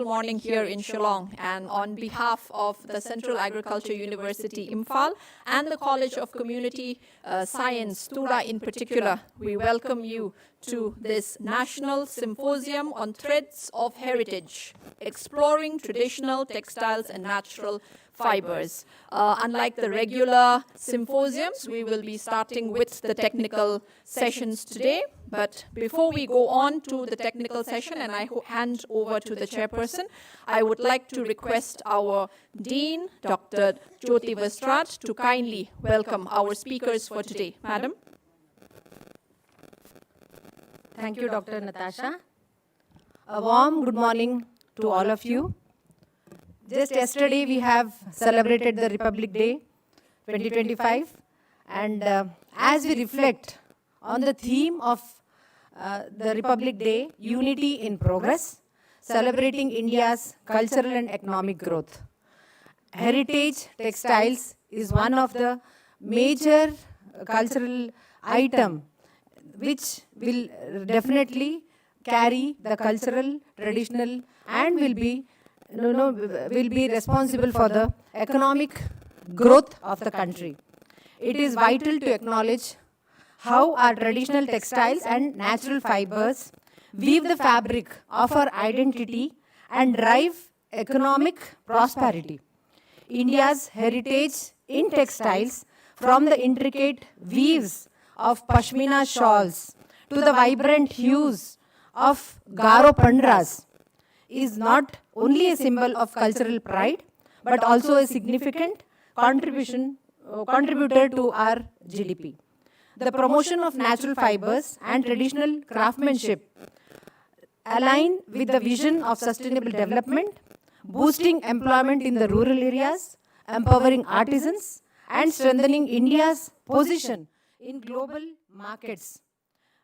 Morning here in Shillong, and on behalf of the Central Agriculture University Imphal and the College of Community Science, TURA in particular, we welcome you to this National Symposium on Threads of Heritage, Exploring Traditional Textiles and Natural Fibres. Unlike the regular symposiums, we will be starting with the technical sessions today. But before we go on to the technical session and I hand over to the chairperson, I would like to request our Dean, Dr. Jyoti Vastrat, to kindly welcome our speakers for today. Madam. Thank you, Dr. Natasha. A warm good morning to all of you. Just yesterday we have celebrated the Republic Day 2025, and as we reflect on the theme of the Republic Day, Unity in Progress, celebrating India's cultural and economic growth. Heritage textiles is one of the major cultural item which will definitely carry the cultural, traditional, and will be responsible for the economic growth of the country. It is vital to acknowledge how our traditional textiles and natural fibers weave the fabric of our identity and drive economic prosperity. India's heritage in textiles, from the intricate weaves of pashmina shawls to the vibrant hues of Garo Pandras, is not only a symbol of cultural pride, but also a significant contributor to our GDP. The promotion of natural fibers and traditional craftsmanship align with the vision of sustainable development, boosting employment in the rural areas, empowering artisans, and strengthening India's position in global markets.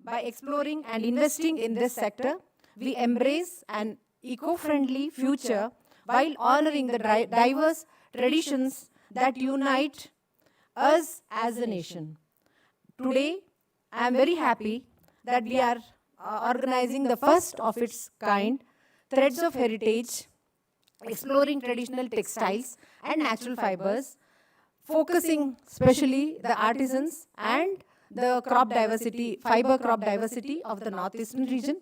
By exploring and investing in this sector, we embrace an eco-friendly future while honoring the diverse traditions that unite us as a nation. Today, I am very happy that we are organizing the first of its kind, Threads of Heritage, exploring traditional textiles and natural fibers, focusing especially the artisans and the fiber crop diversity of the northeastern region.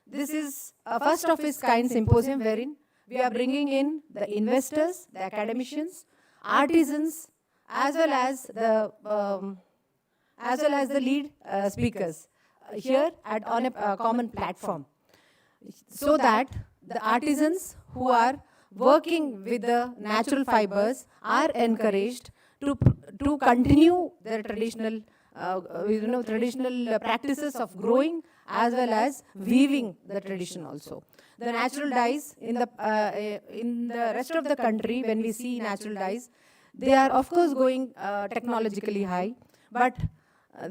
This is a first of its kind symposium wherein we are bringing in the investors, the academicians, artisans, as well as the lead speakers here on a common platform, so that the artisans who are working with the natural fibers are encouraged to continue their traditional practices of growing as well as weaving the tradition also. The natural dyes in the rest of the country, when we see natural dyes, they are of course going technologically high, but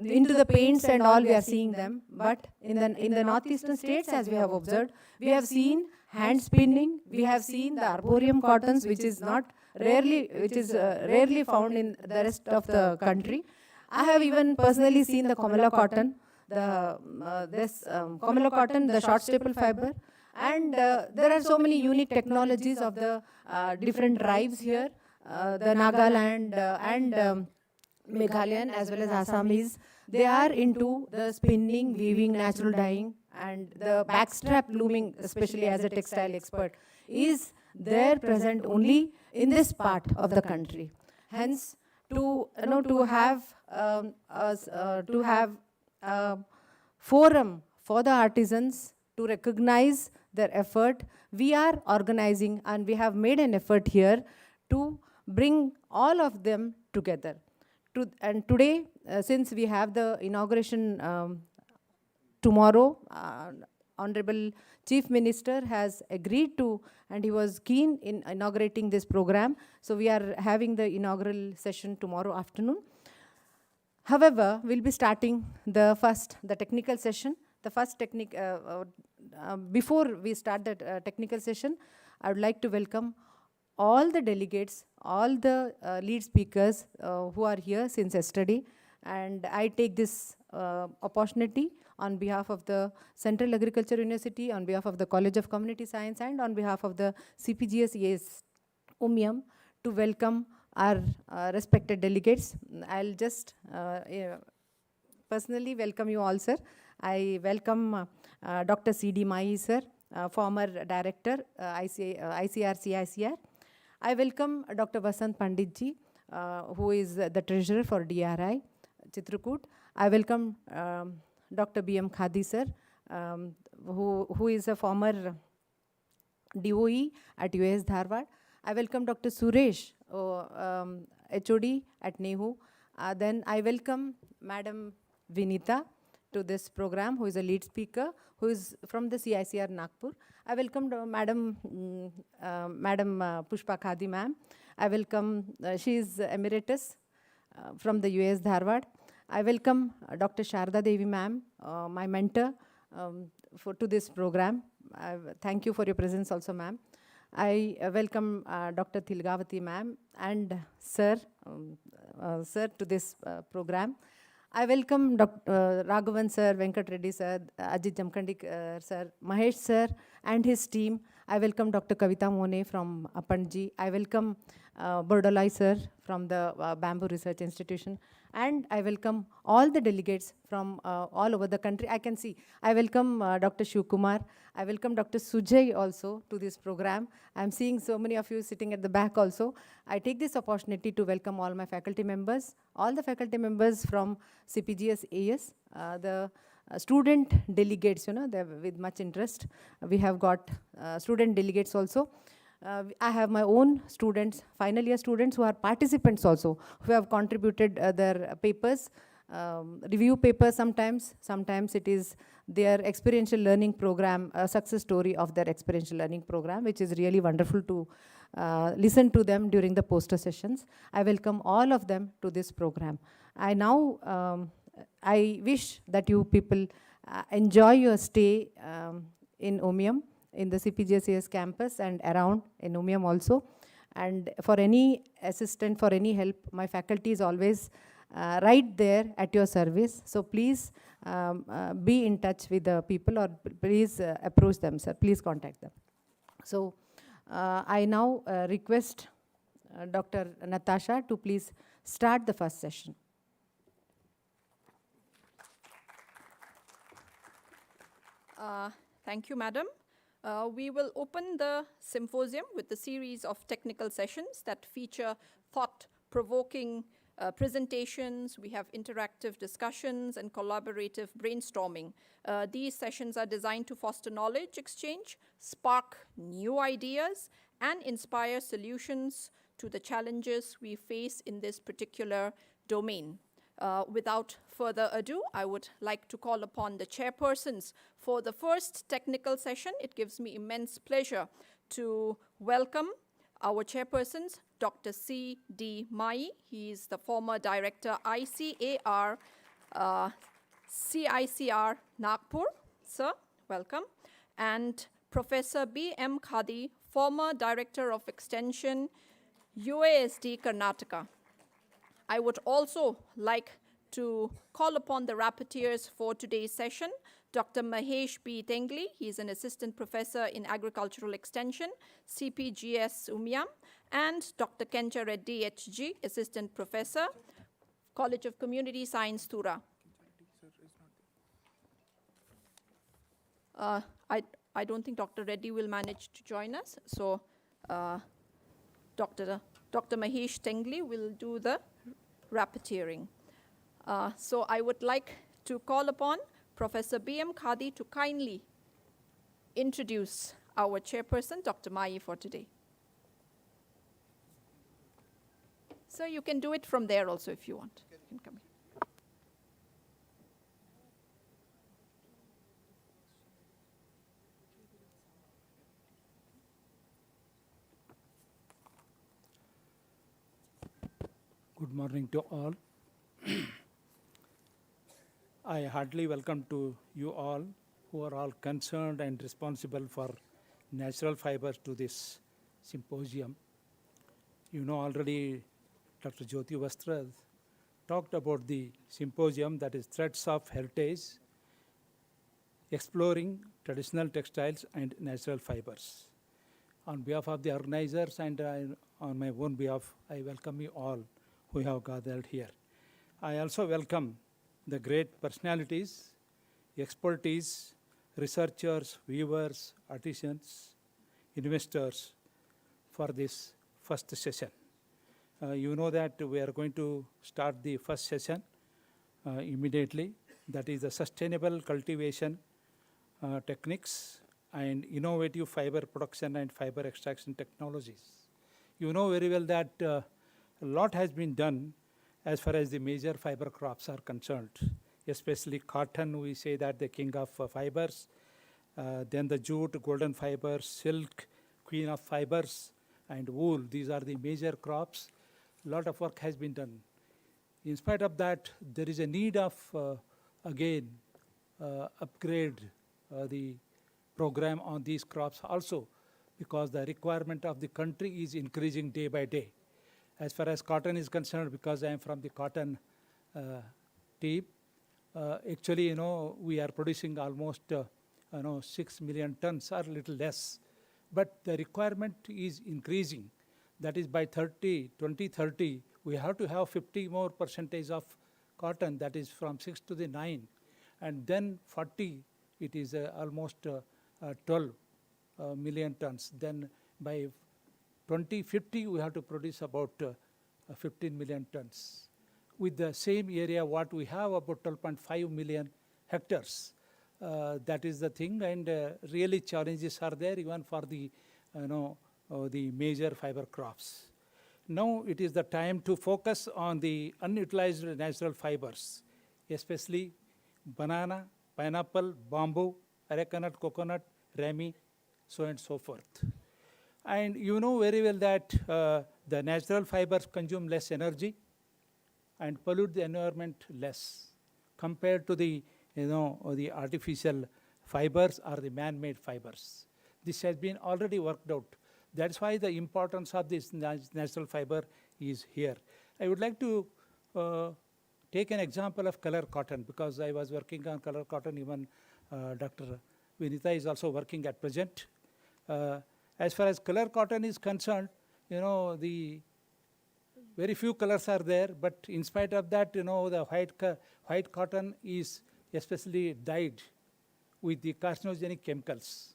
into the paints and all we are seeing them. But in the northeastern states, as we have observed, we have seen hand spinning, we have seen the arboreum cottons, which is rarely found in the rest of the country. I have even personally seen the Komala cotton, the short staple fiber, and there are so many unique technologies of the different tribes here, the Nagaland and Meghalayan as well as Assamese. They are into the spinning, weaving, natural dyeing, and the backstrap looming, especially as a textile expert, is there present only in this part of the country. Hence, to have a forum for the artisans to recognize their effort, we are organizing and we have made an effort here to bring all of them together. And today, since we have the inauguration tomorrow, Honorable Chief Minister has agreed to, and he was keen in inaugurating this program. So we are having the inaugural session tomorrow afternoon. However, we'll be starting the technical session. Before we start the technical session, I would like to welcome all the delegates, all the lead speakers who are here since yesterday. And I take this opportunity on behalf of the Central Agriculture University, on behalf of the College of Community Science, and on behalf of the CPGS ES Umiam to welcome our respected delegates. I'll just personally welcome you all, sir. I welcome Dr. C.D. Mai, sir, former director, ICR, CICR. I welcome Dr. Vasant Panditji, who is the treasurer for DRI, Chitrakoot. I welcome Dr. B.M. Khadi, sir, who is a former DOE at US Dharwad. I welcome Dr. Suresh, HOD at NEHU. Then I welcome Madam Vinita to this program, who is a lead speaker, who is from the CICR Nagpur. I welcome Madam Pushpa Khadi ma'am. I welcome, she is emeritus from the US Dharwad. I welcome Dr. Sharda Devi ma'am, my mentor to this program. Thank you for your presence also, ma'am. I welcome Dr. Thilgavati ma'am and sir, to this program. I welcome Dr. Raghavan sir, Venkat Reddy sir, Ajit Jamkandi sir, Mahesh sir and his team. I welcome Dr. Kavita Mone from Appanji. I welcome Bordolai sir from the Bamboo Research Institution. And I welcome all the delegates from all over the country. I can see. I welcome Dr. Shivkumar. I welcome Dr. Sujay also to this program. I'm seeing so many of you sitting at the back also. I take this opportunity to welcome all my faculty members, all the faculty members from CPGS AS, the student delegates, with much interest. We have got student delegates also. I have my own students, final year students who are participants also, who have contributed their papers, review papers sometimes it is their experiential learning program, a success story of their experiential learning program, which is really wonderful to listen to them during the poster sessions. I welcome all of them to this program. I wish that you people enjoy your stay in Umiam, in the CPGS campus and around in Umiam also. And for any assistance, for any help, my faculty is always right there at your service. So please be in touch with the people, or please approach them, sir. Please contact them. So I now request Dr. Natasha to please start the first session. Thank you, madam. We will open the symposium with a series of technical sessions that feature thought-provoking presentations. We have interactive discussions and collaborative brainstorming. These sessions are designed to foster knowledge exchange, spark new ideas, and inspire solutions to the challenges we face in this particular domain. Without further ado, I would like to call upon the chairpersons for the first technical session. It gives me immense pleasure to welcome our chairpersons, Dr. C.D. Mai. He is the former director, ICAR, CICR Nagpur. Sir, welcome. And Professor B.M. Khadi, former director of extension, UASD Karnataka. I would also like to call upon the rapporteurs for today's session, Dr. Mahesh B. Tengli. He is an assistant professor in agricultural extension, CPGS Umiam, and Dr. Kencha Reddy, HG, assistant professor, College of Community Science, TURA. I don't think Dr. Reddy will manage to join us, so Dr. Mahesh Tengli will do the rapporteuring. So I would like to call upon Professor B.M. Khadi to kindly introduce our chairperson, Dr. Mai, for today. So you can do it from there also if you want. You can come here. Good morning to all. I heartily welcome to you all who are all concerned and responsible for natural fibers to this symposium. You know already Dr. Jyoti Vastra talked about the symposium, that is Threads of Heritage, Exploring Traditional Textiles and Natural Fibers. On behalf of the organizers and on my own behalf, I welcome you all who have gathered here. I also welcome the great personalities, expertise, researchers, viewers, artisans, investors for this first session. You know that we are going to start the first session immediately. That is the sustainable cultivation techniques and innovative fiber production and fiber extraction technologies. You know very well that a lot has been done as far as the major fiber crops are concerned, especially cotton. We say that the king of fibers, then the jute, golden fiber, silk, queen of fibers, and wool. These are the major crops. A lot of work has been done. In spite of that, there is a need of, again, upgrade the program on these crops also, because the requirement of the country is increasing day by day. As far as cotton is concerned, because I am from the cotton team, actually, we are producing almost 6 million tons or a little less. But the requirement is increasing. That is by 2030, we have to have 50 more percentage of cotton, that is from 6 to the 9. And then 40, it is almost 12 million tons. Then by 2050, we have to produce about 15 million tons. With the same area, what we have, about 12.5 million hectares. That is the thing, and really challenges are there even for the, the major fiber crops. Now it is the time to focus on the unutilized natural fibers, especially banana, pineapple, bamboo, arecanut, coconut, rami, so and so forth. And you know very well that the natural fibers consume less energy and pollute the environment less compared to the the artificial fibers or the man-made fibers. This has been already worked out. That's why the importance of this natural fiber is here. I would like to take an example of color cotton, because I was working on color cotton. Even Dr. Vinita is also working at present. As far as color cotton is concerned, the very few colors are there, but in spite of that, the white cotton is especially dyed with the carcinogenic chemicals.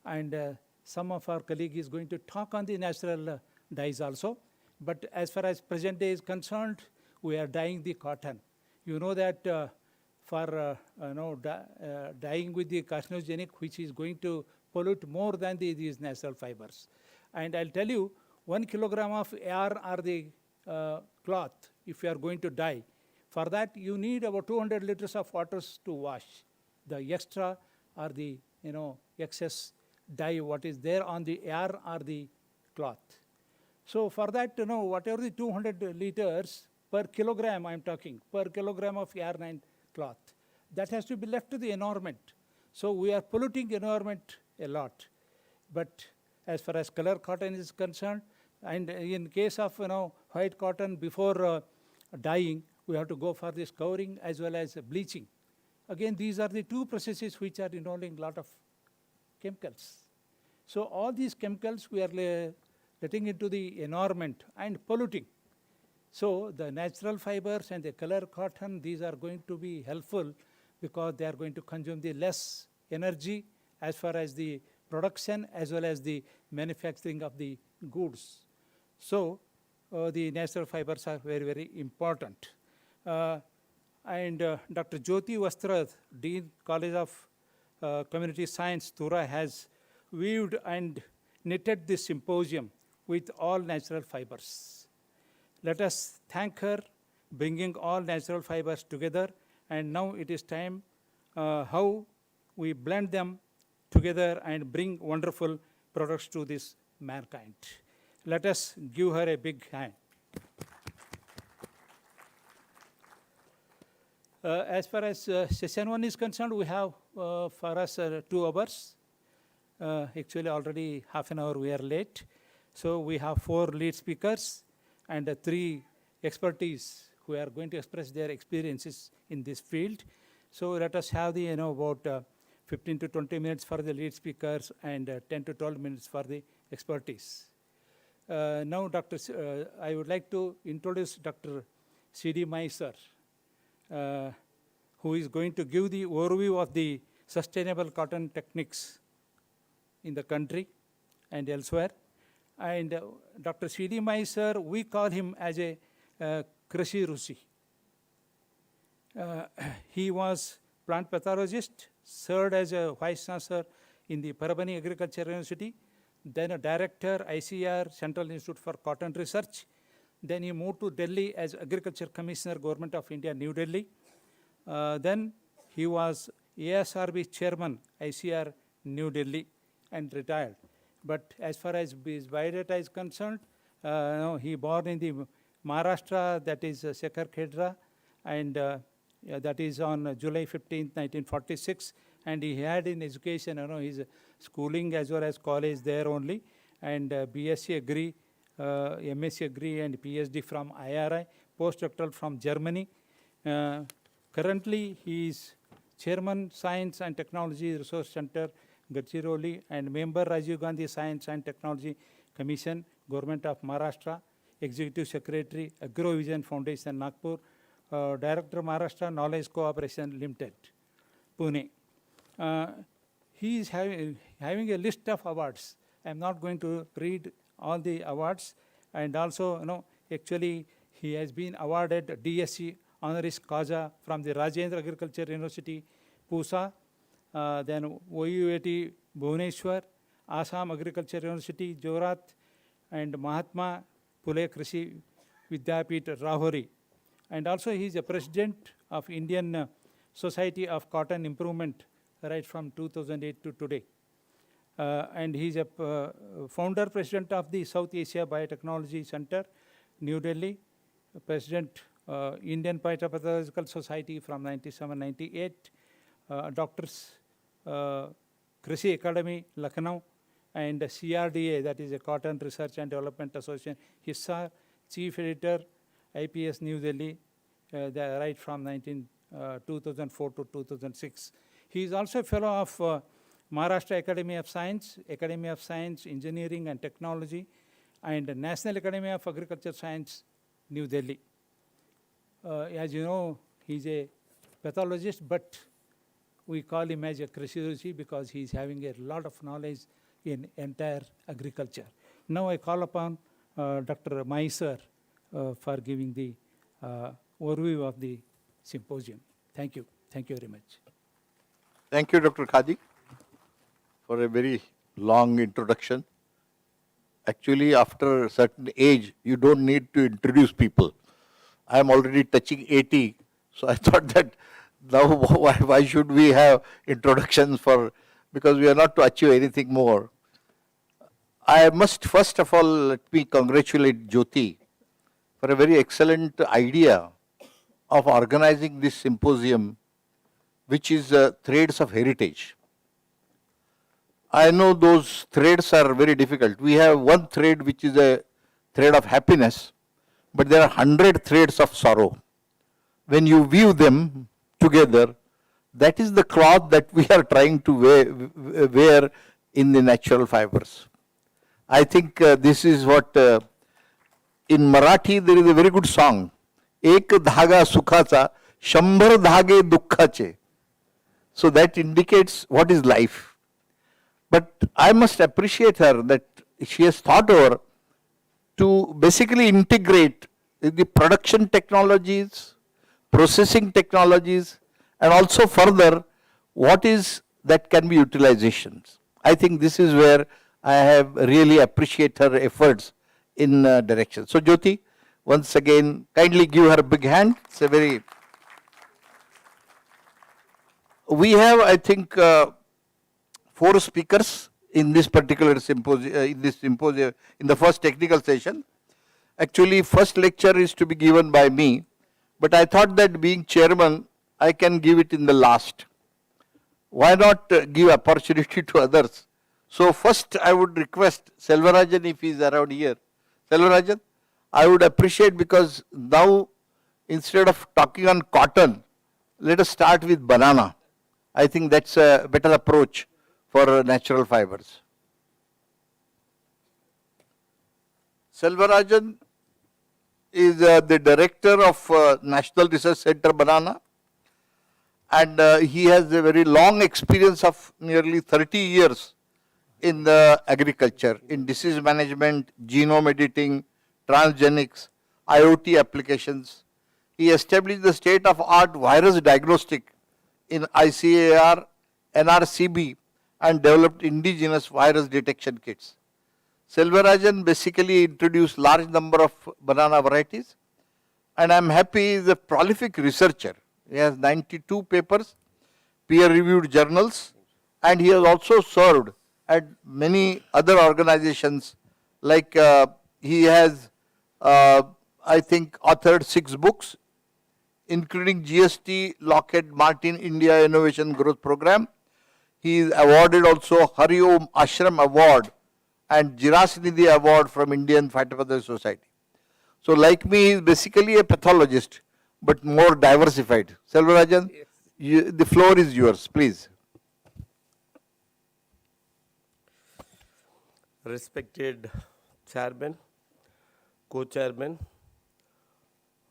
And some of our colleague is going to talk on the natural dyes also. But as far as present day is concerned, we are dyeing the cotton. You know that for dyeing with the carcinogenic, which is going to pollute more than these natural fibers. And I'll tell you, 1 kilogram of yarn or the cloth, if you are going to dye, for that you need about 200 liters of water to wash the extra or the excess dye what is there on the yarn or the cloth. So for that, whatever the 200 liters per kilogram, I'm talking, per kilogram of yarn and cloth, that has to be left to the environment. So we are polluting the environment a lot. But as far as color cotton is concerned, and in case of white cotton, before dyeing, we have to go for this covering as well as bleaching. Again, these are the two processes which are involving a lot of chemicals. So all these chemicals we are letting into the environment and polluting. So the natural fibers and the color cotton, these are going to be helpful because they are going to consume the less energy as far as the production as well as the manufacturing of the goods. So the natural fibers are very, very important. And Dr. Jyoti Vastrad, Dean College of Community Science, TURA, has weaved and knitted this symposium with all natural fibers. Let us thank her bringing all natural fibers together, and now it is time how we blend them together and bring wonderful products to this mankind. Let us give her a big hand. As far as session 1 is concerned, we have for us 2 hours. Actually, already half an hour we are late. So we have 4 lead speakers and 3 expertise who are going to express their experiences in this field. So let us have the, about 15 to 20 minutes for the lead speakers and 10 to 12 minutes for the expertise. Now, I would like to introduce Dr. C.D. Mai sir, who is going to give the overview of the sustainable cotton techniques in the country and elsewhere. And Dr. C.D. Mai sir, we call him as a Krishi Rusi. He was plant pathologist, served as a vice chancellor in the Parabani Agriculture University, then a director, ICR, Central Institute for Cotton Research. Then he moved to Delhi as Agriculture Commissioner, Government of India, New Delhi. Then he was ASRB Chairman, ICR, New Delhi, and retired. But as far as his biodata is concerned, he born in the Maharashtra, that is Shekhar Khedra, and that is on July 15, 1946. And he had in education, his schooling as well as college there only, and BSc Agri, MSc Agri, and PhD from IRI, postdoctoral from Germany. Currently, he is Chairman, Science and Technology Resource Center, Gadchiroli, and member Rajiv Gandhi Science and Technology Commission, Government of Maharashtra, Executive Secretary, Agrovision Foundation, Nagpur, Director Maharashtra Knowledge Cooperation Limited, Pune. He is having a list of awards. I am not going to read all the awards, and also, actually, he has been awarded DSc honoris causa from the Rajendra Agriculture University, Pusa, then OUAT Bhubaneswar, Assam Agriculture University, Jorat, and Mahatma Phule Krishi Vidyapit, Rahuri. And also he is a president of Indian Society of Cotton Improvement right from 2008 to today. And he is a founder president of the South Asia Biotechnology Center, New Delhi, president Indian Phytopathological Society from 97-98, Doctors Krishi Academy, Lucknow, and CRDA, that is a Cotton Research and Development Association, HISSA, Chief Editor, IPS New Delhi, right from 2004 to 2006. He is also a fellow of Maharashtra Academy of Science, Engineering and Technology, and National Academy of Agriculture Science, New Delhi. As you know, he is a pathologist, but we call him as a Krishi Rusi because he is having a lot of knowledge in entire agriculture. Now I call upon Dr. Mai sir for giving the overview of the symposium. Thank you. Thank you very much. Thank you, Dr. Khadi, for a very long introduction. Actually, after a certain age, you don't need to introduce people. I am already touching 80, so I thought that now why should we have introductions because we are not to achieve anything more. I must first of all let me congratulate Jyoti for a very excellent idea of organizing this symposium, which is Threads of Heritage. I know those threads are very difficult. We have one thread which is a thread of happiness, but there are 100 threads of sorrow. When you weave them together, that is the cloth that we are trying to wear in the natural fibers. I think this is what, in Marathi there is a very good song, Ek dhaga sukhacha, shambhar dhage dukkhache. So that indicates what is life. But I must appreciate her that she has thought over to basically integrate the production technologies, processing technologies, and also further what is that can be utilizations. I think this is where I have really appreciate her efforts in direction. So Jyoti, once again, kindly give her a big hand. It's a very, we have I think 4 speakers in this particular symposium, in the first technical session. Actually, first lecture is to be given by me, but I thought that being chairman, I can give it in the last. Why not give opportunity to others? So first I would request Selvarajan if he is around here. Selvarajan, I would appreciate because now instead of talking on cotton, let us start with banana. I think that's a better approach for natural fibers. Selvarajan is the director of National Research Center Banana, and he has a very long experience of nearly 30 years in the agriculture, in disease management, genome editing, transgenics, IoT applications. He established the state-of-art virus diagnostic in ICAR, NRCB, and developed indigenous virus detection kits. Selvarajan basically introduced large number of banana varieties, and I'm happy he is a prolific researcher. He has 92 papers, peer-reviewed journals, and he has also served at many other organizations, like he has, I think, authored 6 books, including GST, Lockheed Martin India Innovation Growth Program. He is awarded also Hari Om Ashram Award and Jirasinidhi Award from Indian Phytopathology Society. So like me, he is basically a pathologist, but more diversified. Selvarajan, yes. The floor is yours, please. Respected chairman, co-chairman,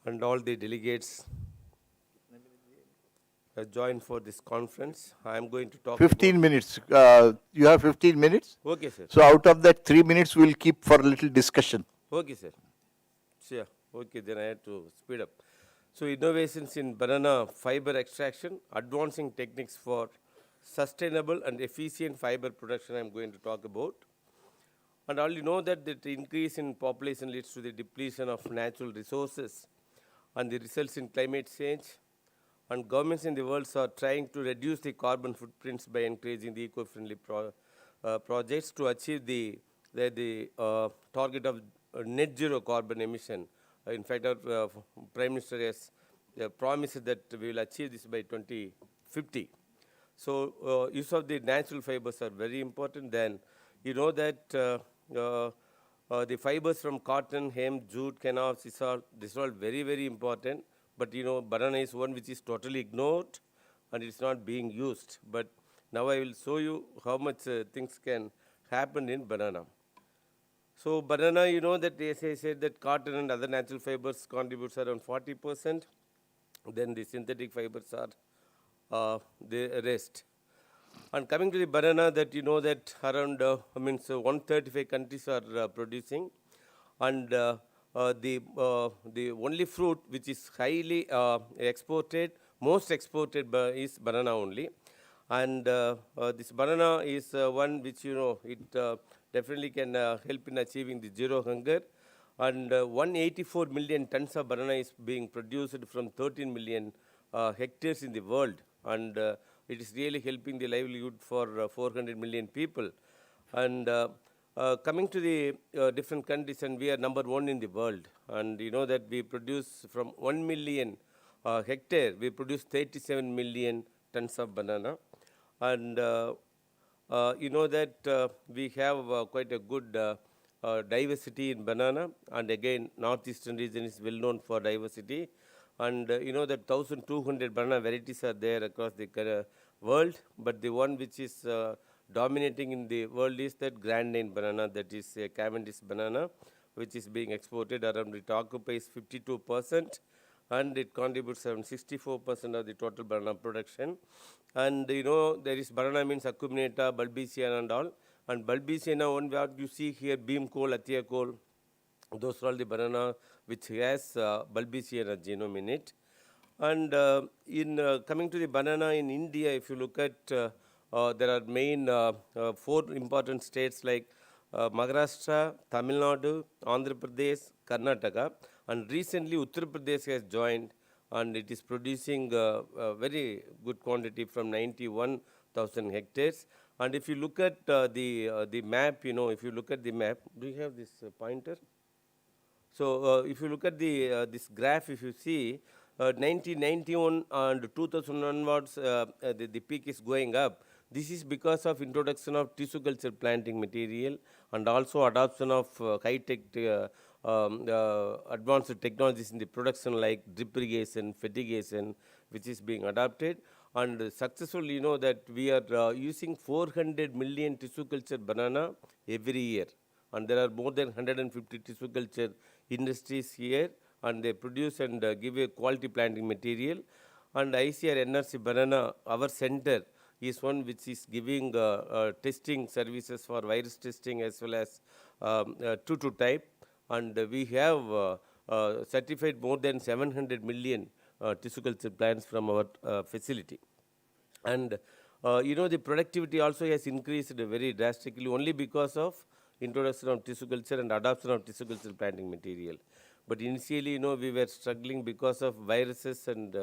and all the delegates joined for this conference. I am going to talk 15 minutes. You have 15 minutes? Okay, sir. So out of that 3 minutes, we will keep for a little discussion. Okay, sir. Sure. Okay, then I have to speed up. So innovations in banana fiber extraction, advancing techniques for sustainable and efficient fiber production I am going to talk about. And all you know that the increase in population leads to the depletion of natural resources and the results in climate change. And governments in the world are trying to reduce the carbon footprints by encouraging the eco-friendly projects to achieve the target of net zero carbon emission. In fact, our Prime Minister has promised that we will achieve this by 2050. So use of the natural fibers are very important. Then you know that the fibers from cotton, hemp, jute, canvas, these are all very, very important. But you know, banana is one which is totally ignored and it's not being used. But now I will show you how much things can happen in banana. So banana, you know that as I said that cotton and other natural fibers contributes around 40%. Then the synthetic fibers are the rest. And coming to the banana, that you know that around 135 countries are producing, and the only fruit which is highly exported, most exported is banana only. And this banana is one which you know it definitely can help in achieving the zero hunger. And 184 million tons of banana is being produced from 13 million hectares in the world, and it is really helping the livelihood for 400 million people. And coming to the different countries, and we are number 1 in the world. And you know that we produce from 1 million hectare, we produce 37 million tons of banana. And you know that we have quite a good diversity in banana. And again, northeastern region is well known for diversity. And you know that 1,200 banana varieties are there across the world. But the one which is dominating in the world is that grandine banana, that is a Cavendish banana, which is being exported around. It occupies 52%, and it contributes around 64% of the total banana production. And you know there is banana means acuminata, bulbiciana and all. And bulbiciana, one what you see here, beam coal, athia coal, those are all the banana which has bulbiciana genome in it. And in coming to the banana in India, if you look at there are main 4 important states like Maharashtra, Tamil Nadu, Andhra Pradesh, Karnataka, and recently Uttar Pradesh has joined, and it is producing a very good quantity from 91,000 hectares. And if you look at the map, you know, if you look at the map, do you have this pointer? So if you look at the this graph, if you see 1991 and 2000 onwards, the peak is going up. This is because of introduction of tissue culture planting material and also adoption of high-tech advanced technologies in the production like drip irrigation, fertigation, which is being adopted. And successfully, that we are using 400 million tissue culture banana every year. And there are more than 150 tissue culture industries here, and they produce and give a quality planting material. And ICR NRC Banana, our center, is one which is giving testing services for virus testing as well as 2 type. And we have certified more than 700 million tissue culture plants from our facility. And the productivity also has increased very drastically only because of introduction of tissue culture and adoption of tissue culture planting material. But initially, we were struggling because of viruses and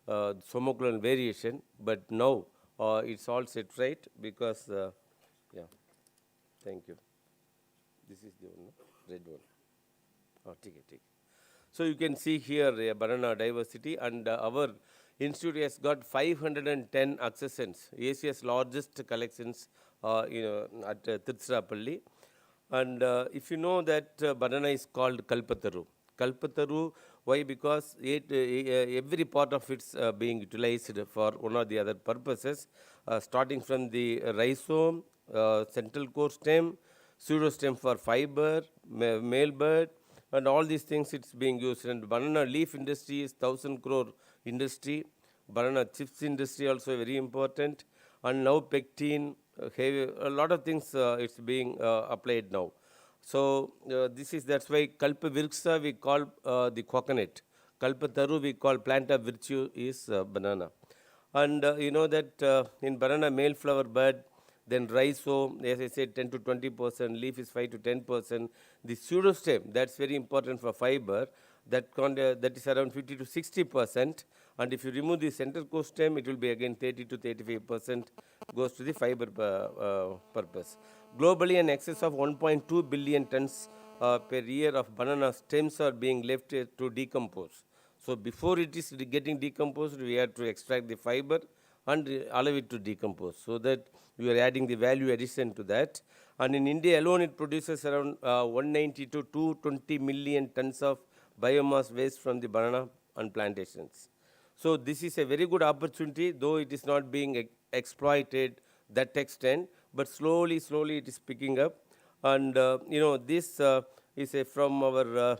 somoclonal variation. But now it's all set right because, yeah, thank you. This is the one, no? Red one. Oh, take it. So you can see here banana diversity, and our institute has got 510 accessions, Asia's largest collections at Tirupalli. And if you know that banana is called Kalpataru. Kalpataru, why? Because every part of it's being utilized for one or the other purposes, starting from the rhizome, central core stem, pseudostem for fiber, male bird, and all these things it's being used. And banana leaf industry is 1,000 crore industry. Banana chips industry also very important. And now pectin, a lot of things it's being applied now. So that's why Kalpa Virksa we call the coconut. Kalpa Taru we call plant of virtue is banana. And you know that in banana male flower bud, then rhizome, as I said, 10 to 20%, leaf is 5 to 10%. The pseudostem, that's very important for fiber, that is around 50 to 60%. And if you remove the center core stem, it will be again 30 to 35% goes to the fiber purpose. Globally, an excess of 1.2 billion tons per year of banana stems are being left to decompose. So before it is getting decomposed, we have to extract the fiber and allow it to decompose, so that we are adding the value addition to that. And in India alone, it produces around 190 to 220 million tons of biomass waste from the banana and plantations. So this is a very good opportunity, though it is not being exploited that extent, but slowly it is picking up. And this is from our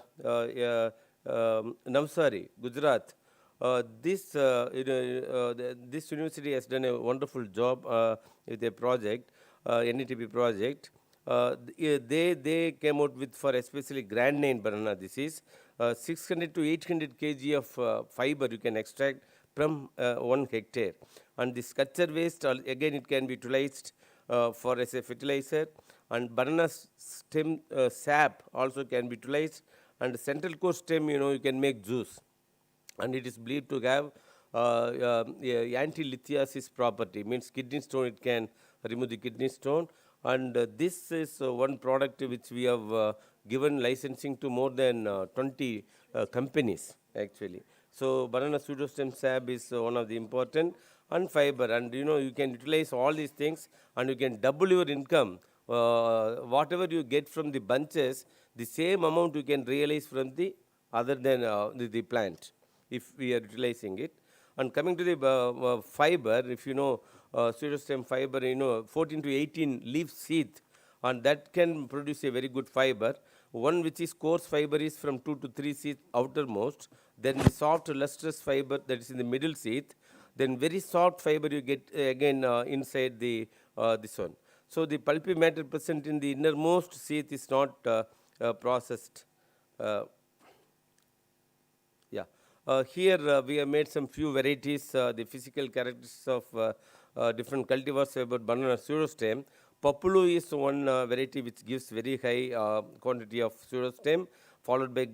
Navsari, Gujarat. This university has done a wonderful job with a project, NETP project. They came out with, for especially grand name banana, this is 600 to 800 kg of fiber you can extract from 1 hectare. And this culture waste, again, it can be utilized for as a fertilizer. And banana stem sap also can be utilized. And central core stem, you can make juice. And it is believed to have anti-lithiasis property, means kidney stone, it can remove the kidney stone. And this is one product which we have given licensing to more than 20 companies actually. So banana pseudostem sap is one of the important, and fiber. And you can utilize all these things and you can double your income. Whatever you get from the bunches, the same amount you can realize from the other than the plant, if we are utilizing it. And coming to the fiber, if pseudostem fiber, 14 to 18 leaf sheath, and that can produce a very good fiber. One which is coarse fiber is from 2 to 3 sheath outermost, then the soft lustrous fiber that is in the middle sheath, then very soft fiber you get again inside the this one. So the pulpy matter present in the innermost sheath is not processed. Here we have made some few varieties, the physical characteristics of different cultivars about banana pseudostem. Papulu is one variety which gives very high quantity of pseudostem, followed by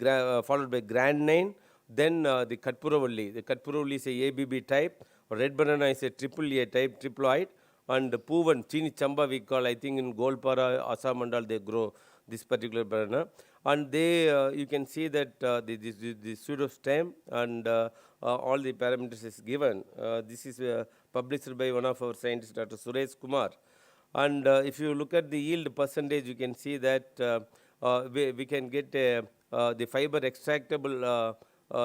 grand nine. Then the Katpuravalli. The Katpuravalli is a ABB type. Red banana is a triple A type, triploid. And Poovan, Chini Chamba we call, I think in Golpara, Assam and all they grow this particular banana. And they, you can see that the pseudostem and all the parameters is given. This is published by one of our scientists, Dr. Suresh Kumar. And if you look at the yield percentage, you can see that we can get the fiber extractable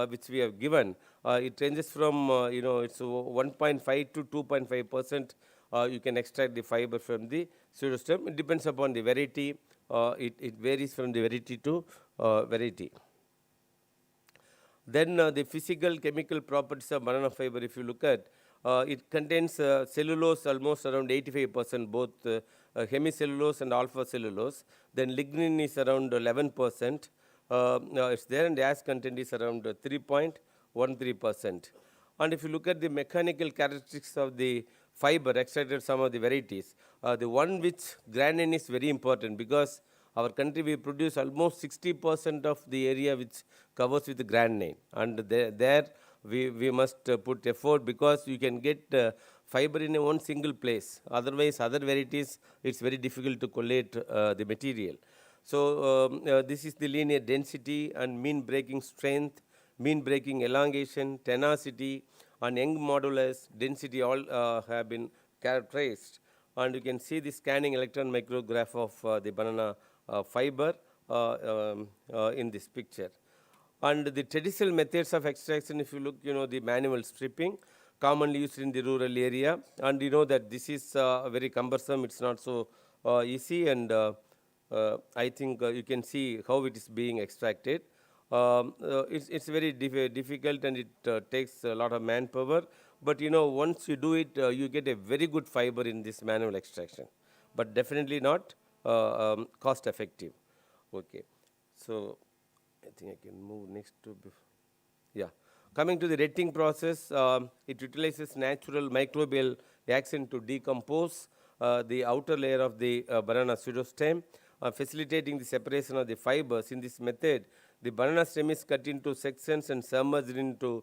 which we have given, it ranges from, it's 1.5 to 2.5%. You can extract the fiber from the pseudostem. It depends upon the variety. It varies from the variety to variety. Then the physical chemical properties of banana fiber, if you look at, it contains cellulose almost around 85%, both hemicellulose and alpha cellulose. Then lignin is around 11%. It's there, and the ash content is around 3.13%. And if you look at the mechanical characteristics of the fiber extracted, some of the varieties, the one which granule is very important, because our country we produce almost 60% of the area which covers with the granule, and there we must put effort, because you can get fiber in one single place. Otherwise, other varieties, it's very difficult to collate the material. So this is the linear density and mean breaking strength, mean breaking elongation, tenacity, and Young modulus density all have been characterized. And you can see the scanning electron micrograph of the banana fiber in this picture. And the traditional methods of extraction, if you look, the manual stripping, commonly used in the rural area, and you know that this is very cumbersome, it's not so easy, and I think you can see how it is being extracted. It's very difficult, and it takes a lot of manpower, but once you do it, you get a very good fiber in this manual extraction, but definitely not cost effective. Okay, so I think I can move next to, yeah. Coming to the retting process, it utilizes natural microbial action to decompose the outer layer of the banana pseudostem, facilitating the separation of the fibers. In this method, the banana stem is cut into sections and submerged into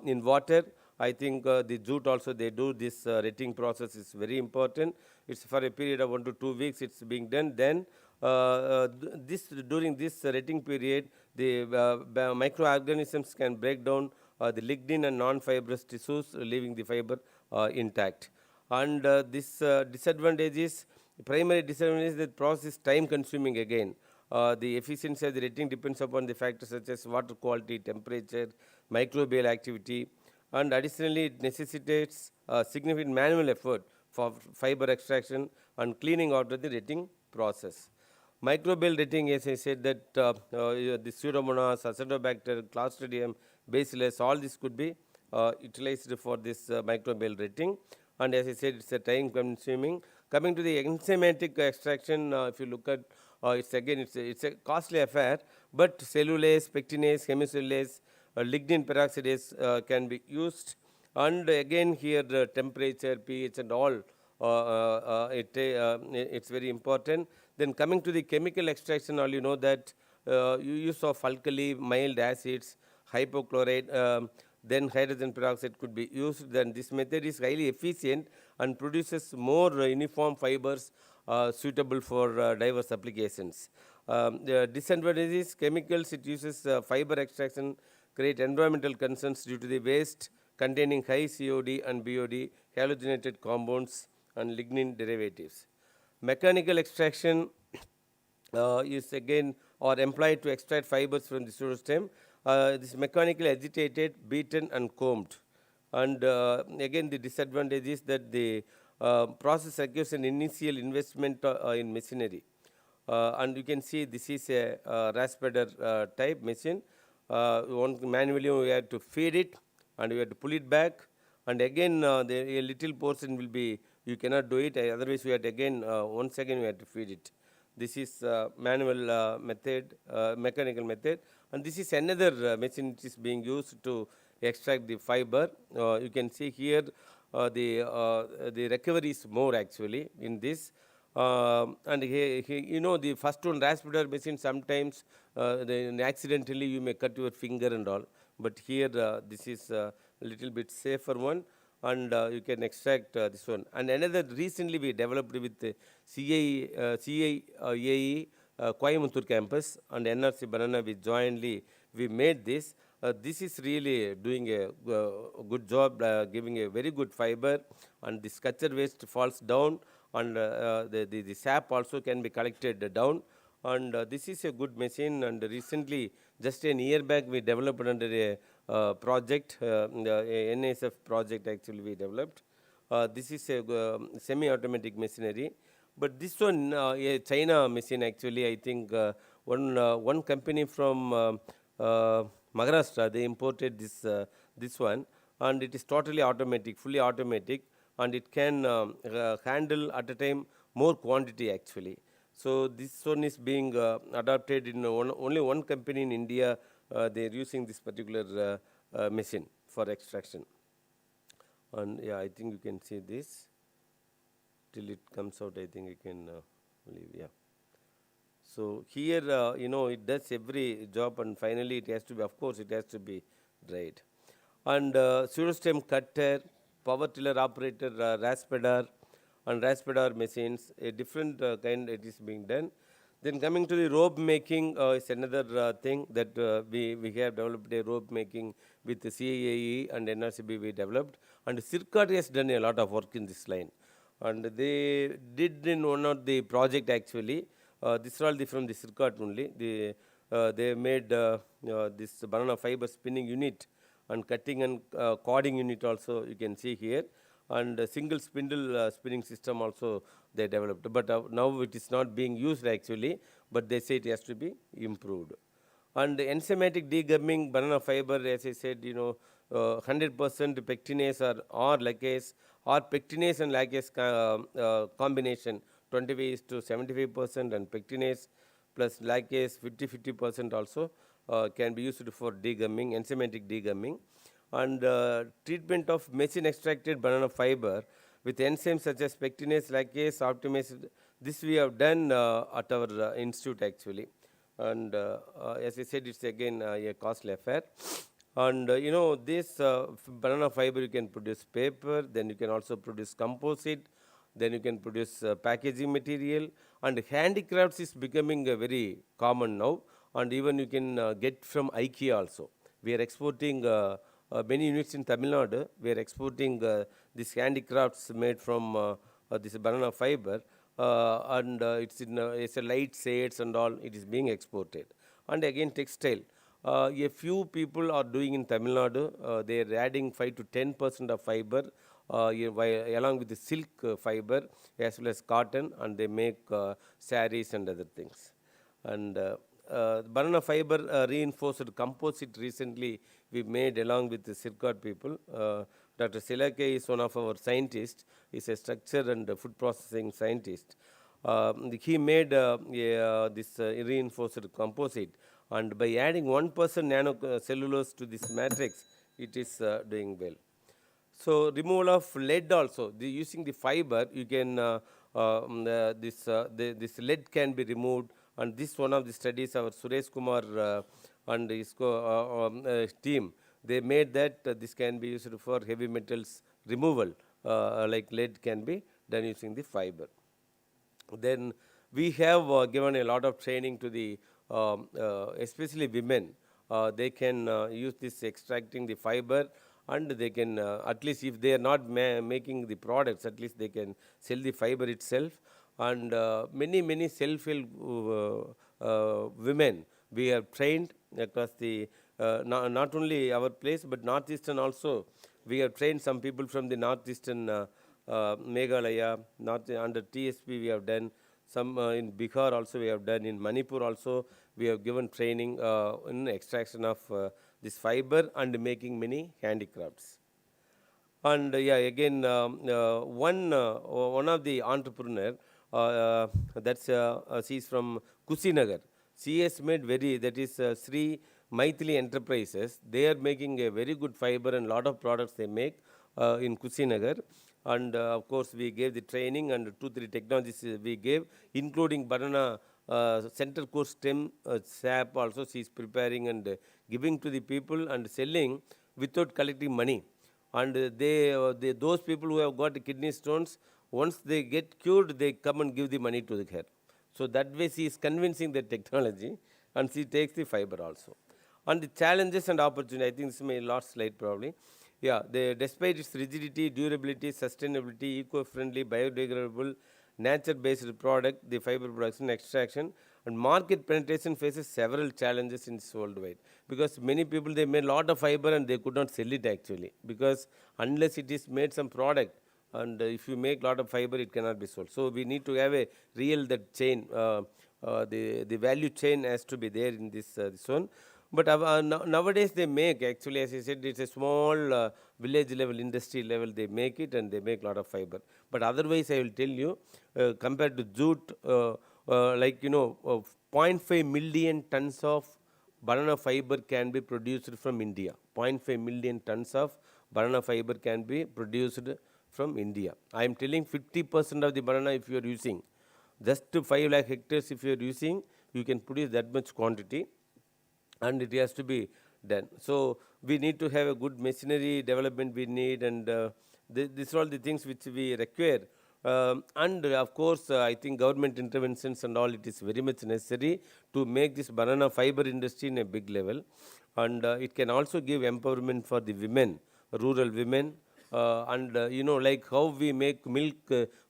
in water. I think the jute also, they do this retting process is very important. It's for a period of 1 to 2 weeks it's being done. Then during this retting period, the microorganisms can break down the lignin and non-fibrous tissues, leaving the fiber intact. And this disadvantages, primary disadvantage is that process is time consuming again. The efficiency of the retting depends upon the factors such as water quality, temperature, microbial activity, and additionally it necessitates significant manual effort for fiber extraction and cleaning after the retting process. Microbial retting, as I said, that the Pseudomonas, Acinetobacter, Clostridium, Bacillus, all this could be utilized for this microbial retting. And as I said, it's a time consuming. Coming to the enzymatic extraction, if you look at, it's a costly affair, but cellulase, pectinase, hemicellulase, lignin peroxidase can be used. And again here the temperature, pH and all, it's very important. Then coming to the chemical extraction, all you know that use of alkali, mild acids, hypochlorite, then hydrogen peroxide could be used. Then this method is highly efficient and produces more uniform fibers suitable for diverse applications. The disadvantages, chemicals, it uses fiber extraction, create environmental concerns due to the waste containing high COD and BOD, halogenated compounds and lignin derivatives. Mechanical extraction is again or employed to extract fibers from the pseudostem. This is mechanically agitated, beaten and combed. And again the disadvantage is that the process requires an initial investment in machinery. And you can see this is a raspader type machine. Manually we have to feed it and we have to pull it back, and again a little portion will be, you cannot do it, otherwise we have to again once again we have to feed it. This is manual method, mechanical method, and this is another machine which is being used to extract the fiber. You can see here the recovery is more actually in this. And here, the first one raspader machine, sometimes accidentally you may cut your finger and all, but here this is a little bit safer one, and you can extract this one. And another recently we developed with the CAE Coimbatore campus and NRC Banana, we jointly we made this. This is really doing a good job, giving a very good fiber, and the sculpture waste falls down, and the sap also can be collected down. And this is a good machine, and recently Just a year back, we developed under a project, a NSF project actually we developed. This is a semi-automatic machinery. But this one, a China machine actually, I think one company from Maharashtra, they imported this one, and it is totally automatic, fully automatic, and it can handle at a time more quantity actually. So this one is being adopted in only one company in India. They are using this particular machine for extraction. And yeah, I think you can see this till it comes out. I think you can leave. Yeah. So here, it does every job, and finally it has to be, of course, it has to be dried. And pseudostem cutter, power tiller operator, raspadar, and raspadar machines, a different kind it is being done. Then coming to the rope making is another thing that we have developed a rope making with the CAE and NRCB we developed. And Circuit has done a lot of work in this line. And they did in one of the project actually. This is all from the Circuit only. They made this banana fiber spinning unit and cutting and cording unit also you can see here. And a single spindle spinning system also they developed. But now it is not being used actually, but they say it has to be improved. And enzymatic degumming banana fiber, as I said, 100% pectinase or lacase or pectinase and lacase combination, 25 to 75%, and pectinase plus lacase 50% also can be used for degumming, enzymatic degumming. And treatment of machine extracted banana fiber with enzymes such as pectinase, lacase, optimase. This we have done at our institute actually. And as I said, it's again a costly affair. And this banana fiber you can produce paper, then you can also produce composite, then you can produce packaging material, and handicrafts is becoming very common now, and even you can get from IKEA also. We are exporting many units in Tamil Nadu. We are exporting these handicrafts made from this banana fiber, and it's a light shades and all. It is being exported. And again, textile. A few people are doing in Tamil Nadu. They are adding 5 to 10% of fiber along with the silk fiber as well as cotton, and they make saris and other things. And banana fiber reinforced composite recently we made along with the Circuit people. Dr. Silake is one of our scientists. He's a structure and food processing scientist. He made this reinforced composite, and by adding 1% nanocellulose to this matrix, it is doing well. So removal of lead also. Using the fiber, you can this lead can be removed, and this one of the studies our Suresh Kumar and his team, they made that this can be used for heavy metals removal, like lead can be done using the fiber. Then we have given a lot of training to the especially women. They can use this extracting the fiber, and they can at least if they are not making the products, at least they can sell the fiber itself. And many self-help women we have trained across the not only our place but northeastern also. We have trained some people from the northeastern Meghalaya, under TSP we have done some in Bihar also we have done, in Manipur also we have given training in extraction of this fiber and making many handicrafts. And yeah, again one of the entrepreneur she is from Kusinagar. She has made that is Sri Maithili Enterprises. They are making a very good fiber and lot of products they make in Kusinagar. And of course, we gave the training and 2-3 technologies we gave, including banana center core stem sap also she is preparing and giving to the people and selling without collecting money. And those people who have got kidney stones, once they get cured, they come and give the money to her. So that way she is convincing the technology, and she takes the fiber also. And the challenges and opportunity, I think this is my last slide probably. Yeah, despite its rigidity, durability, sustainability, eco-friendly, biodegradable, nature-based product, the fiber production extraction, And market penetration faces several challenges in this worldwide, because many people, they made a lot of fiber and they could not sell it actually, because unless it is made some product, and if you make lot of fiber, it cannot be sold. So we need to have a real that chain, the value chain has to be there in this one. But nowadays they make, actually, as I said, it's a small village level, industry level, they make it and they make lot of fiber. But otherwise, I will tell you, compared to jute, like, you know, 0.5 million tons of banana fiber can be produced from India. 0.5 million tons of banana fiber can be produced from India. I am telling 50% of the banana, if you are using, just 5 lakh hectares if you are using, you can produce that much quantity, and it has to be done. So we need to have a good machinery development we need, and these are all the things which we require. And of course, I think government interventions and all, it is very much necessary to make this banana fiber industry in a big level. And it can also give empowerment for the women, rural women, and you know, like how we make milk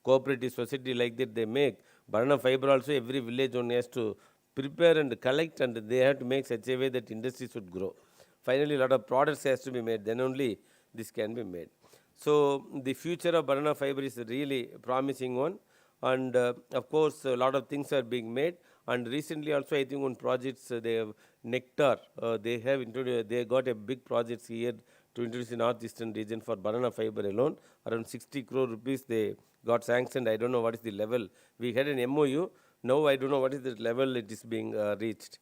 cooperative society, like that they make banana fiber also. Every village one has to prepare and collect, and they have to make such a way that industry should grow. Finally, a lot of products has to be made, then only this can be made. So the future of banana fiber is a really promising one, and of course a lot of things are being made. And recently also, I think on projects they have Nectar, they have introduced, they got a big projects here to introduce in northeastern region for banana fiber alone. Around 60 crore rupees they got sanctioned. I don't know what is the level. We had an MOU. Now I don't know what is the level it is being reached.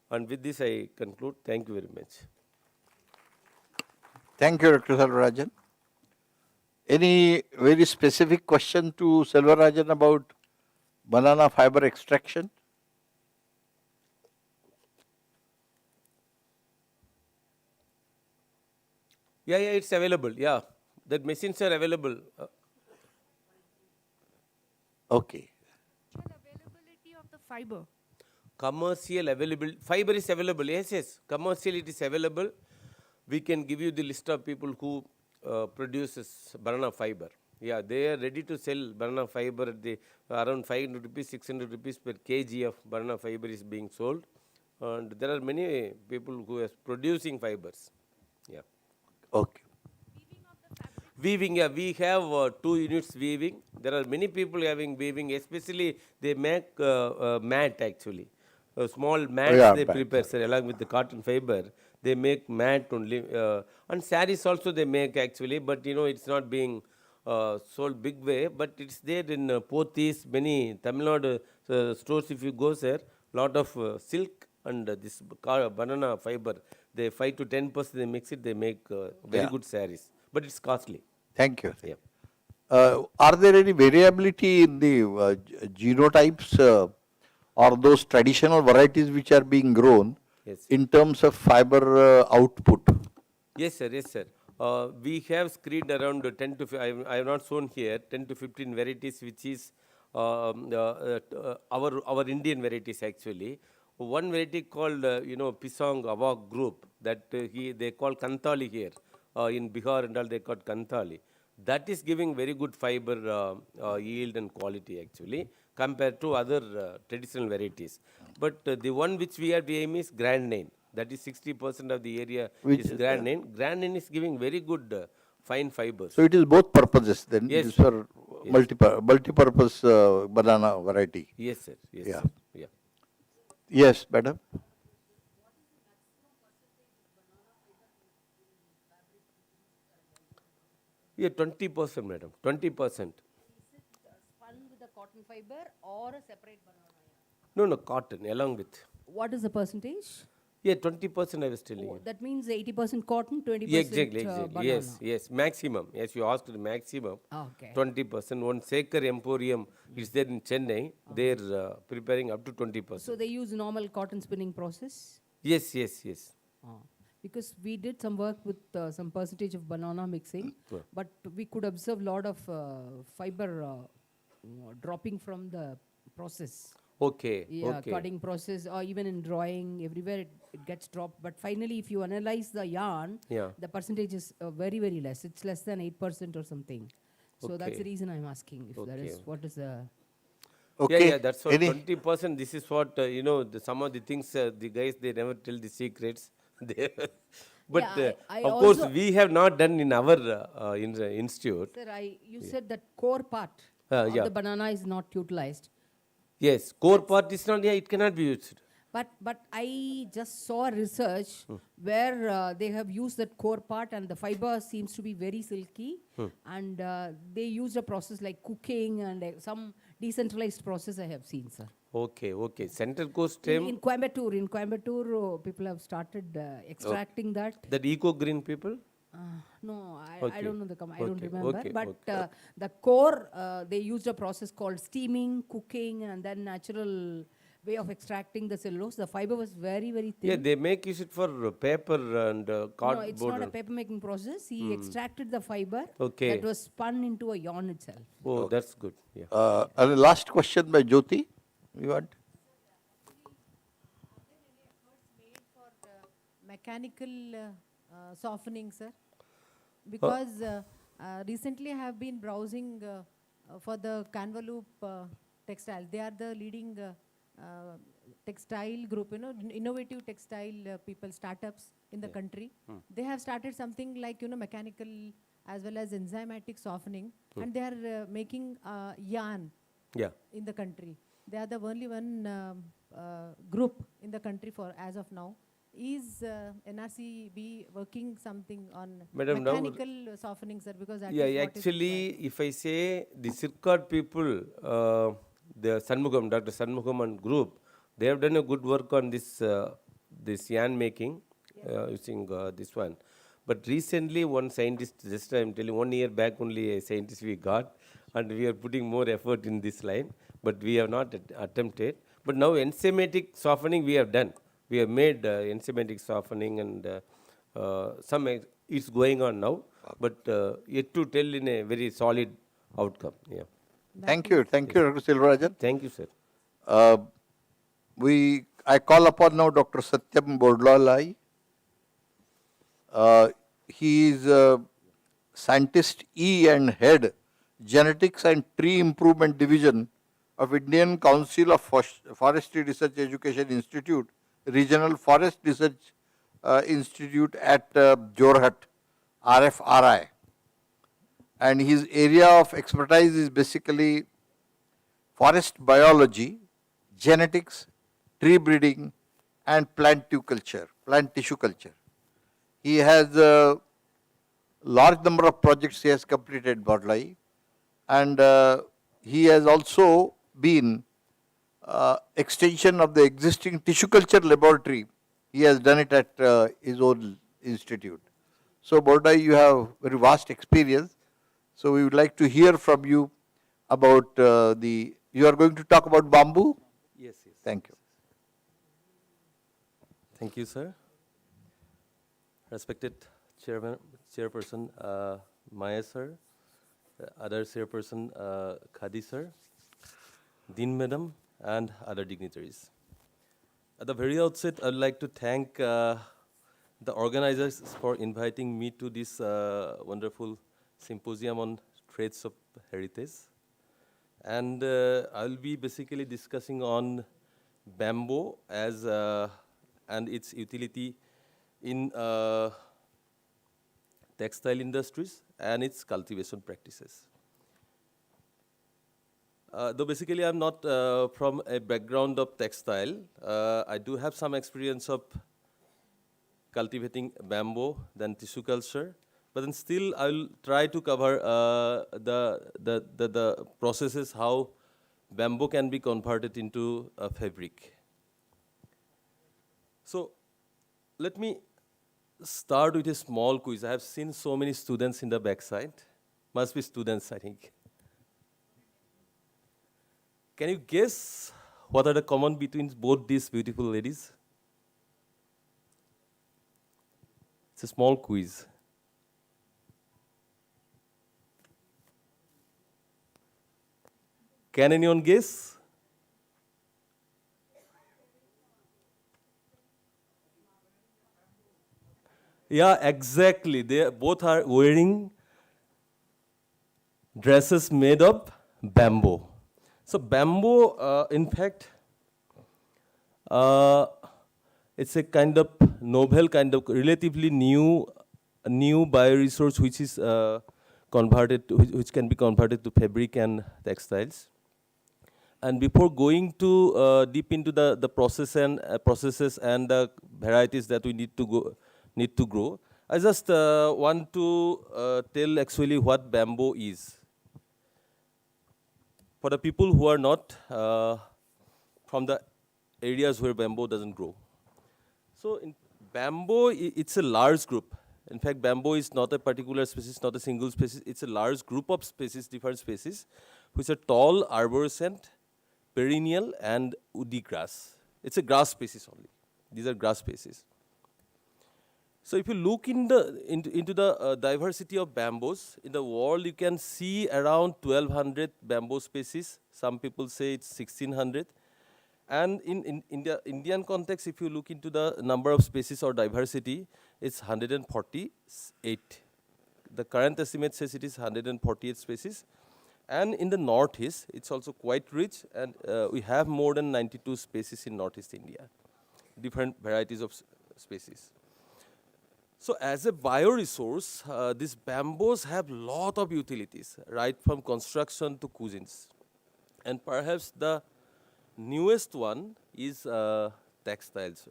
And with this I conclude. Thank you very much. Thank you, Dr. Selvarajan. Any very specific question to Selvarajan about banana fiber extraction? Yeah, it's available. Yeah, that machines are available. Okay. Availability of the fiber. Commercial available fiber is available. Yes. Commercial it is available. We can give you the list of people who produces banana fiber. Yeah, they are ready to sell banana fiber at the around 500 rupees, 600 rupees per kg of banana fiber is being sold, and there are many people who are producing fibers. Yeah. Okay. Weaving, yeah, we have 2 units weaving. There are many people having weaving, especially they make mat actually. Small mats they prepare, sir, along with the cotton fiber. They make mat only. And saris also they make actually, but you know, it's not being sold big way, but it's there in Pothis, many Tamil Nadu stores if you go, sir, lot of silk and this banana fiber. They 5 to 10% they mix it, they make very good saris, but it's costly. Thank you. Yeah. Are there any variability in the genotypes or those traditional varieties which are being grown in terms of fiber output? Yes, sir. Yes, sir. We have screened around 10 to I have not shown here 10 to 15 varieties, which is our Indian varieties actually. One variety called Pisang Awak group that they call Kantali here in Bihar and all, they call Kantali. That is giving very good fiber yield and quality actually compared to other traditional varieties. But the one which we have to aim is Grand Name. That is 60% of the area is Grand Name. Grand Name is giving very good fine fibers. So it is both purposes then? Yes. It is for multi-purpose banana variety? Yes, sir. Yes, Yeah. sir. Yeah. Yes, madam. Yeah, 20%, madam. 20%. Spun with the cotton fiber or a separate banana? No, cotton along with. What is the percentage? Yeah, 20% I was telling you. That means 80% cotton, 20% Yeah, exactly. banana. Yes. Maximum. Yes, you asked the maximum. Okay. 20%. One Sekar Emporium is there in Chennai. They're preparing up to 20%. So they use normal cotton spinning process? Yes. Because we did some work with some percentage of banana mixing, but we could observe a lot of fiber dropping from the process. Okay. Yeah, cutting process or even in drawing, everywhere it gets dropped. But finally, if you analyze the yarn, the percentage is very, very less. It's less than 8% or something. So that's the reason I'm asking if there is, what is the... Okay. Yeah, that's what Any? 20%. This is what, some of the things, the guys, they never tell the secrets. They but Yeah, I of course, also- we have not done in our institute. Sir, you said that core part of Yeah. the banana is not utilized. Yes, core part is not, yeah, it cannot be used. But I just saw research where they have used that core part and the fiber seems to be very silky and they used a process like cooking and some decentralized process I have seen, sir. Okay. Central Coast In Coimbatore, people have started extracting that. that eco green people. No, I Okay. don't know I don't Okay, remember. okay, But okay. the core, they used a process called steaming, cooking, and then natural way of extracting the cellulose. The fiber was very, very thin. Yeah, they make use it for paper and No, cardboard. it's not a paper making process. He extracted the fiber Okay. that was spun into a yarn itself. Oh, that's good. Yeah. And the last question by Jyoti. You want? Mechanical softening, sir? Because recently I have been browsing for the Canvaloop Textile. They are the leading textile group, innovative textile people, startups in the country. They have started something like, mechanical as well as enzymatic softening, and they are making yarn Yeah. in the country. They are the only one group in the country for as of now. Is NRCB working something on Madam, now- mechanical softening, sir? Because that Yeah, is what is actually, if I say the Sircot people, the Sanmugam, Dr. Sanmugam and group, they have done a good work on this yarn making using this one. But recently, one scientist, just I'm telling, 1 year back only a scientist we got, and we are putting more effort in this line, but we have not attempted. But now enzymatic softening we have done. We have made enzymatic softening and it's going on now, but yet to tell in a very solid outcome. Yeah. Thank you, Dr. Silvarajan. Thank you, sir. I call upon now Dr. Satyam Bodlalai. He is scientist E and head Genetics and Tree Improvement Division of Indian Council of Forestry Research Education Institute, Regional Forest Research Institute at Jorhat, RFRI. And his area of expertise is basically forest biology, genetics, tree breeding, and plant tissue culture. He has a large number of projects he has completed, Bodlai, and he has also been extension of the existing tissue culture laboratory. He has done it at his own institute. So, Bodlai, you have very vast experience. So, we would like to hear from you about you are going to talk about bamboo? Yes. Thank you. Thank you, sir. Respected Chairperson Maya sir, other Chairperson Khadi sir, Dean Madam, and other dignitaries. At the very outset, I would like to thank the organizers for inviting me to this wonderful symposium on traits of heritage. And I will be basically discussing on bamboo as and its utility in textile industries and its cultivation practices. Though basically I'm not from a background of textile, I do have some experience of cultivating bamboo, then tissue culture, but then still I will try to cover the processes how bamboo can be converted into a fabric. So let me start with a small quiz. I have seen so many students in the backside. Must be students, I think. Can you guess what are the common between both these beautiful ladies? It's a small quiz. Can anyone guess? Yeah, exactly. They both are wearing dresses made of bamboo. So bamboo, in fact, it's a kind of novel, kind of relatively new bioresource which is converted, which can be converted to fabric and textiles. And before going to deep into the processes and the varieties that we need to grow, I just want to tell actually what bamboo is. For the people who are not from the areas where bamboo doesn't grow. So in bamboo, it's a large group. In fact, bamboo is not a particular species, not a single species. It's a large group of species, different species, which are tall, arborescent, perennial, and woody grass. It's a grass species only. These are grass species. So if you look into the diversity of bamboos in the world, you can see around 1,200 bamboo species. Some people say it's 1,600. And in the Indian context, if you look into the number of species or diversity, it's 148. The current estimate says it is 148 species. And in the northeast, it's also quite rich, and we have more than 92 species in northeast India, different varieties of species. So as a bioresource, these bamboos have lot of utilities, right from construction to cuisines. And perhaps the newest one is textiles.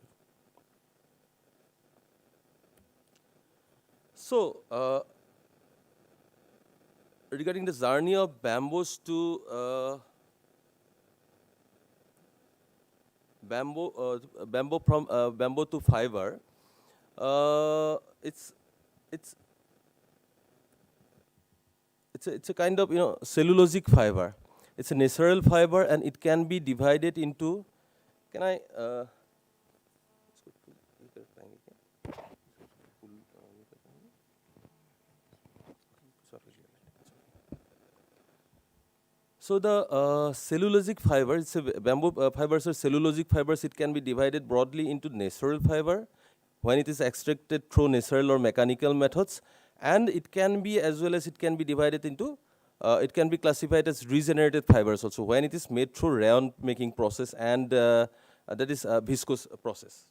So regarding the journey of bamboos to bamboo to fiber, it's a kind of cellulosic fiber. It's a natural fiber, and it can be divided into. Can I? So the cellulosic fiber, it's a bamboo fibers are cellulosic fibers. It can be divided broadly into natural fiber when it is extracted through natural or mechanical methods, and it can be it can be divided into. It can be classified as regenerated fibers also when it is made through rayon making process, and that is a viscose process.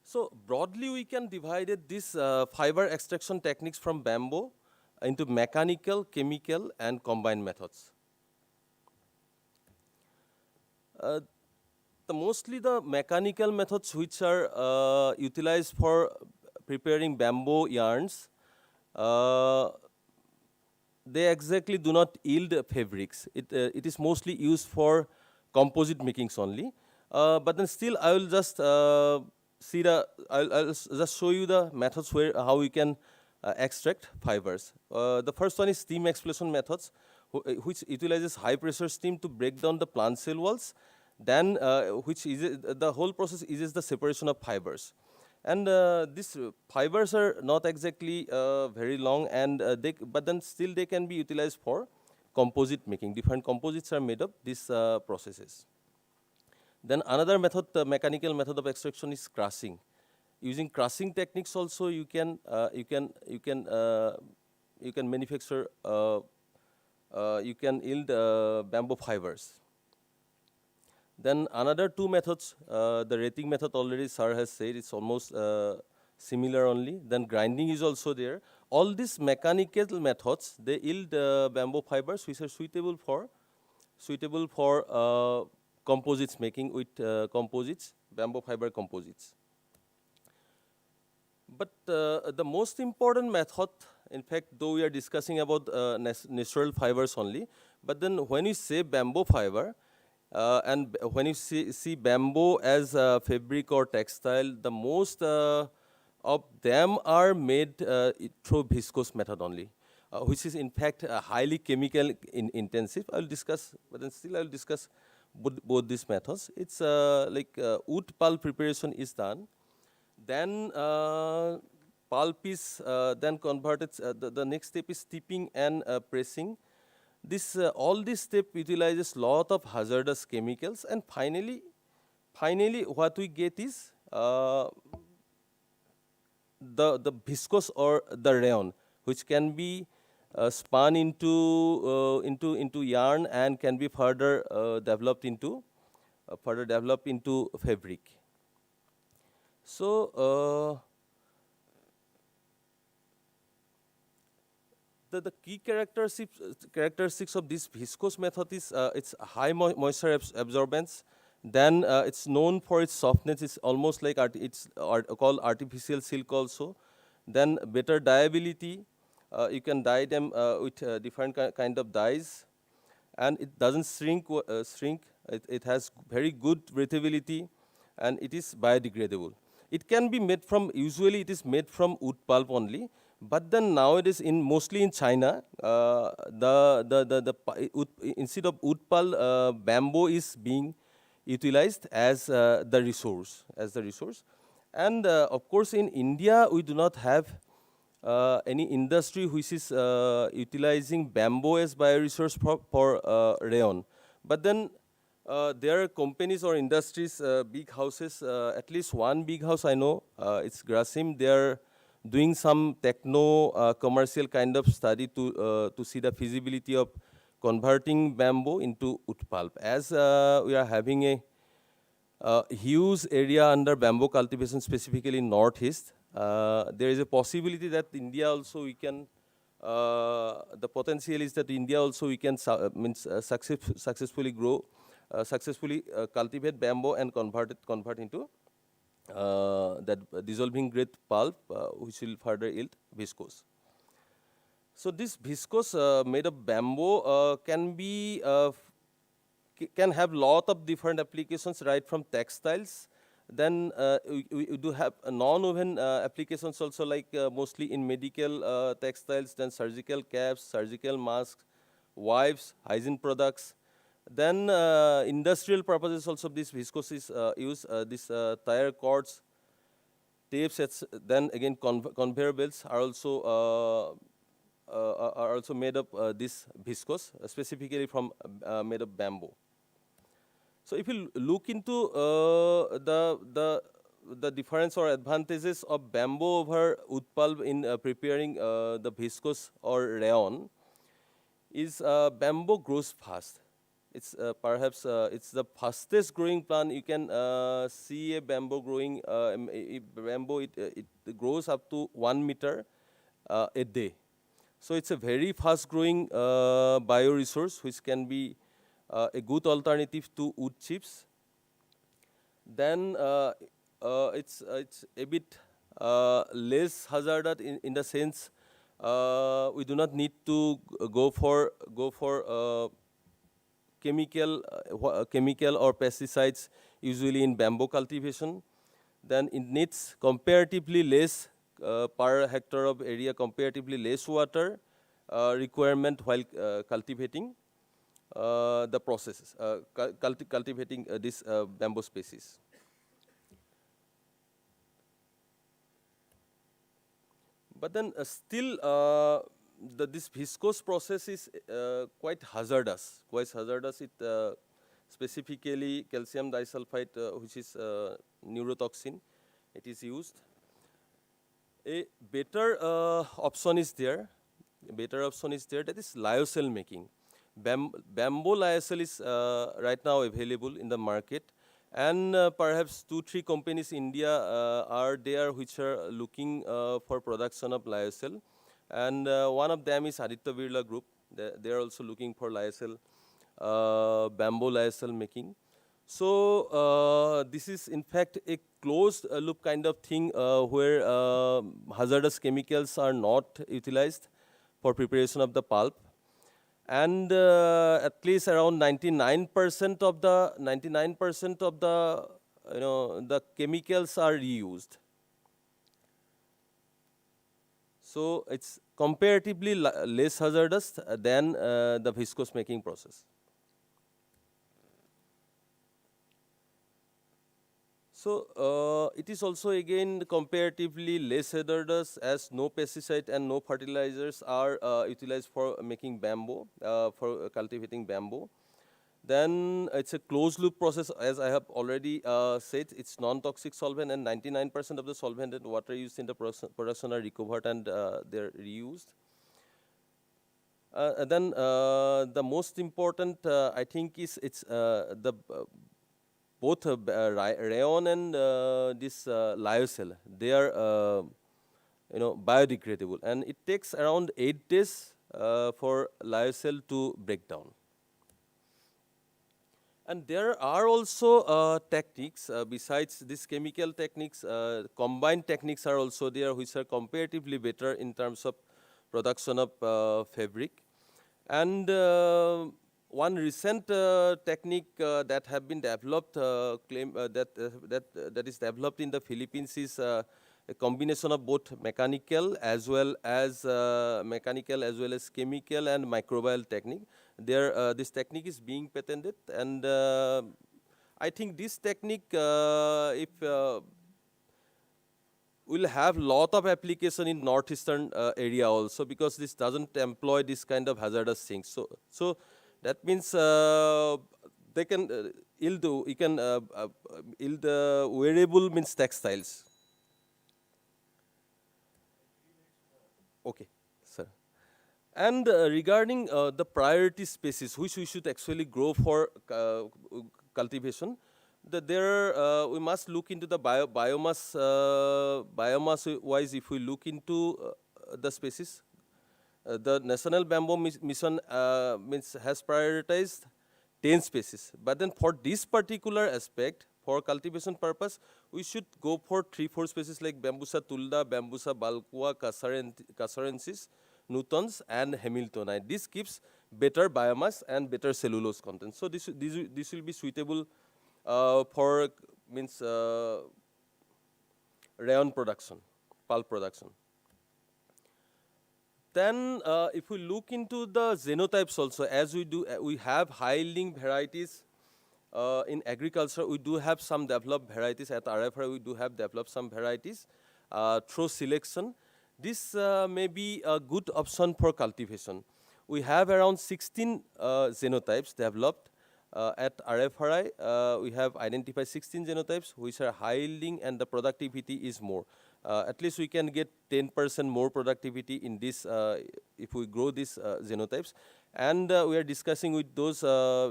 So broadly, we can divide this fiber extraction techniques from bamboo into mechanical, chemical, and combined methods. Mostly the mechanical methods which are utilized for preparing bamboo yarns, they exactly do not yield fabrics. It is mostly used for composite makings only. But then still, I will just I'll just show you the methods how we can extract fibers. The first one is steam explosion methods, which utilizes high pressure steam to break down the plant cell walls. Then, the whole process is the separation of fibers. And these fibers are not exactly very long, and but then still they can be utilized for composite making. Different composites are made of these processes. Then another method, the mechanical method of extraction, is crushing. Using crushing techniques also, you can manufacture, you can yield bamboo fibers. Then another two methods, the rating method already sir has said, it's almost similar only. Then grinding is also there. All these mechanical methods, they yield bamboo fibers which are suitable for composites making with composites, bamboo fiber composites. But the most important method, in fact, though we are discussing about natural fibers only, but then when you say bamboo fiber, and when you see bamboo as fabric or textile, the most of them are made through viscose method only, which is in fact highly chemical intensive. I will discuss, but then still I will discuss both these methods. It's like wood pulp preparation is done. Then pulp is then converted. The next step is steeping and pressing. All this step utilizes lot of hazardous chemicals, and finally what we get is the viscose or the rayon, which can be spun into yarn and can be further developed into fabric. So the key characteristics of this viscose method is its high moisture absorbance. Then it's known for its softness. It's almost like it's called artificial silk also. Then better dyeability. You can dye them with different kind of dyes, and it doesn't shrink. It has very good breathability, and it is biodegradable. It can be made from, usually it is made from wood pulp only, but then nowadays mostly in China, instead of wood pulp, bamboo is being utilized as the resource, and of course in India we do not have any industry which is utilizing bamboo as bioresource for rayon. But then there are companies or industries, big houses, at least one big house I know, it's Grasim, they are doing some commercial kind of study to see the feasibility of converting bamboo into wood pulp. As we are having a huge area under bamboo cultivation, specifically in Northeast, there is a possibility that India also we can, the potential is that India also we can successfully grow, cultivate bamboo and convert into that dissolving grade pulp, which will further yield viscose. So this viscose made of bamboo can have lot of different applications, right from textiles. Then we do have non-woven applications also, like mostly in medical textiles, then surgical caps, surgical masks, wipes, hygiene products. Then industrial purposes also this viscose is used, this tire cords, tapes, then again conveyor belts are also made of this viscose, specifically from made of bamboo. So if you look into the difference or advantages of bamboo over wood pulp in preparing the viscose or rayon, is bamboo grows fast. It's perhaps it's the fastest growing plant. You can see a bamboo growing. It grows up to 1 meter a day. So it's a very fast growing bioresource which can be a good alternative to wood chips. Then it's a bit less hazardous in the sense we do not need to go for chemical or pesticides usually in bamboo cultivation. Then it needs comparatively less per hectare of area, comparatively less water requirement while cultivating the processes, cultivating this bamboo species. But then still this viscose process is quite hazardous. It specifically calcium disulfide, which is neurotoxin, it is used. A better option is there. That is lyocell making. Bamboo lyocell is right now available in the market, and perhaps 2-3 companies in India are there which are looking for production of lyocell, and one of them is Aditya Birla Group. They are also looking for lyocell, bamboo lyocell making. So this is in fact a closed loop kind of thing where hazardous chemicals are not utilized for preparation of the pulp, and at least around 99% of the the chemicals are reused. So it's comparatively less hazardous than the viscose making process. So it is also again comparatively less hazardous, as no pesticide and no fertilizers are utilized for making bamboo, for cultivating bamboo. Then it's a closed loop process, as I have already said. It's non-toxic solvent, and 99% of the solvent and water used in the production are recovered and they're reused. Then the most important, I think, is both rayon and this lyocell. They are biodegradable, and it takes around 8 days for lyocell to break down. And there are also techniques besides these chemical techniques. Combined techniques are also there, which are comparatively better in terms of production of fabric. And one recent technique that have been developed, that is developed in the Philippines, is a combination of both mechanical as well as chemical and microbial technique. This technique is being patented, and I think this technique, if will have lot of application in northeastern area also, because this doesn't employ this kind of hazardous things. So that means they can yield wearable means textiles. Okay, sir. And regarding the priority species which we should actually grow for cultivation, we must look into the biomass wise. If we look into the species, the National Bamboo Mission has prioritized 10 species. But then for this particular aspect, for cultivation purpose, we should go for 3-4 species like Bambusa tulda, Bambusa balcua, Cassarensis, Newtons, and Hamiltonite. This gives better biomass and better cellulose content. So this will be suitable for rayon production, pulp production. Then if we look into the genotypes also, as we have high-yielding varieties in agriculture. We do have some developed varieties at RFI. We do have developed some varieties through selection. This may be a good option for cultivation. We have around 16 genotypes developed at RFRI. We have identified 16 genotypes which are high yielding, and the productivity is more. At least we can get 10% more productivity in this if we grow these genotypes. And we are discussing with those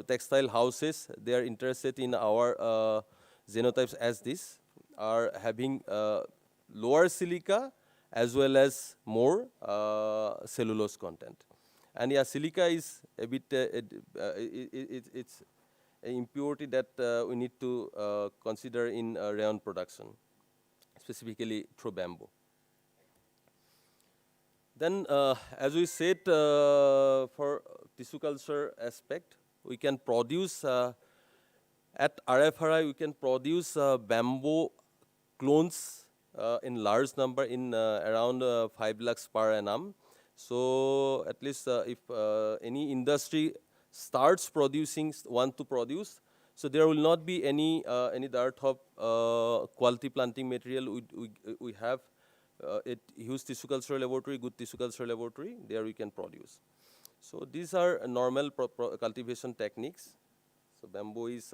textile houses. They are interested in our genotypes, as this are having lower silica as well as more cellulose content. And yeah, silica is a bit, it's an impurity that we need to consider in rayon production, specifically through bamboo. Then, as we said, for tissue culture aspect, we can produce, at RFRI, we can produce bamboo clones in large number, in around 5 lakhs per annum. So at least if any industry starts producing, want to produce, so there will not be any dearth of quality planting material. We have a huge tissue culture laboratory, good tissue culture laboratory. There we can produce. So these are normal cultivation techniques. So bamboo is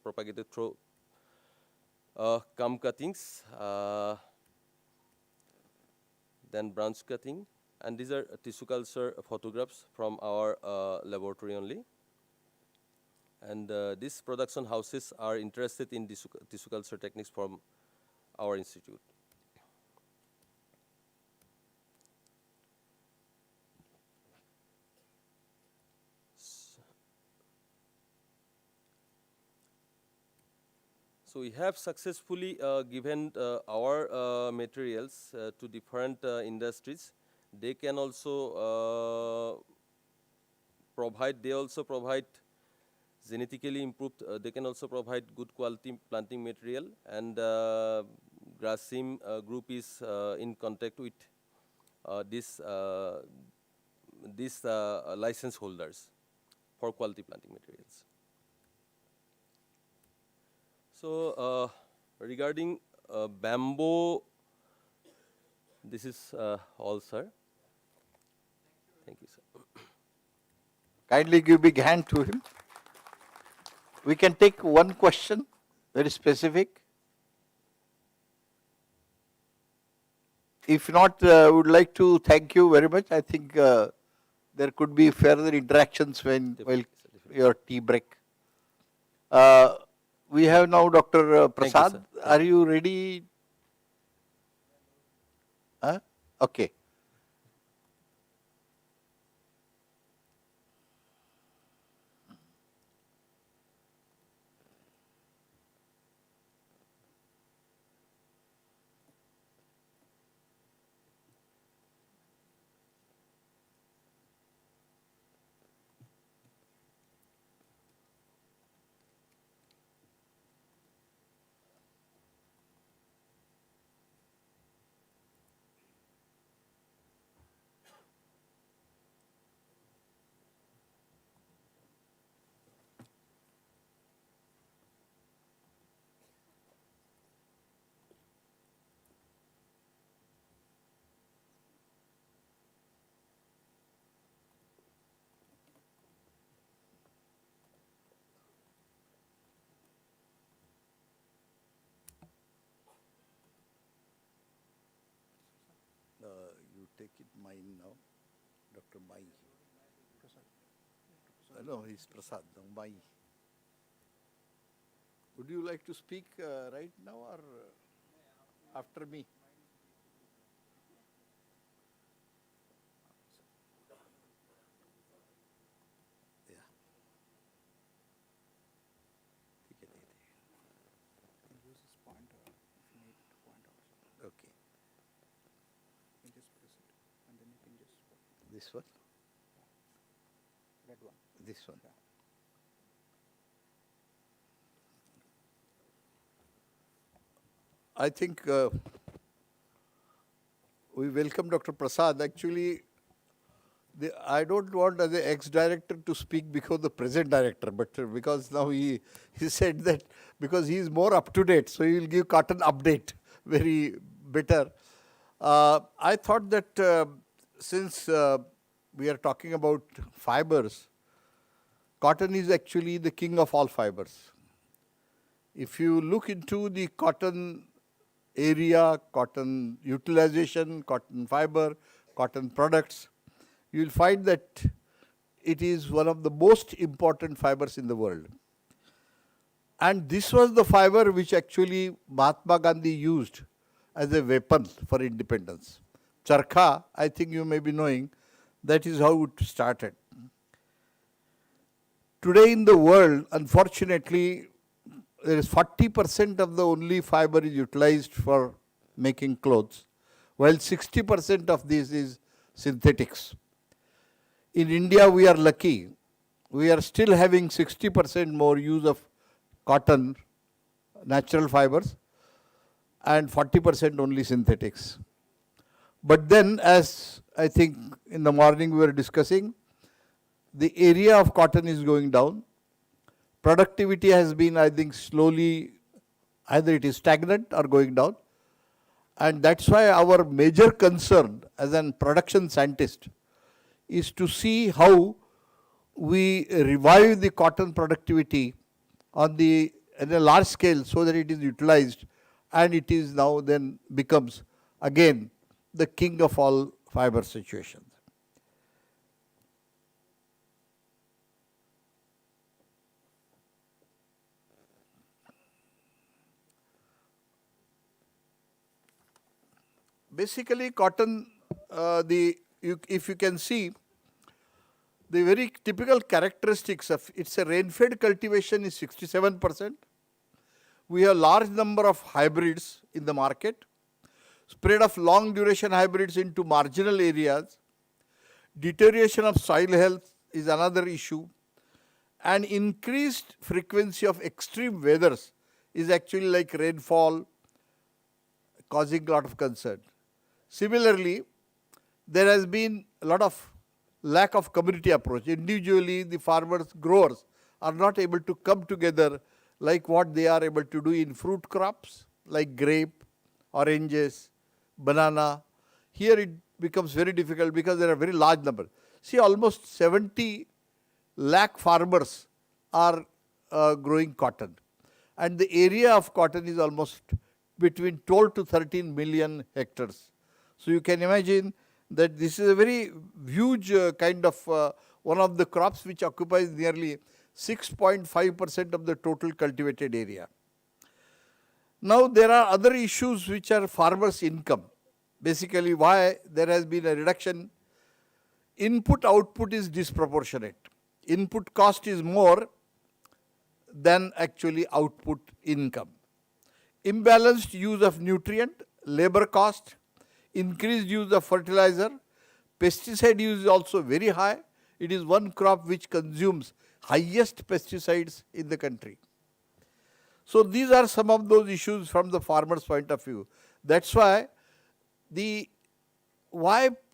propagated through cum cuttings, then branch cutting. And these are tissue culture photographs from our laboratory only. And these production houses are interested in tissue culture techniques from our institute. So we have successfully given our materials to different industries. They can also provide genetically improved, they can also provide good quality planting material, and Grasim group is in contact with these license holders for quality planting materials. So regarding bamboo, this is all, sir. Thank you, sir. Kindly give big hand to him. We can take one question, very specific. If not, I would like to thank you very much. I think there could be further interactions while your tea break. We have now Dr. Thank you, Prasad. sir. Are you ready? Huh? Okay. You take it mine now, Dr. Mai. No, he's Prasad, no, Mai. Would you like to speak right now or after me? Yeah. Okay. This one? That one. This one. I think we welcome Dr. Prasad. Actually, I don't want as an ex-director to speak because the present director, but because now he said that because he is more up to date, so he will give cotton update very better. I thought that since we are talking about fibers, cotton is actually the king of all fibers. If you look into the cotton area, cotton utilization, cotton fiber, cotton products, you will find that it is one of the most important fibers in the world. And this was the fiber which actually Mahatma Gandhi used as a weapon for independence. Charkha, I think you may be knowing, that is how it started. Today in the world, unfortunately, there is 40% of the only fiber is utilized for making clothes, while 60% of this is synthetics. In India, we are lucky. We are still having 60% more use of cotton, natural fibers, and 40% only synthetics. But then, as I think in the morning we were discussing, the area of cotton is going down. Productivity has been, I think, slowly, either it is stagnant or going down. And that's why our major concern as a production scientist is to see how we revive the cotton productivity on a large scale so that it is utilized and it is now then becomes again the king of all fiber situations. Basically, cotton, if you can see, the very typical characteristics of it's a rain-fed cultivation is 67%. We have large number of hybrids in the market, spread of long duration hybrids into marginal areas, deterioration of soil health is another issue, and increased frequency of extreme weathers is actually like rainfall causing a lot of concern. Similarly, there has been a lot of lack of community approach. Individually, the farmers, growers are not able to come together like what they are able to do in fruit crops like grape, oranges, banana. Here it becomes very difficult because there are very large number. See, almost 70 lakh farmers are growing cotton. And the area of cotton is almost between 12 to 13 million hectares. So you can imagine that this is a very huge one of the crops which occupies nearly 6.5% of the total cultivated area. Now there are other issues which are farmers' income. Basically why there has been a reduction. Input output is disproportionate. Input cost is more than actually output income. Imbalanced use of nutrient, labor cost, increased use of fertilizer, pesticide use is also very high. It is one crop which consumes highest pesticides in the country. So these are some of those issues from the farmer's point of view. That's why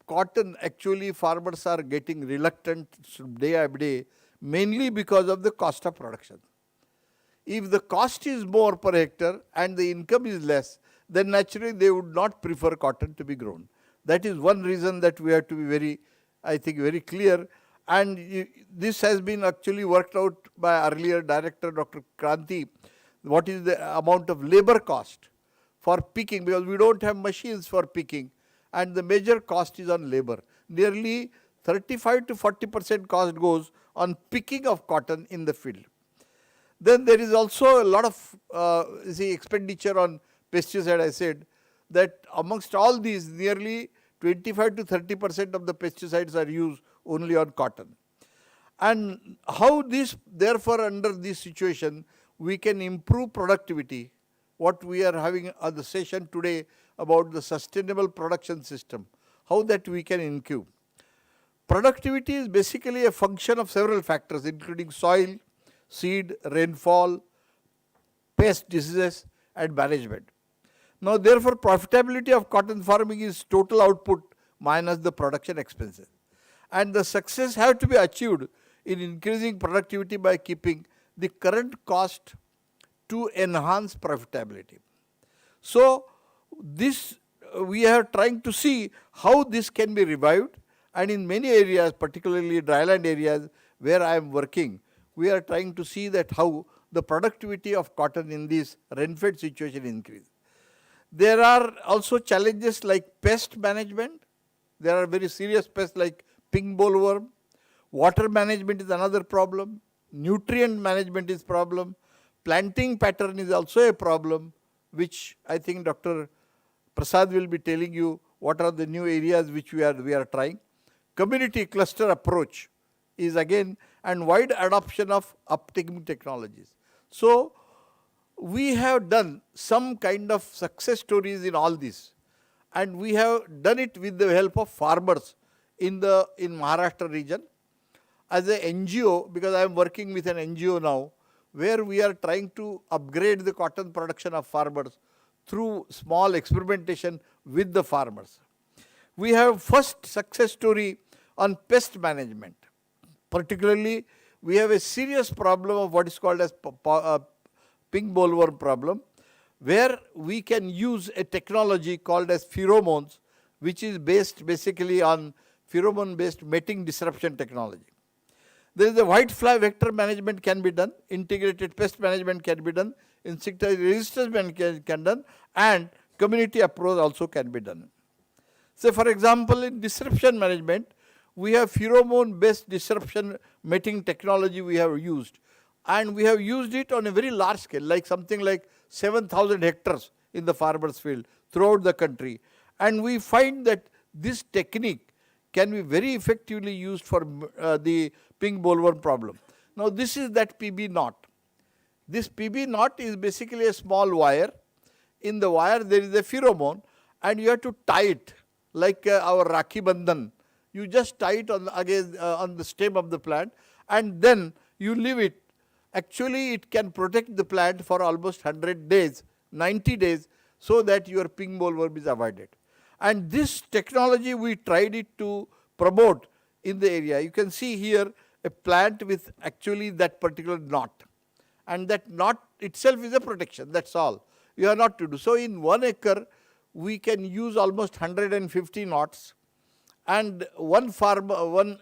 cotton actually farmers are getting reluctant day by day, mainly because of the cost of production. If the cost is more per hectare and the income is less, then naturally they would not prefer cotton to be grown. That is one reason that we have to be very, I think, very clear. And this has been actually worked out by earlier director Dr. Kranti, what is the amount of labor cost for picking, because we don't have machines for picking, and the major cost is on labor. Nearly 35 to 40% cost goes on picking of cotton in the field. Then there is also a lot of expenditure on pesticide. I said that amongst all these, nearly 25 to 30% of the pesticides are used only on cotton. And how this, therefore, under this situation, we can improve productivity. What we are having on the session today about the sustainable production system, how that we can improve. Productivity is basically a function of several factors, including soil, seed, rainfall, pest diseases, and management. Now, therefore, profitability of cotton farming is total output minus the production expenses. And the success have to be achieved in increasing productivity by keeping the current cost to enhance profitability. So, this we are trying to see how this can be revived, and in many areas, particularly dryland areas where I am working, we are trying to see that how the productivity of cotton in this rain-fed situation increase. There are also challenges like pest management. There are very serious pests like pink bollworm. Water management is another problem. Nutrient management is problem. Planting pattern is also a problem, which I think Dr. Prasad will be telling you what are the new areas which we are trying. Community cluster approach is again, and wide adoption of uptaking technologies. So we have done some kind of success stories in all this, and we have done it with the help of farmers in Maharashtra region. As an NGO, because I am working with an NGO now, where we are trying to upgrade the cotton production of farmers through small experimentation with the farmers. We have first success story on pest management. Particularly, we have a serious problem of what is called as pink bollworm problem, where we can use a technology called as pheromones, which is based basically on pheromone-based mating disruption technology. There is a white fly vector management can be done, integrated pest management can be done, insecticide resistance can be done, and community approach also can be done. So, for example, in disruption management, we have pheromone-based disruption mating technology we have used, and we have used it on a very large scale, like something like 7,000 hectares in the farmers' field throughout the country. And we find that this technique can be very effectively used for the pink bollworm problem. Now, this is that PB knot. This PB knot is basically a small wire. In the wire, there is a pheromone, and you have to tie it like our Rakhi Bandhan. You just tie it on the stem of the plant, and then you leave it. Actually, it can protect the plant for almost 100 days, 90 days, so that your pink bollworm is avoided. And this technology, we tried it to promote in the area. You can see here a plant with actually that particular knot. And that knot itself is a protection, that's all. You are not to do. So, in 1 acre, we can use almost 150 knots, and one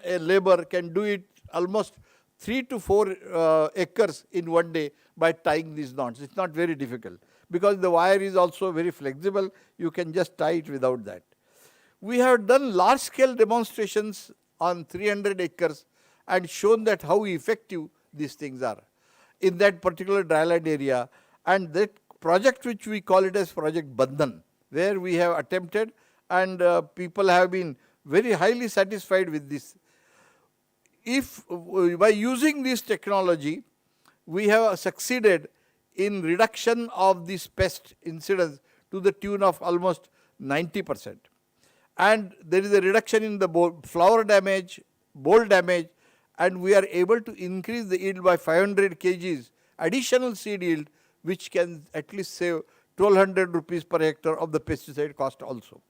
labor can do it almost 3 to 4 acres in 1 day by tying these knots. It's not very difficult, because the wire is also very flexible. You can just tie it without that. We have done large-scale demonstrations on 300 acres and shown that how effective these things are in that particular dryland area. And that project, which we call it as Project Bandhan, where we have attempted, and people have been very highly satisfied with this. If by using this technology, we have succeeded in reduction of this pest incidence to the tune of almost 90%. And there is a reduction in the flower damage, boll damage, and we are able to increase the yield by 500 kgs additional seed yield, which can at least save 1200 rupees per hectare of the pesticide cost also.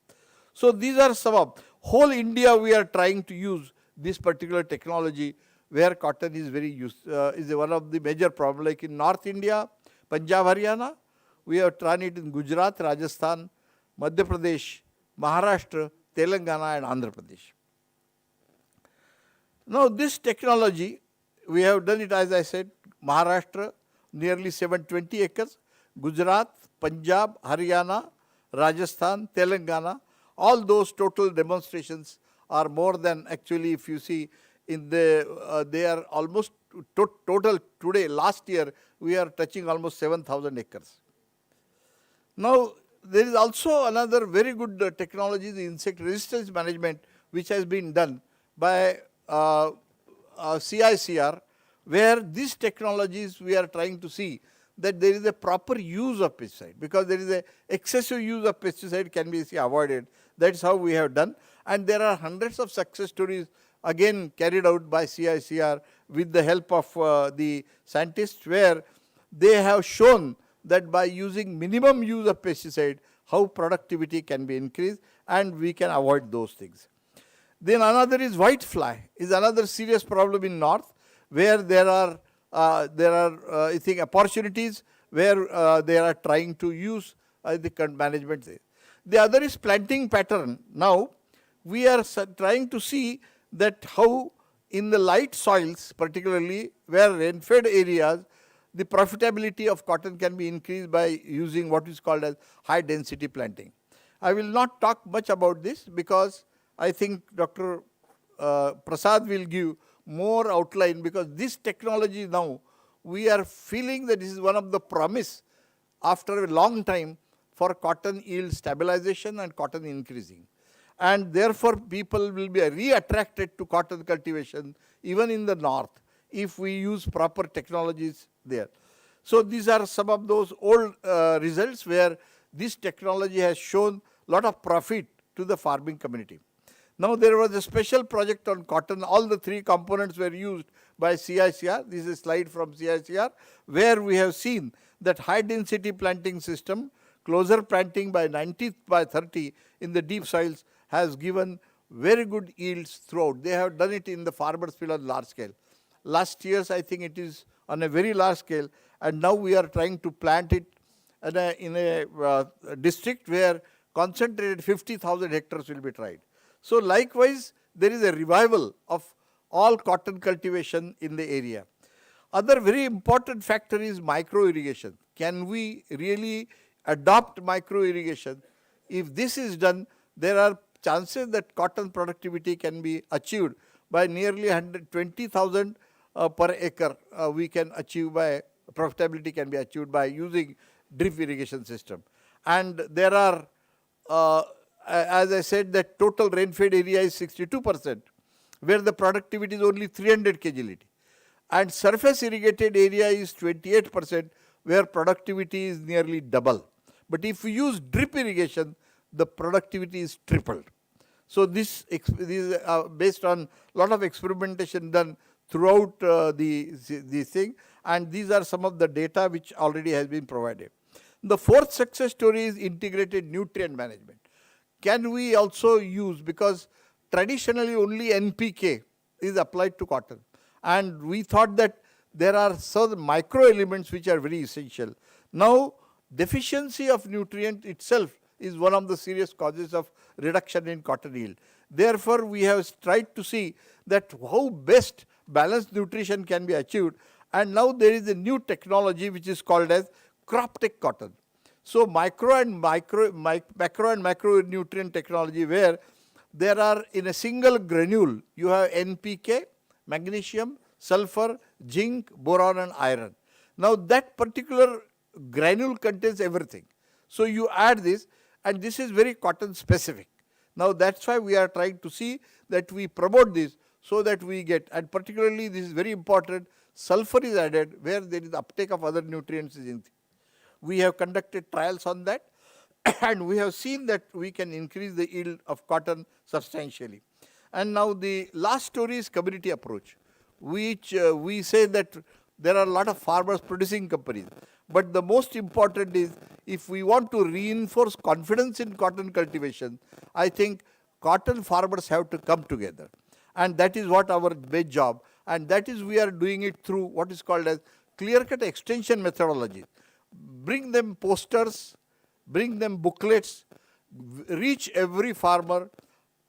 So these are some of, whole India we are trying to use this particular technology, where cotton is very is one of the major problems. Like in North India, Punjab, Haryana, we have tried it in Gujarat, Rajasthan, Madhya Pradesh, Maharashtra, Telangana and Andhra Pradesh. Now this technology, we have done it, as I said, Maharashtra, nearly 720 acres, Gujarat, Punjab, Haryana, Rajasthan, Telangana, all those total demonstrations are more than, actually if you see in the, they are almost total today, last year, we are touching almost 7,000 acres. Now, there is also another very good technology, the insect resistance management, which has been done by CICR, where these technologies we are trying to see that there is a proper use of pesticide, because there is a excessive use of pesticide can be avoided. That's how we have done. And there are hundreds of success stories again carried out by CICR with the help of the scientists, where they have shown that by using minimum use of pesticide, how productivity can be increased and we can avoid those things. Then another is white fly, is another serious problem in north, where there are I think opportunities where they are trying to use the management. The other is planting pattern. Now we are trying to see that how in the light soils, particularly where rain-fed areas, the profitability of cotton can be increased by using what is called as high density planting. I will not talk much about this because I think Dr. Prasad will give more outline, because this technology now, we are feeling that this is one of the promise after a long time for cotton yield stabilization and cotton increasing. And therefore, people will be re-attracted to cotton cultivation even in the north if we use proper technologies there. So these are some of those old results where this technology has shown a lot of profit to the farming community. Now there was a special project on cotton. All the three components were used by CICR. This is a slide from CICR, where we have seen that high density planting system, closer planting by 90 by 30 in the deep soils has given very good yields throughout. They have done it in the farmers field on large scale. Last year's, I think it is on a very large scale, and now we are trying to plant it in a district where concentrated 50,000 hectares will be tried. So likewise, there is a revival of all cotton cultivation in the area. Other very important factor is micro irrigation. Can we really adopt micro irrigation? If this is done, there are chances that cotton productivity can be achieved by nearly 120,000 per acre. We can achieve by, profitability can be achieved by using drip irrigation system. And there are, as I said, that total rain-fed area is 62%, where the productivity is only 300 kg. And surface irrigated area is 28%, where productivity is nearly double. But if we use drip irrigation, the productivity is tripled. So this is based on a lot of experimentation done throughout the thing, and these are some of the data which already has been provided. The fourth success story is integrated nutrient management. Can we also use, because traditionally only NPK is applied to cotton, and we thought that there are certain micro elements which are very essential. Now deficiency of nutrient itself is one of the serious causes of reduction in cotton yield. Therefore, we have tried to see that how best balanced nutrition can be achieved, and now there is a new technology which is called as crop tech cotton. So macro and macronutrient technology, where there are in a single granule, you have NPK, magnesium, sulfur, zinc, boron and iron. Now that particular granule contains everything. So you add this, and this is very cotton specific. Now that's why we are trying to see that we promote this so that we get, and particularly this is very important, sulfur is added where there is uptake of other nutrients is in. We have conducted trials on that and we have seen that we can increase the yield of cotton substantially. And now the last story is community approach, which we say that there are a lot of farmers producing companies. But the most important is, if we want to reinforce confidence in cotton cultivation, I think cotton farmers have to come together. And that is what our big job, and that is we are doing it through what is called as clear-cut extension methodology. Bring them posters, bring them booklets, reach every farmer,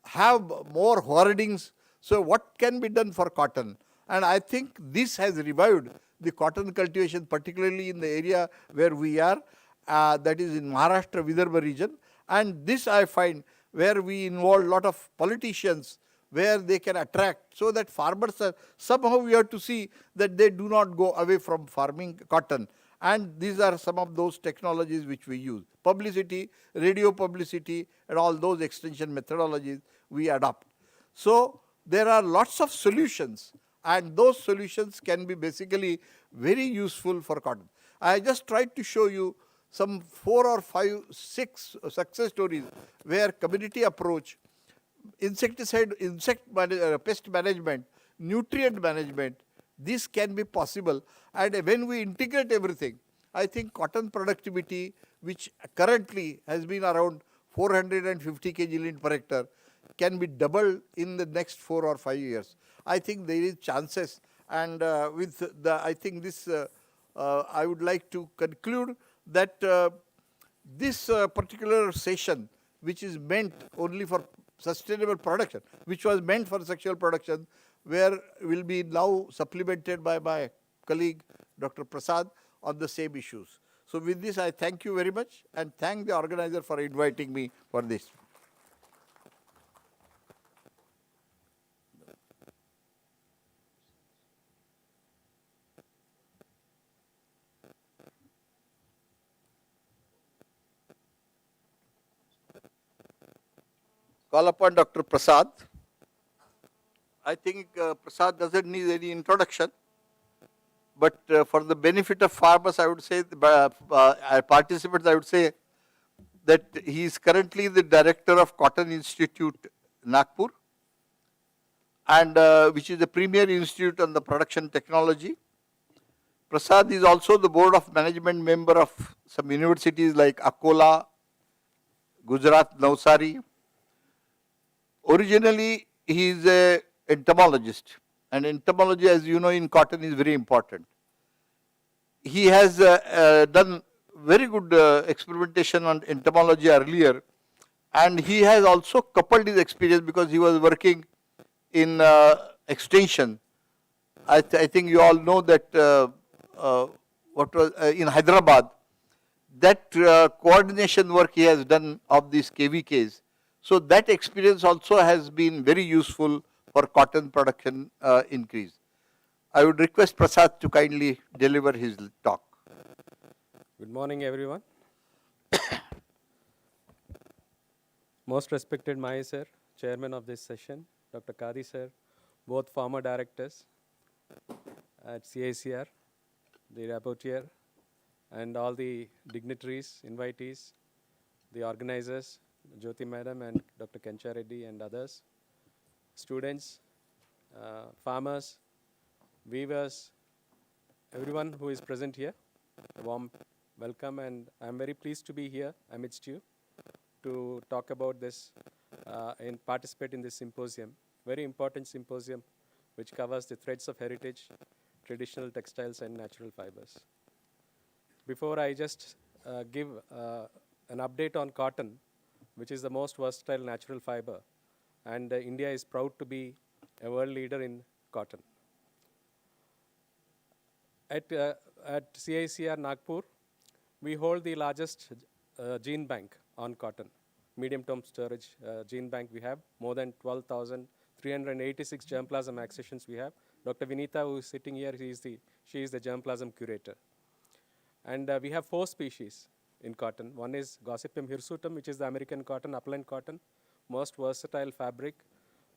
have more hoardings. So what can be done for cotton? And I think this has revived the cotton cultivation, particularly in the area where we are, that is in Maharashtra, Vidarbha region. And this I find where we involve a lot of politicians, where they can attract, so that farmers are, somehow we have to see that they do not go away from farming cotton. And these are some of those technologies which we use. Publicity, radio publicity, and all those extension methodologies we adopt. So there are lots of solutions, and those solutions can be basically very useful for cotton. I just tried to show you some 4 or 5, 6 success stories where community approach, insecticide, pest management, nutrient management, this can be possible. And when we integrate everything, I think cotton productivity, which currently has been around 450 kg lint per hectare, can be doubled in the next 4 or 5 years. I think there is chances, and with the, I think this, I would like to conclude that this particular session, which is meant only for sustainable production, which was meant for sexual production, where will be now supplemented by my colleague Dr. Prasad on the same issues. So with this, I thank you very much and thank the organizer for inviting me for this. Call upon Dr. Prasad. I think Prasad doesn't need any introduction, but for the benefit of farmers, I would say, participants, I would say that he is currently the director of Cotton Institute, Nagpur, and which is the premier institute on the production technology. Prasad is also the board of management member of some universities like Akola, Gujarat, Navsari. Originally, he is an entomologist, and entomology, as you know, in cotton is very important. He has done very good experimentation on entomology earlier, and he has also coupled his experience because he was working in extension. I think you all know that what was in Hyderabad, that coordination work he has done of these KVKs. So that experience also has been very useful for cotton production increase. I would request Prasad to kindly deliver his talk. Good morning, everyone. Most respected Mai sir, chairman of this session, Dr. Kadi sir, both former directors at CICR, the rapporteur, and all the dignitaries, invitees, the organizers, Jyoti Madam and Dr. Kencha Reddy and others, students, farmers, weavers, everyone who is present here, a warm welcome, and I'm very pleased to be here amidst you to talk about this and participate in this symposium, very important symposium which covers the threads of heritage, traditional textiles and natural fibers. Before I just give an update on cotton, which is the most versatile natural fiber, and India is proud to be a world leader in cotton. At CICR Nagpur, we hold the largest gene bank on cotton. medium-term storage gene bank we have. More than 12,386 germplasm accessions we have. Dr. Vinita, who is sitting here, she is the germplasm curator. And we have 4 species in cotton. One is Gossypium hirsutum, which is the American cotton, upland cotton, most versatile fabric,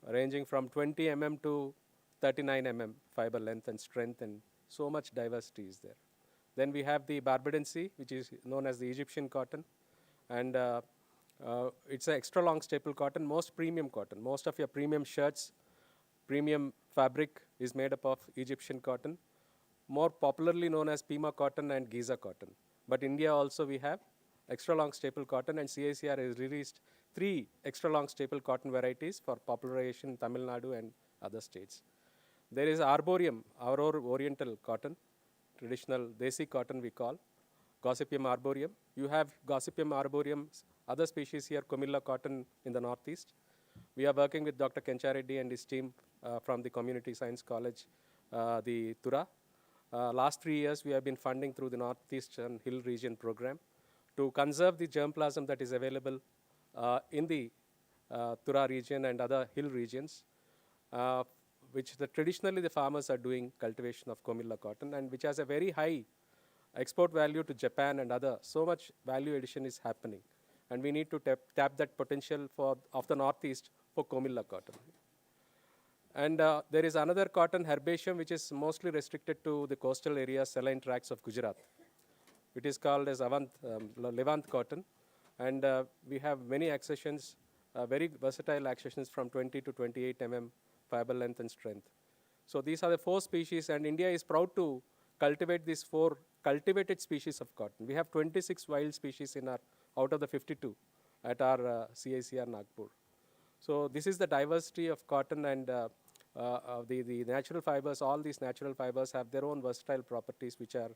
ranging from 20 mm to 39 mm fiber length and strength, and so much diversity is there. Then we have the Barbadense, which is known as the Egyptian cotton, and it's an extra long staple cotton, most premium cotton. Most of your premium shirts, premium fabric is made up of Egyptian cotton, more popularly known as Pima cotton and Giza cotton. But India also we have extra long staple cotton, and CICR has released 3 extra long staple cotton varieties for popularization in Tamil Nadu and other states. There is Arboreum, Aurora oriental cotton, traditional Desi cotton we call, Gossypium arboreum. You have Gossypium arboreum, other species here, Comilla cotton in the northeast. We are working with Dr. Kenchareddy and his team from the Community Science College, the TURA. Last 3 years, we have been funding through the Northeastern Hill Region program to conserve the germplasm that is available in the TURA region and other hill regions, which traditionally the farmers are doing cultivation of Comilla cotton, and which has a very high export value to Japan and other. So much value addition is happening, and we need to tap that potential of the Northeast for Comilla cotton. And there is another cotton, Herbaceum, which is mostly restricted to the coastal areas, saline tracts of Gujarat. It is called as Levant cotton, and we have many accessions, very versatile accessions from 20 to 28 mm fiber length and strength. So these are the 4 species, and India is proud to cultivate these 4 cultivated species of cotton. We have 26 wild species in out of the 52 at our CICR Nagpur. So this is the diversity of cotton, and the natural fibers. All these natural fibers have their own versatile properties, which are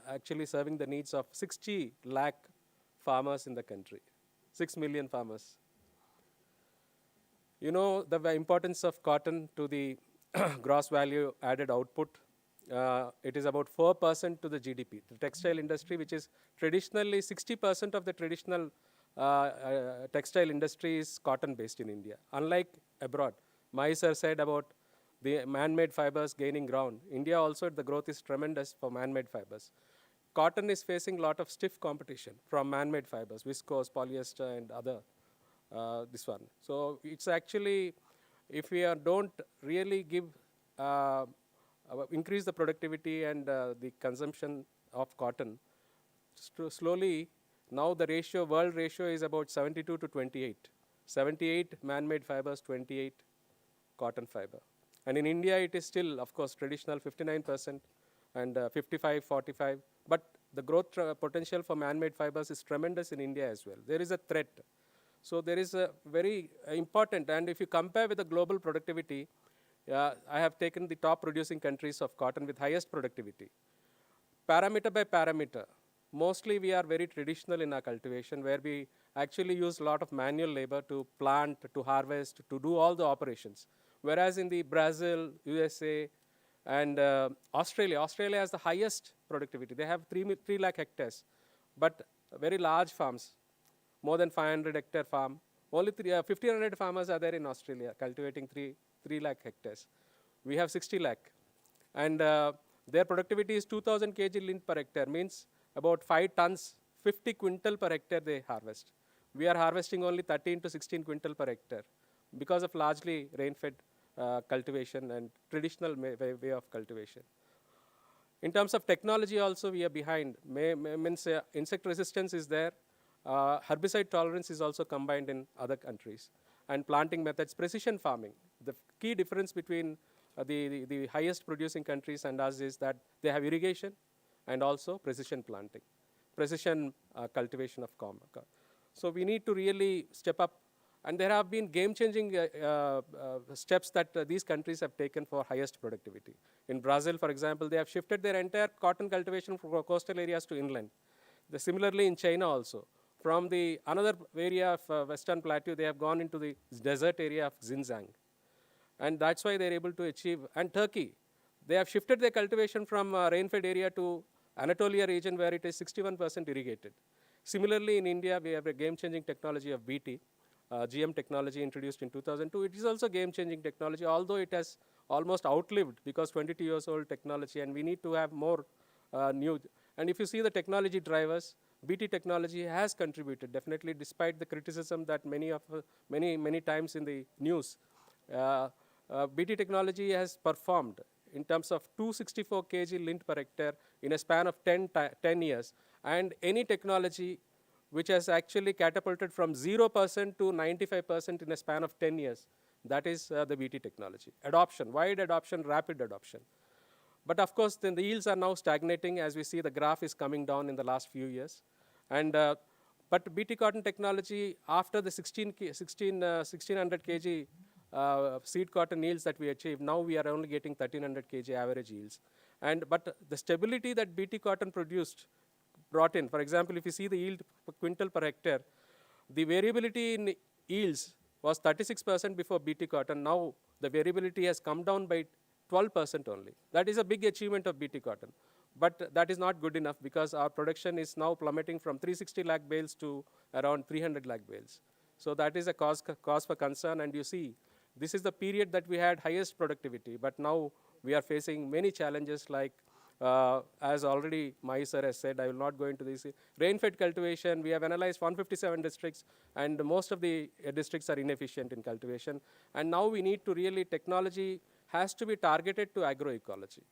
actually serving the needs of 60 lakh farmers in the country, 6 million farmers. You know the importance of cotton to the gross value added output. It is about 4% to the GDP. The textile industry, which is traditionally 60% of the traditional textile industry is cotton based in India. Unlike abroad, Mahisar said about the man-made fibers gaining ground. India also, the growth is tremendous for man-made fibers. Cotton is facing a lot of stiff competition from man-made fibers, viscose, polyester, and other this one. So it's actually, if we don't really give increase the productivity and the consumption of cotton, slowly now the ratio, world ratio is about 72 to 28. 78 man-made fibers, 28 cotton fiber. And in India, it is still, of course, traditional 59% and 55, 45. But the growth potential for man-made fibers is tremendous in India as well. There is a threat. So there is a very important, and if you compare with the global productivity, I have taken the top producing countries of cotton with highest productivity. Parameter by parameter, mostly we are very traditional in our cultivation, where we actually use a lot of manual labor to plant, to harvest, to do all the operations. Whereas in the Brazil, USA, and Australia has the highest productivity. They have 3 lakh hectares, but very large farms, more than 500 hectare farm. Only 1,500 farmers are there in Australia cultivating 3 lakh hectares. We have 60 lakh. And their productivity is 2,000 kg lint per hectare, means about 5 tons, 50 quintal per hectare they harvest. We are harvesting only 13 to 16 quintal per hectare because of largely rain-fed cultivation and traditional way of cultivation. In terms of technology also, we are behind. Means insect resistance is there. Herbicide tolerance is also combined in other countries. And planting methods, precision farming. The key difference between the highest producing countries and us is that they have irrigation and also precision planting, precision cultivation of corn. So we need to really step up. And there have been game-changing steps that these countries have taken for highest productivity. In Brazil, for example, they have shifted their entire cotton cultivation from coastal areas to inland. Similarly, in China also, from the another area of Western Plateau, they have gone into the desert area of Xinjiang. And that's why they're able to achieve. And Turkey, they have shifted their cultivation from rain-fed area to Anatolia region, where it is 61% irrigated. Similarly, in India, we have a game-changing technology of BT, GM technology introduced in 2002. It is also game-changing technology, although it has almost outlived because 22 years old technology, and we need to have more new. And if you see the technology drivers, BT technology has contributed definitely, despite the criticism that many times in the news. BT technology has performed in terms of 264 kg lint per hectare in a span of 10 years. And any technology which has actually catapulted from 0% to 95% in a span of 10 years, that is the BT technology. Adoption, wide adoption, rapid adoption. But of course, then the yields are now stagnating. As we see, the graph is coming down in the last few years. And but BT cotton technology, after the 1600 kg seed cotton yields that we achieved, now we are only getting 1300 kg average yields. But the stability that BT cotton brought in, for example, if you see the yield per quintal per hectare, the variability in yields was 36% before BT cotton. Now the variability has come down by 12% only. That is a big achievement of BT cotton. But that is not good enough because our production is now plummeting from 360 lakh bales to around 300 lakh bales. So that is a cause for concern. And you see, this is the period that we had highest productivity. But now we are facing many challenges like, as already Mahi sir has said, I will not go into this. Rain-fed cultivation, we have analyzed 157 districts, and most of the districts are inefficient in cultivation. And now we need to really, technology has to be targeted to agroecology.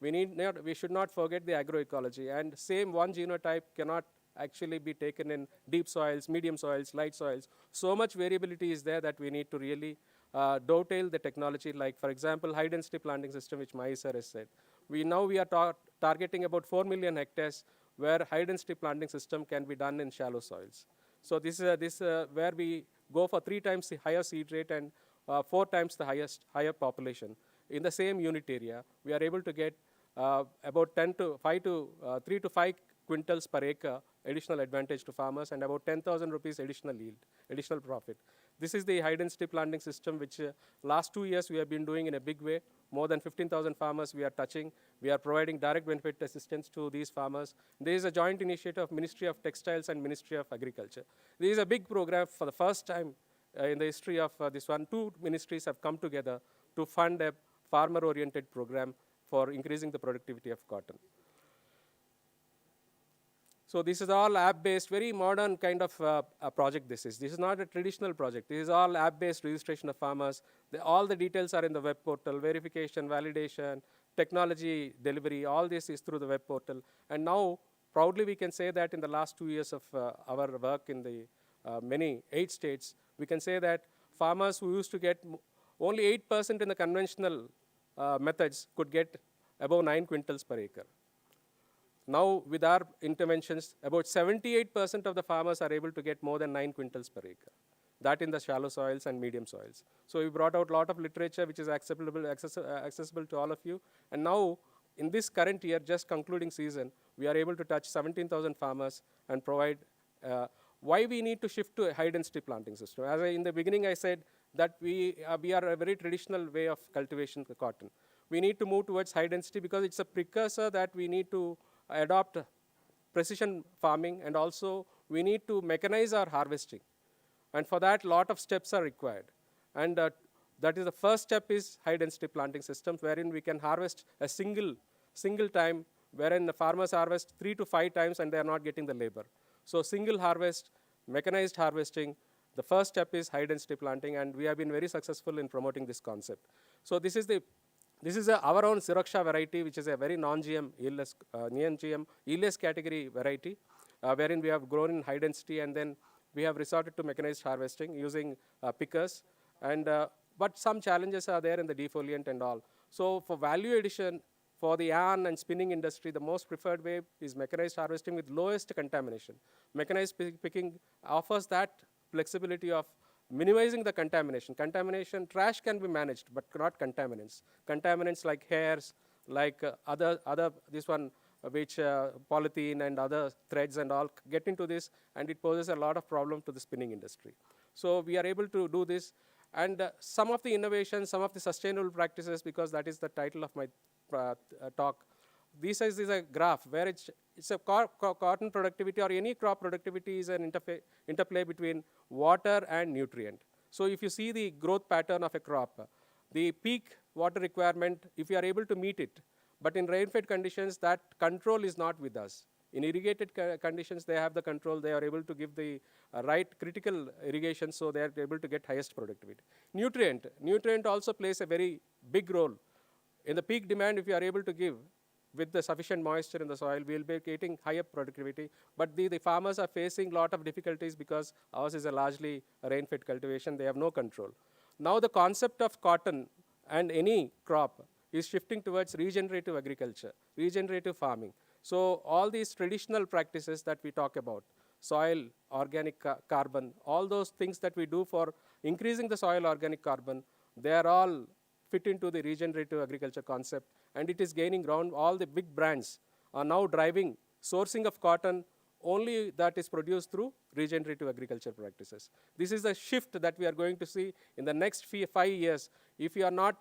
We should not forget the agroecology. And same one genotype cannot actually be taken in deep soils, medium soils, light soils. So much variability is there that we need to really dovetail the technology, like, for example, high-density planting system, which Mahi sir has said. We are targeting about 4 million hectares where high-density planting system can be done in shallow soils. So this is where we go for 3 times the higher seed rate and 4 times the higher population. In the same unit area, we are able to get about 3 to 5 quintals per acre additional advantage to farmers and about 10,000 rupees additional yield, additional profit. This is the high-density planting system, which last 2 years we have been doing in a big way. More than 15,000 farmers we are touching. We are providing direct benefit assistance to these farmers. There is a joint initiative of Ministry of Textiles and Ministry of Agriculture. This is a big program. For the first time in the history of this one, 2 ministries have come together to fund a farmer-oriented program for increasing the productivity of cotton. So this is all app-based, very modern kind of a project this is. This is not a traditional project. This is all app-based registration of farmers. All the details are in the web portal, verification, validation, technology delivery, all this is through the web portal. And now, proudly we can say that in the last 2 years of our work in the 8 states, we can say that farmers who used to get only 8% in the conventional methods could get above 9 quintals per acre. Now, with our interventions, about 78% of the farmers are able to get more than 9 quintals per acre. That in the shallow soils and medium soils. So we brought out a lot of literature which is accessible to all of you. And now, in this current year, just concluding season, we are able to touch 17,000 farmers and provide. Why we need to shift to a high-density planting system? As in the beginning, I said that we are a very traditional way of cultivation of cotton. We need to move towards high density because it's a precursor that we need to adopt precision farming, and also we need to mechanize our harvesting. And for that, a lot of steps are required. And that is the first step is high density planting systems, wherein we can harvest a single time, wherein the farmers harvest 3 to 5 times and they are not getting the labor. So single harvest, mechanized harvesting, the first step is high density planting, and we have been very successful in promoting this concept. So this is our own Suraksha variety, which is a very non-GM, non-GM, yieldless category variety, wherein we have grown in high density, and then we have resorted to mechanized harvesting using pickers. But some challenges are there in the defoliant and all. So for value addition, for the yarn and spinning industry, the most preferred way is mechanized harvesting with lowest contamination. Mechanized picking offers that flexibility of minimizing the contamination. Contamination, trash can be managed, but not contaminants. Contaminants like hairs, like which polythene and other threads and all get into this, and it poses a lot of problem to the spinning industry. So we are able to do this, and some of the innovations, some of the sustainable practices, because that is the title of my talk. This is a graph where it it's a cotton productivity or any crop productivity is an interplay between water and nutrient. So if you see the growth pattern of a crop, the peak water requirement, if you are able to meet it, but in rain-fed conditions, that control is not with us. In irrigated conditions, they have the control. They are able to give the right critical irrigation, so they are able to get highest productivity. Nutrient also plays a very big role. In the peak demand, if you are able to give with the sufficient moisture in the soil, we will be getting higher productivity. But the farmers are facing a lot of difficulties because ours is a largely rain-fed cultivation. They have no control. Now the concept of cotton and any crop is shifting towards regenerative agriculture, regenerative farming. So all these traditional practices that we talk about, soil, organic carbon, all those things that we do for increasing the soil organic carbon, they are all fit into the regenerative agriculture concept, and it is gaining ground. All the big brands are now driving sourcing of cotton only that is produced through regenerative agriculture practices. This is a shift that we are going to see in the next 5 years. If you are not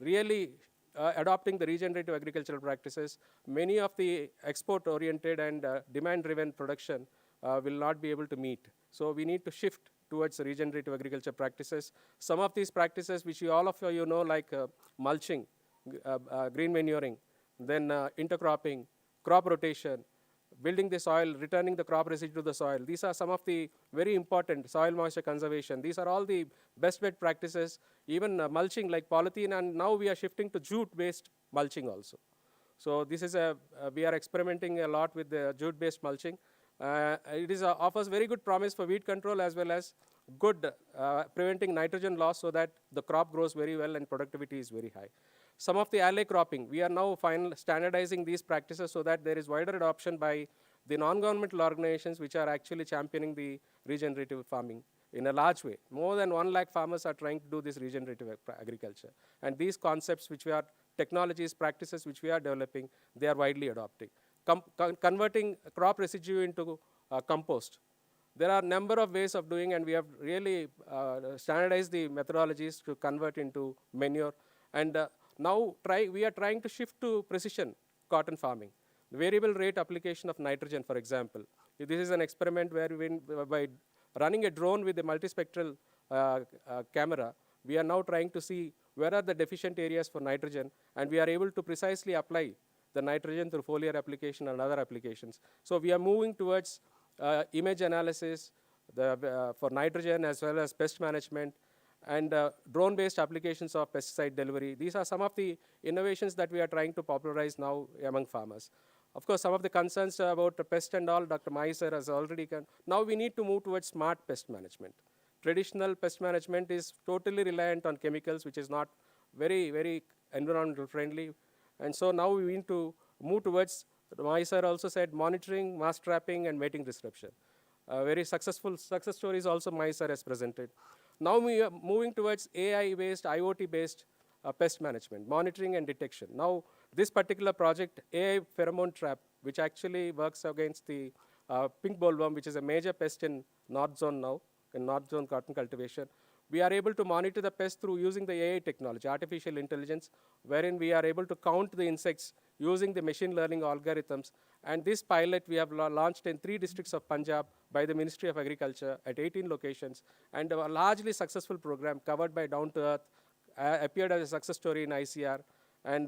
really adopting the regenerative agricultural practices, many of the export-oriented and demand-driven production will not be able to meet. So we need to shift towards regenerative agriculture practices. Some of these practices, which all of you know, like mulching, green manuring, then intercropping, crop rotation, building the soil, returning the crop residue to the soil. These are some of the very important soil moisture conservation. These are all the best bed practices, even mulching like polythene, and now we are shifting to jute-based mulching also. So this is we are experimenting a lot with the jute-based mulching. It offers very good promise for weed control as well as good preventing nitrogen loss so that the crop grows very well and productivity is very high. Some of the alley cropping, we are now standardizing these practices so that there is wider adoption by the non-governmental organizations which are actually championing the regenerative farming in a large way. More than 1 lakh farmers are trying to do this regenerative agriculture. And these concepts which we are, technologies, practices which we are developing, they are widely adopting. Converting crop residue into compost. There are a number of ways of doing, and we have really standardized the methodologies to convert into manure. And now we are trying to shift to precision cotton farming. Variable rate application of nitrogen, for example. This is an experiment where by running a drone with a multispectral camera, we are now trying to see where are the deficient areas for nitrogen, and we are able to precisely apply the nitrogen through foliar application and other applications. So we are moving towards image analysis for nitrogen as well as pest management, and drone-based applications of pesticide delivery. These are some of the innovations that we are trying to popularize now among farmers. Of course, some of the concerns about the pest and all, Dr. Mai sir has already now we need to move towards smart pest management. Traditional pest management is totally reliant on chemicals, which is not very, very environmental friendly. And so now we need to move towards, Mai sir also said, monitoring, mass trapping, and mating disruption. Very successful success stories also Mai sir has presented. Now we are moving towards AI-based, IoT-based pest management, monitoring and detection. Now this particular project, AI pheromone trap, which actually works against the pink bollworm, which is a major pest in North Zone now, in North Zone cotton cultivation. We are able to monitor the pest through using the AI technology, artificial intelligence, wherein we are able to count the insects using the machine learning algorithms. And this pilot we have launched in 3 districts of Punjab by the Ministry of Agriculture at 18 locations, and a largely successful program covered by Down to Earth, appeared as a success story in ICR. And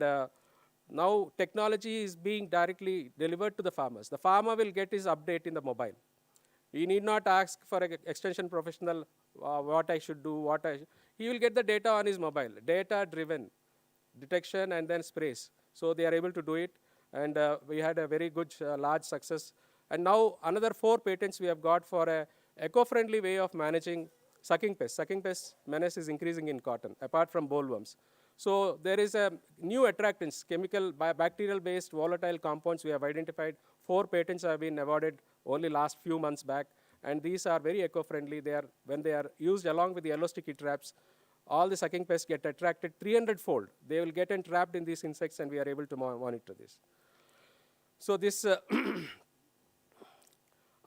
now technology is being directly delivered to the farmers. The farmer will get his update in the mobile. He need not ask for an extension professional what I should do, he will get the data on his mobile, data-driven detection and then sprays. So they are able to do it, and we had a very good large success. And now another 4 patents we have got for a eco-friendly way of managing sucking pests. Sucking pest menace is increasing in cotton, apart from bollworms. So there is a new attractants, chemical, bacterial-based volatile compounds we have identified. 4 patents have been awarded only last few months back, and these are very eco-friendly. When they are used along with the yellow sticky traps, all the sucking pests get attracted 300-fold. They will get entrapped in these insects, and we are able to monitor this. So this,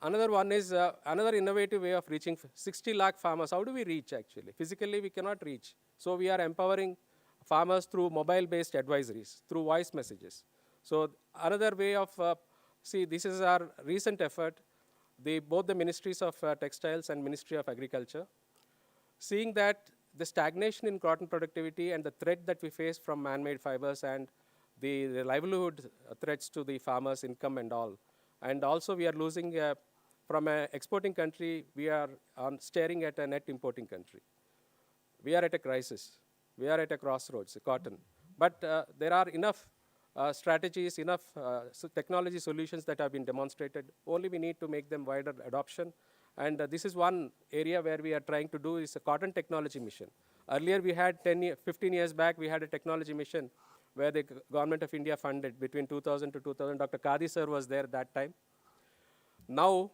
another one is another innovative way of reaching 60 lakh farmers. How do we reach actually? Physically, we cannot reach. So we are empowering farmers through mobile-based advisories, through voice messages. So another way of See, this is our recent effort, both the Ministries of Textiles and Ministry of Agriculture, seeing that the stagnation in cotton productivity and the threat that we face from man-made fibers and the livelihood threats to the farmers' income and all. And also we are losing, from an exporting country, we are staring at a net importing country. We are at a crisis. We are at a crossroads, cotton. But there are enough strategies, enough technology solutions that have been demonstrated. Only we need to make them wider adoption. And this is one area where we are trying to do is a cotton technology mission. Earlier we had 15 years back, we had a technology mission where the government of India funded between 2000 to 2000. Dr. Kadi sir was there that time. Now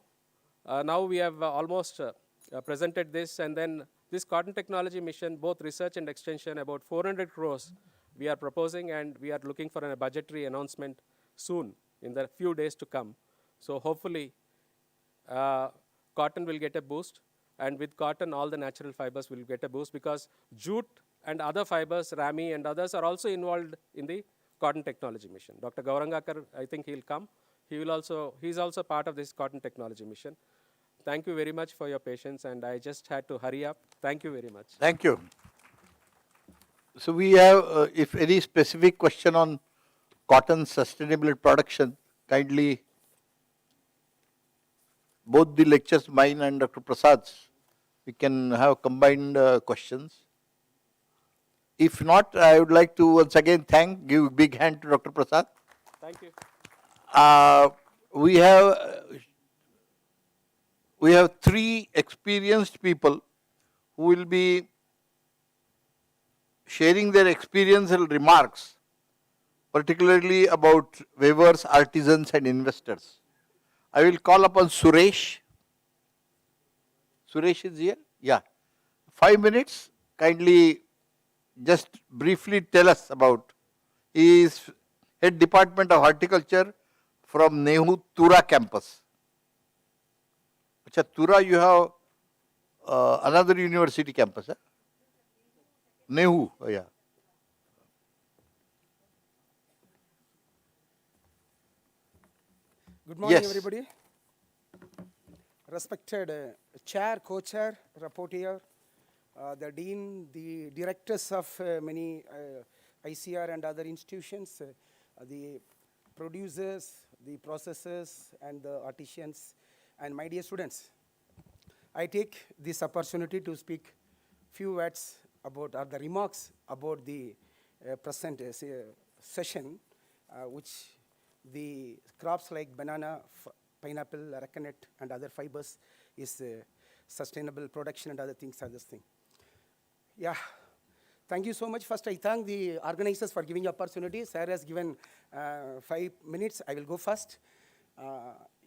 we have almost presented this, and then this cotton technology mission, both research and extension, about 400 crores we are proposing, and we are looking for a budgetary announcement soon in the few days to come. So hopefully cotton will get a boost, and with cotton all the natural fibers will get a boost, because jute and other fibers, rami and others are also involved in the cotton technology mission. Dr. Gaurangakar, I think he'll come. He's also part of this cotton technology mission. Thank you very much for your patience, and I just had to hurry up. Thank you very much. Thank you. So we have, if any specific question on cotton sustainable production, kindly both the lectures, mine and Dr. Prasad's, we can have combined questions. If not, I would like to once again give a big hand to Dr. Prasad. Thank you. We have three experienced people who will be sharing their experience and remarks, particularly about weavers, artisans and investors. I will call upon Suresh. Suresh is here? Yeah. 5 minutes, kindly just briefly tell us about. He is Head Department of Horticulture from Nehu TURA campus. Achha, TURA you have another university campus, eh? Nehu, oh yeah. Good morning, Yes. everybody. Respected chair, co-chair, rapporteur, the dean, the directors of many ICR and other institutions, the producers, the processors, and the artisans, and my dear students. I take this opportunity to speak few words about, or the remarks about the present session, which the crops like banana, pineapple, arecanut, and other fibers is sustainable production and other things are this thing. Yeah, thank you so much. First, I thank the organizers for giving opportunity. Sir has given 5 minutes. I will go first.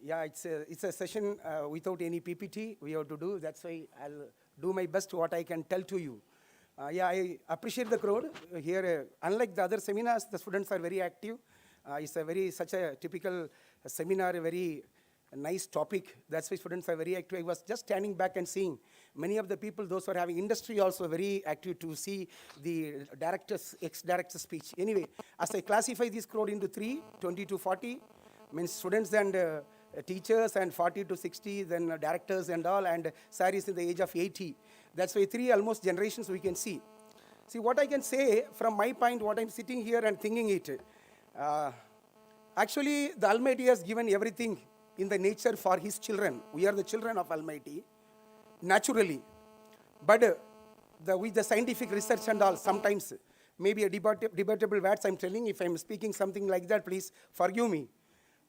Yeah, it's a session without any PPT we have to do. That's why I'll do my best what I can tell to you. Yeah, I appreciate the crowd here. Unlike the other seminars, the students are very active. It's such a typical seminar, a very nice topic. That's why students are very active. I was just standing back and seeing many of the people, those who are having industry also very active to see the director's, ex-director's speech. Anyway, as I classify this crowd into three, 20 to 40, means students and teachers, and 40 to 60, then directors and all, and sir is in the age of 80. That's why three almost generations we can see. See, what I can say from my point, what I'm sitting here and thinking it, actually, the Almighty has given everything in the nature for His children. We are the children of Almighty, naturally. But with the scientific research and all, sometimes maybe a debatable words I'm telling. If I'm speaking something like that, please forgive me.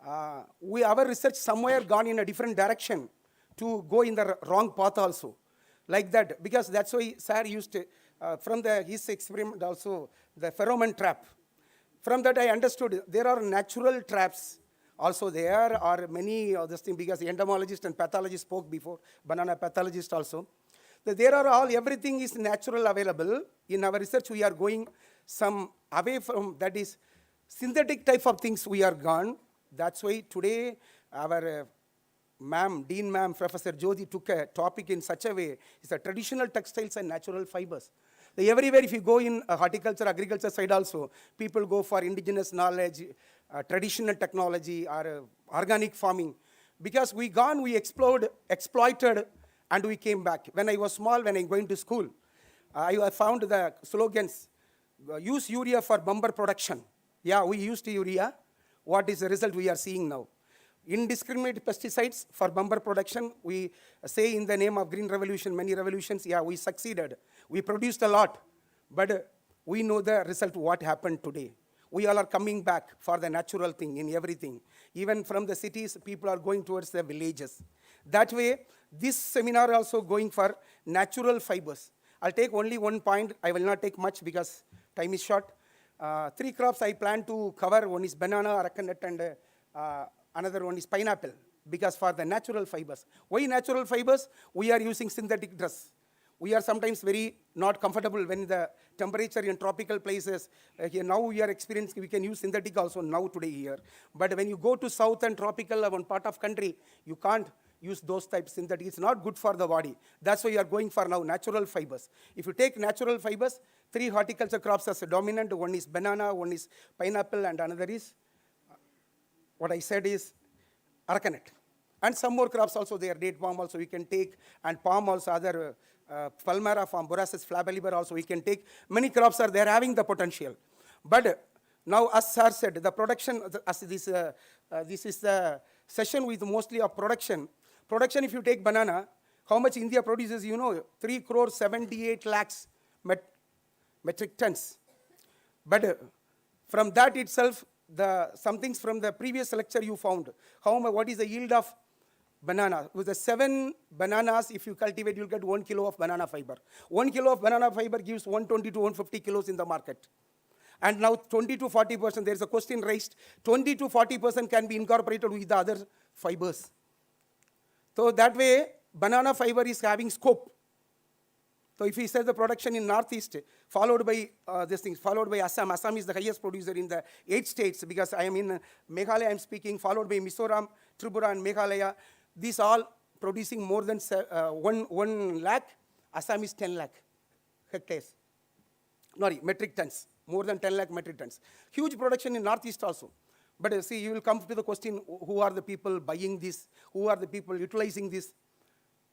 Our research somewhere gone in a different direction to go in the wrong path also. Like that, because that's why sir used to, from his experiment also, the pheromone trap. From that I understood there are natural traps. Also there are many of this thing, because the entomologist and pathologist spoke before, banana pathologist also. There are everything is natural available. In our research we are going some away from that is synthetic type of things we are gone. That's why today our Dean Ma'am, Professor Jyoti took a topic in such a way, it's a traditional textiles and natural fibers. Everywhere if you go in horticulture, agriculture side also, people go for indigenous knowledge, traditional technology, or organic farming. Because we exploited, and we came back. When I was small, when I going to school, I found the slogans, use urea for bumper production. Yeah, we used urea. What is the result we are seeing now? Indiscriminate pesticides for bumper production. We say in the name of green revolution, many revolutions, yeah, we succeeded. We produced a lot, but we know the result, what happened today. We all are coming back for the natural thing in everything. Even from the cities, people are going towards the villages. That way, this seminar also going for natural fibers. I'll take only one point. I will not take much because time is short. 3 crops I plan to cover. One is banana, aracanut, and another one is pineapple, because for the natural fibers. Why natural fibers? We are using synthetic dress. We are sometimes very not comfortable when the temperature in tropical places. Here now we are experiencing, we can use synthetic also now today here. But when you go to south and tropical one part of country, you can't use those types synthetic. It's not good for the body. That's why you are going for now natural fibers. If you take natural fibers, 3 horticulture crops as a dominant. One is banana, one is pineapple, and another is, what I said is aracanut. And some more crops also there, date palm also we can take, and palm also, other palmyra from Borassus flabelliber also we can take. Many crops are there having the potential. But now, as sir said, the production, as this is the session with mostly of production. Production, if you take banana, how much India produces, 3 crore 78 lakhs metric tons. But from that itself, some things from the previous lecture you found, what is the yield of banana? With the 7 bananas, if you cultivate, you'll get 1 kilo of banana fiber. 1 kilo of banana fiber gives 120 to 150 kilos in the market. And now 20 to 40%, there's a question raised, 20 to 40% can be incorporated with the other fibers. So that way, banana fiber is having scope. So if we say the production in Northeast, followed by followed by Assam. Assam is the highest producer in the 8 states, because I am in Meghalaya, I'm speaking, followed by Mizoram, Tripura, and Meghalaya. These all producing more than 1 lakh. Assam is 10 lakh hectares. Sorry, metric tons. More than 10 lakh metric tons. Huge production in Northeast also. But see, you will come to the question, who are the people buying this? Who are the people utilizing this?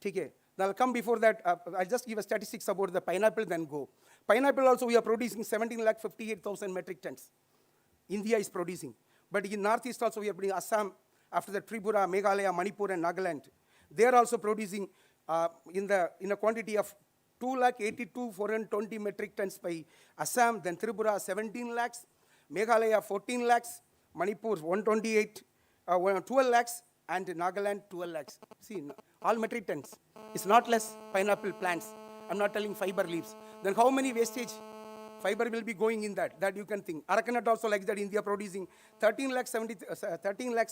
Okay. Now I'll come before that. I'll just give a statistics about the pineapple, then go. Pineapple also we are producing 17,58,000 metric tons. India is producing. But in Northeast also we are producing Assam, after the Tripura, Meghalaya, Manipur, and Nagaland. They are also producing in a quantity of 2,82,420 metric tons by Assam, then Tripura 17 lakhs, Meghalaya 14 lakhs, Manipur 128, 12 lakhs, and Nagaland 12 lakhs. See, all metric tons. It's not less pineapple plants. I'm not telling fiber leaves. Then how many wastage fiber will be going in that? That you can think. Aracanut also like that, India producing 13 lakhs,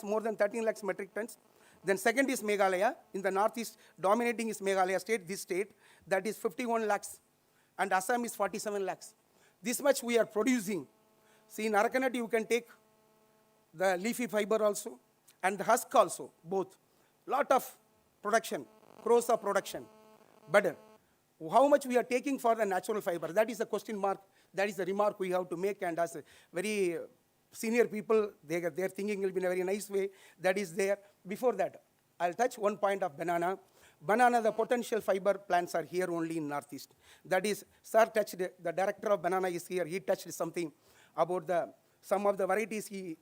more than 13 lakhs metric tons. Then second is Meghalaya. In the Northeast, dominating is Meghalaya state, this state. That is 51 lakhs. And Assam is 47 lakhs. This much we are producing. See, in Aracanut you can take the leafy fiber also, and the husk also, both. Lot of production, crores of production. But how much we are taking for the natural fiber? That is the question mark. That is the remark we have to make. And as very senior people, their thinking will be in a very nice way. That is there. Before that, I'll touch one point of banana. Banana, the potential fiber plants are here only in Northeast. That is, sir touched, the director of banana is here. He touched something about some of the varieties he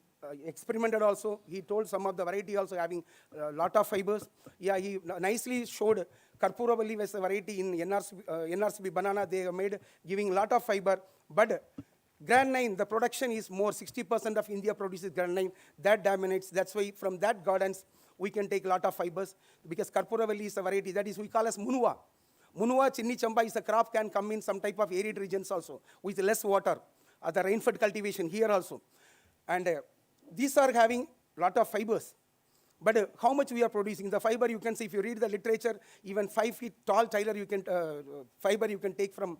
experimented also. He told some of the variety also having a lot of fibers. Yeah, he nicely showed Karpuravalli was a variety in NRCB banana. They have made giving a lot of fiber. But Grand 9, the production is more. 60% of India produces Grand 9. That dominates. That's why from that gardens, we can take a lot of fibers, because Karpuravalli is a variety. That is, we call as Munua. Munua, Chinni Chamba is a crop, can come in some type of arid regions also, with less water. The rainfed cultivation here also. And these are having a lot of fibers. But how much we are producing? The fiber, you can see, if you read the literature, even 5 feet tall fiber you can take from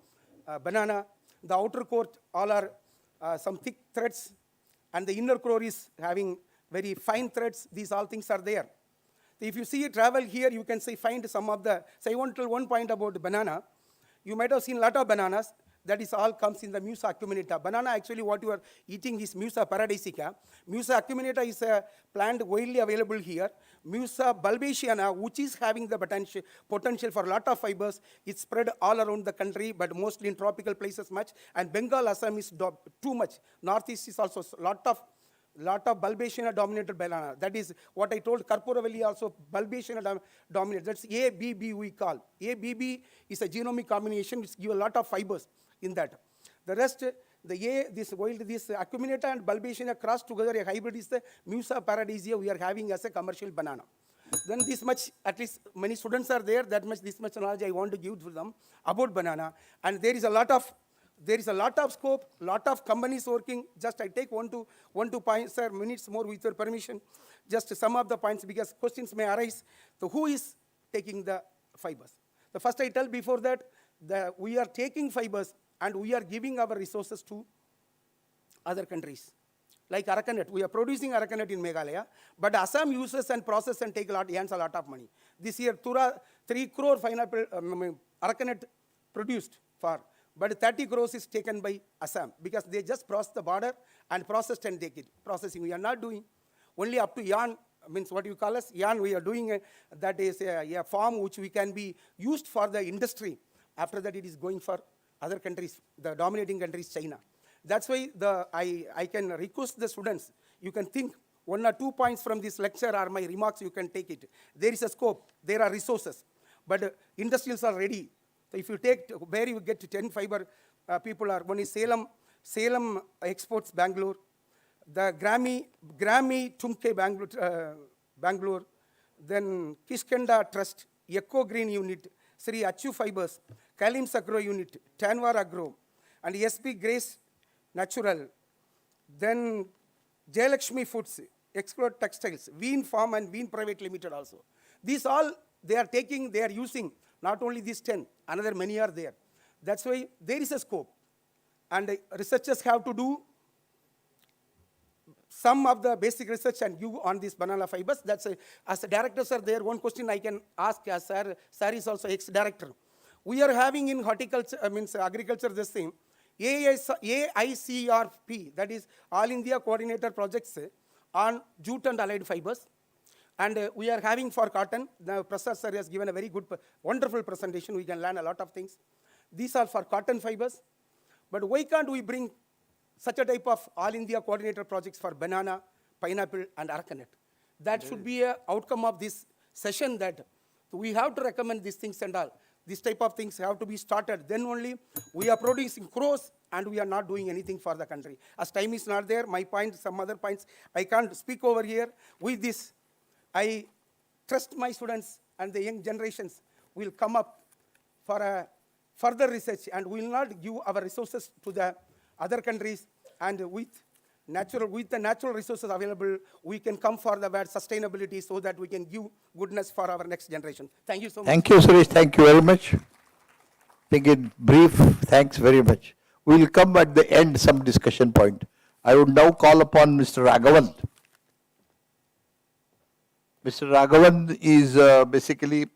banana. The outer core, all are some thick threads, and the inner core is having very fine threads. These all things are there. If you see travel here, you can say find some of the, say I want to tell one point about banana. You might have seen a lot of bananas. that is all comes in the Musa acuminata. Banana, actually what you are eating is Musa paradisica. Musa acuminata is a plant widely available here. Musa bulbaceana, which is having the potential for a lot of fibers, it's spread all around the country, but mostly in tropical places much. And Bengal, Assam is too much. Northeast is also lot of bulbaceana dominated banana. That is what I told. Karpuravalli also bulbaceana dominated. That's ABB we call. ABB is a genomic combination which give a lot of fibers in that. The rest, this acuminata and bulbaceana crossed together, a hybrid is the Musa paradisia we are having as a commercial banana. Then this much, at least many students are there, this much knowledge I want to give to them about banana. And there is a lot of scope, lot of companies working. Just I take one two points, sir, minutes more with your permission. Just some of the points because questions may arise. So who is taking the fibers? The first I tell before that, we are taking fibers and we are giving our resources to other countries. Like Arakanut, we are producing Arakanut in Meghalaya, but Assam uses and processes and earns a lot of money. This year, TURA 3 crore pineapple Arakanut produced for, but 30 crores is taken by Assam because they just cross the border and processed and take it. Processing we are not doing. Only up to yarn, means what you call as yarn we are doing, that is a farm which we can be used for the industry. After that it is going for other countries, the dominating countries, China. That's why I can request the students, you can think 1 or 2 points from this lecture or my remarks, you can take it. There is a scope, there are resources, but industrials are ready. So if you take, where you get 10 fiber people are, one is Salem Exports Bangalore, the Grammy Tumke Bangalore, then Kishkenda Trust, Eco Green Unit, Sri Achu Fibers, Kalim's Agro Unit, Tanwar Agro, and SP Grace Natural, then Jayalakshmi Foods, Explore Textiles, Veen Farm and Veen Private Limited also. These all they are taking, they are using, not only these 10, another many are there. That's why there is a scope. And researchers have to do some of the basic research and give on these banana fibers. That's as the directors are there, one question I can ask, as sir is also ex-director. We are having in horticulture, agriculture this thing, AICRP, that is All India Coordinator Projects on jute and allied fibers. And we are having for cotton. The professor has given a very good, wonderful presentation. We can learn a lot of things. These are for cotton fibers. But why can't we bring such a type of All India Coordinator projects for banana, pineapple, and Arakanut? That should be an outcome of this session, that we have to recommend these things and all. These type of things have to be started. Then only we are producing crores and we are not doing anything for the country. As time is not there, my point, some other points, I can't speak over here. With this, I trust my students and the young generations will come up for a further research and will not give our resources to the other countries, and with the natural resources available, we can come for the word sustainability so that we can give goodness for our next generation. Thank you so much. Thank you, Suresh. Thank you very much. Make it brief. Thanks very much. We will come at the end some discussion point. I would now call upon Mr. Raghavan. Mr. Raghavan is basically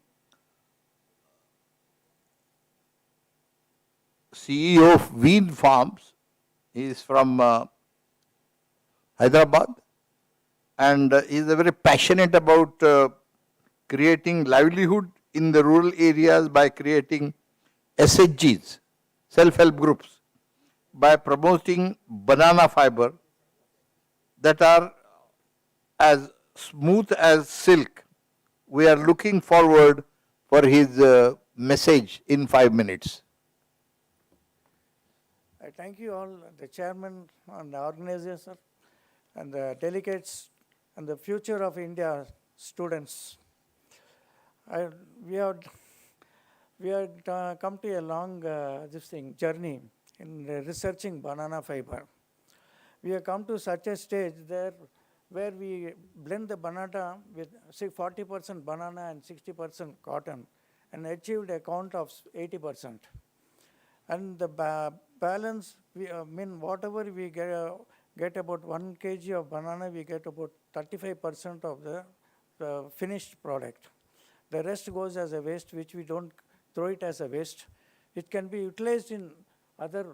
CEO of Veen Farms. He is from Hyderabad, and he is very passionate about creating livelihood in the rural areas by creating SHGs, self-help groups, by promoting banana fiber that are as smooth as silk. We are looking forward for his message in 5 minutes. I thank you all, the chairman and the organizers and the delegates and the future of India students. We have come to a long journey in researching banana fiber. We have come to such a stage there where we blend the banana with 40% banana and 60% cotton and achieved a count of 80%. And the balance, whatever we get about 1 kg of banana, we get about 35% of the finished product. The rest goes as a waste, which we don't throw it as a waste. It can be utilized in other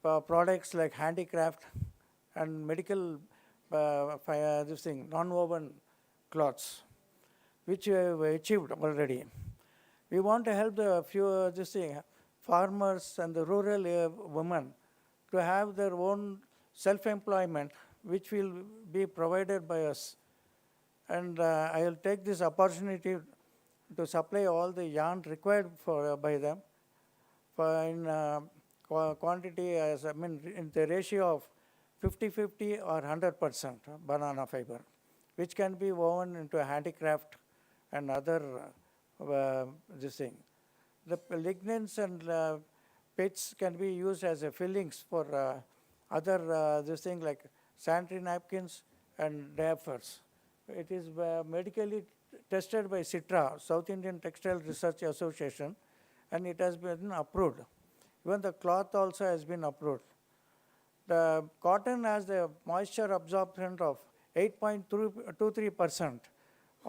products like handicraft and medical this thing, non-woven cloths, which we have achieved already. We want to help the few this thing, farmers and the rural women to have their own self-employment, which will be provided by us. And I will take this opportunity to supply all the yarn required for by them for in quantity, as I mean in the ratio of 50-50 or 100% banana fiber, which can be woven into a handicraft and other this thing. The lignins and pits can be used as a fillings for other this thing like sanitary napkins and diapers. It is medically tested by CITRA, South Indian Textile Research Association, and it has been approved. Even the cloth also has been approved. The cotton has the moisture absorption of 8.23%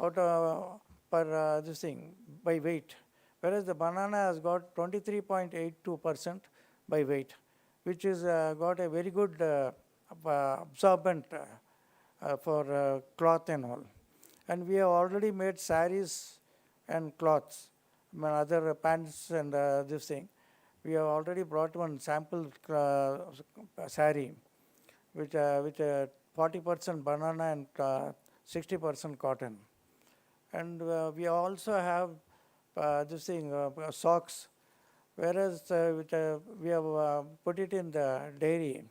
out per this thing by weight, whereas the banana has got 23.82% by weight, which is got a very good absorbent for cloth and all. And we have already made saris and cloths, other pants and this thing. We have already brought one sample sari, which 40% banana and 60% cotton. And we also have this thing, socks, whereas we have put it in the dairy.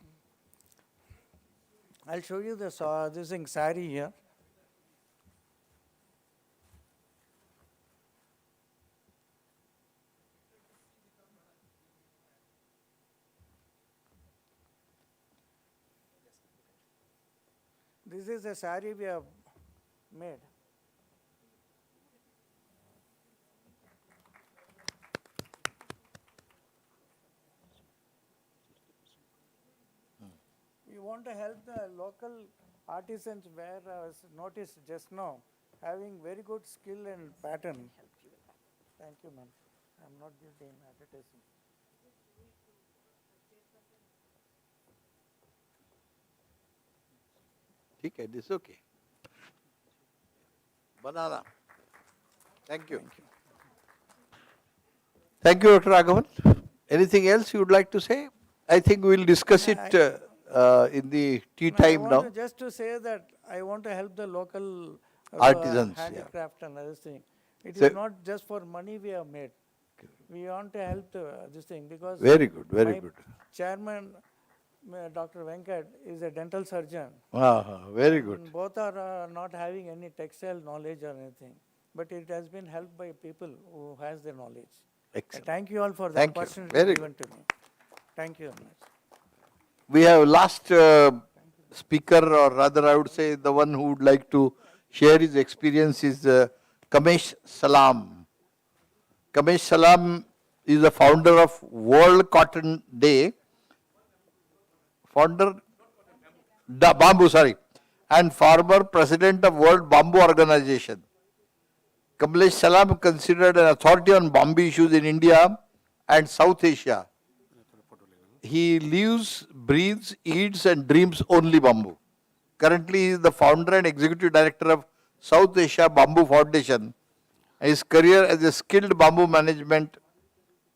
I'll show you this thing, sari here. This is a sari we have made. We want to help the local artisans where I was noticed just now, having very good skill and pattern. Thank you, ma'am. I'm not doing advertising. Okay, this is okay. Banana. Thank you. Thank you, Dr. Raghavan. Anything else you would like to say? I think we will discuss it in the tea time now. Just to say that I want to help the local Artisans, handicraft and other thing. It is not just for money we have made. We want to help this thing because very good, very good. Chairman, Dr. Venkat, is a dental surgeon. Very good. And both are not having any textile knowledge or anything, but it has been helped by people who has the knowledge. Excellent. Thank you all for the opportunity given to me. Thank you very much. We have last speaker, or rather I would say the one who would like to share his experience is Kamesh Salam. Kamesh Salam is the founder of World Cotton Day, and former president of World Bamboo Organization. Kamlesh Salam considered an authority on bamboo issues in India and South Asia. He lives, breathes, eats and dreams only bamboo. Currently, he is the founder and executive director of South Asia Bamboo Foundation. His career as a skilled bamboo management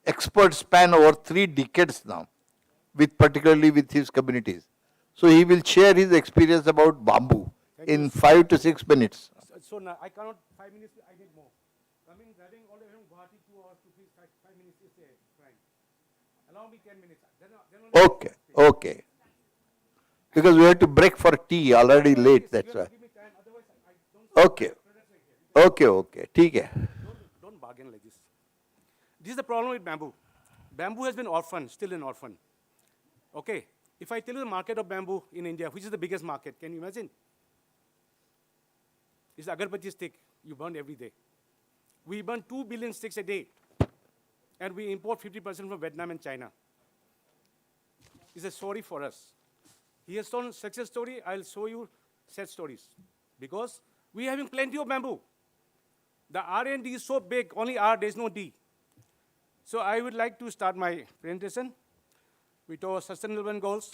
expert span over 3 decades now, particularly with his communities. So he will share his experience about bamboo in 5 to 6 minutes. So now I cannot 5 minutes, I need more. Driving all the way from Guwahati 2 hours to 5 minutes is a crime. Allow me 10 minutes. Okay, okay. Because we have to break for tea, already late, that's why. Okay, okay, okay, okay. Don't bargain like this. This is the problem with bamboo. Bamboo has been orphaned, still an orphan. Okay, if I tell you the market of bamboo in India, which is the biggest market, can you imagine? It's agarbatti stick you burn every day. We burn 2 billion sticks a day, and we import 50% from Vietnam and China. It's a story for us. He has told success story, I'll show you sad stories. Because we are having plenty of bamboo. The R&D is so big, only R, there's no D. So I would like to start my presentation with our sustainable goals.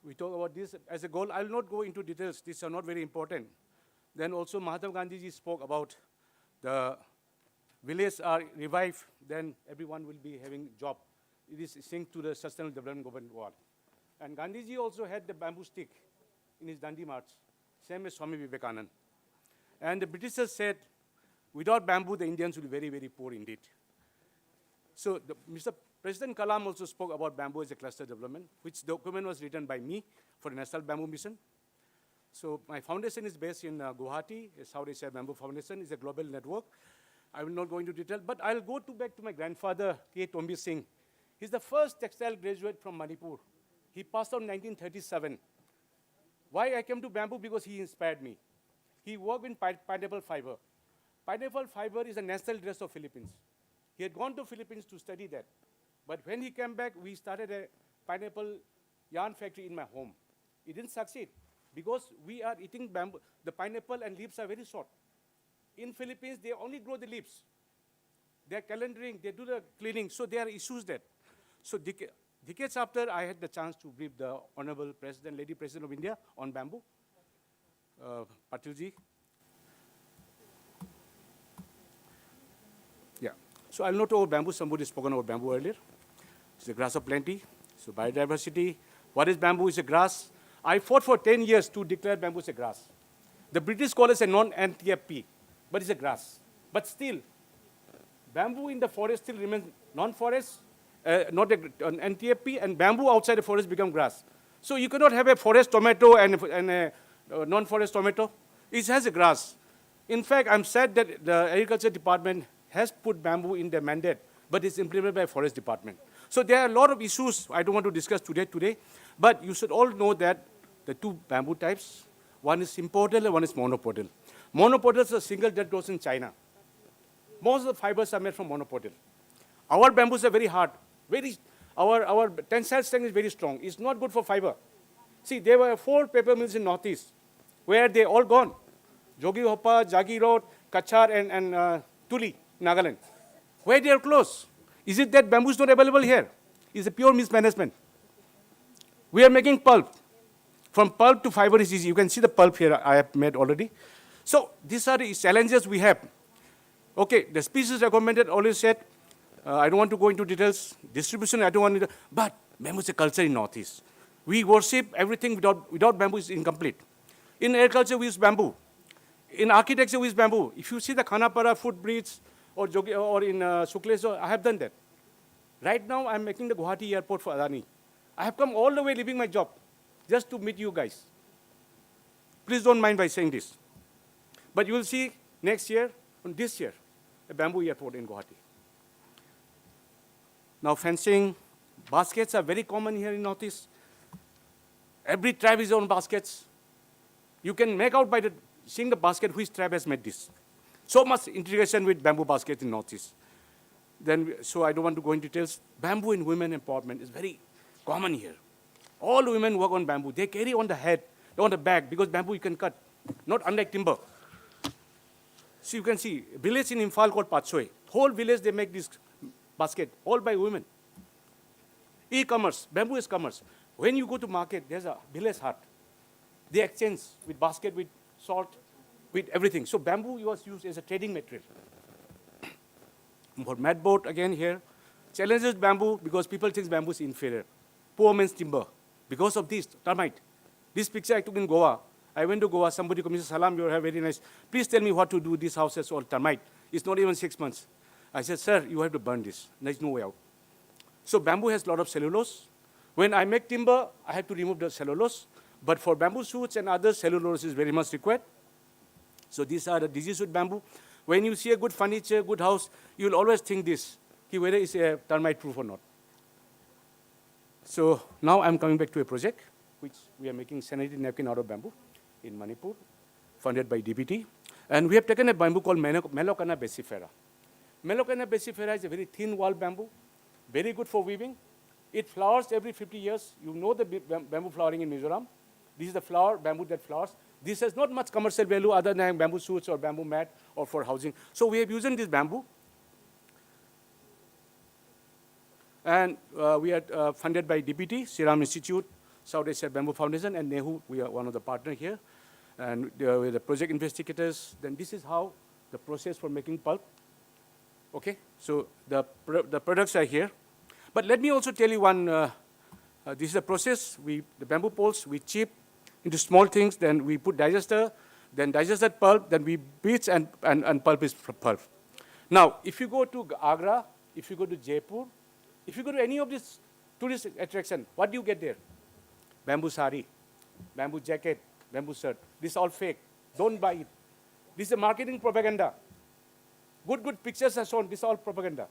We talk about this as a goal. I will not go into details. These are not very important. Then also Mahatma Gandhi ji spoke about the villages are revived, then everyone will be having job. It is synced to the Sustainable Development Goal. And Gandhi ji also had the bamboo stick in his Dandi March, same as Swami Vivekananda. And the Britishers said, without bamboo, the Indians will be very, very poor indeed. So Mr. President Kalam also spoke about bamboo as a cluster development, which document was written by me for the National Bamboo Mission. So my foundation is based in Guwahati, South Asia Bamboo Foundation. It's a global network. I will not go into detail, but I'll go back to my grandfather, K. Tombi Singh. He's the first textile graduate from Manipur. He passed out in 1937. Why I came to bamboo? Because he inspired me. He worked in pineapple fiber. Pineapple fiber is a national dress of Philippines. He had gone to Philippines to study that. But when he came back, we started a pineapple yarn factory in my home. It didn't succeed because we are eating bamboo. The pineapple and leaves are very short. In Philippines, they only grow the leaves. They're calendaring, they do the cleaning, so there are issues there. So decades after, I had the chance to brief the Honorable President, Lady President of India on bamboo, Patilji. Yeah. So I'll not talk about bamboo. Somebody spoken about bamboo earlier. It's a grass of plenty. So biodiversity. What is bamboo? It's a grass. I fought for 10 years to declare bamboo as a grass. The British call it a non-NTFP, but it's a grass. But still, bamboo in the forest still remains non-forest, not an NTFP, and bamboo outside the forest become grass. So you cannot have a forest tomato and a non-forest tomato. It has a grass. In fact, I'm sad that the Agriculture Department has put bamboo in their mandate, but it's implemented by Forest Department. So there are a lot of issues I don't want to discuss today, but you should all know that the two bamboo types, one is sympodal and one is monopodal. Monopodal is a single that grows in China. Most of the fibers are made from monopodal. Our bamboos are very hard. Our tensile strength is very strong. It's not good for fiber. See, there were 4 paper mills in Northeast. Where they all gone? Jogi Hoppa, Jagi Road, Kachar, and Tuli, Nagaland. Where they are closed? Is it that bamboo is not available here? It's a pure mismanagement. We are making pulp. From pulp to fiber is easy. You can see the pulp here I have made already. So these are the challenges we have. Okay, the species recommended always said, I don't want to go into details. Distribution, I don't want to, but bamboo is a culture in Northeast. We worship everything without bamboo is incomplete. In agriculture, we use bamboo. In architecture, we use bamboo. If you see the Khanapara footbridge or in Sukleso, I have done that. Right now, I'm making the Guwahati airport for Adani. I have come all the way leaving my job just to meet you guys. Please don't mind by saying this. But you will see next year, and this year, a bamboo airport in Guwahati. Now fencing, baskets are very common here in Northeast. Every tribe has its own baskets. You can make out by seeing the basket which tribe has made this. So much integration with bamboo basket in Northeast. So I don't want to go into details. Bamboo in women empowerment is very common here. All women work on bamboo. They carry on the head, on the back, because bamboo you can cut, not unlike timber. So you can see, a village in Imphal called Pachoy. Whole village, they make this basket, all by women. E-commerce, bamboo is commerce. When you go to market, there's a village hut. They exchange with basket, with salt, with everything. So bamboo was used as a trading material. For mat boat, again here, challenges bamboo because people think bamboo is inferior. Poor man's timber. Because of this, termite. This picture I took in Goa. I went to Goa, somebody comes and says, Salam, you are very nice. Please tell me what to do, this house is all termite. It's not even 6 months. I said, sir, you have to burn this. There's no way out. So bamboo has a lot of cellulose. When I make timber, I have to remove the cellulose. But for bamboo shoots and others, cellulose is very much required. So these are the diseases with bamboo. When you see a good furniture, good house, you will always think this, whether it's a termite proof or not. So now I'm coming back to a project, which we are making sanitary napkin out of bamboo in Manipur, funded by DBT. And we have taken a bamboo called Melocana basifera. Melocana basifera is a very thin wall bamboo, very good for weaving. It flowers every 50 years. You know the bamboo flowering in Mizoram. This is the flower, bamboo that flowers. This has not much commercial value other than bamboo shoots or bamboo mat or for housing. So we have used this bamboo. And we are funded by DBT, Serum Institute, South Asia Bamboo Foundation, and NEHU. We are one of the partners here. And with the project investigators, then this is how the process for making pulp. Okay, so the products are here. But let me also tell you one, this is the process. The bamboo poles, we chip into small things, then we put digester, then digested pulp, then we beat and pulp is pulp. Now, if you go to Agra, if you go to Jaipur, if you go to any of these tourist attraction, what do you get there? Bamboo sari, bamboo jacket, bamboo shirt. This is all fake. Don't buy it. This is a marketing propaganda. Good pictures are shown. This is all propaganda.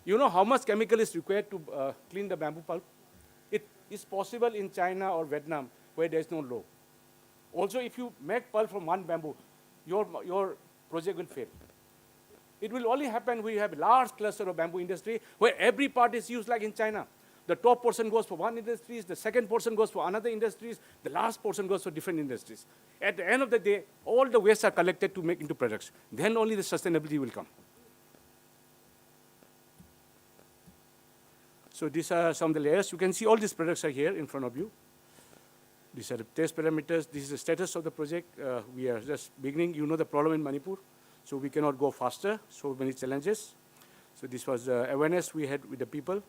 You know how much chemical is required to clean the bamboo pulp? It is possible in China or Vietnam where there is no law. Also, if you make pulp from one bamboo, your project will fail. It will only happen when you have a large cluster of bamboo industry where every part is used like in China. The top portion goes for one industry, the second portion goes for another industries, the last portion goes for different industries. At the end of the day, all the wastes are collected to make into products. Then only the sustainability will come. So these are some of the layers. You can see all these products are here in front of you. These are the test parameters. This is the status of the project. We are just beginning. You know the problem in Manipur. So we cannot go faster. So many challenges. So this was awareness we had with the people.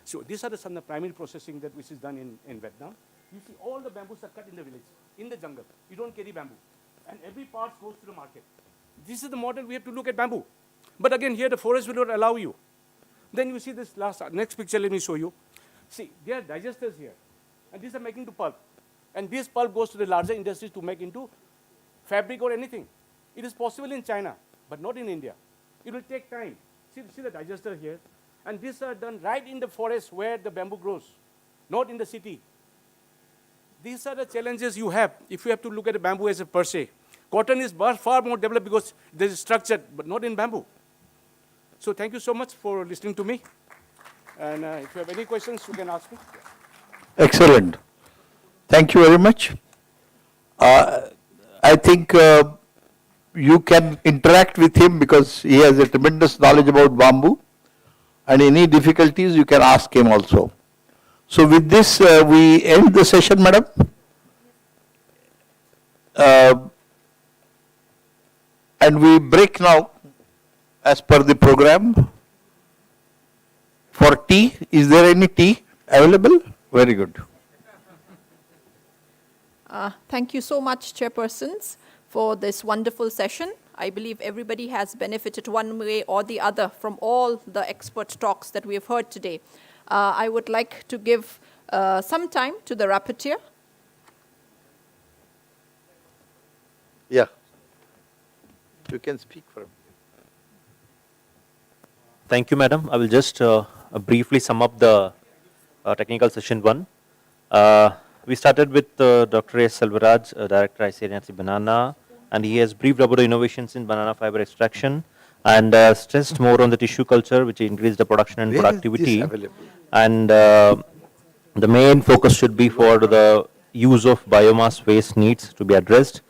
So these are some of the primary processing that which is done in Vietnam. You see all the bamboos are cut in the village, in the jungle. You don't carry bamboo. And every part goes to the market. This is the model we have to look at bamboo. But again, here the forest will not allow you. Then you see this next picture, let me show you. See, there are digesters here. And these are making to pulp. And this pulp goes to the larger industries to make into fabric or anything. It is possible in China, but not in India. It will take time. See the digester here. And these are done right in the forest where the bamboo grows, not in the city. These are the challenges you have if you have to look at the bamboo as a per se. Cotton is far more developed because there is structure, but not in bamboo. So thank you so much for listening to me. And if you have any questions, you can ask me. Excellent. Thank you very much. I think you can interact with him because he has a tremendous knowledge about bamboo. And any difficulties, you can ask him also. So with this, we end the session, madam. And we break now as per the program for tea. Is there any tea available? Very good. Thank you so much, chairpersons, for this wonderful session. I believe everybody has benefited one way or the other from all the expert talks that we have heard today. I would like to give some time to the rapporteur. Yeah. You can speak for him. Thank you, madam. I will just briefly sum up the technical session 1. We started with Dr. S. Selvaraj, Director ICNRC Banana, and he has briefed about the innovations in banana fiber extraction and stressed more on the tissue culture, which increased the production and productivity. And the main focus should be for the use of biomass waste needs to be addressed.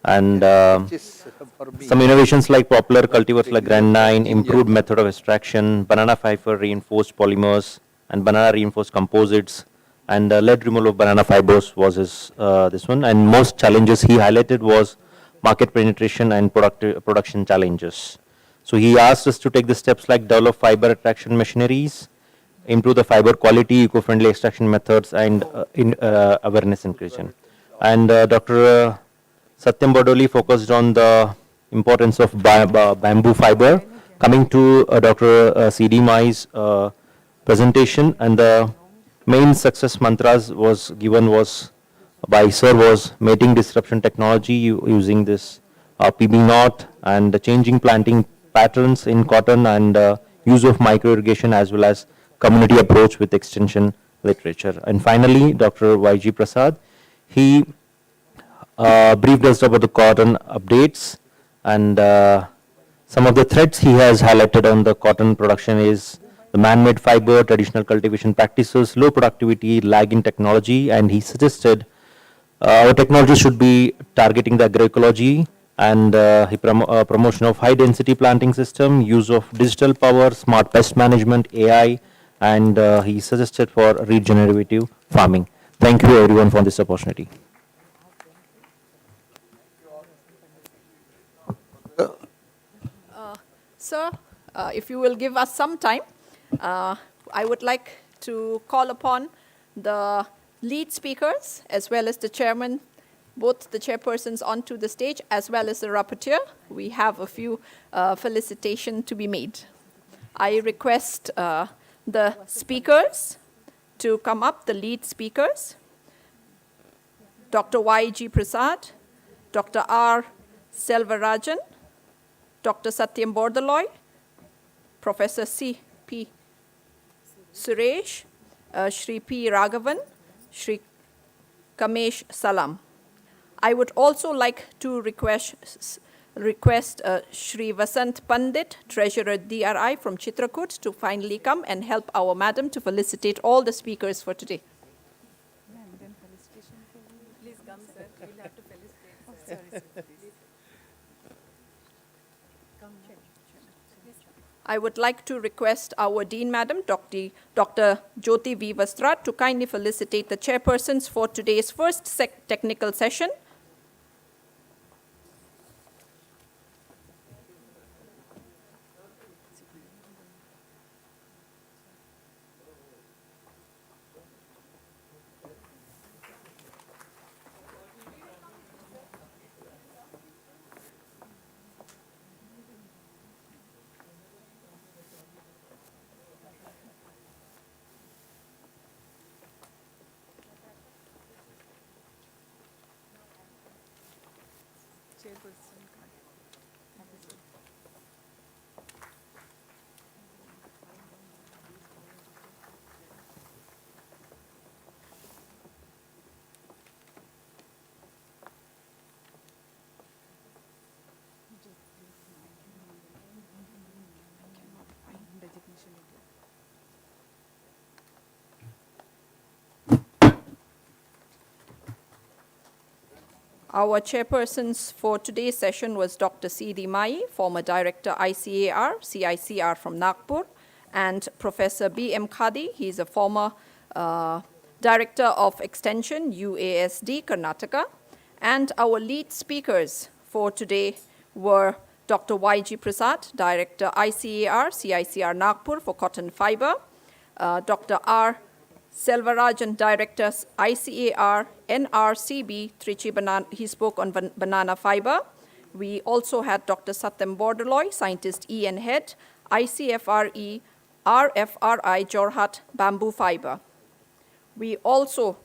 And some innovations like popular cultivars like Grand 9, improved method of extraction, banana fiber reinforced polymers, and banana reinforced composites, and lead removal of banana fibers was his, this one. And most challenges he highlighted was market penetration and production challenges. So he asked us to take the steps like develop fiber extraction machineries, improve the fiber quality, eco-friendly extraction methods, and awareness increase. And Dr. Satyam Badoli focused on the importance of bamboo fiber. Coming to Dr. C.D. Mai's presentation, and the main success mantras was given was by Sir was mating disruption technology using this PB0 and the changing planting patterns in cotton and use of micro irrigation as well as community approach with extension literature. And finally, Dr. Y.G. Prasad, he briefed us about the cotton updates, and some of the threats he has highlighted on the cotton production is the man-made fiber, traditional cultivation practices, low productivity, lag in technology, and he suggested our technology should be targeting the agroecology and promotion of high-density planting system, use of digital power, smart pest management, AI, and he suggested for regenerative farming. Thank you everyone for this opportunity. Sir, if you will give us some time, I would like to call upon the lead speakers as well as the chairman, both the chairpersons onto the stage as well as the rapporteur. We have a few felicitations to be made. I request the speakers to come up, the lead speakers. Dr. Y.G. Prasad, Dr. R. Selvarajan, Dr. Satyam Bordaloy, Professor C.P. Suresh, Shri P. Raghavan, Shri Kamesh Salam. I would also like to request Shri Vasant Pandit, Treasurer DRI from Chitrakoot, to finally come and help our madam to felicitate all the speakers for today. Please come, sir. We'll have to felicitate. I would like to request our Dean Madam, Dr. Jyoti V. Vastrat, to kindly felicitate the chairpersons for today's first technical session. Our chairpersons for today's session was Dr. C.D. Mai, former director ICAR, CICR from Nagpur, and Professor B.M. Khadi. He's a former director of extension, UASD, Karnataka. And our lead speakers for today were Dr. Y.G. Prasad, director ICAR, CICR Nagpur for cotton fiber, Dr. R. Selvarajan, Director, ICAR, NRCB, Trichy Banana, he spoke on banana fiber. We also had Dr. Satyam Bordaloy, Scientist EN Head, ICFRE, RFRI, Jorhat, Bamboo Fiber. We also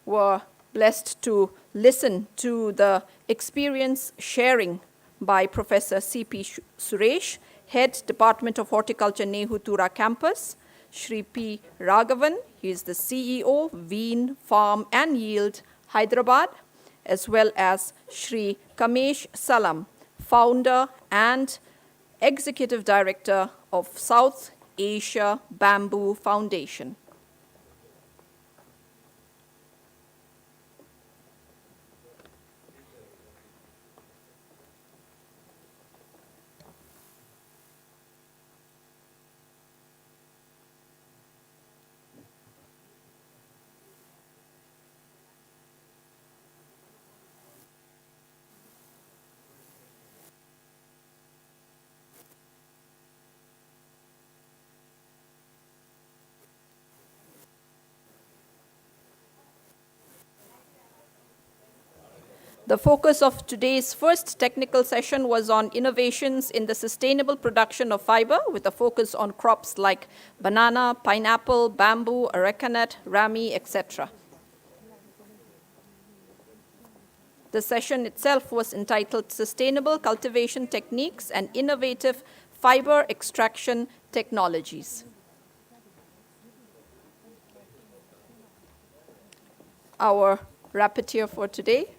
were blessed to listen to the experience sharing by Professor C.P. Suresh, Head, Department of Horticulture, Nehu TURA Campus, Shri P. Raghavan, he is the CEO, Veen, Farm and Yield, Hyderabad, as well as Shri Kamesh Salam, founder and executive director of South Asia Bamboo Foundation. The focus of today's first technical session was on innovations in the sustainable production of fiber, with a focus on crops like banana, pineapple, bamboo, arecanut, rami, etc. The session itself was entitled Sustainable Cultivation Techniques and Innovative Fiber Extraction Technologies. Our rapporteur for today.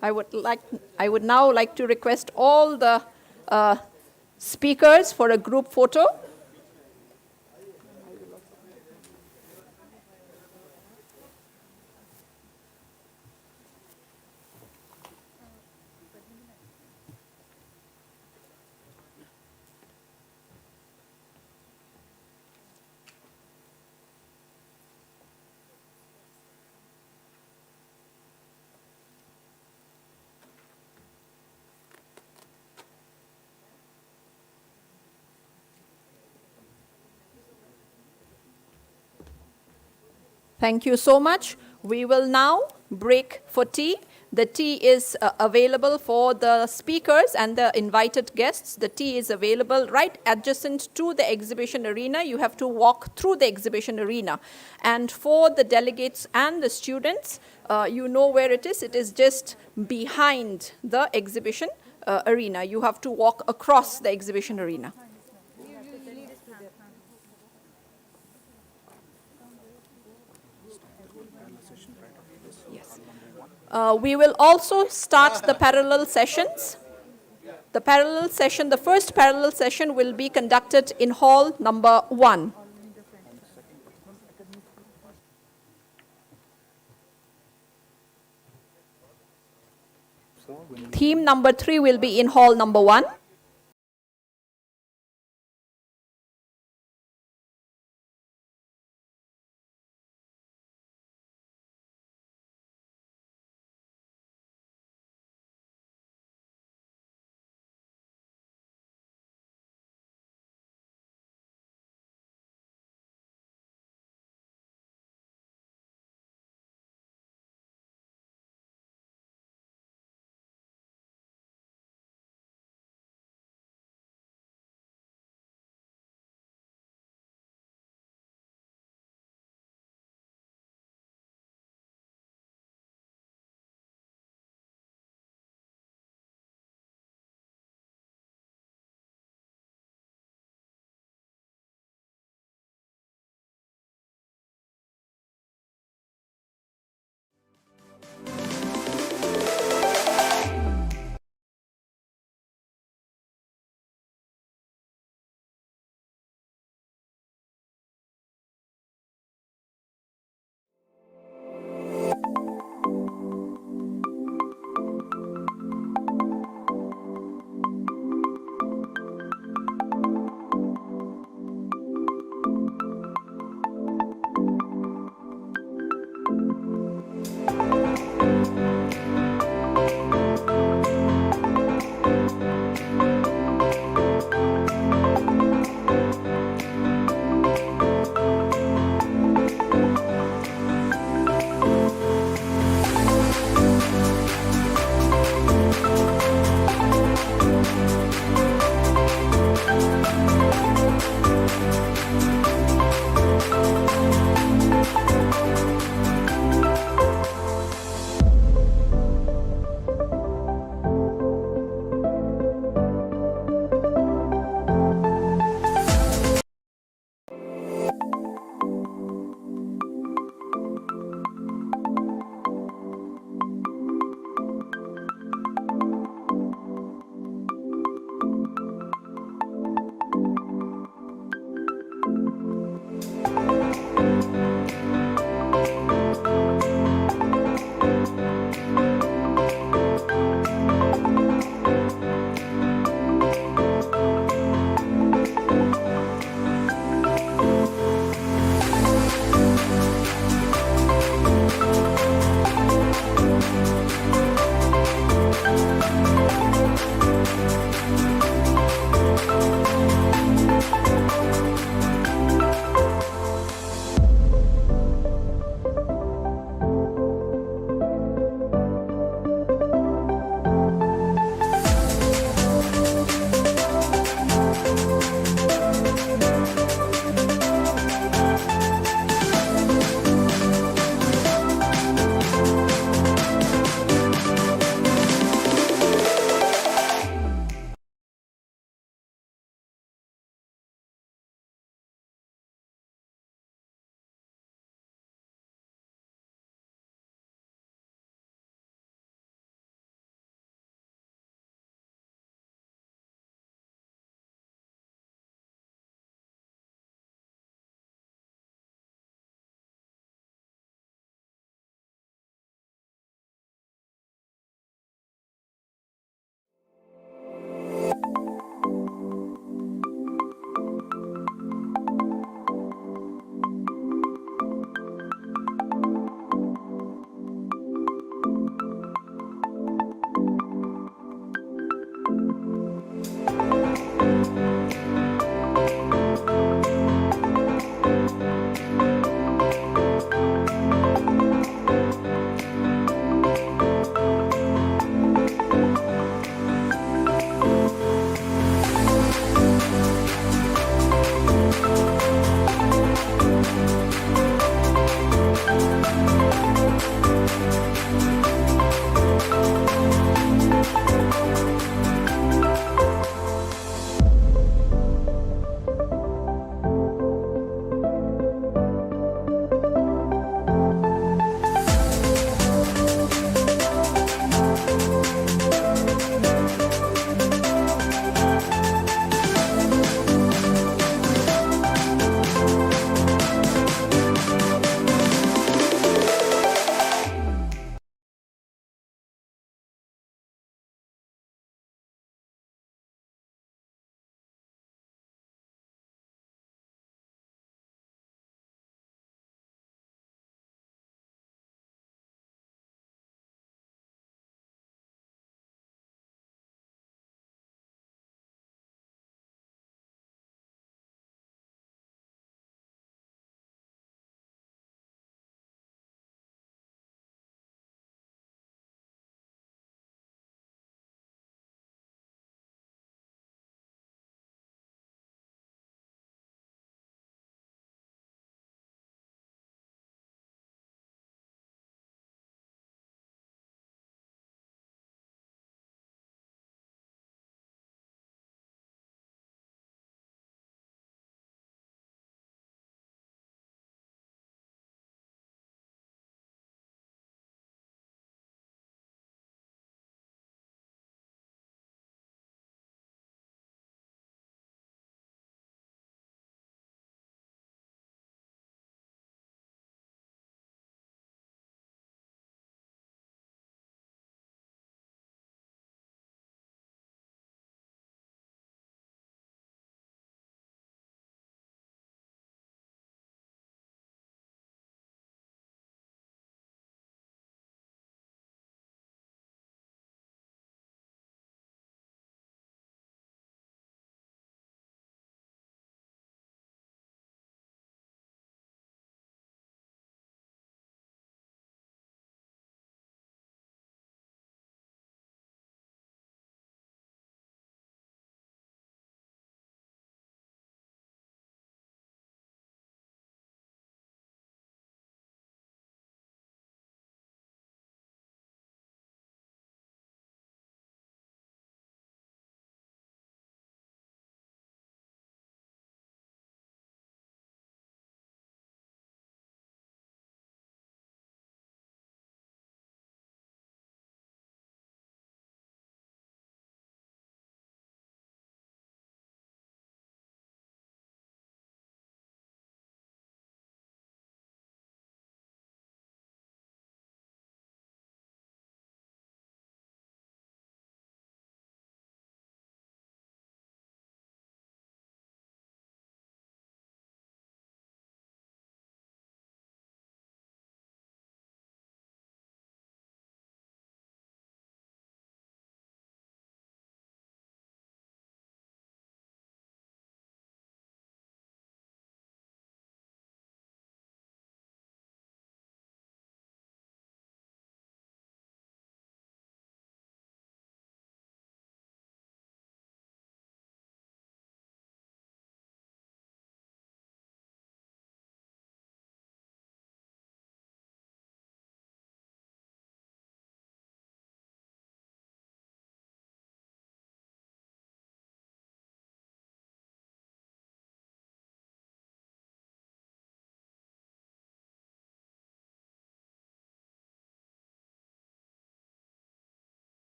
I would now like to request all the speakers for a group photo. Thank you so much. We will now break for tea. The tea is available for the speakers and the invited guests. The tea is available right adjacent to the exhibition arena. You have to walk through the exhibition arena. And for the delegates and the students, you know where it is. It is just behind the exhibition arena. You have to walk across the exhibition arena. Yes. We will also start the parallel sessions. The parallel session, the first parallel session will be conducted in hall number 1. Theme number 3 will be in hall number 1.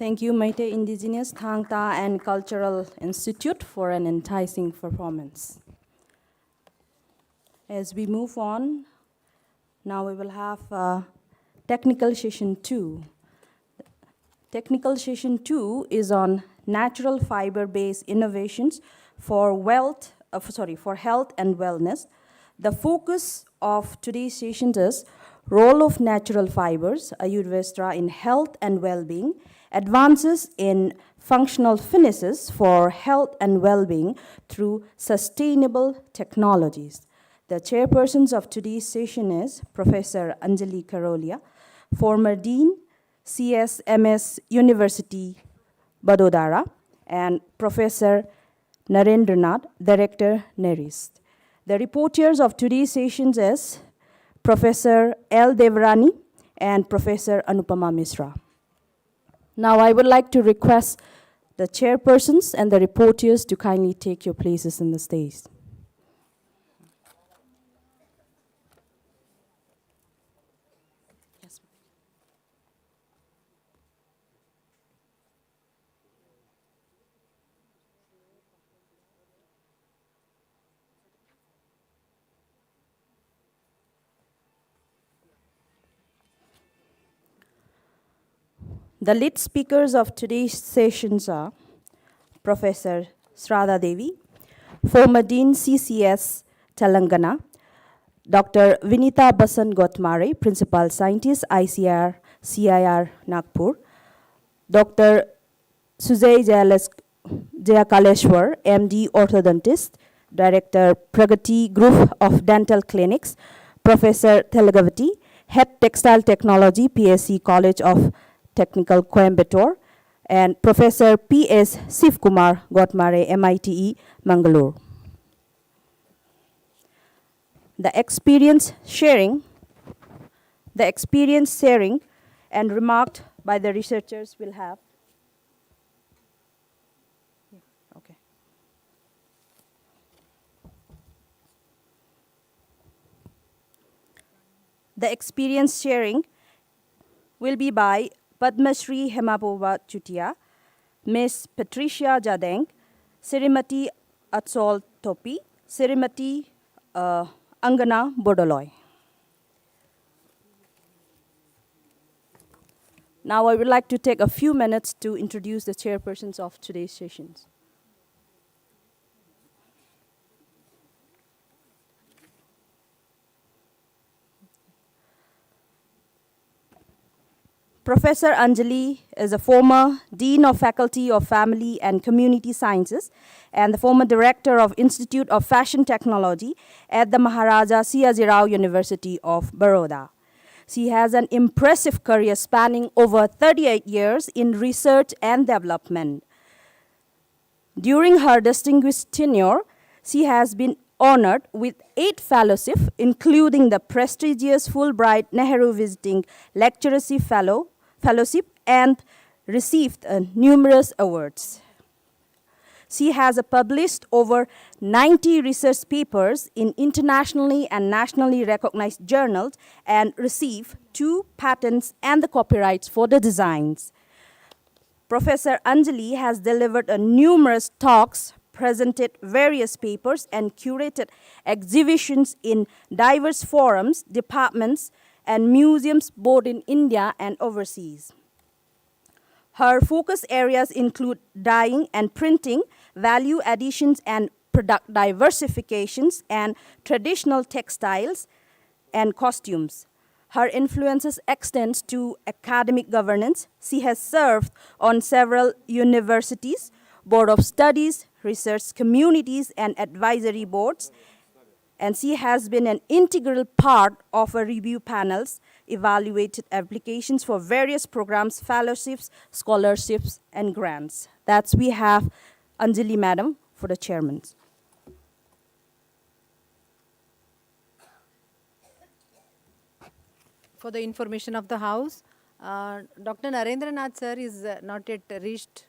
Thank you, Meitei Indigenous, Thangta and Cultural Institute for an enticing performance. As we move on, now we will have technical session 2. Technical session 2 is on natural fiber-based innovations for for health and wellness. The focus of today's session is role of natural fibers, Ayurveda in health and well-being, advances in functional finishes for health and well-being through sustainable technologies. The chairpersons of today's session is Professor Anjali Karolia, former Dean, CSMS University, Vadodara, and Professor Narendranath, Director, NERIST. The reporters of today's sessions is Professor L. Devrani and Professor Anupama Misra. Now I would like to request the chairpersons and the reporters to kindly take your places in the stage. The lead speakers of today's sessions are Professor Sradha Devi, former Dean CCS Telangana, Dr. Vinita Basan Gotmare, Principal Scientist ICR CIR Nagpur, Dr. Sujay Jayakaleshwar, MD Orthodontist, Director Pragati Group of Dental Clinics, Professor Telagavati, Head Textile Technology, PSC College of Technical Coimbatore, and Professor P.S. Sivkumar Gotmare, MITE, Mangalore. The experience sharing and remarked by the researchers will have. Okay. The experience sharing will be by Padma Shri Hemapova Chutia, Miss Patricia Jadeng, Sirimati Atsol Topi, Sirimati Angana Bodoloy. Now I would like to take a few minutes to introduce the chairpersons of today's sessions. Professor Anjali is a former Dean of Faculty of Family and Community Sciences and the former Director of Institute of Fashion Technology at the Maharaja Siyajirao University of Baroda. She has an impressive career spanning over 38 years in research and development. During her distinguished tenure, she has been honored with 8 fellowships, including the prestigious Fulbright Nehru Visiting Lectureship Fellowship, and received numerous awards. She has published over 90 research papers in internationally and nationally recognized journals and received 2 patents and the copyrights for the designs. Professor Anjali has delivered numerous talks, presented various papers, and curated exhibitions in diverse forums, departments, and museums both in India and overseas. Her focus areas include dyeing and printing, value additions and product diversifications, and traditional textiles and costumes. Her influences extend to academic governance. She has served on several universities, board of studies, research communities, and advisory boards, and she has been an integral part of a review panels, evaluated applications for various programs, fellowships, scholarships, and grants. That's we have Anjali Madam for the chairman. For the information of the House, Dr. Narendranath sir is not yet reached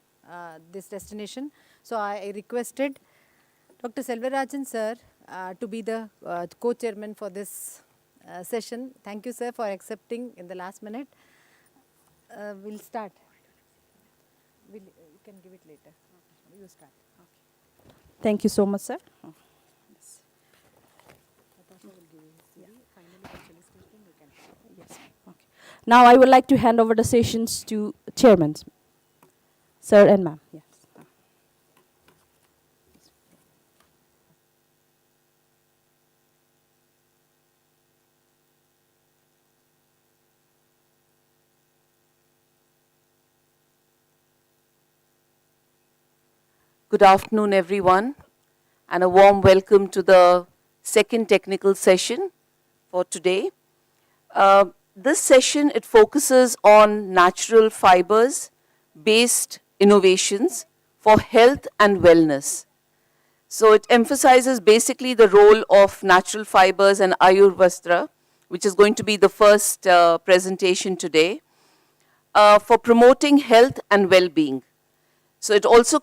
this destination, so I requested Dr. Selvarajan sir to be the co-chairman for this session. Thank you, sir, for accepting in the last minute. We'll start. You can give it later. You start. Thank you so much, sir. Yes. Okay. Now I would like to hand over the sessions to chairmen, sir and ma'am. Yes. Good afternoon, everyone, and a warm welcome to the second technical session for today. This session, it focuses on natural fibers-based innovations for health and wellness. So it emphasizes basically the role of natural fibers and Ayurveda, which is going to be the first presentation today, for promoting health and well-being. So it also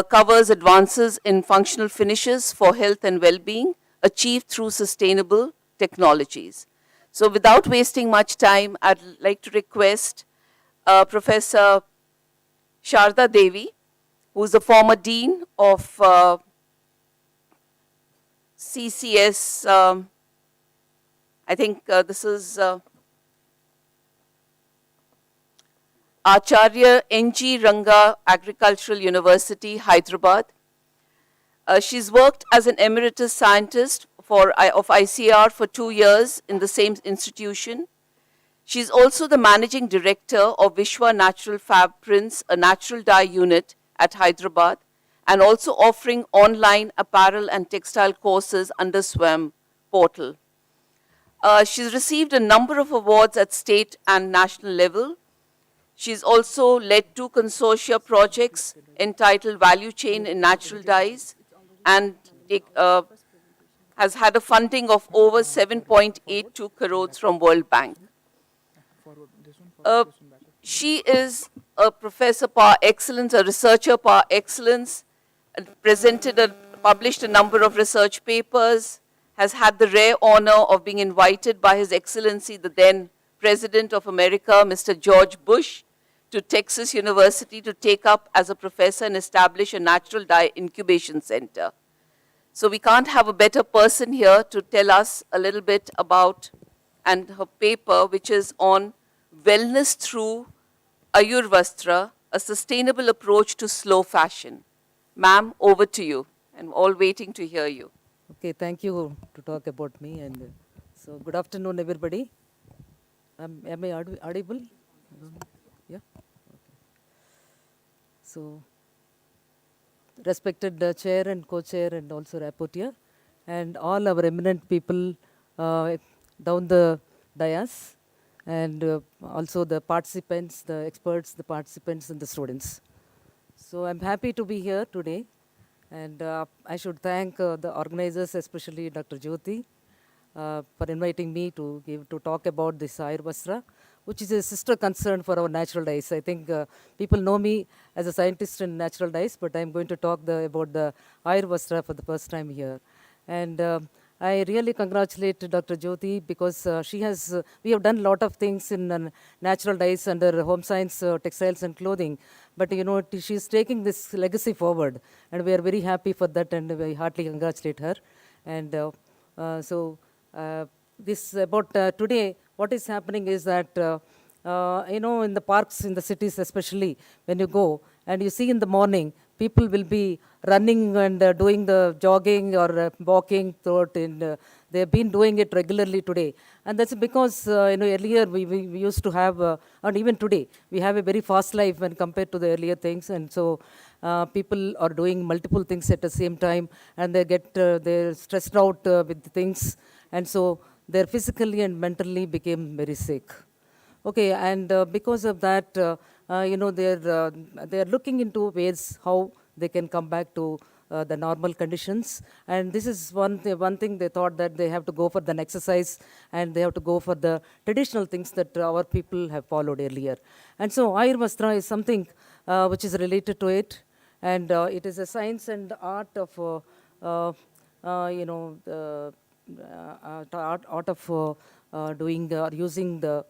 covers advances in functional finishes for health and well-being achieved through sustainable technologies. So without wasting much time, I'd like to request Professor Sharda Devi, who is the former Dean of CCS, I think this is Acharya N.G. Ranga Agricultural University, Hyderabad. She's worked as an emeritus scientist of ICR for 2 years in the same institution. She's also the managing director of Vishwa Natural Fab Prints, a natural dye unit at Hyderabad, and also offering online apparel and textile courses under SWAM portal. She's received a number of awards at state and national level. She's also led 2 consortia projects entitled Value Chain in Natural Dyes and has had a funding of over 7.82 crores from World Bank. She is a professor par excellence, a researcher par excellence, published a number of research papers, has had the rare honor of being invited by His Excellency, the then President of America, Mr. George Bush, to Texas University to take up as a professor and establish a natural dye incubation center. So we can't have a better person here to tell us a little bit about, and her paper, which is on wellness through Ayurveda, a sustainable approach to slow fashion. Ma'am, over to you. I'm all waiting to hear you. Okay, thank you to talk about me. And so, good afternoon, everybody. Am I audible? Yeah. Okay. So, respected chair and co-chair and also rapporteur, and all our eminent people down the dais, and also the participants, the experts, the participants, and the students. So I'm happy to be here today, and I should thank the organizers, especially Dr. Jyoti, for inviting me to talk about this Ayurveda, which is a sister concern for our natural dyes. I think people know me as a scientist in natural dyes, but I'm going to talk about the Ayurveda for the first time here. And I really congratulate Dr. Jyoti because we have done a lot of things in natural dyes under home science, textiles and clothing. But you know, she's taking this legacy forward, and we are very happy for that, and we heartily congratulate her. And this about today, what is happening is that, you know, in the parks, in the cities especially, when you go and you see in the morning, people will be running and doing the jogging or walking throughout, and they have been doing it regularly today. And that's because, you know, earlier we used to have, and even today, we have a very fast life when compared to the earlier things. And so people are doing multiple things at the same time, and they're stressed out with things. And so they physically and mentally became very sick. Okay, and because of that, you know, they're looking into ways how they can come back to the normal conditions. And this is one thing they thought, that they have to go for the exercise and they have to go for the traditional things that our people have followed earlier. And so Ayurveda is something which is related to it, and it is a science and art of, you know, art of doing or using the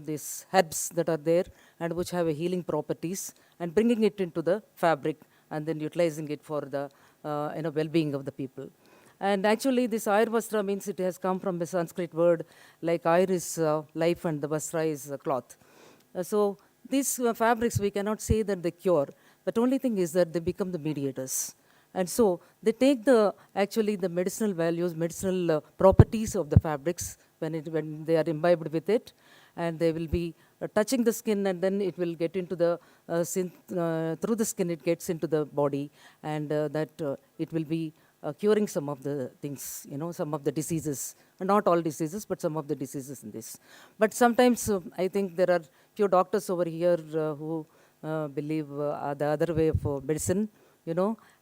these herbs that are there and which have a healing properties, and bringing it into the fabric and then utilizing it for the well-being of the people. And actually, this Ayurvastra means it has come from a Sanskrit word, like Ayur is life and the Vastra is cloth. So these fabrics, we cannot say that they cure, but only thing is that they become the mediators. And so they take the medicinal values, medicinal properties of the fabrics when they are imbibed with it, and they will be touching the skin, and then it will get into the through the skin it gets into the body, and it will be curing some of the things, some of the diseases, not all diseases, but some of the diseases in this. But sometimes I think there are few doctors over here who believe the other way of medicine,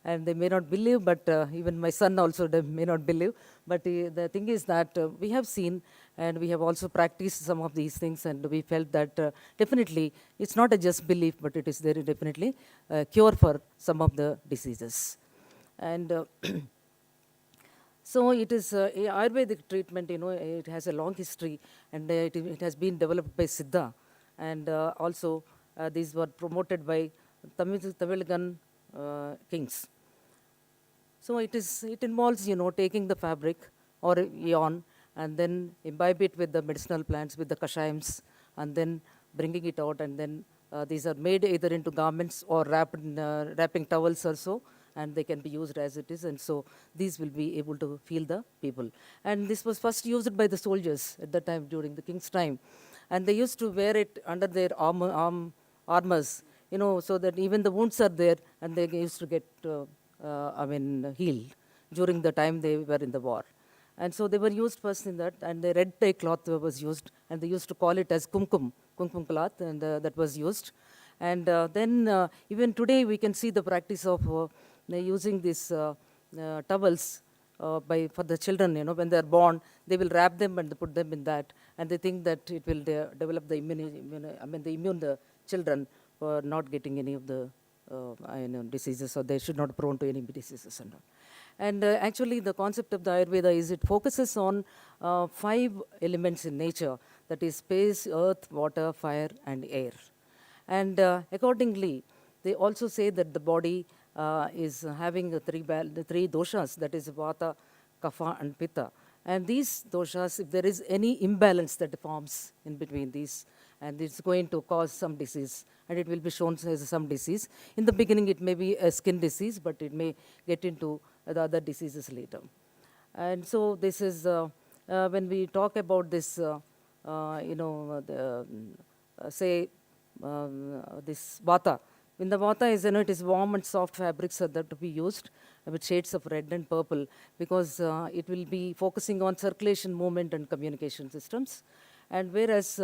and they may not believe, but even my son also may not believe. But the thing is that we have seen and we have also practiced some of these things, and we felt that definitely it's not a just belief, but it is very definitely a cure for some of the diseases. And so it is Ayurvedic treatment, it has a long history, and it has been developed by Siddha, and also these were promoted by Tamiligan kings. So it involves, taking the fabric or yarn and then imbibe it with the medicinal plants, with the kashayams, and then bringing it out, and then these are made either into garments or wrapped in wrapping towels also, and they can be used as it is, and so these will be able to heal the people. And this was first used by the soldiers at that time during the king's time, and they used to wear it under their armors, so that even the wounds are there, and they used to get healed during the time they were in the war. And so they were used first in that, and the red dye cloth was used, and they used to call it as kumkum cloth, and that was used. And then even today we can see the practice of using these towels for the children, when they are born, they will wrap them and put them in that, and they think that it will develop the immune the children for not getting any of the diseases, or they should not be prone to any diseases and all. And actually the concept of the Ayurveda is it focuses on 5 elements in nature, that is space, earth, water, fire, and air. And accordingly, they also say that the body is having the three doshas, that is Vata, Kapha, and Pitta. And these doshas, if there is any imbalance that forms in between these, and it's going to cause some disease, and it will be shown as some disease. In the beginning, it may be a skin disease, but it may get into the other diseases later. And so this is, when we talk about this, this Vata. In the Vata, it is warm and soft fabrics that to be used with shades of red and purple, because it will be focusing on circulation, movement, and communication systems. And whereas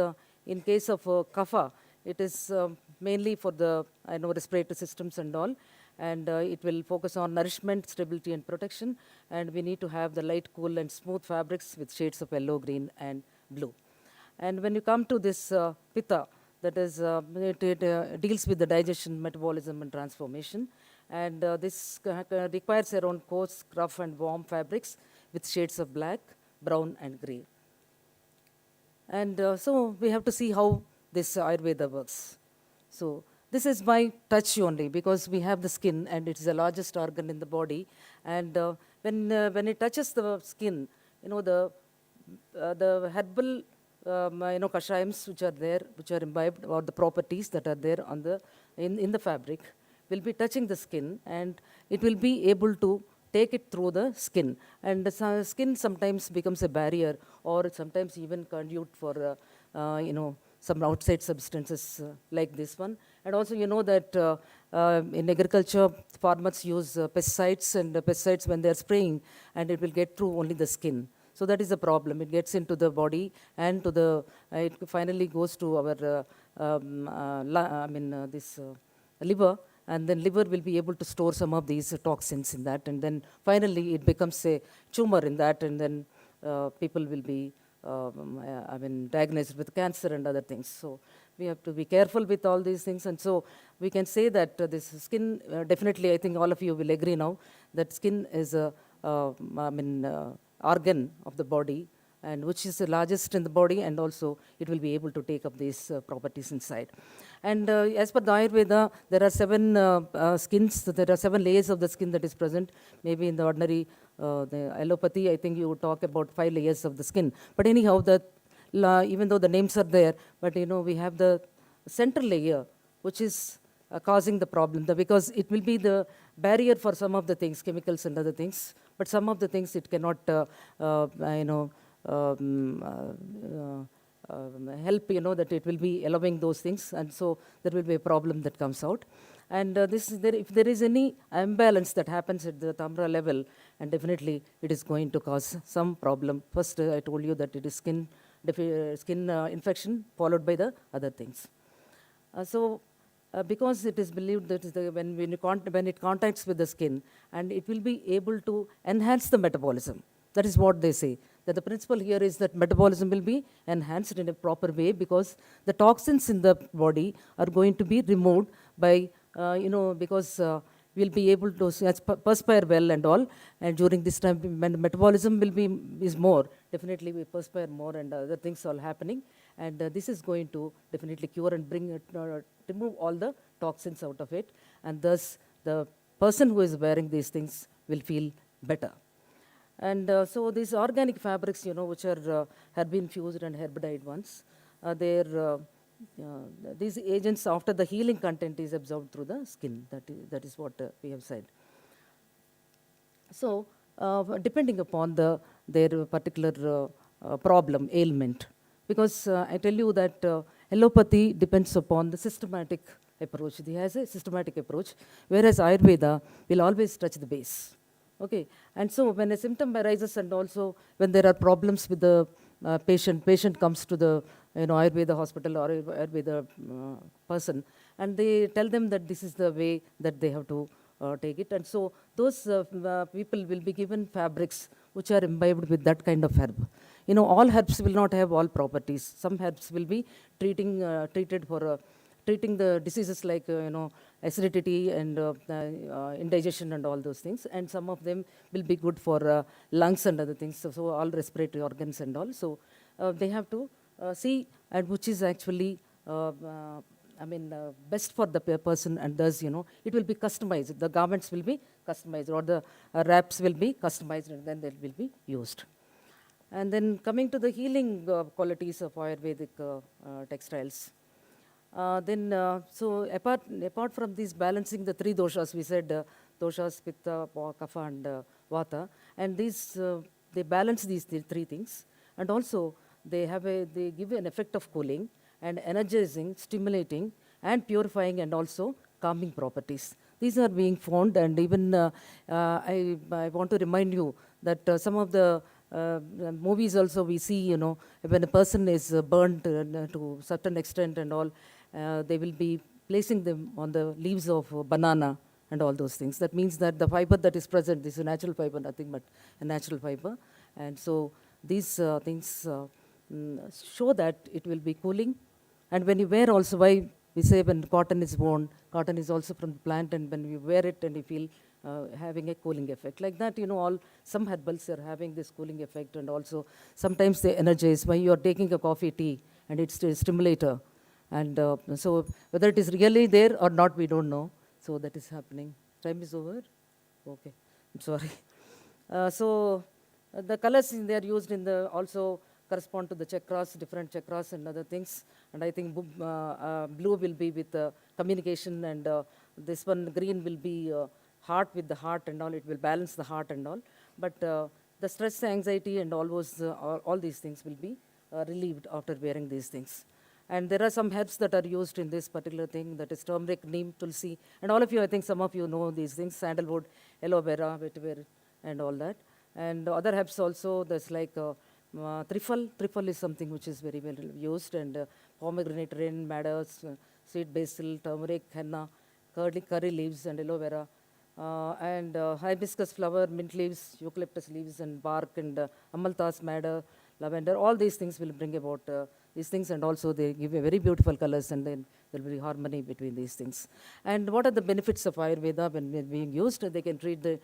in case of Kapha, it is mainly for the respiratory systems and all, and it will focus on nourishment, stability, and protection. And we need to have the light, cool, and smooth fabrics with shades of yellow, green, and blue. And when you come to this Pitta, that is, it deals with the digestion, metabolism, and transformation. And this requires around coarse, rough, and warm fabrics with shades of black, brown, and grey. And so we have to see how this Ayurveda works. So this is by touch only, because we have the skin, and it's the largest organ in the body. And when it touches the skin, the herbal kashayams which are there, which are imbibed, or the properties that are there on in the fabric, will be touching the skin, and it will be able to take it through the skin. And the skin sometimes becomes a barrier, or sometimes even conduit for some outside substances like this one. And also that in agriculture, farmers use pesticides, and pesticides when they are spraying, and it will get through only the skin. So that is a problem. It gets into the body, and it finally goes to our this liver, and then liver will be able to store some of these toxins in that, and then finally it becomes a tumor in that, and then people will be diagnosed with cancer and other things. So we have to be careful with all these things. And so we can say that this skin, definitely I think all of you will agree now, that skin is a organ of the body, and which is the largest in the body, and also it will be able to take up these properties inside. And as per the Ayurveda, there are 7 skins, there are 7 layers of the skin that is present. Maybe in the ordinary the allopathy, I think you would talk about 5 layers of the skin. But anyhow, even though the names are there, but we have the central layer, which is causing the problem, because it will be the barrier for some of the things, chemicals and other things, but some of the things it cannot, help, that it will be allowing those things, and so there will be a problem that comes out. And if there is any imbalance that happens at the Tamra level, and definitely it is going to cause some problem. First, I told you that it is skin infection, followed by the other things. Because it is believed that when it contacts with the skin, and it will be able to enhance the metabolism. That is what they say. That the principle here is that metabolism will be enhanced in a proper way, because the toxins in the body are going to be removed by, because we'll be able to perspire well and all. And during this time, when metabolism is more, definitely we perspire more and other things all happening. And this is going to definitely cure and remove all the toxins out of it. And thus, the person who is wearing these things will feel better. And so these organic fabrics, which have been fused and herbidized ones, these agents, after the healing content is absorbed through the skin. That is what we have said. So, depending upon their particular problem, ailment, because I tell you that allopathy depends upon the systematic approach. It has a systematic approach, whereas Ayurveda will always touch the base. Okay, and so when a symptom arises, and also when there are problems with the patient comes to the Ayurveda hospital or Ayurveda person, and they tell them that this is the way that they have to take it. And so those people will be given fabrics which are imbibed with that kind of herb. All herbs will not have all properties. Some herbs will be treated for treating the diseases like acidity and indigestion and all those things, and some of them will be good for lungs and other things, so all respiratory organs and all. So they have to see and which is actually best for the person, and thus it will be customized. The garments will be customized, or the wraps will be customized, and then they will be used. And then coming to the healing qualities of Ayurvedic textiles. So apart from these balancing the 3 doshas, we said doshas, pitta, kapha and vata, and these they balance these 3 things, and also they give an effect of cooling and energizing, stimulating and purifying, and also calming properties. These are being found, and even I want to remind you that some of the movies also we see, when a person is burnt to certain extent and all, they will be placing them on the leaves of banana and all those things. That means that the fiber that is present, this is a natural fiber, nothing but a natural fiber. And so these things show that it will be cooling. And when you wear also, why we say when cotton is worn, cotton is also from the plant, and when you wear it and you feel having a cooling effect. Like that, some herbals are having this cooling effect, and also sometimes they energize. When you are taking a coffee, tea, and it's a stimulator. And so whether it is really there or not, we don't know. So that is happening. Time is over? Okay, I'm sorry. So the colors they are used in the also correspond to the chakras, different chakras and other things. And I think blue will be with communication, and this one green will be heart with the heart and all. It will balance the heart and all. But the stress, anxiety and all these things will be relieved after wearing these things. And there are some herbs that are used in this particular thing, that is turmeric, neem, tulsi. And all of you, I think some of you know these things, sandalwood, aloe vera, vetiver, and all that. And other herbs also, there's like trifle. Trifle is something which is very well used, and pomegranate, rain, madder, sweet basil, turmeric, henna, curry leaves, and aloe vera. And hibiscus flower, mint leaves, eucalyptus leaves, and bark, and amalthas, madder, lavender. All these things will bring about these things, and also they give a very beautiful colors, and then there will be harmony between these things. And what are the benefits of Ayurveda when being used? They can treat the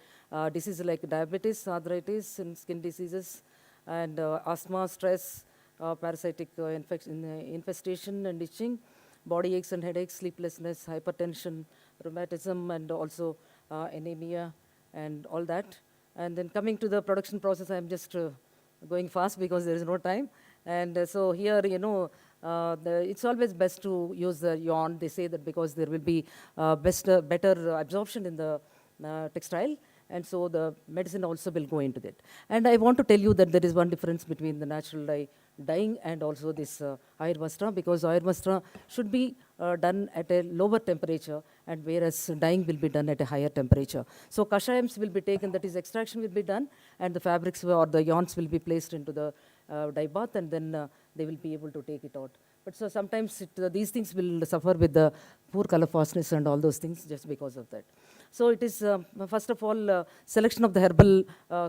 diseases like diabetes, arthritis, and skin diseases, and asthma, stress, parasitic infestation and itching, body aches and headaches, sleeplessness, hypertension, rheumatism, and also anemia and all that. And then coming to the production process, I'm just going fast because there is no time. And so here, it's always best to use the yarn. They say that because there will be better absorption in the textile, and so the medicine also will go into that. And I want to tell you that there is one difference between the natural dyeing and also this Ayurvastra, because Ayurvastra should be done at a lower temperature, and whereas dyeing will be done at a higher temperature. So kashayams will be taken, that is extraction will be done, and the fabrics or the yarns will be placed into the dye bath, and then they will be able to take it out. But so sometimes these things will suffer with the poor color fastness and all those things just because of that. So it is, first of all, selection of the herbal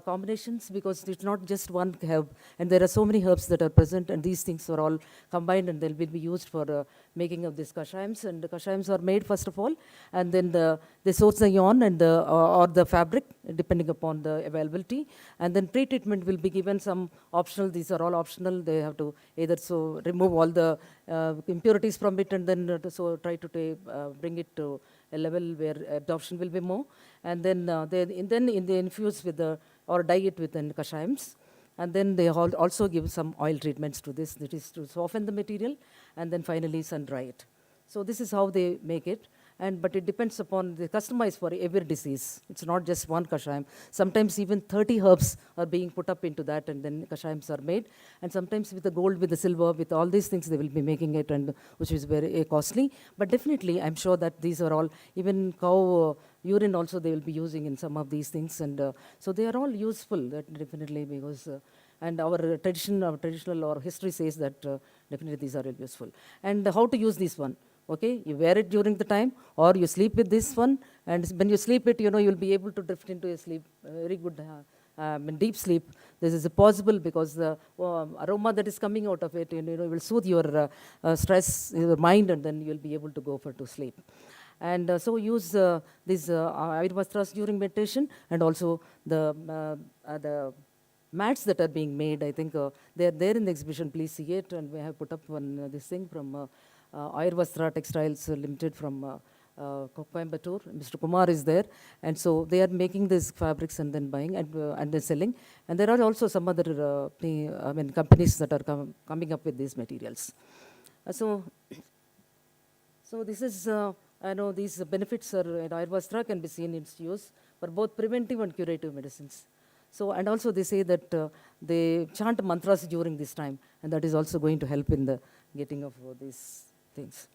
combinations, because it's not just one herb, and there are so many herbs that are present, and these things are all combined, and they will be used for making of these kashayams. And the kashayams are made, first of all, and then they source the yarn and or the fabric, depending upon the availability. And then pre-treatment will be given, some optional, these are all optional. They have to either remove all the impurities from it, and then try to bring it to a level where absorption will be more, and then they infuse with or dye it with the kashayams, and then they also give some oil treatments to this, that is to soften the material, and then finally sun dry it. So this is how they make it. But it depends upon, the customized for every disease. It's not just one kashayam. Sometimes even 30 herbs are being put up into that, and then kashayams are made. And sometimes with the gold, with the silver, with all these things, they will be making it, and which is very costly. But definitely, I'm sure that these are all, even cow urine also they will be using in some of these things. And so they are all useful, that definitely, because and our traditional or history says that definitely these are useful. And how to use this one? Okay, you wear it during the time, or you sleep with this one, and when you sleep it, you'll be able to drift into a sleep, very good, deep sleep. This is possible because the aroma that is coming out of it, will soothe your stress, your mind, and then you'll be able to go to sleep. And so use these Ayurvastras during meditation, and also the mats that are being made. I think they are there in the exhibition. Please see it, and we have put up this thing from Ayurvastra Textiles Limited from Coimbatore. Mr. Kumar is there, and so they are making these fabrics and then buying and then selling. And there are also some other companies that are coming up with these materials. So this is, I know these benefits are in Ayurvastra can be seen in its use for both preventive and curative medicines. So, and also they say that they chant mantras during this time, and that is also going to help in the getting of these things.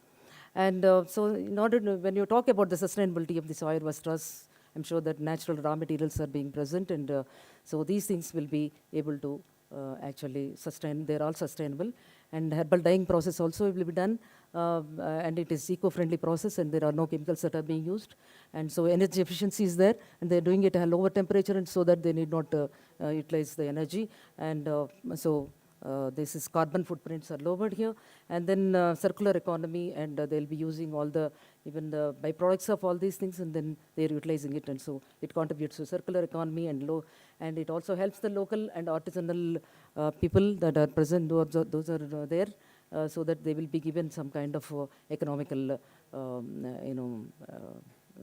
And so in order to, when you talk about the sustainability of these Ayurvastras, I'm sure that natural raw materials are being present, and so these things will be able to actually sustain, they're all sustainable. And herbal dyeing process also will be done, and it is eco-friendly process, and there are no chemicals that are being used. And so energy efficiency is there, and they're doing it at a lower temperature, and so that they need not utilize the energy. And this is carbon footprints are lowered here, and then circular economy, and they'll be using all the, even the byproducts of all these things, and then they're utilizing it, and so it contributes to circular economy and it also helps the local and artisanal people that are present, those are there, so that they will be given some kind of economical,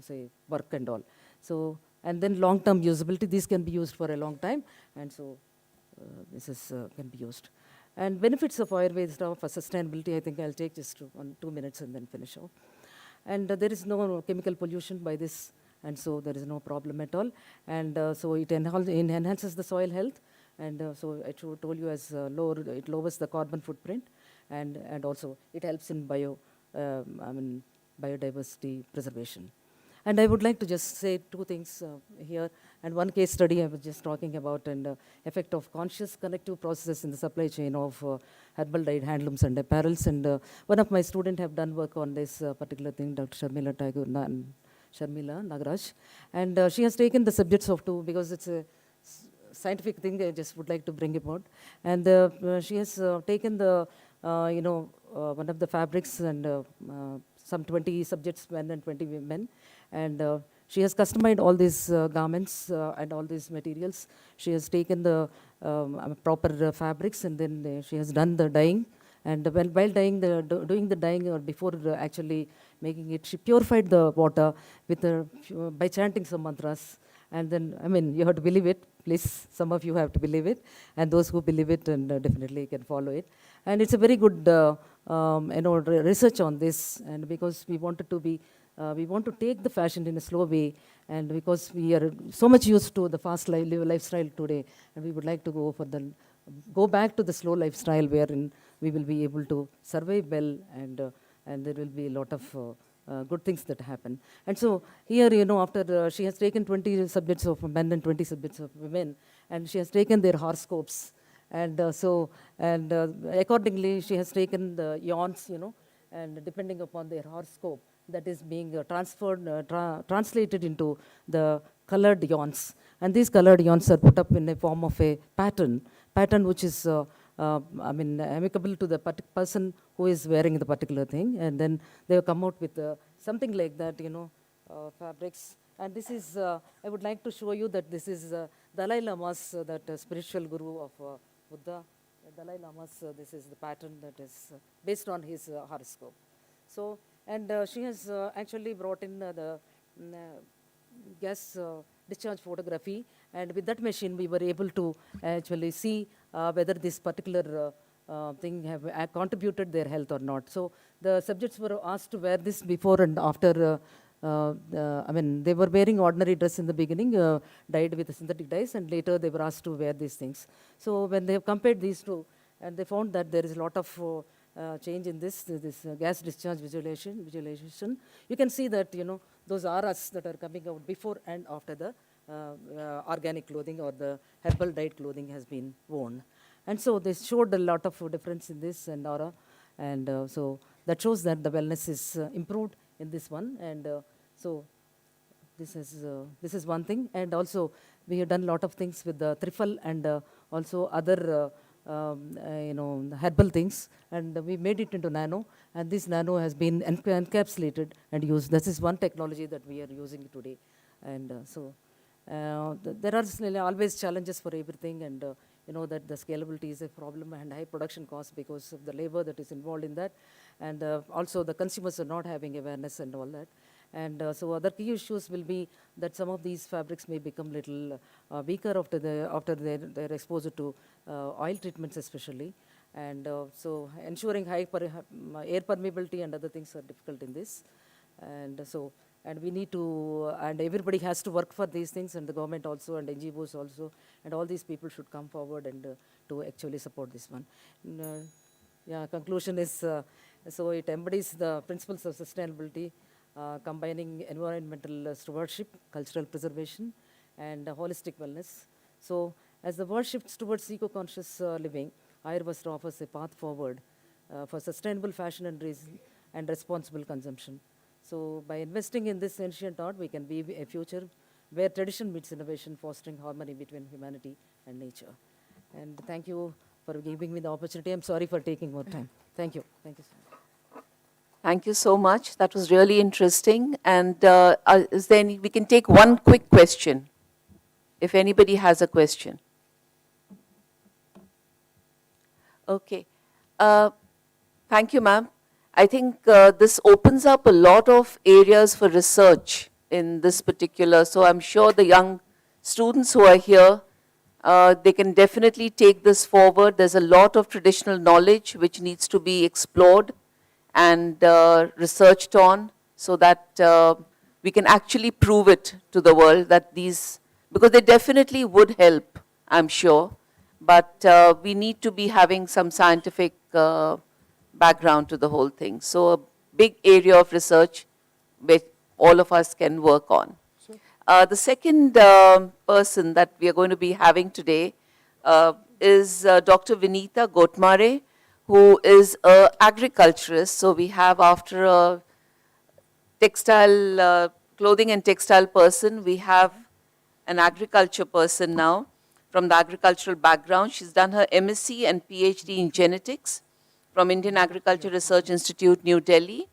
say, work and all. So, and then long-term usability, these can be used for a long time, and so this is can be used. And benefits of Ayurveda for sustainability, I think I'll take just 2 minutes and then finish off. And there is no chemical pollution by this, and so there is no problem at all. And so it enhances the soil health, and so I told you as it lowers the carbon footprint, and also it helps in biodiversity preservation. And I would like to just say 2 things here. And one case study I was just talking about, and effect of conscious connective processes in the supply chain of herbal dyed handlooms and apparels. And one of my students have done work on this particular thing, Dr. Sharmila Nagaraj. And she has taken the subjects of 2, because it's a scientific thing I just would like to bring about. And she has taken the, one of the fabrics, and some 20 subjects, men and 20 women. And she has customized all these garments and all these materials. She has taken the proper fabrics, and then she has done the dyeing. And while dyeing doing the dyeing, or before actually making it, she purified the water with by chanting some mantras. And then, I mean, you have to believe it. Please, some of you have to believe it, and those who believe it and definitely can follow it. And it's a very good, research on this. And because we wanted to be, we want to take the fashion in a slow way, and because we are so much used to the fast lifestyle today, and we would like to go back to the slow lifestyle wherein we will be able to survive well, and there will be a lot of good things that happen. And so here, after she has taken 20 subjects of men and 20 subjects of women, and she has taken their horoscopes, and accordingly she has taken the yawns, and depending upon their horoscope, that is being translated into the colored yawns. And these colored yawns are put up in a form of a pattern which is amicable to the person who is wearing the particular thing. And then they have come out with something like that, fabrics. And this is, I would like to show you that this is Dalai Lama's, that spiritual guru of Buddha. Dalai Lama's, this is the pattern that is based on his horoscope. So, and she has actually brought in the gas discharge photography, and with that machine we were able to actually see whether this particular thing have contributed their health or not. So the subjects were asked to wear this before and after. They were wearing ordinary dress in the beginning, dyed with synthetic dyes, and later they were asked to wear these things. So when they have compared these two, and they found that there is a lot of change in this gas discharge visualization. You can see that, those auras that are coming out before and after the organic clothing or the herbal dyed clothing has been worn. And so they showed a lot of difference in this and aura, and so that shows that the wellness is improved in this one. And so this is one thing. And also we have done a lot of things with the trifle and also other herbal things, and we made it into nano, and this nano has been encapsulated and used. This is one technology that we are using today. And there are always challenges for everything, and that the scalability is a problem, and high production cost because of the labor that is involved in that, and also the consumers are not having awareness and all that. And so other key issues will be that some of these fabrics may become little weaker after their exposure to oil treatments especially. And so ensuring high air permeability and other things are difficult in this. And so, and we need to, and everybody has to work for these things, and the government also, and NGOs also, and all these people should come forward and to actually support this one. Conclusion is, so it embodies the principles of sustainability, combining environmental stewardship, cultural preservation, and holistic wellness. So as the world shifts towards eco-conscious living, Ayurveda offers a path forward for sustainable fashion and responsible consumption. So by investing in this ancient art, we can weave a future where tradition meets innovation, fostering harmony between humanity and nature. And thank you for giving me the opportunity. I'm sorry for taking more time. Thank you. Thank you so much. Thank you so much. That was really interesting. And is there we can take one quick question, if anybody has a question. Okay. Thank you, ma'am. I think this opens up a lot of areas for research in this particular. So I'm sure the young students who are here, they can definitely take this forward. There's a lot of traditional knowledge which needs to be explored and researched on, so that we can actually prove it to the world that these, because they definitely would help, I'm sure, but we need to be having some scientific background to the whole thing. So a big area of research which all of us can work on. The second person that we are going to be having today is Dr. Vinita Gotmare, who is an agriculturist. So we have, after a textile, clothing and textile person, we have an agriculture person now from the agricultural background. She's done her MSc and PhD in genetics from Indian Agriculture Research Institute, New Delhi.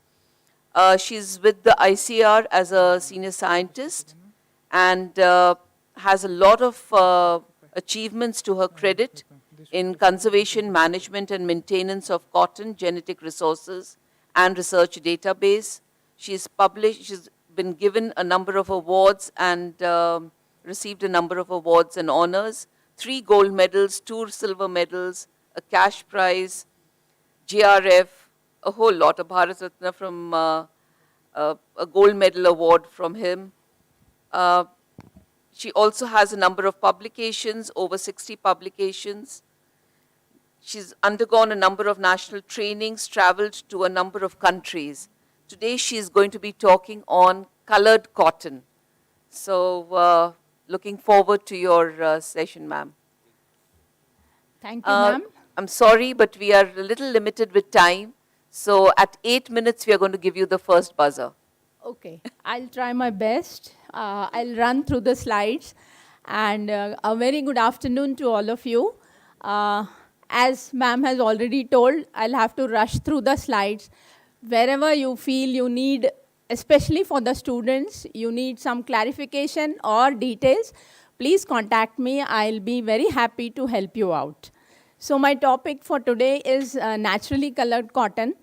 She's with the ICR as a senior scientist and has a lot of achievements to her credit in conservation, management, and maintenance of cotton genetic resources and research database. She's been given a number of awards and received a number of awards and honors, 3 gold medals, 2 silver medals, a cash prize, GRF, a whole lot, a Bharat Ratna from a gold medal award from him. She also has a number of publications, over 60 publications. She's undergone a number of national trainings, traveled to a number of countries. Today she's going to be talking on colored cotton. So looking forward to your session, ma'am. Thank you, ma'am. I'm sorry, but we are a little limited with time. So at 8 minutes, we are going to give you the first buzzer. Okay, I'll try my best. I'll run through the slides. And a very good afternoon to all of you. As ma'am has already told, I'll have to rush through the slides. Wherever you feel you need, especially for the students, you need some clarification or details, please contact me. I'll be very happy to help you out. So my topic for today is naturally colored cotton.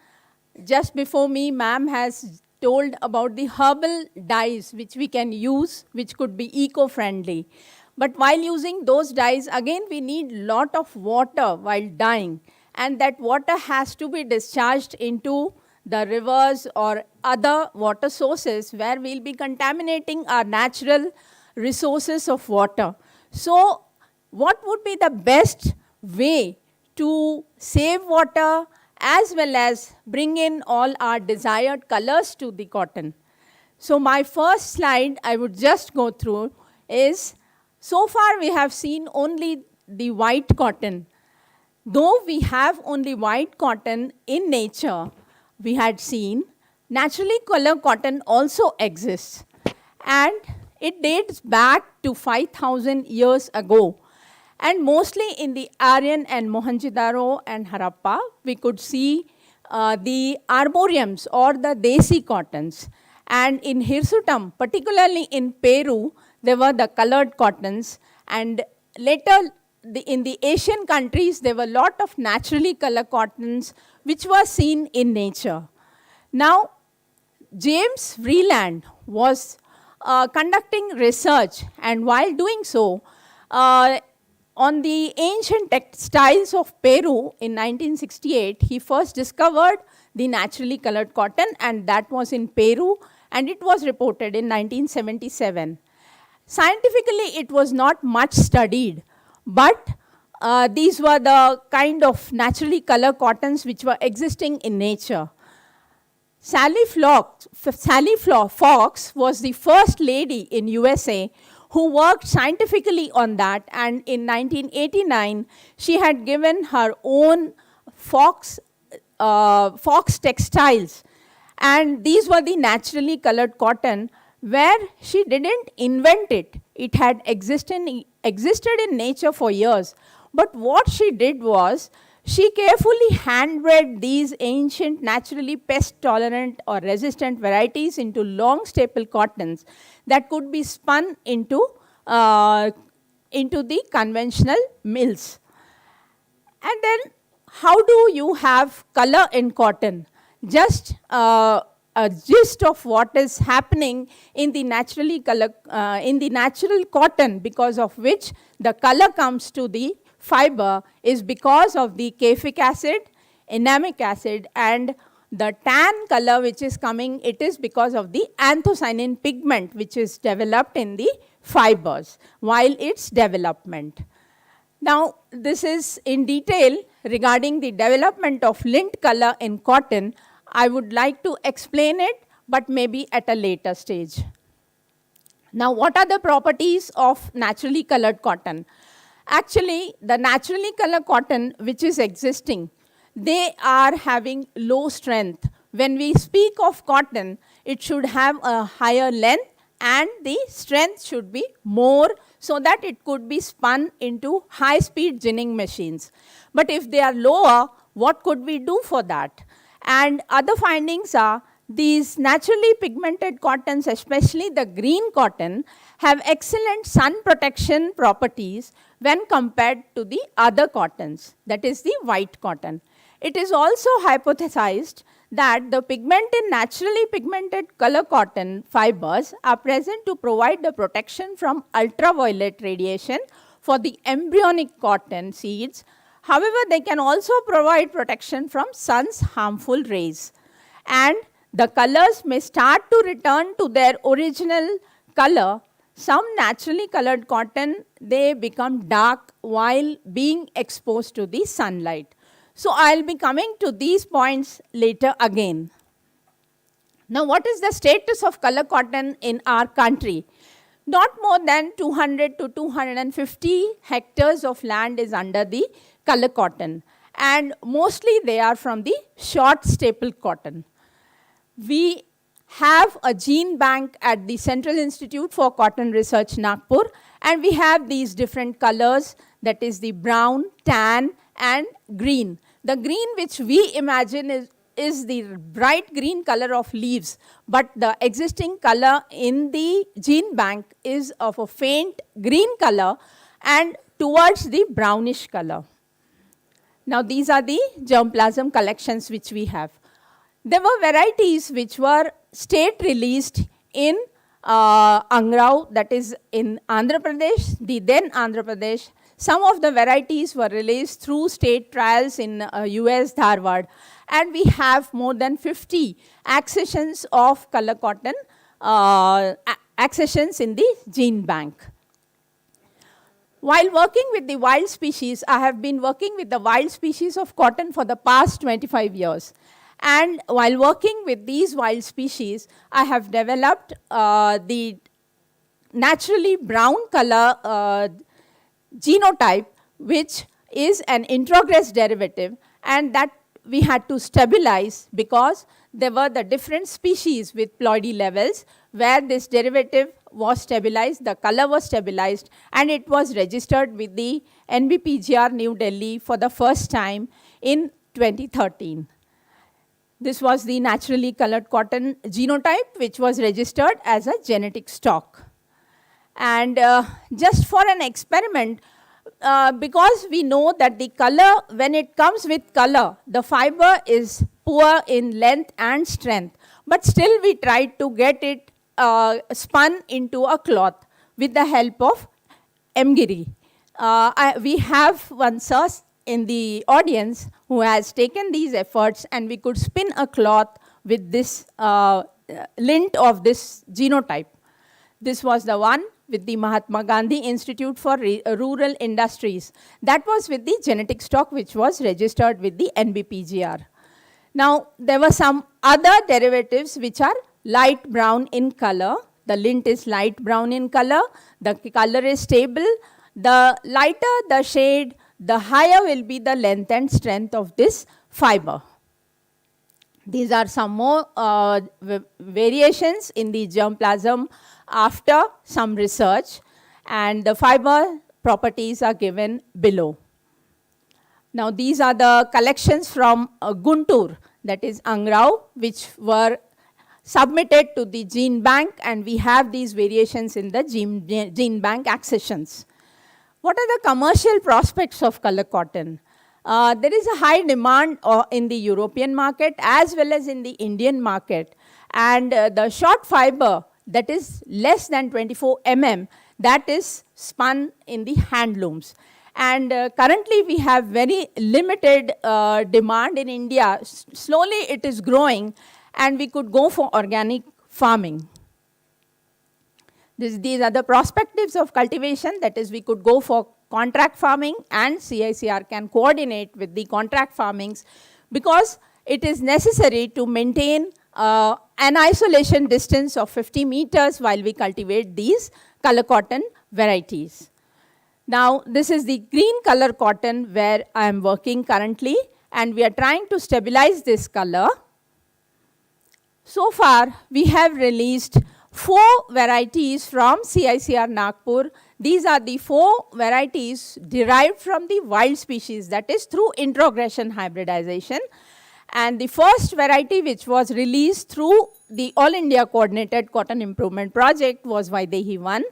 Just before me, ma'am has told about the herbal dyes which we can use, which could be eco-friendly. But while using those dyes, again, we need lot of water while dyeing. And that water has to be discharged into the rivers or other water sources where we'll be contaminating our natural resources of water. So what would be the best way to save water as well as bring in all our desired colors to the cotton? So my first slide I would just go through is, so far we have seen only the white cotton. Though we have only white cotton in nature, we had seen naturally colored cotton also exists. And it dates back to 5,000 years ago. And mostly in the Aryan and Mohenjo-daro and Harappa, we could see the arboreums or the desi cottons. And in Hirsutam, particularly in Peru, there were the colored cottons. And later, in the Asian countries, there were a lot of naturally colored cottons which were seen in nature. Now, James Vreeland was conducting research, and while doing so, on the ancient textiles of Peru in 1968, he first discovered the naturally colored cotton, and that was in Peru, and it was reported in 1977. Scientifically, it was not much studied, but these were the kind of naturally colored cottons which were existing in nature. Sally Fox was the first lady in USA who worked scientifically on that, and in 1989, she had given her own Fox Textiles, and these were the naturally colored cotton where she didn't invent it. It had existed in nature for years. But what she did was, she carefully hand-bred these ancient, naturally pest-tolerant or resistant varieties into long staple cottons that could be spun into the conventional mills. And then, how do you have color in cotton? Just a gist of what is happening in the natural cotton, because of which the color comes to the fiber, is because of the caffeic acid, enamic acid, and the tan color which is coming, it is because of the anthocyanin pigment which is developed in the fibers while its development. Now, this is in detail regarding the development of lint color in cotton. I would like to explain it, but maybe at a later stage. Now, what are the properties of naturally colored cotton? Actually, the naturally colored cotton which is existing, they are having low strength. When we speak of cotton, it should have a higher length and the strength should be more so that it could be spun into high-speed ginning machines. But if they are lower, what could we do for that? And other findings are these naturally pigmented cottons, especially the green cotton, have excellent sun protection properties when compared to the other cottons, that is the white cotton. It is also hypothesized that the pigment in naturally pigmented color cotton fibers are present to provide the protection from ultraviolet radiation for the embryonic cotton seeds. However, they can also provide protection from sun's harmful rays. And the colors may start to return to their original color. Some naturally colored cotton, they become dark while being exposed to the sunlight. So I'll be coming to these points later again. Now, what is the status of color cotton in our country? Not more than 200 to 250 hectares of land is under the color cotton, and mostly they are from the short staple cotton. We have a gene bank at the Central Institute for Cotton Research, Nagpur, and we have these different colors, that is the brown, tan, and green. The green which we imagine is the bright green color of leaves, but the existing color in the gene bank is of a faint green color and towards the brownish color. Now, these are the germplasm collections which we have. There were varieties which were state released in Angrao, that is in Andhra Pradesh, the then Andhra Pradesh. Some of the varieties were released through state trials in US, Dharwad. And we have more than 50 accessions of color cotton, accessions in the gene bank. While working with the wild species, I have been working with the wild species of cotton for the past 25 years. And while working with these wild species, I have developed the naturally brown color genotype, which is an introgress derivative, and that we had to stabilize because there were the different species with ploidy levels where this derivative was stabilized, the color was stabilized, and it was registered with the NBPGR New Delhi for the first time in 2013. This was the naturally colored cotton genotype, which was registered as a genetic stock. And just for an experiment, because we know that the color, when it comes with color, the fiber is poor in length and strength, but still we tried to get it spun into a cloth with the help of Emgiri. We have one source in the audience who has taken these efforts, and we could spin a cloth with this lint of this genotype. This was the one with the Mahatma Gandhi Institute for Rural Industries. That was with the genetic stock which was registered with the NBPGR. Now, there were some other derivatives which are light brown in color. The lint is light brown in color. The color is stable. The lighter the shade, the higher will be the length and strength of this fiber. These are some more variations in the germplasm after some research, and the fiber properties are given below. Now, these are the collections from Guntur, that is Angrao, which were submitted to the gene bank, and we have these variations in the gene bank accessions. What are the commercial prospects of color cotton? There is a high demand in the European market as well as in the Indian market, and the short fiber, that is less than 24 mm, that is spun in the handlooms. And currently we have very limited demand in India. Slowly it is growing, and we could go for organic farming. These are the perspectives of cultivation, that is we could go for contract farming, and CICR can coordinate with the contract farmings because it is necessary to maintain an isolation distance of 50 meters while we cultivate these color cotton varieties. Now, this is the green color cotton where I am working currently, and we are trying to stabilize this color. So far, we have released 4 varieties from CICR Nagpur. These are the 4 varieties derived from the wild species, that is through introgression hybridization. And the first variety which was released through the All India Coordinated Cotton Improvement Project was Vaidehi 1.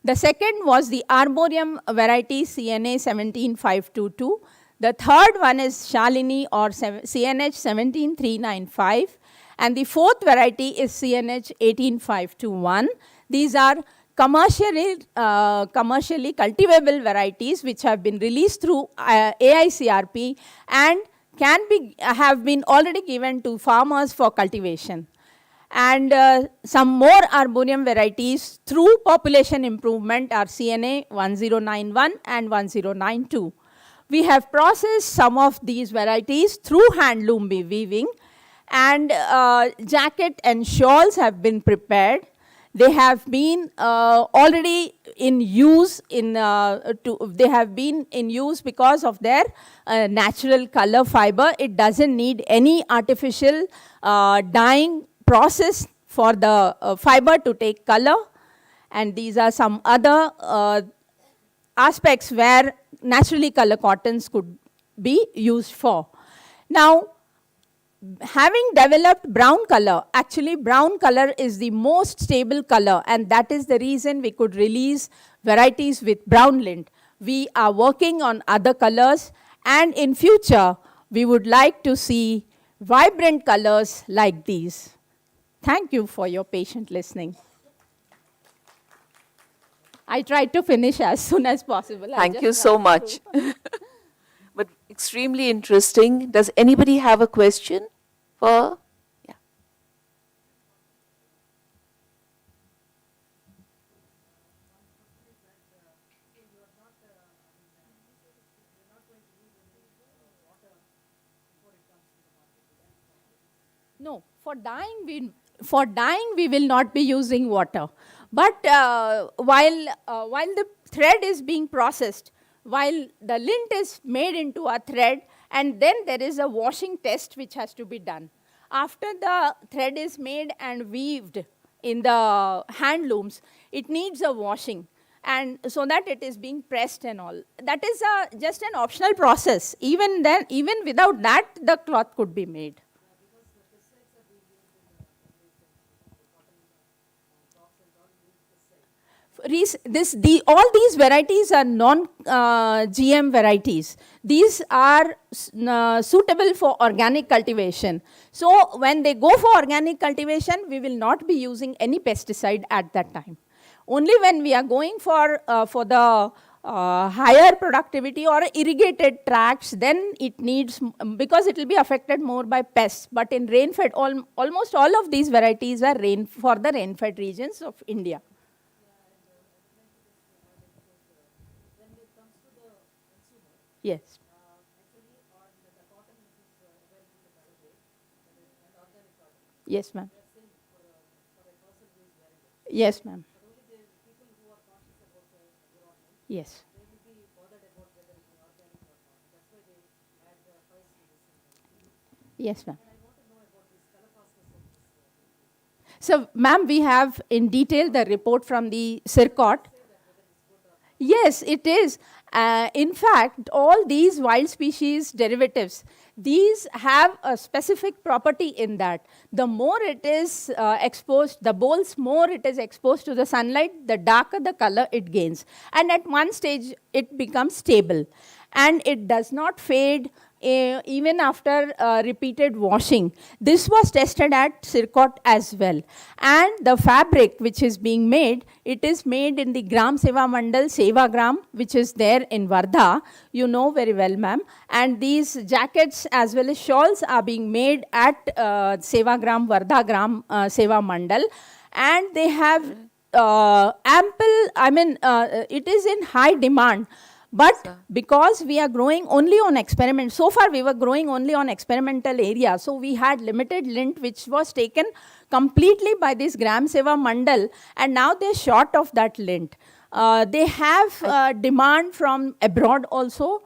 The second was the Arboreum variety CNA 17522. The third one is Shalini or CNH 17395. And the fourth variety is CNH 18521. These are commercially cultivable varieties which have been released through AICRP and have been already given to farmers for cultivation. And some more arboreum varieties through population improvement are CNA 1091 and 1092. We have processed some of these varieties through handloom weaving, and jacket and shawls have been prepared. They have been already in use they have been in use because of their natural color fiber. It doesn't need any artificial dyeing process for the fiber to take color. And these are some other aspects where naturally color cottons could be used for. Now, having developed brown color, actually brown color is the most stable color, and that is the reason we could release varieties with brown lint. We are working on other colors, and in future we would like to see vibrant colors like these. Thank you for your patient listening. I tried to finish as soon as possible. Thank you so much. But extremely interesting. Does anybody have a question for? Yeah. No, for dyeing we will not be using water. But while the thread is being processed, while the lint is made into a thread, and then there is a washing test which has to be done. After the thread is made and weaved in the hand looms, it needs a washing, and so that it is being pressed and all. That is just an optional process. Even then, even without that, the cloth could be made. All these varieties are non-GM varieties. These are suitable for organic cultivation. So when they go for organic cultivation, we will not be using any pesticide at that time. Only when we are going for the higher productivity or irrigated tracts, then it needs, because it will be affected more by pests. But in rain-fed, almost all of these varieties are for the rain-fed regions of India. Yes. Yes, ma'am. Yes, ma'am. Yes. Yes, ma'am. So, ma'am, we have in detail the report from the CIRCOT. Yes, it is. In fact, all these wild species derivatives, these have a specific property in that. The more it is exposed, the bolls more it is exposed to the sunlight, the darker the color it gains. And at one stage, it becomes stable. And it does not fade even after repeated washing. This was tested at CIRCOT as well. And the fabric which is being made, it is made in the Gram Seva Mandal, Seva Gram, which is there in Wardha. You know very well, ma'am. And these jackets as well as shawls are being made at Seva Gram, Wardha Gram Seva Mandal. And they have it is in high demand. But because we are growing only on experiment, so far we were growing only on experimental area, so we had limited lint which was taken completely by this Gram Seva Mandal, and now they're short of that lint. They have demand from abroad also,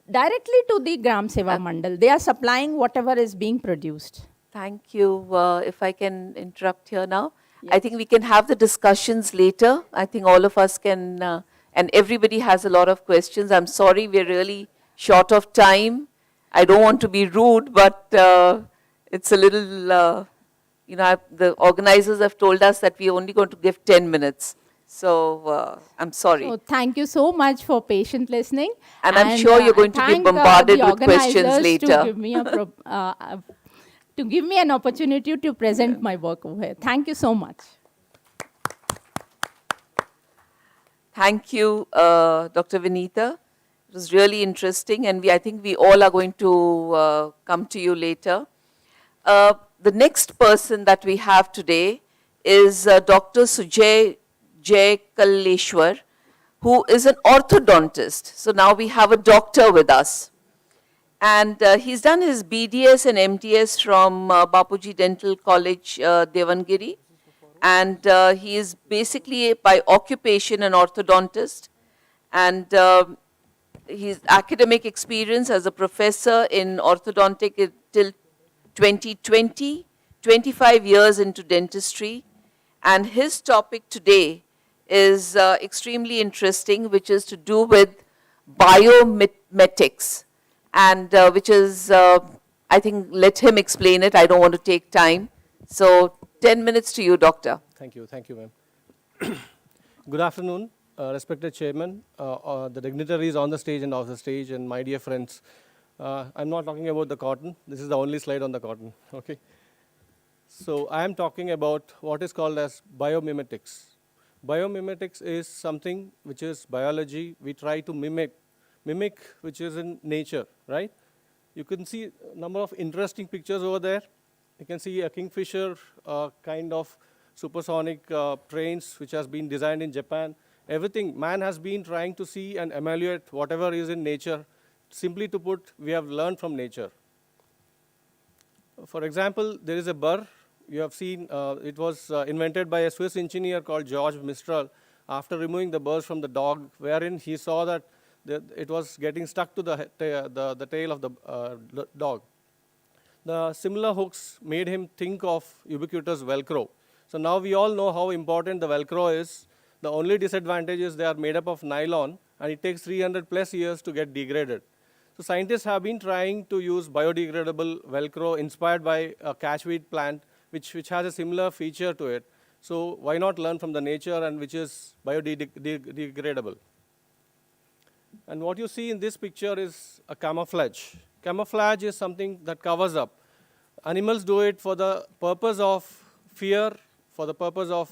directly to the Gram Seva Mandal. They are supplying whatever is being produced. Thank you. If I can interrupt here now. Yes. I think we can have the discussions later. I think all of us can... and everybody has a lot of questions. I'm sorry, we're really short of time. I don't want to be rude, but It's a little, the organizers have told us that we're only going to give 10 minutes. So I'm sorry. So thank you so much for patient listening. And I'm sure you're going to be bombarded with questions later. To give me to give me an opportunity to present my work over here. Thank you so much. Thank you, Dr. Vinita. It was really interesting, and I think we all are going to come to you later. The next person that we have today is Dr. Sujay Kaleshwar, who is an orthodontist. So now we have a doctor with us. And he's done his BDS and MDS from Bapuji Dental College, Devangiri. And he is basically by occupation an orthodontist. And his academic experience as a professor in orthodontic till 2020, 25 years into dentistry. And his topic today is extremely interesting, which is to do with biomimetics. And which is, I think, let him explain it. I don't want to take time. So 10 minutes to you, Doctor. Thank you, ma'am. Good afternoon, respected chairman, the dignitaries on the stage and off the stage, and my dear friends. I'm not talking about the cotton. This is the only slide on the cotton, okay? So I am talking about what is called as biomimetics. Biomimetics is something which is biology. We try to mimic which is in nature, right? You can see a number of interesting pictures over there. You can see a kingfisher kind of supersonic trains which has been designed in Japan. Everything, man has been trying to see and emulate whatever is in nature. Simply to put, we have learned from nature. For example, there is a burr. You have seen, it was invented by a Swiss engineer called George Mistral after removing the burrs from the dog, wherein he saw that it was getting stuck to the tail of the dog. The similar hooks made him think of ubiquitous Velcro. So now we all know how important the Velcro is. The only disadvantage is they are made up of nylon, and it takes 300 plus years to get degraded. So scientists have been trying to use biodegradable Velcro inspired by a catchweed plant, which has a similar feature to it. So why not learn from the nature and which is biodegradable? And what you see in this picture is a camouflage. Camouflage is something that covers up. Animals do it for the purpose of fear, for the purpose of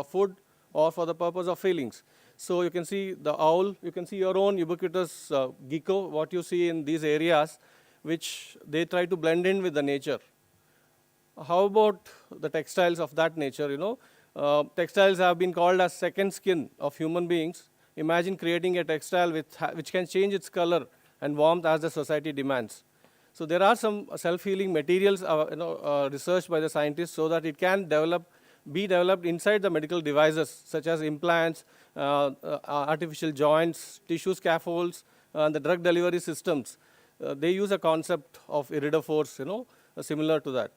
food, or for the purpose of feelings. So you can see the owl, you can see your own ubiquitous gecko, what you see in these areas, which they try to blend in with the nature. How about the textiles of that nature, Textiles have been called as second skin of human beings. Imagine creating a textile which can change its color and warmth as the society demands. So there are some self-healing materials researched by the scientists so that it can be developed inside the medical devices, such as implants, artificial joints, tissue scaffolds, and the drug delivery systems. They use a concept of iridophores, similar to that.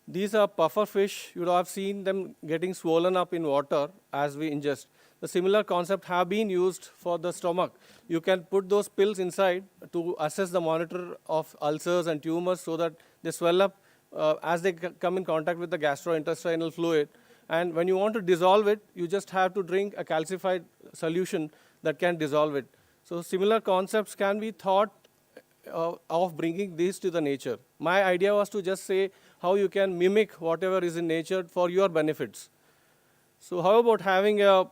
These are puffer fish. You have seen them getting swollen up in water as we ingest. The similar concept have been used for the stomach. You can put those pills inside to assess the monitor of ulcers and tumors so that they swell up as they come in contact with the gastrointestinal fluid. And when you want to dissolve it, you just have to drink a calcified solution that can dissolve it. So similar concepts can be thought of bringing these to the nature. My idea was to just say how you can mimic whatever is in nature for your benefits. So how about having a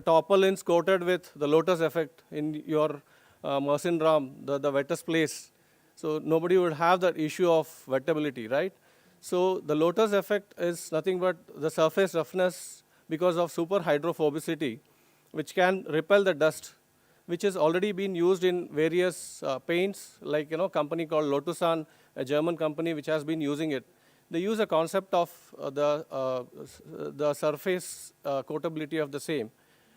topper lens coated with the lotus effect in your Mersin Ram, the wettest place? So nobody would have that issue of wettability, right? So the lotus effect is nothing but the surface roughness because of super hydrophobicity, which can repel the dust, which has already been used in various paints, like company called Lotusan, a German company which has been using it. They use a concept of the surface coatability of the same.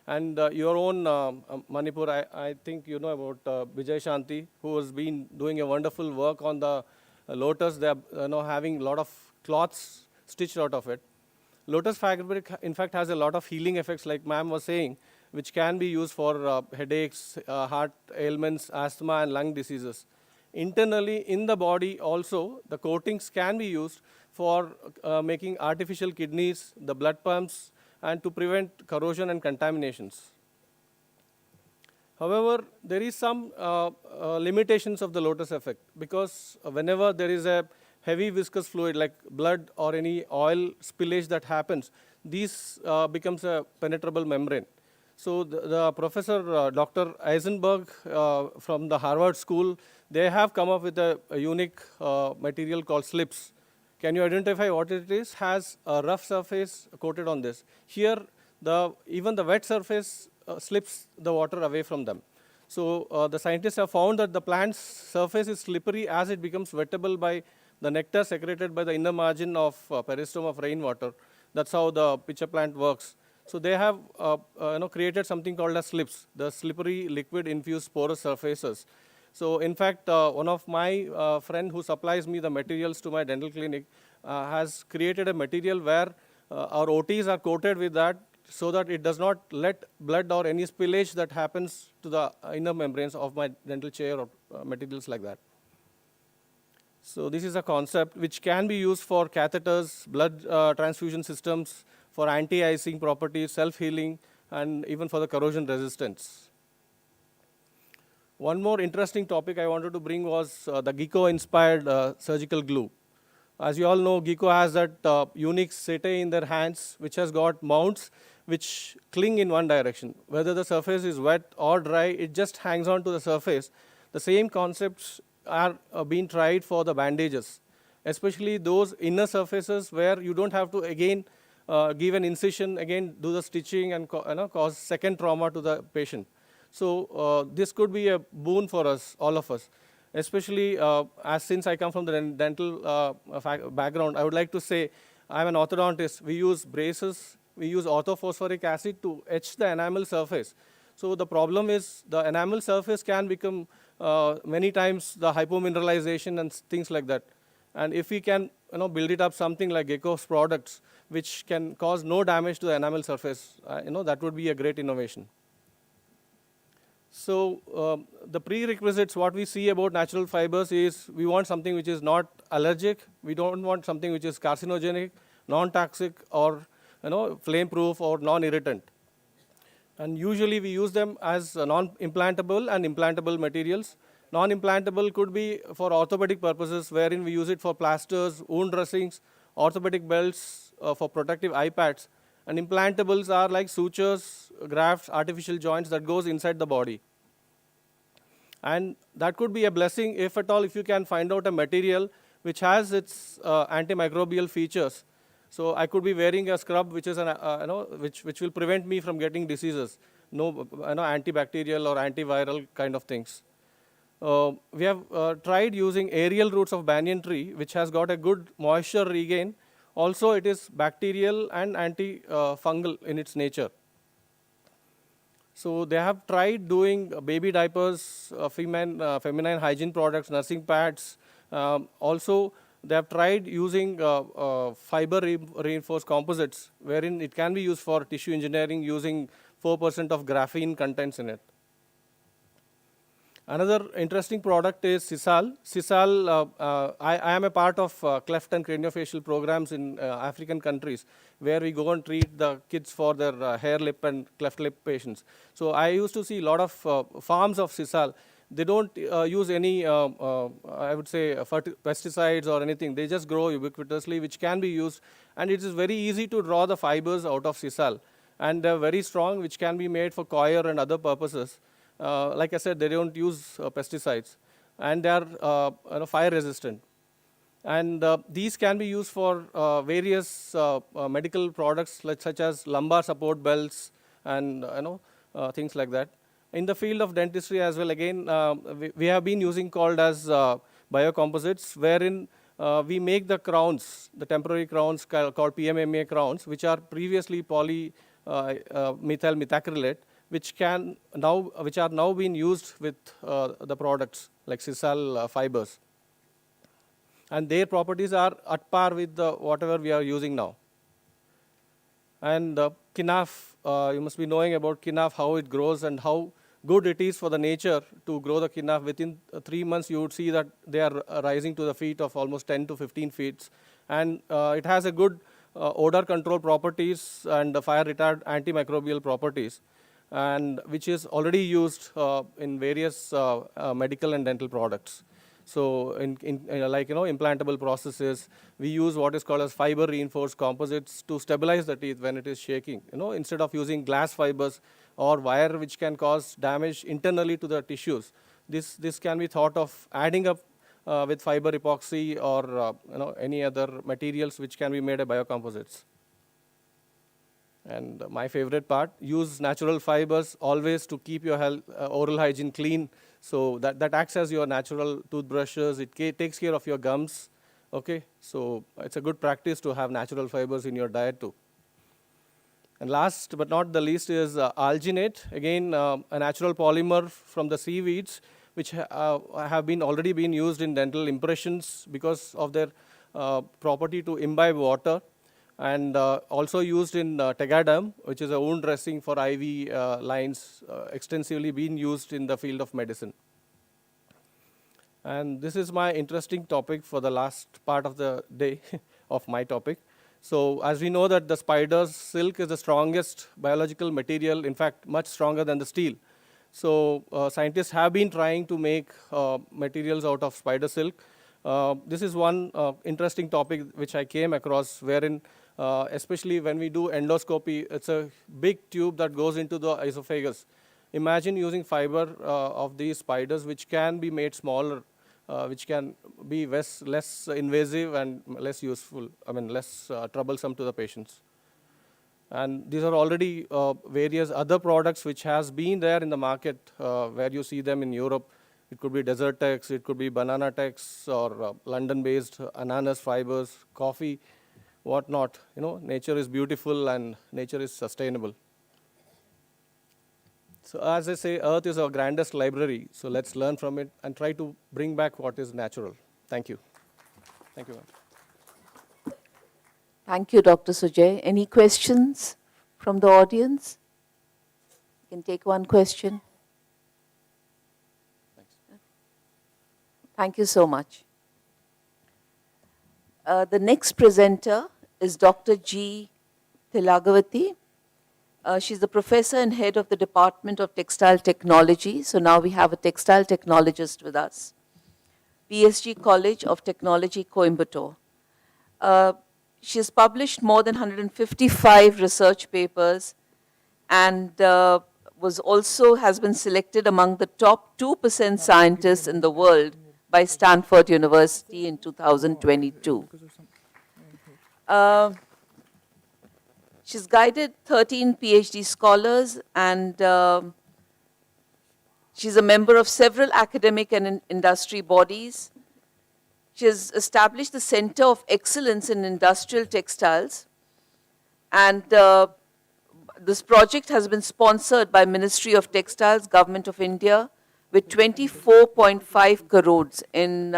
And your own Manipur, I think you know about Vijay Shanti, who has been doing a wonderful work on the lotus. They are having a lot of cloths stitched out of it. Lotus fabric, in fact, has a lot of healing effects, like ma'am was saying, which can be used for headaches, heart ailments, asthma, and lung diseases. internally in the body also, the coatings can be used for making artificial kidneys, the blood pumps, and to prevent corrosion and contaminations. However, there is some limitations of the lotus effect, because whenever there is a heavy viscous fluid like blood or any oil spillage that happens, this becomes a penetrable membrane. So the professor, Dr. Eisenberg from the Harvard School, they have come up with a unique material called slips. Can you identify what it is? Has a rough surface coated on this. Here, even the wet surface slips the water away from them. So the scientists have found that the plant's surface is slippery as it becomes wettable by the nectar secreted by the inner margin of peristome of rainwater. That's how the pitcher plant works. So they have created something called as slips, the slippery liquid infused porous surfaces. So in fact, one of my friend who supplies me the materials to my dental clinic has created a material where our OTs are coated with that, so that it does not let blood or any spillage that happens to the inner membranes of my dental chair or materials like that. So this is a concept which can be used for catheters, blood transfusion systems, for anti-icing properties, self-healing, and even for the corrosion resistance. One more interesting topic I wanted to bring was the Gecko-inspired surgical glue. As you all know, Gecko has that unique setae in their hands, which has got mounts which cling in one direction. Whether the surface is wet or dry, it just hangs on to the surface. The same concepts are being tried for the bandages, especially those inner surfaces where you don't have to again give an incision, again do the stitching and cause second trauma to the patient. So this could be a boon for us, all of us. Especially since I come from the dental background, I would like to say I'm an orthodontist. We use braces, we use orthophosphoric acid to etch the enamel surface. So the problem is the enamel surface can become many times the hypomineralization and things like that. And if we can build it up something like Gecko's products, which can cause no damage to the enamel surface, that would be a great innovation. So the prerequisites, what we see about natural fibers is we want something which is not allergic. We don't want something which is carcinogenic, non-toxic, or flame-proof or non-irritant. And usually we use them as non-implantable and implantable materials. Non-implantable could be for orthopedic purposes, wherein we use it for plasters, wound dressings, orthopedic belts, for protective eye pads. And implantables are like sutures, grafts, artificial joints that goes inside the body. And that could be a blessing if at all, if you can find out a material which has its antimicrobial features. So I could be wearing a scrub which is which will prevent me from getting diseases, antibacterial or antiviral kind of things. We have tried using aerial roots of banyan tree, which has got a good moisture regain. Also, it is bacterial and anti-fungal in its nature. So they have tried doing baby diapers, feminine hygiene products, nursing pads. Also, they have tried using fiber reinforced composites, wherein it can be used for tissue engineering using 4% of graphene contents in it. Another interesting product is Sisal. Sisal, I am a part of cleft and craniofacial programs in African countries, where we go and treat the kids for their hair lip and cleft lip patients. So I used to see a lot of farms of Sisal. They don't use any, I would say, pesticides or anything. They just grow ubiquitously, which can be used. And it is very easy to draw the fibers out of Sisal. And they're very strong, which can be made for coir and other purposes. Like I said, they don't use pesticides, and they are fire resistant. And these can be used for various medical products, such as lumbar support belts and things like that. In the field of dentistry as well, again, we have been using called as biocomposites, wherein we make the crowns, the temporary crowns called PMMA crowns, which are previously polymethyl methacrylate, which are now being used with the products like Sisal fibers. And their properties are at par with whatever we are using now. And Kinaf, you must be knowing about Kinaf, how it grows and how good it is for the nature to grow the kidnap. Within 3 months, you would see that they are rising to the feet of almost 10 to 15 feet. And it has a good odor control properties and fire retardant antimicrobial properties, and which is already used in various medical and dental products. So in like, implantable processes, we use what is called as fiber reinforced composites to stabilize the teeth when it is shaking. Instead of using glass fibers or wire which can cause damage internally to the tissues, this can be thought of adding up with fiber epoxy or any other materials which can be made of biocomposites. And my favorite part, use natural fibers always to keep your oral hygiene clean. So that acts as your natural toothbrushes. It takes care of your gums. Okay, so it's a good practice to have natural fibers in your diet too. And last but not the least is alginate. Again, a natural polymer from the seaweeds, which have already been used in dental impressions because of their property to imbibe water, and also used in tegaderm, which is a wound dressing for IV lines, extensively being used in the field of medicine. And this is my interesting topic for the last part of the day of my topic. So as we know that the spider's silk is the strongest biological material, in fact, much stronger than the steel. So scientists have been trying to make materials out of spider silk. This is one interesting topic which I came across, wherein especially when we do endoscopy, it's a big tube that goes into the esophagus. Imagine using fiber of these spiders which can be made smaller, which can be less invasive and less useful, less troublesome to the patients. And these are already various other products which has been there in the market where you see them in Europe. It could be Desert Tex, it could be Banana Tex, or London-based ananas fibers, coffee, whatnot. Nature is beautiful and nature is sustainable. So as I say, Earth is our grandest library. So let's learn from it and try to bring back what is natural. Thank you. Thank you, ma'am. Thank you, Dr. Sujay. Any questions from the audience? You can take one question. Thanks. Thank you so much. The next presenter is Dr. G. Tilagavati. She's the professor and head of the Department of Textile Technology. So now we have a textile technologist with us. PSG College of Technology, Coimbatore. She has published more than 155 research papers and has been selected among the top 2% scientists in the world by Stanford University in 2022. She's guided 13 PhD scholars, and she's a member of several academic and industry bodies. She has established the Center of Excellence in Industrial Textiles, and this project has been sponsored by Ministry of Textiles, Government of India, with 24.5 crores in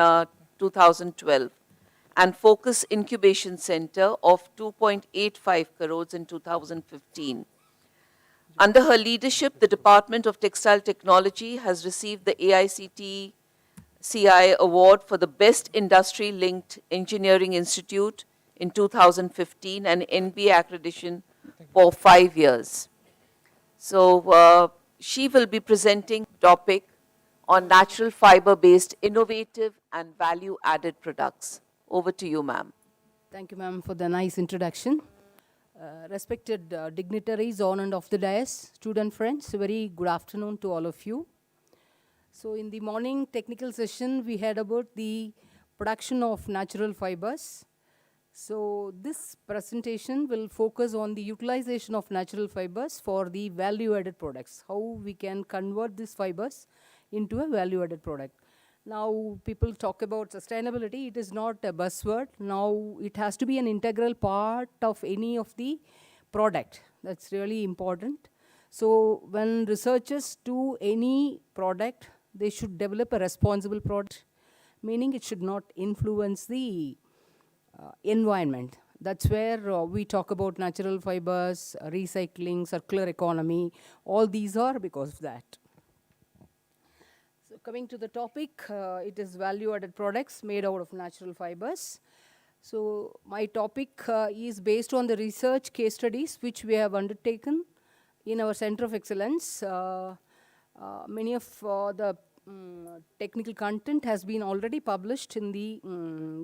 2012. And Focus Incubation Center of 2.85 crores in 2015. Under her leadership, the Department of Textile Technology has received the AICTE CI Award for the Best Industry-Linked Engineering Institute in 2015 and NBA accreditation for 5 years. So she will be presenting a topic on natural fiber-based innovative and value-added products. Over to you, ma'am. Thank you, ma'am, for the nice introduction. Respected dignitaries on and off the dais, student friends, very good afternoon to all of you. So in the morning technical session, we heard about the production of natural fibers. So this presentation will focus on the utilization of natural fibers for the value-added products, how we can convert these fibers into a value-added product. Now people talk about sustainability, it is not a buzzword. Now it has to be an integral part of any of the product. That's really important. So when researchers do any product, they should develop a responsible product, meaning it should not influence the environment. That's where we talk about natural fibers, recycling, circular economy. All these are because of that. coming to the topic, it is value-added products made out of natural fibers. So my topic is based on the research case studies which we have undertaken in our Center of Excellence. Many of the technical content has been already published in the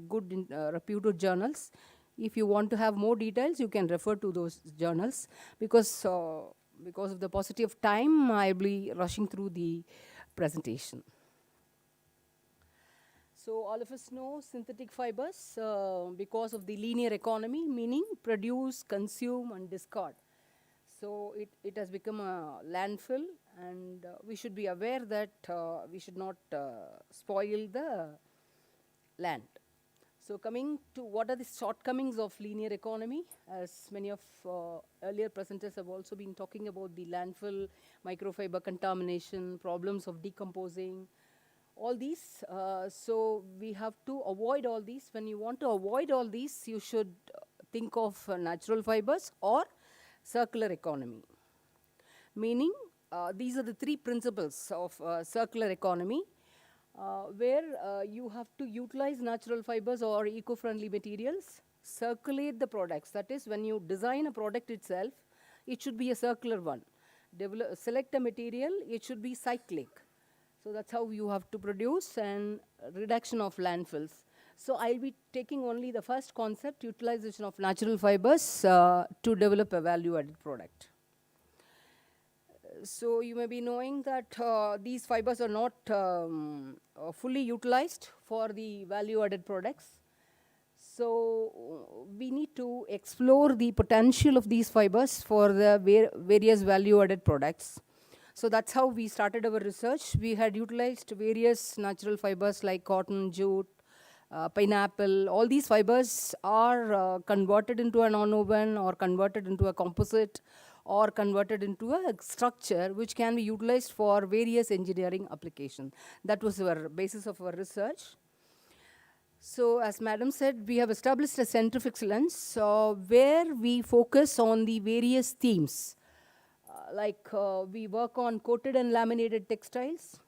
good reputed journals. If you want to have more details, you can refer to those journals because of the paucity of time, I'll be rushing through the presentation. So all of us know synthetic fibers because of the linear economy, meaning produce, consume, and discard. So it has become a landfill, and we should be aware that we should not spoil the land. So coming to what are the shortcomings of linear economy, as many of earlier presenters have also been talking about the landfill, microfiber contamination, problems of decomposing, all these. So we have to avoid all these. When you want to avoid all these, you should think of natural fibers or circular economy. Meaning, these are the three principles of circular economy. Where you have to utilize natural fibers or eco-friendly materials, circulate the products. That is, when you design a product itself, it should be a circular one. Select a material, it should be cyclic. So that's how you have to produce, and reduction of landfills. So I'll be taking only the first concept, utilization of natural fibers to develop a value-added product. So you may be knowing that these fibers are not fully utilized for the value-added products. So we need to explore the potential of these fibers for the various value-added products. So that's how we started our research. We had utilized various natural fibers like cotton, jute, pineapple. All these fibers are converted into a nonwoven or converted into a composite or converted into a structure which can be utilized for various engineering applications. That was our basis of our research. So as Madam said, we have established a Center of Excellence where we focus on the various themes. We work on coated and laminated textiles.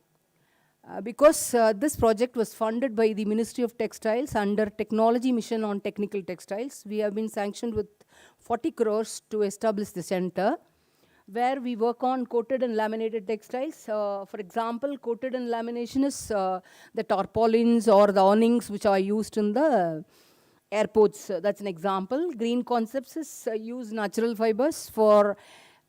Because this project was funded by the Ministry of Textiles under Technology Mission on Technical Textiles, we have been sanctioned with 40 crores to establish the center, where we work on coated and laminated textiles. For example, coated and lamination is the tarpaulins or the awnings which are used in the airports. That's an example. Green Concepts is use natural fibers for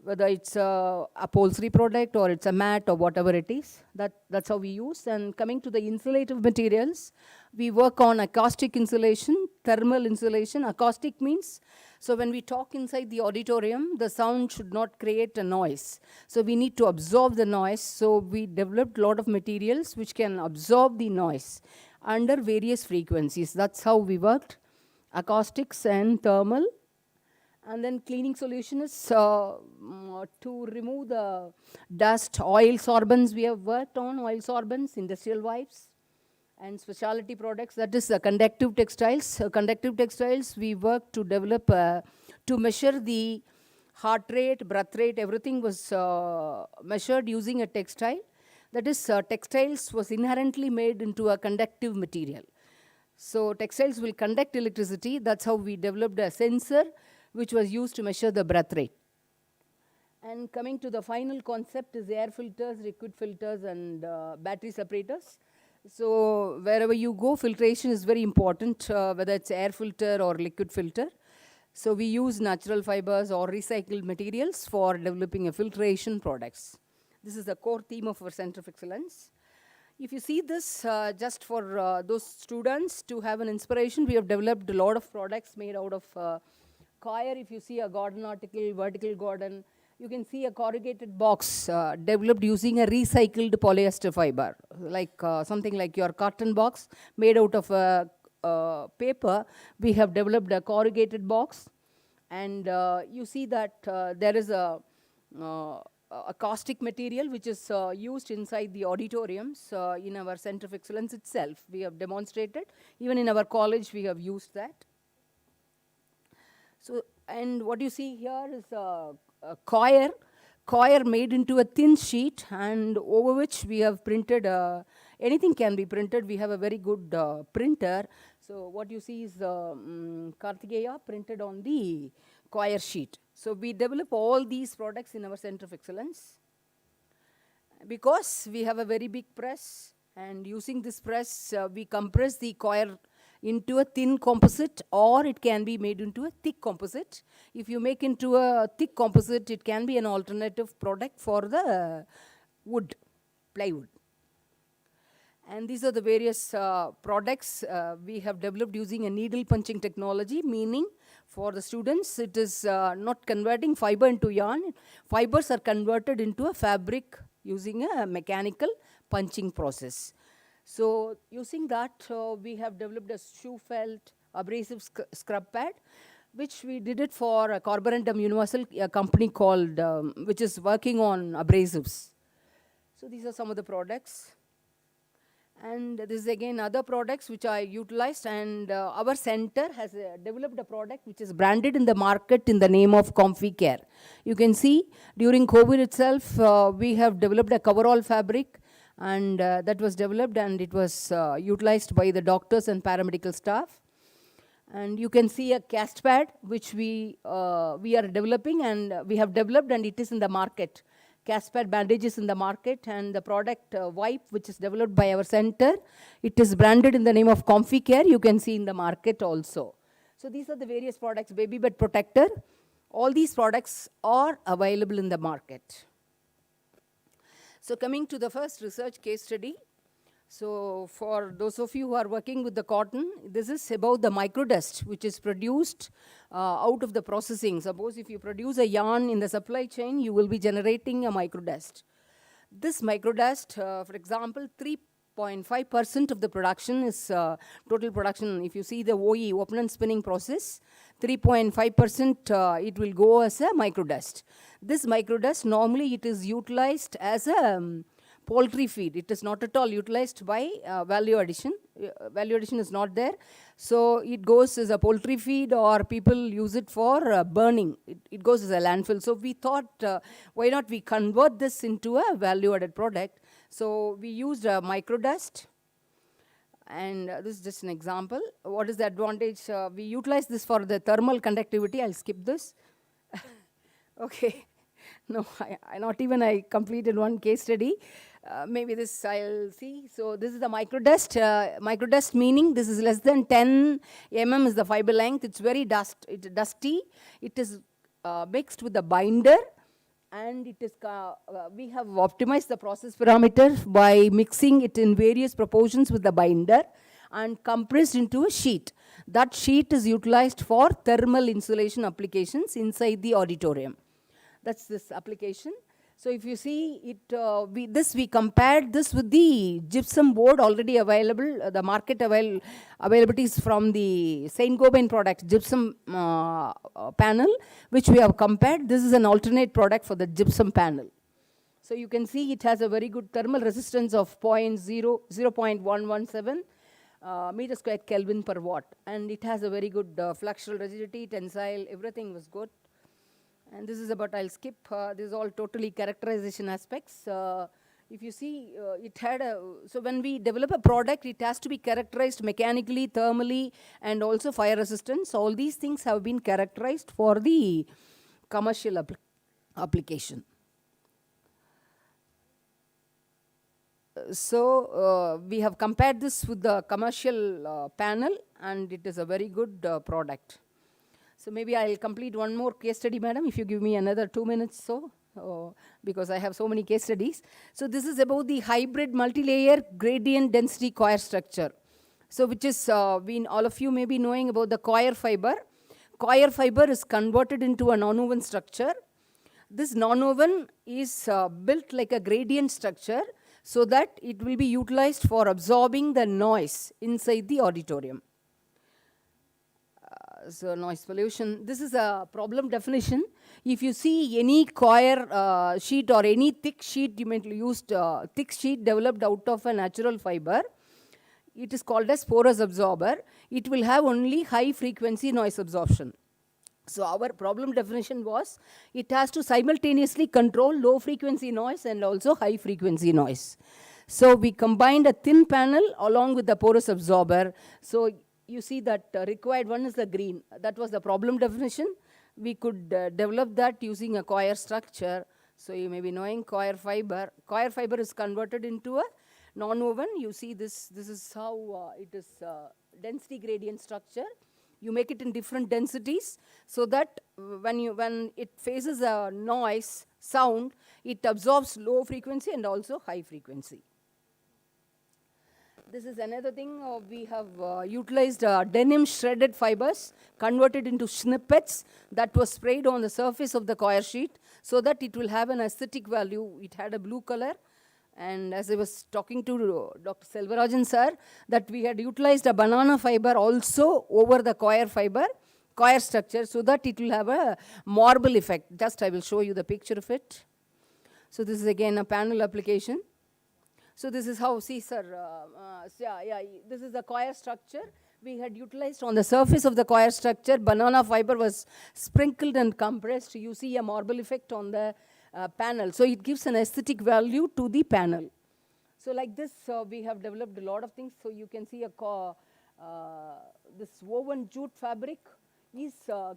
whether it's a upholstery product or it's a mat or whatever it is. That's how we use. And coming to the insulative materials, we work on acoustic insulation, thermal insulation. Acoustic means, so when we talk inside the auditorium, the sound should not create a noise. So we need to absorb the noise. So we developed a lot of materials which can absorb the noise under various frequencies. That's how we worked, acoustics and thermal. And then cleaning solution is to remove the dust. Oil sorbents, we have worked on oil sorbents, industrial wipes, and specialty products. That is conductive textiles. Conductive textiles, we worked to develop, to measure the heart rate, breath rate, everything was measured using a textile. That is, textiles was inherently made into a conductive material. So textiles will conduct electricity. That's how we developed a sensor which was used to measure the breath rate. And coming to the final concept is air filters, liquid filters, and battery separators. So wherever you go, filtration is very important, whether it's air filter or liquid filter. So we use natural fibers or recycled materials for developing a filtration products. This is the core theme of our Center of Excellence. If you see this, just for those students to have an inspiration, we have developed a lot of products made out of coir. If you see a garden article, vertical garden, you can see a corrugated box developed using a recycled polyester fiber, like something like your carton box made out of paper. We have developed a corrugated box, and you see that there is a caustic material which is used inside the auditoriums in our Center of Excellence itself. We have demonstrated. Even in our college, we have used that. So, and what you see here is coir. coir made into a thin sheet, and over which we have printed, anything can be printed. We have a very good printer. So what you see is Kartikeya printed on the coir sheet. So we develop all these products in our Center of Excellence. Because we have a very big press, and using this press, we compress the coir into a thin composite, or it can be made into a thick composite. If you make into a thick composite, it can be an alternative product for the wood, plywood. And these are the various products we have developed using a needle punching technology, meaning for the students, it is not converting fiber into yarn. Fibers are converted into a fabric using a mechanical punching process. So using that, we have developed a shoe felt abrasive scrub pad, which we did it for a Carborundum Universal, a company called, which is working on abrasives. So these are some of the products. And this is again other products which are utilized, and our center has developed a product which is branded in the market in the name of Comfy Care. You can see during COVID itself, we have developed a coverall fabric, and that was developed and it was utilized by the doctors and paramedical staff. And you can see a cast pad which we are developing, and we have developed, and it is in the market. Cast pad bandages in the market, and the product wipe which is developed by our center, it is branded in the name of Comfy Care. You can see in the market also. So these are the various products. Baby bed protector, all these products are available in the market. So coming to the first research case study. So for those of you who are working with the cotton, this is about the microdust which is produced out of the processing. Suppose if you produce a yarn in the supply chain, you will be generating a microdust. This microdust, for example, 3.5% of the production is total production. If you see the OE, open and spinning process, 3.5% it will go as a microdust. This microdust, normally it is utilized as a poultry feed. It is not at all utilized by value addition. Value addition is not there. So it goes as a poultry feed, or people use it for burning. It goes as a landfill. So we thought, why not we convert this into a value added product? So we used microdust. And this is just an example. What is the advantage? We utilize this for the thermal conductivity. I'll skip this. Okay. No, I completed one case study. Maybe this I'll see. So this is the microdust. Microdust meaning this is less than 10 mm is the fiber length. It's very dusty. It is mixed with the binder, and it is we have optimized the process parameter by mixing it in various proportions with the binder and compressed into a sheet. That sheet is utilized for thermal insulation applications inside the auditorium. That's this application. So if you see it, we compared this with the gypsum board already available. The market availability is from the Saint Gobain product, gypsum panel, which we have compared. This is an alternate product for the gypsum panel. So you can see it has a very good thermal resistance of 0.117 meter square Kelvin per watt. And it has a very good fluxural rigidity, tensile, everything was good. And this is about, I'll skip, this is all totally characterization aspects. If you see, it had so when we develop a product, it has to be characterized mechanically, thermally, and also fire resistance. All these things have been characterized for the commercial application. So we have compared this with the commercial panel, and it is a very good product. So maybe I'll complete one more case study, madam, if you give me another 2 minutes because I have so many case studies. So this is about the hybrid multi-layer gradient density coir structure. So which is, all of you may be knowing about the coir fiber. Coir fiber is converted into a non-woven structure. This non-woven is built like a gradient structure so that it will be utilized for absorbing the noise inside the auditorium. So noise pollution. This is a problem definition. If you see any coir sheet or any thick sheet, you may use thick sheet developed out of a natural fiber. It is called as porous absorber. It will have only high frequency noise absorption. So our problem definition was it has to simultaneously control low frequency noise and also high frequency noise. So we combined a thin panel along with the porous absorber. So you see that required one is the green. That was the problem definition. We could develop that using a coir structure. So you may be knowing coir fiber. Coir fiber is converted into a non-woven. You see this is how it is density gradient structure. You make it in different densities so that when it faces a noise, sound, it absorbs low frequency and also high frequency. This is another thing, we have utilized denim shredded fibers, converted into snippets that was sprayed on the surface of the coir sheet so that it will have an aesthetic value. It had a blue color. And as I was talking to Dr. Selvarajan sir, that we had utilized a banana fiber also over the coir structure so that it will have a marble effect. Just I will show you the picture of it. So this is again a panel application. So this is how, see sir, this is the coir structure. We had utilized on the surface of the coir structure, banana fiber was sprinkled and compressed. You see a marble effect on the panel. So it gives an aesthetic value to the panel. So like this, we have developed a lot of things. So you can see this woven jute fabric is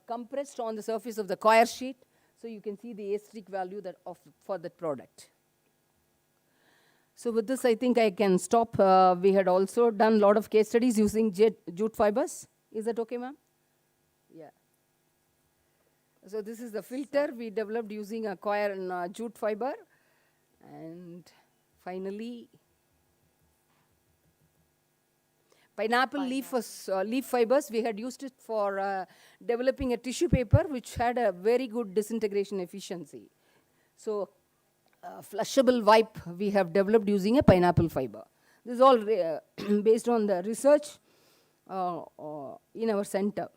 compressed on the surface of the coir sheet. So you can see the aesthetic value for that product. So with this, I think I can stop. We had also done a lot of case studies using jute fibers. Is that okay, ma'am? Yeah. So this is the filter we developed using a coir and jute fiber. And finally, pineapple leaf fibers. We had used it for developing a tissue paper which had a very good disintegration efficiency. So flushable wipe we have developed using a pineapple fiber. This is all based on the research in our center.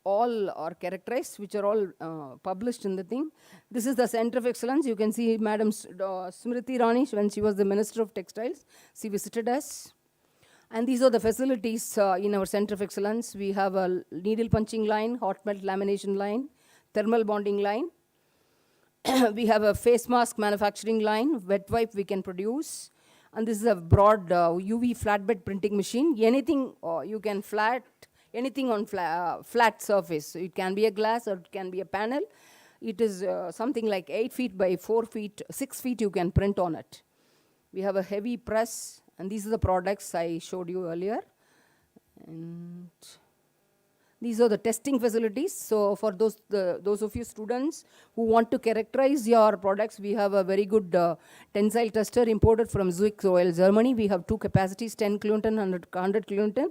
All are characterized, which are all published in the thing. This is the Center of Excellence. You can see Madam Smriti Rani, when she was the Minister of Textiles, she visited us. And these are the facilities in our Center of Excellence. We have a needle punching line, hot melt lamination line, thermal bonding line. We have a face mask manufacturing line, wet wipe we can produce. And this is a broad UV flatbed printing machine. Anything you can anything on flat surface. So it can be a glass or it can be a panel. It is something like 8 feet by 4 feet, 6 feet you can print on it. We have a heavy press, and these are the products I showed you earlier. And these are the testing facilities. So for those of you students who want to characterize your products, we have a very good tensile tester imported from Zwick Royal Germany. We have two capacities, 10 kilonewton, 100 kilonewton.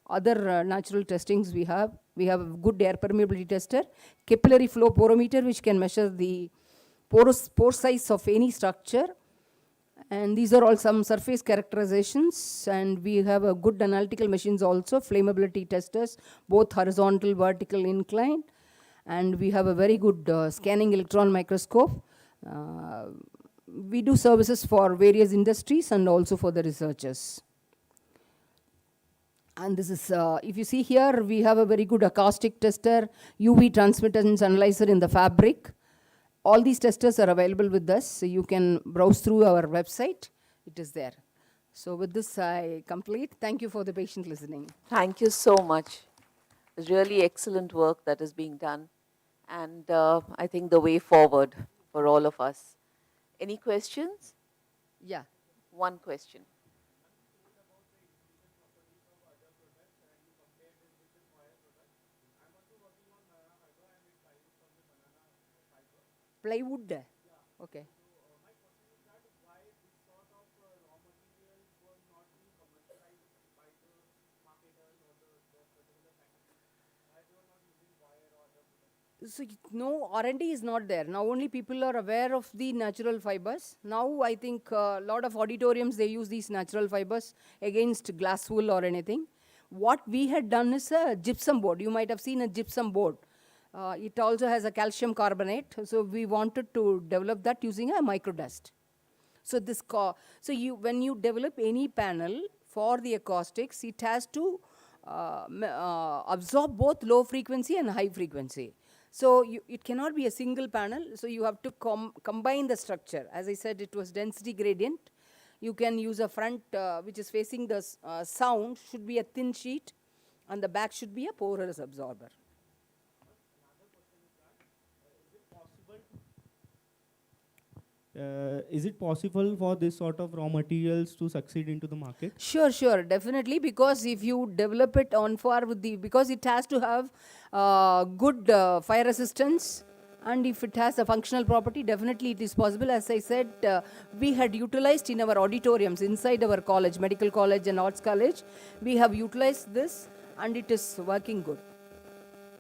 Other natural testings we have. We have a good air permeability tester, capillary flow porometer, which can measure the pore size of any structure. And these are all some surface characterizations. And we have a good analytical machines also, flammability testers, both horizontal, vertical, inclined. And we have a very good scanning electron microscope. We do services for various industries and also for the researchers. And this is, if you see here, we have a very good acoustic tester, UV transmittance analyzer in the fabric. All these testers are available with us, so you can browse through our website. It is there. So with this, I complete. Thank you for the patient listening. Thank you so much. It's really excellent work that is being done. And I think the way forward for all of us. Any questions? Yeah. One question. Plywood. Okay. So no, R&D is not there. Now only people are aware of the natural fibers. Now I think a lot of auditoriums, they use these natural fibers against glass wool or anything. What we had done is a gypsum board. You might have seen a gypsum board. It also has a calcium carbonate. So we wanted to develop that using a microdust. So this when you develop any panel for the acoustics, it has to absorb both low frequency and high frequency. So it cannot be a single panel, so you have to combine the structure. As I said, it was density gradient. You can use a front which is facing the sound, should be a thin sheet, and the back should be a porous absorber. Is it possible for this sort of raw materials to succeed into the market? Sure, sure, definitely, because if you develop it on par with because it has to have good fire resistance, and if it has a functional property, definitely it is possible. As I said, we had utilized in our auditoriums inside our college, medical college and arts college, we have utilized this and it is working good.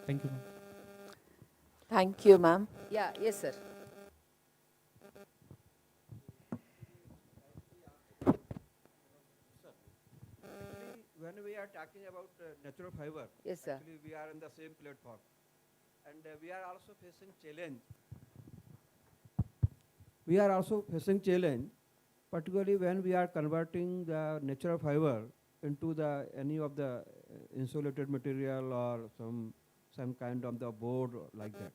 Thank you, ma'am. Thank you, ma'am. Yeah, yes, sir. When we are talking about natural fiber, yes, sir. Actually we are on the same platform, and we are also facing challenge. We are also facing challenge, particularly when we are converting the natural fiber into the any of the insulated material or some kind of the board like that.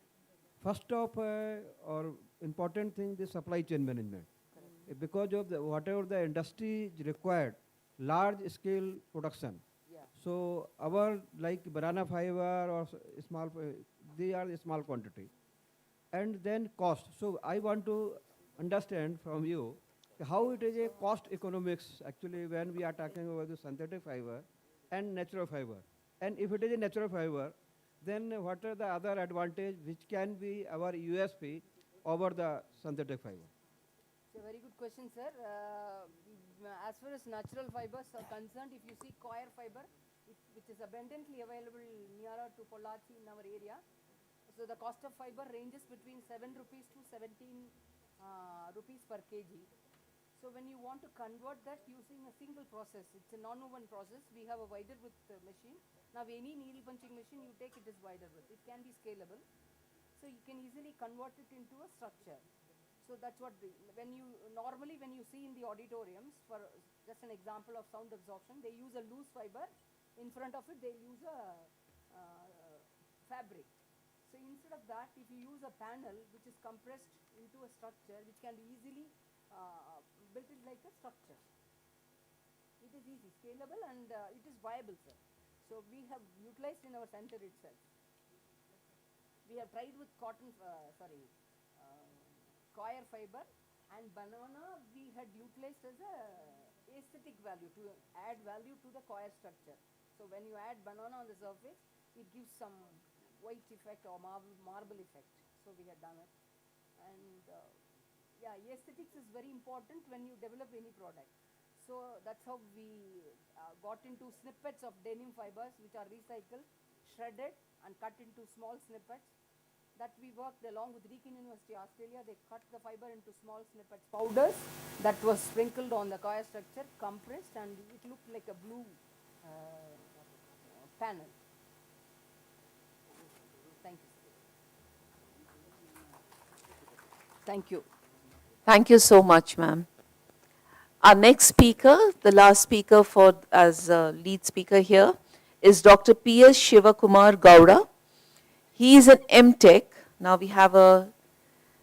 First of or important thing, the supply chain management. Because of the whatever the industry required, large scale production. Yeah. So our like banana fiber or small, they are a small quantity. And then cost. So I want to understand from you how it is a cost economics actually when we are talking about the synthetic fiber and natural fiber. And if it is a natural fiber, then what are the other advantage which can be our USP over the synthetic fiber? It's a very good question, sir. As far as natural fibers are concerned, if you see coir fiber, which is abundantly available nearer to Pollachi in our area, so the cost of fiber ranges between 7 rupees to 17 rupees per kg. So when you want to convert that using a single process, it's a non-woven process, we have a wider width machine. Now any needle punching machine you take, it is wider width. It can be scalable. So you can easily convert it into a structure. So that's what normally when you see in the auditoriums, for just an example of sound absorption, they use a loose fiber. In front of it, they use a fabric. So instead of that, if you use a panel which is compressed into a structure, which can be easily built it like a structure. It is easy, scalable, and it is viable, sir. So we have utilized in our center itself. We have tried with coir fiber, and banana we had utilized as a aesthetic value to add value to the coir structure. So when you add banana on the surface, it gives some white effect or marble effect. So we had done it, and yeah, aesthetics is very important when you develop any product. So that's how we got into snippets of denim fibers which are recycled, shredded and cut into small snippets. That we worked along with Deakin University, Australia. They cut the fiber into small snippets, powders that was sprinkled on the coir structure, compressed, and it looked like a blue panel. Thank you. Thank you. Thank you so much, ma'am. Our next speaker, the last speaker as lead speaker here, is Dr. P.S. Shivakumar Gowda. He is an M.Tech. Now we have a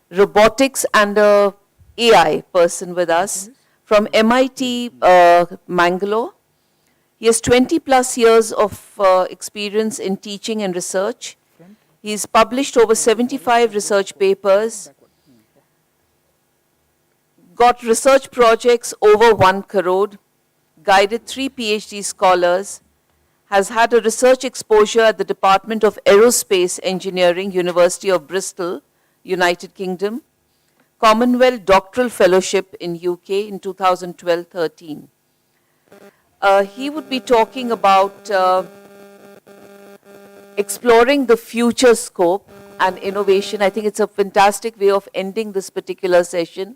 robotics and a AI person with us from MIT Mangalore. He has 20 plus years of experience in teaching and research. He's published over 75 research papers, got research projects over 1 crore, guided 3 PhD scholars, has had a research exposure at the Department of Aerospace Engineering, University of Bristol, United Kingdom, Commonwealth Doctoral Fellowship in UK in 2012-13. He would be talking about exploring the future scope and innovation. I think it's a fantastic way of ending this particular session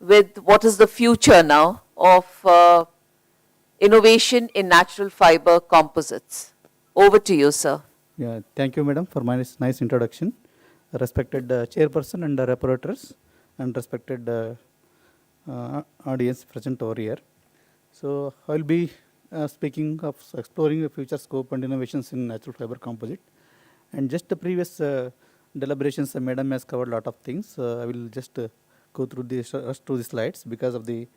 with what is the future now of innovation in natural fiber composites. Over to you, sir. Yeah, thank you, madam, for my nice introduction. Respected chairperson and reporters, and respected audience present over here. So I will be speaking of exploring the future scope and innovations in natural fiber composite. And just the previous deliberations, Madam has covered a lot of things. I will just go through rush through the slides because of the,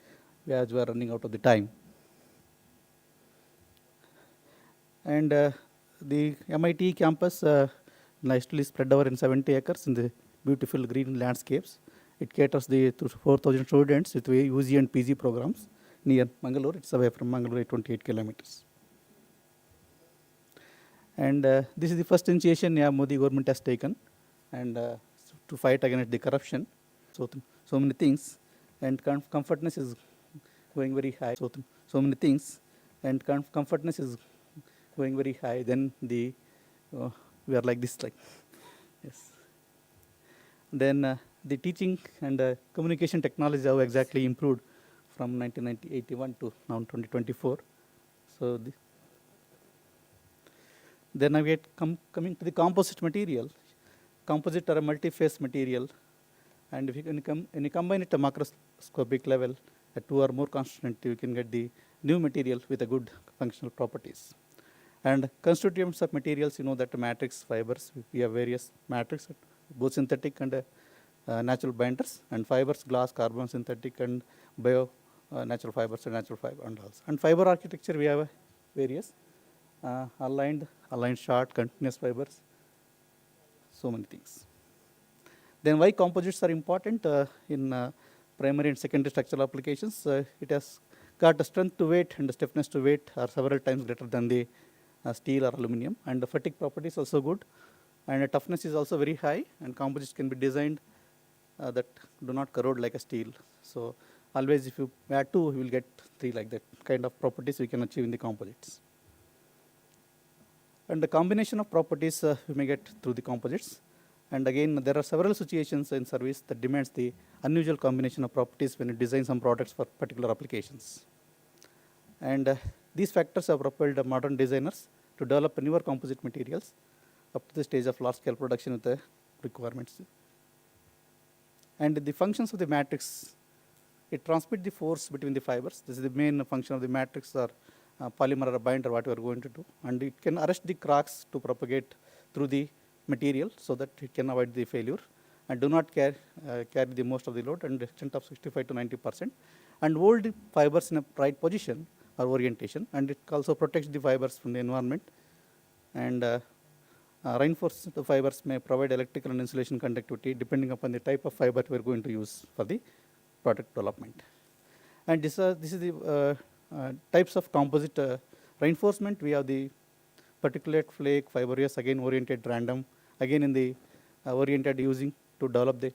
as we are running out of the time. And the MIT campus nicely spread over in 70 acres in the beautiful green landscapes. It caters the 4,000 students with UG and PG programs near Mangalore. It's away from Mangalore 28 kilometers. And this is the first initiation Modi government has taken, and to fight against the corruption. So many things, and comfortness is going very high. So many things, and comfortness is going very high. Then the we are like this, like yes. Then the teaching and communication technology have exactly improved from 1981 to now 2024. So then I get coming to the composite material. Composite are a multi-phase material, and if you can combine it at a macroscopic level at 2 or more constituents, you can get the new material with a good functional properties. And constituents of materials, you know that matrix fibers, we have various matrix, both synthetic and natural binders, and fibers, glass, carbon, synthetic, and bio natural fibers and natural fiber and also. And fiber architecture, we have various aligned, short, continuous fibers, so many things. Then why composites are important in primary and secondary structural applications? It has got a strength to weight and stiffness to weight are several times greater than the steel or aluminum, and the fatigue property is also good, and the toughness is also very high, and composites can be designed that do not corrode like a steel. So always if you add 2, you will get 3, like that kind of properties we can achieve in the composites. And the combination of properties we may get through the composites. And again, there are several situations in service that demands the unusual combination of properties when you design some products for particular applications. And these factors have propelled modern designers to develop newer composite materials up to the stage of large-scale production with the requirements. And the functions of the matrix, it transmits the force between the fibers. This is the main function of the matrix, or polymer or a binder, what we are going to do. And it can arrest the cracks to propagate through the material so that it can avoid the failure and do not carry the most of the load, and the extent of 65 to 90%. And hold the fibers in a right position or orientation, and it also protects the fibers from the environment. And reinforce the fibers may provide electrical and insulation conductivity depending upon the type of fiber we are going to use for the product development. And this is the types of composite reinforcement. We have the particulate, flake, fibrous, again oriented random, again in the oriented using to develop the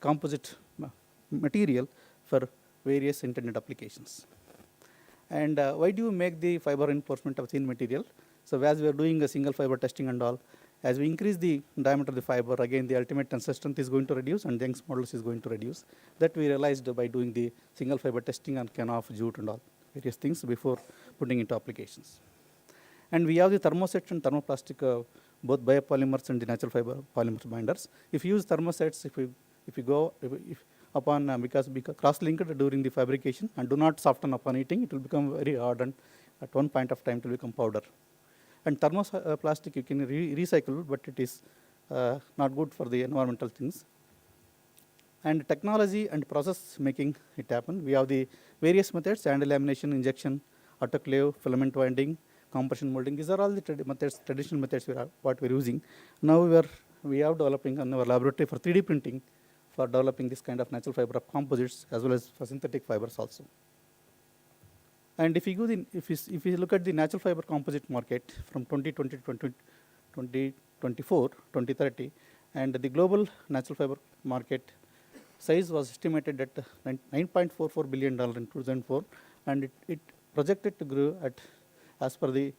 composite material for various intended applications. And why do you make the fiber reinforcement of thin material? So as we are doing a single fiber testing and all, as we increase the diameter of the fiber, again the ultimate tensile strength is going to reduce and Young's modulus is going to reduce. That we realized by doing the single fiber testing on Knauf, jute and all various things before putting into applications. And we have the thermosets and thermoplastic, both biopolymers and the natural fiber polymers binders. If you use thermosets, because cross-linked during the fabrication and do not soften upon heating, it will become very hard, and at one point of time it will become powder. And thermoplastic you can recycle, but it is not good for the environmental things. And technology and process making it happen. We have the various methods: sand lamination, injection, autoclave, filament winding, compression molding. These are all the traditional methods what we are using. Now we are developing in our laboratory for 3D printing for developing this kind of natural fiber composites as well as for synthetic fibers also. And if you look at the natural fiber composite market from 2020 to 2024, 2030, and the global natural fiber market size was estimated at $9.44 billion in 2004, and it projected to grow at, as per the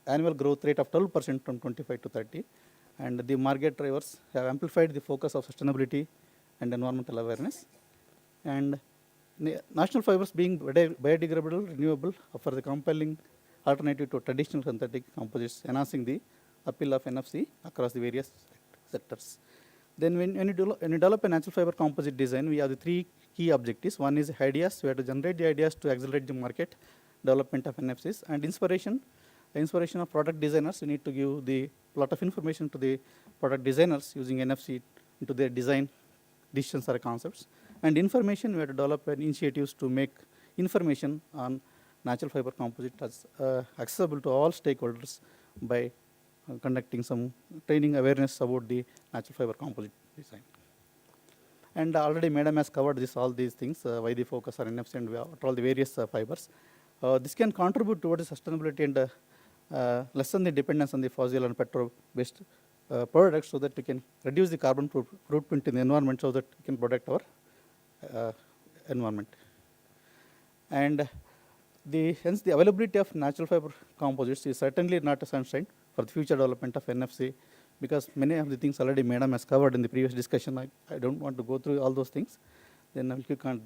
annual growth rate of 12% from 25 to 30. And the market drivers have amplified the focus of sustainability and environmental awareness. And national fibers being biodegradable, renewable, offer the compelling alternative to traditional synthetic composites, enhancing the appeal of NFC across the various sectors. Then when you develop a natural fiber composite design, we have the 3 key objectives. One is ideas. We have to generate the ideas to accelerate the market development of NFCs. And the inspiration of product designers, you need to give the lot of information to the product designers using NFC into their design decisions or concepts. And information, we have to develop initiatives to make information on natural fiber composite as accessible to all stakeholders by conducting some training awareness about the natural fiber composite design. And already Madam has covered all these things, why the focus on NFC and what all the various fibers. This can contribute towards sustainability and lessen the dependence on the fossil and petrol-based products, so that we can reduce the carbon footprint in the environment, so that we can protect our environment. And hence the availability of natural fiber composites is certainly not a sunshine for the future development of NFC, because many of the things already Madam has covered in the previous discussion. I don't want to go through all those things. Then you can't.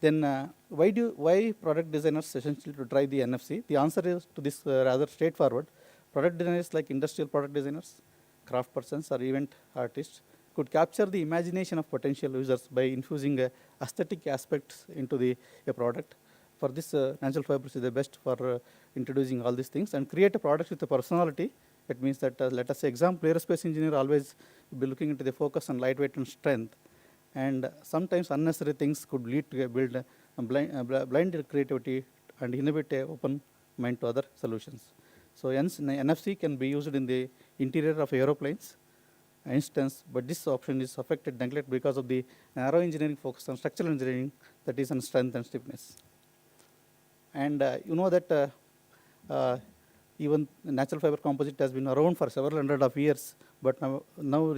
Then why product designers essentially to try the NFC? The answer is to this rather straightforward. Product designers like industrial product designers, craft persons or event artists could capture the imagination of potential users by infusing aesthetic aspects into a product. For this, natural fibers is the best for introducing all these things and create a product with a personality. That means that, let us say, example, aerospace engineer always be looking into the focus on lightweight and strength. And sometimes unnecessary things could lead to build blind creativity and inhibit a open mind to other solutions. So hence, NFC can be used in the interior of aeroplanes, instance, but this option is affected, neglected because of the narrow engineering focus on structural engineering, that is on strength and stiffness. And you know that even natural fiber composite has been around for several hundred of years, but now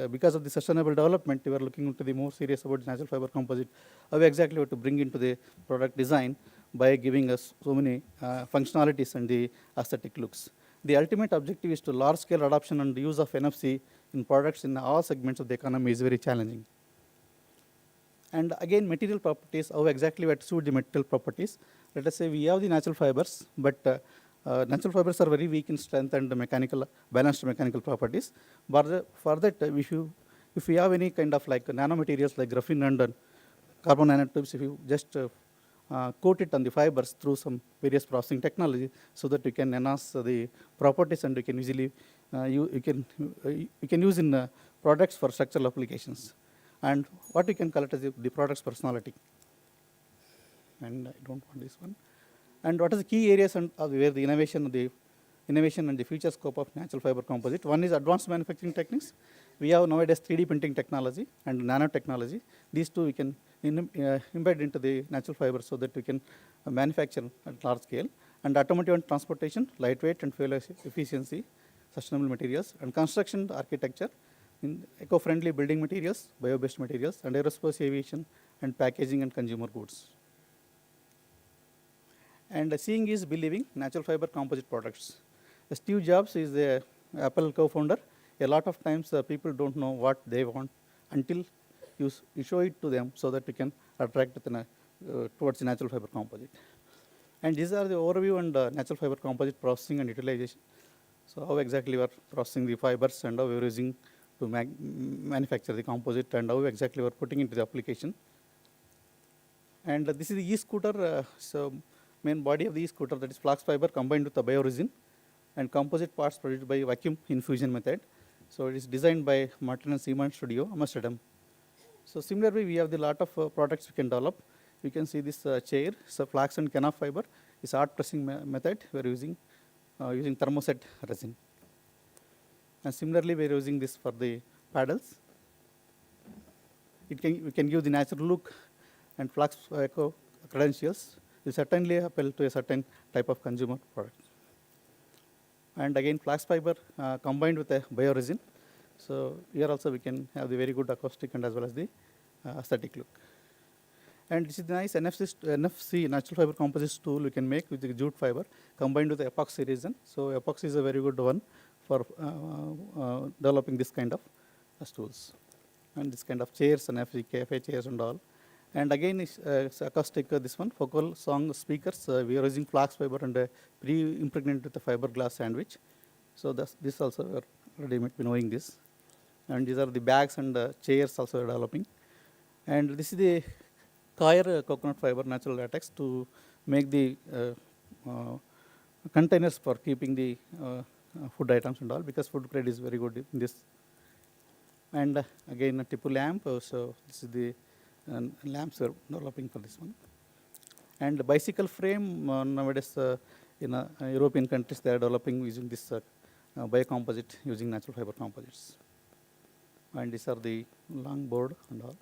because of the sustainable development, we are looking into the more serious about natural fiber composite, how exactly what to bring into the product design by giving us so many functionalities and the aesthetic looks. The ultimate objective is to large scale adoption and use of NFC in products in all segments of the economy is very challenging. And again, material properties, how exactly we have to suit the material properties. Let us say we have the natural fibers, but natural fibers are very weak in strength and balanced mechanical properties. But for that, if we have any kind of like nanomaterials like graphene and carbon nanotubes, if you just coat it on the fibers through some various processing technology, so that you can enhance the properties and you can easily you can use in products for structural applications. And what we can call it as the product's personality. And I don't want this one. And what are the key areas where the innovation and the future scope of natural fiber composite? One is advanced manufacturing techniques. We have nowadays 3D printing technology and nanotechnology. These two we can embed into the natural fiber so that we can manufacture at large scale. And automotive and transportation, lightweight and fuel efficiency, sustainable materials, and construction architecture, in eco-friendly building materials, bio-based materials, and aerospace, aviation, and packaging and consumer goods. And seeing is believing, natural fiber composite products. Steve Jobs is the Apple co-founder. A lot of times people don't know what they want until you show it to them, so that we can attract towards the natural fiber composite. And these are the overview and natural fiber composite processing and utilization. So how exactly we are processing the fibers and how we are using to manufacture the composite and how exactly we are putting into the application. And this is the e-scooter. So main body of the e-scooter, that is flax fiber combined with the bioresin and composite parts produced by vacuum infusion method. So it is designed by Martin and Seaman Studio, Amsterdam. So similarly, we have the lot of products we can develop. You can see this chair, so flax and canaf fiber is hard pressing method. We are using thermoset resin. And similarly, we are using this for the paddles. We can give the natural look and flax eco credentials. Will certainly appeal to a certain type of consumer product. And again, flax fiber combined with a bioresin. So here also we can have the very good acoustic and as well as the aesthetic look. And this is the nice NFC natural fiber composite tool we can make with the jute fiber combined with the epoxy resin. So epoxy is a very good one for developing this kind of stools and this kind of chairs and cafe chairs and all. And again, it's acoustic, this one, focal song speakers. We are using flax fiber and pre-impregnated with the fiberglass sandwich. So this also, we are already knowing this. And these are the bags and chairs also we are developing. And this is the coir coconut fiber natural latex to make the containers for keeping the food items and all, because food grade is very good in this. And again a Tipu lamp, so this is the lamps we are developing for this one. And bicycle frame, nowadays in European countries they are developing using this biocomposite, using natural fiber composites. And these are the long board and all.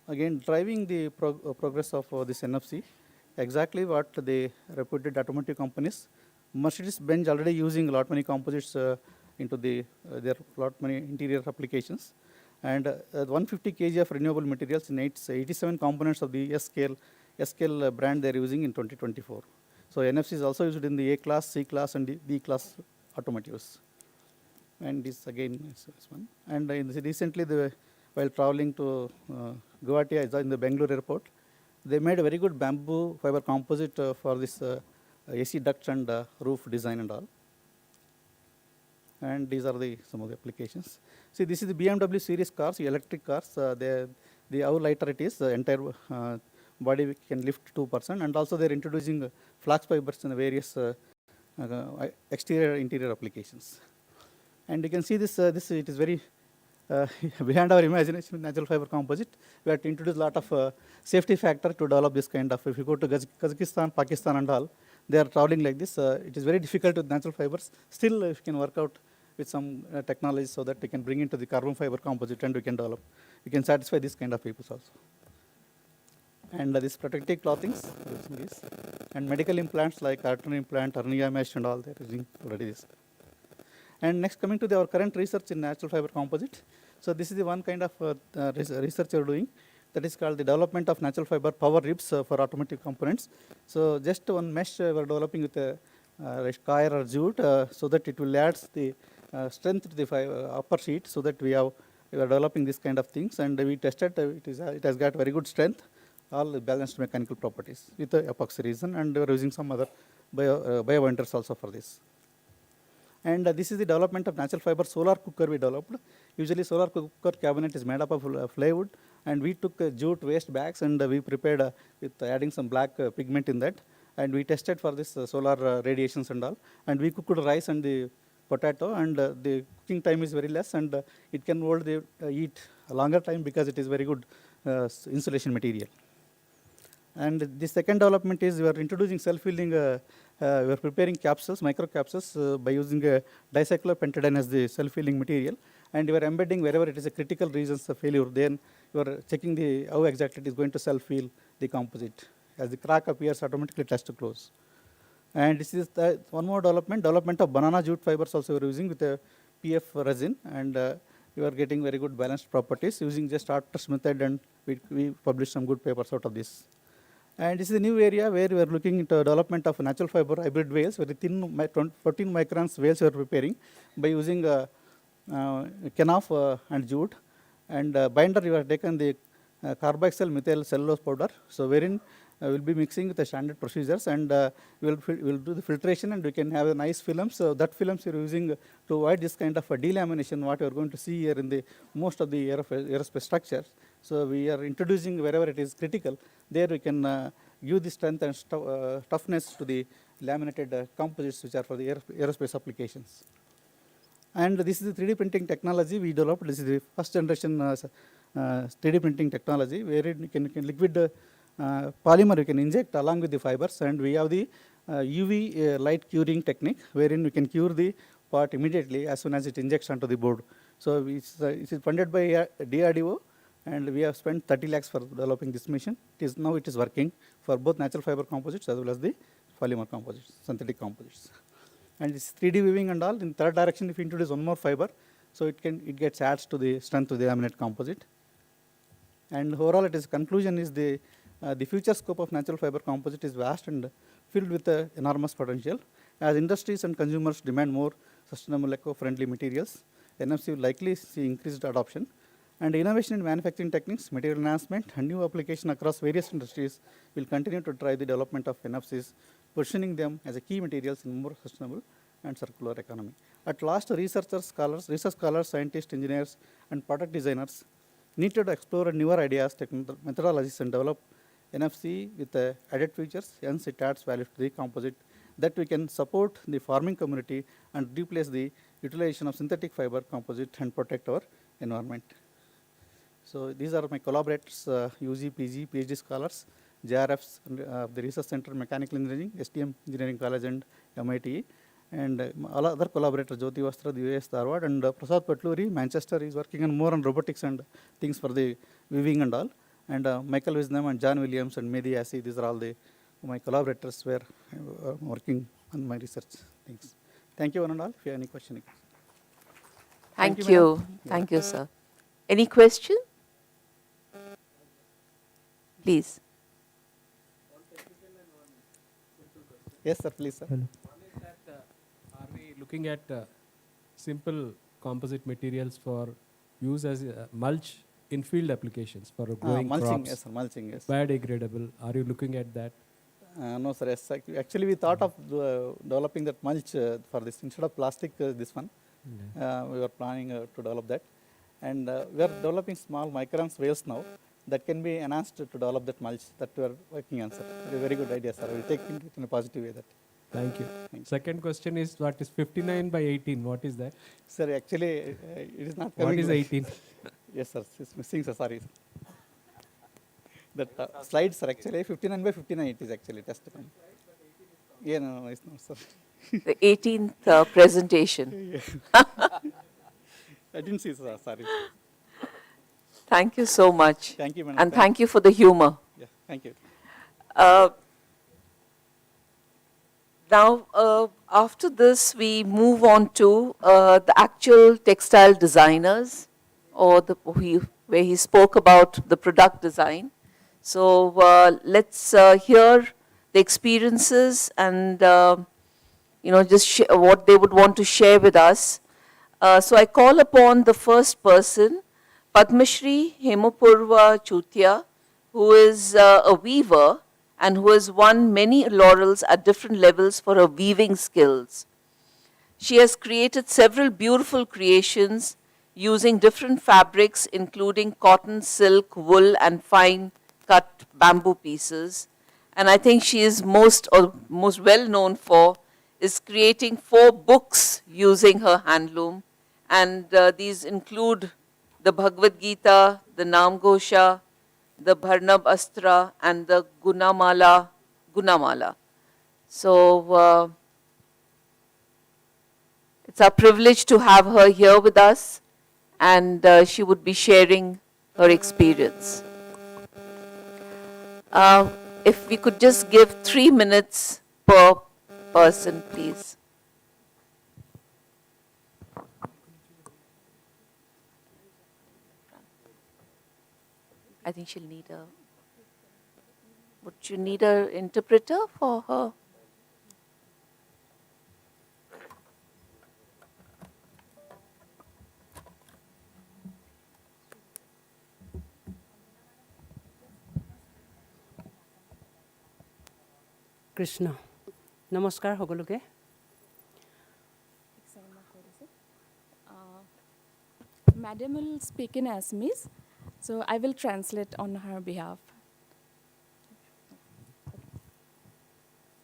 Again, driving the progress of this NFC, exactly what the reputed automotive companies, Mercedes-Benz already using a lot many composites into their lot many interior applications, and 150 kg of renewable materials in 87 components of the S-scale brand they are using in 2024. So NFC is also used in the A-class, C-class, and the D-class automotives. And this again is this one. And recently, while traveling to Guwahati, in the Bangalore airport, they made a very good bamboo fiber composite for this AC ducts and roof design and all. And these are some of the applications. See, this is the BMW series cars, electric cars. How lighter it is, the entire body can lift 2%, and also they are introducing flax fibers in various exterior interior applications. And you can see this it is very beyond our imagination, natural fiber composite. We have to introduce a lot of safety factor to develop this kind of. If you go to Kazakhstan, Pakistan and all, they are traveling like this. It is very difficult with natural fibers. Still, if you can work out with some technology so that we can bring into the carbon fiber composite and we can develop, we can satisfy this kind of people also. And this protective clothings, using this. And medical implants like artery implant, hernia mesh and all, they are using already this. And next, coming to our current research in natural fiber composite. So this is the one kind of research we are doing, that is called the development of natural fiber power ribs for automotive components. So just one mesh we are developing with a coir or jute, so that it will add the strength to the upper sheet, so that we are developing this kind of things. And we tested, it has got very good strength, all balanced mechanical properties with the epoxy resin, and we are using some other biobinders also for this. And this is the development of natural fiber solar cooker we developed. Usually solar cooker cabinet is made up of plywood, and we took jute waste bags and we prepared with adding some black pigment in that, and we tested for this solar radiations and all, and we cooked rice and the potato, and the cooking time is very less, and it can hold the heat a longer time because it is very good insulation material. And the second development is we are introducing self-healing, we are preparing capsules, micro capsules by using dicyclopentadiene as the self-healing material, and you are embedding wherever it is a critical regions of failure, then you are checking how exactly it is going to self-heal the composite. As the crack appears, automatically it has to close. And this is one more development of banana jute fibers also we are using with a PF resin, and you are getting very good balanced properties using just Arthur's method, and we published some good papers out of this. And this is a new area where we are looking into development of natural fiber hybrid wales, very thin 14 microns wales we are preparing by using kenaf and jute. And binder, we have taken the carboxyl methyl cellulose powder, so wherein we will be mixing with the standard procedures, and we will do the filtration, and we can have a nice films. So that films we are using to avoid this kind of a delamination what we are going to see here in the most of the aerospace structures. So we are introducing wherever it is critical, there we can give the strength and toughness to the laminated composites which are for the aerospace applications. And this is the 3D printing technology we developed. This is the first generation 3D printing technology, wherein you can liquid polymer you can inject along with the fibers, and we have the UV light curing technique, wherein we can cure the part immediately as soon as it injects onto the board. So it is funded by DRDO, and we have spent 30 lakhs for developing this machine. Now it is working for both natural fiber composites as well as the polymer composites, synthetic composites. And this 3D weaving and all, in third direction if you introduce one more fiber, so it gets adds to the strength of the laminate composite. And overall it is conclusion is the future scope of natural fiber composite is vast and filled with enormous potential. As industries and consumers demand more sustainable eco-friendly materials, NFC will likely see increased adoption. And innovation in manufacturing techniques, material enhancement, and new application across various industries will continue to drive the development of NFCs, positioning them as a key materials in more sustainable and circular economy. At last, research scholars, scientists, engineers, and product designers need to explore newer ideas, methodologies, and develop NFC with added features, hence it adds value to the composite that we can support the farming community and replace the utilization of synthetic fiber composite and protect our environment. So these are my collaborators, UG, PG, PhD scholars, JRFs, the Research Center Mechanical Engineering, STM Engineering College and MIT, and all other collaborators, Jyoti Vastra, the US Dharwad, and Prasad Patluri, Manchester, is working on more on robotics and things for the weaving and all, and Michael Wisdom and John Williams and Mehdi Asi, these are all my collaborators were working on my research things. Thank you one and all. If you have any question. Thank you. Thank you, sir. Any question? Please. Yes, sir, please, sir. One is that, are we looking at simple composite materials for use as mulch in field applications for growing mulching, crops? yes, sir, mulching, yes. Biodegradable. Are you looking at that? No, sir. Yes, actually, we thought of developing that mulch for this instead of plastic. This one, we were planning to develop that, and we are developing small micron swales now that can be enhanced to develop that mulch that we are working on, sir. A very good idea, sir. We will take it in a positive way. That. Thank you. Second question is, what is 59 by 18? What is that? Sir, actually, it is not coming. What is 18? Yes, sir. It's missing, sir. Sorry. Sir. That slides are actually 59 by 59. It is actually tested. Yeah, no, it's not, sir. The 18th presentation. I didn't see, sir. Sorry. Thank you so much. Thank you, madam. And thank you for the humor. Yeah, thank you. Now, after this, we move on to the actual textile designers, or where he spoke about the product design. So let's hear the experiences and just what they would want to share with us. So I call upon the first person, Padmashri Hemapurva Chutia, who is a weaver and who has won many laurels at different levels for her weaving skills. She has created several beautiful creations using different fabrics, including cotton, silk, wool, and fine cut bamboo pieces. And I think she is most well known for is creating 4 books using her handloom. And these include the Bhagavad Gita, the Namghosha, the Bharnab Astra, and the Gunamala. So it's our privilege to have her here with us, and she would be sharing her experience. If we could just give 3 minutes per person, please. I think she'll need would you need an interpreter for her? Krishna. Namaskar সকলোকে. Madam will speak in Assamese, so I will translate on her behalf.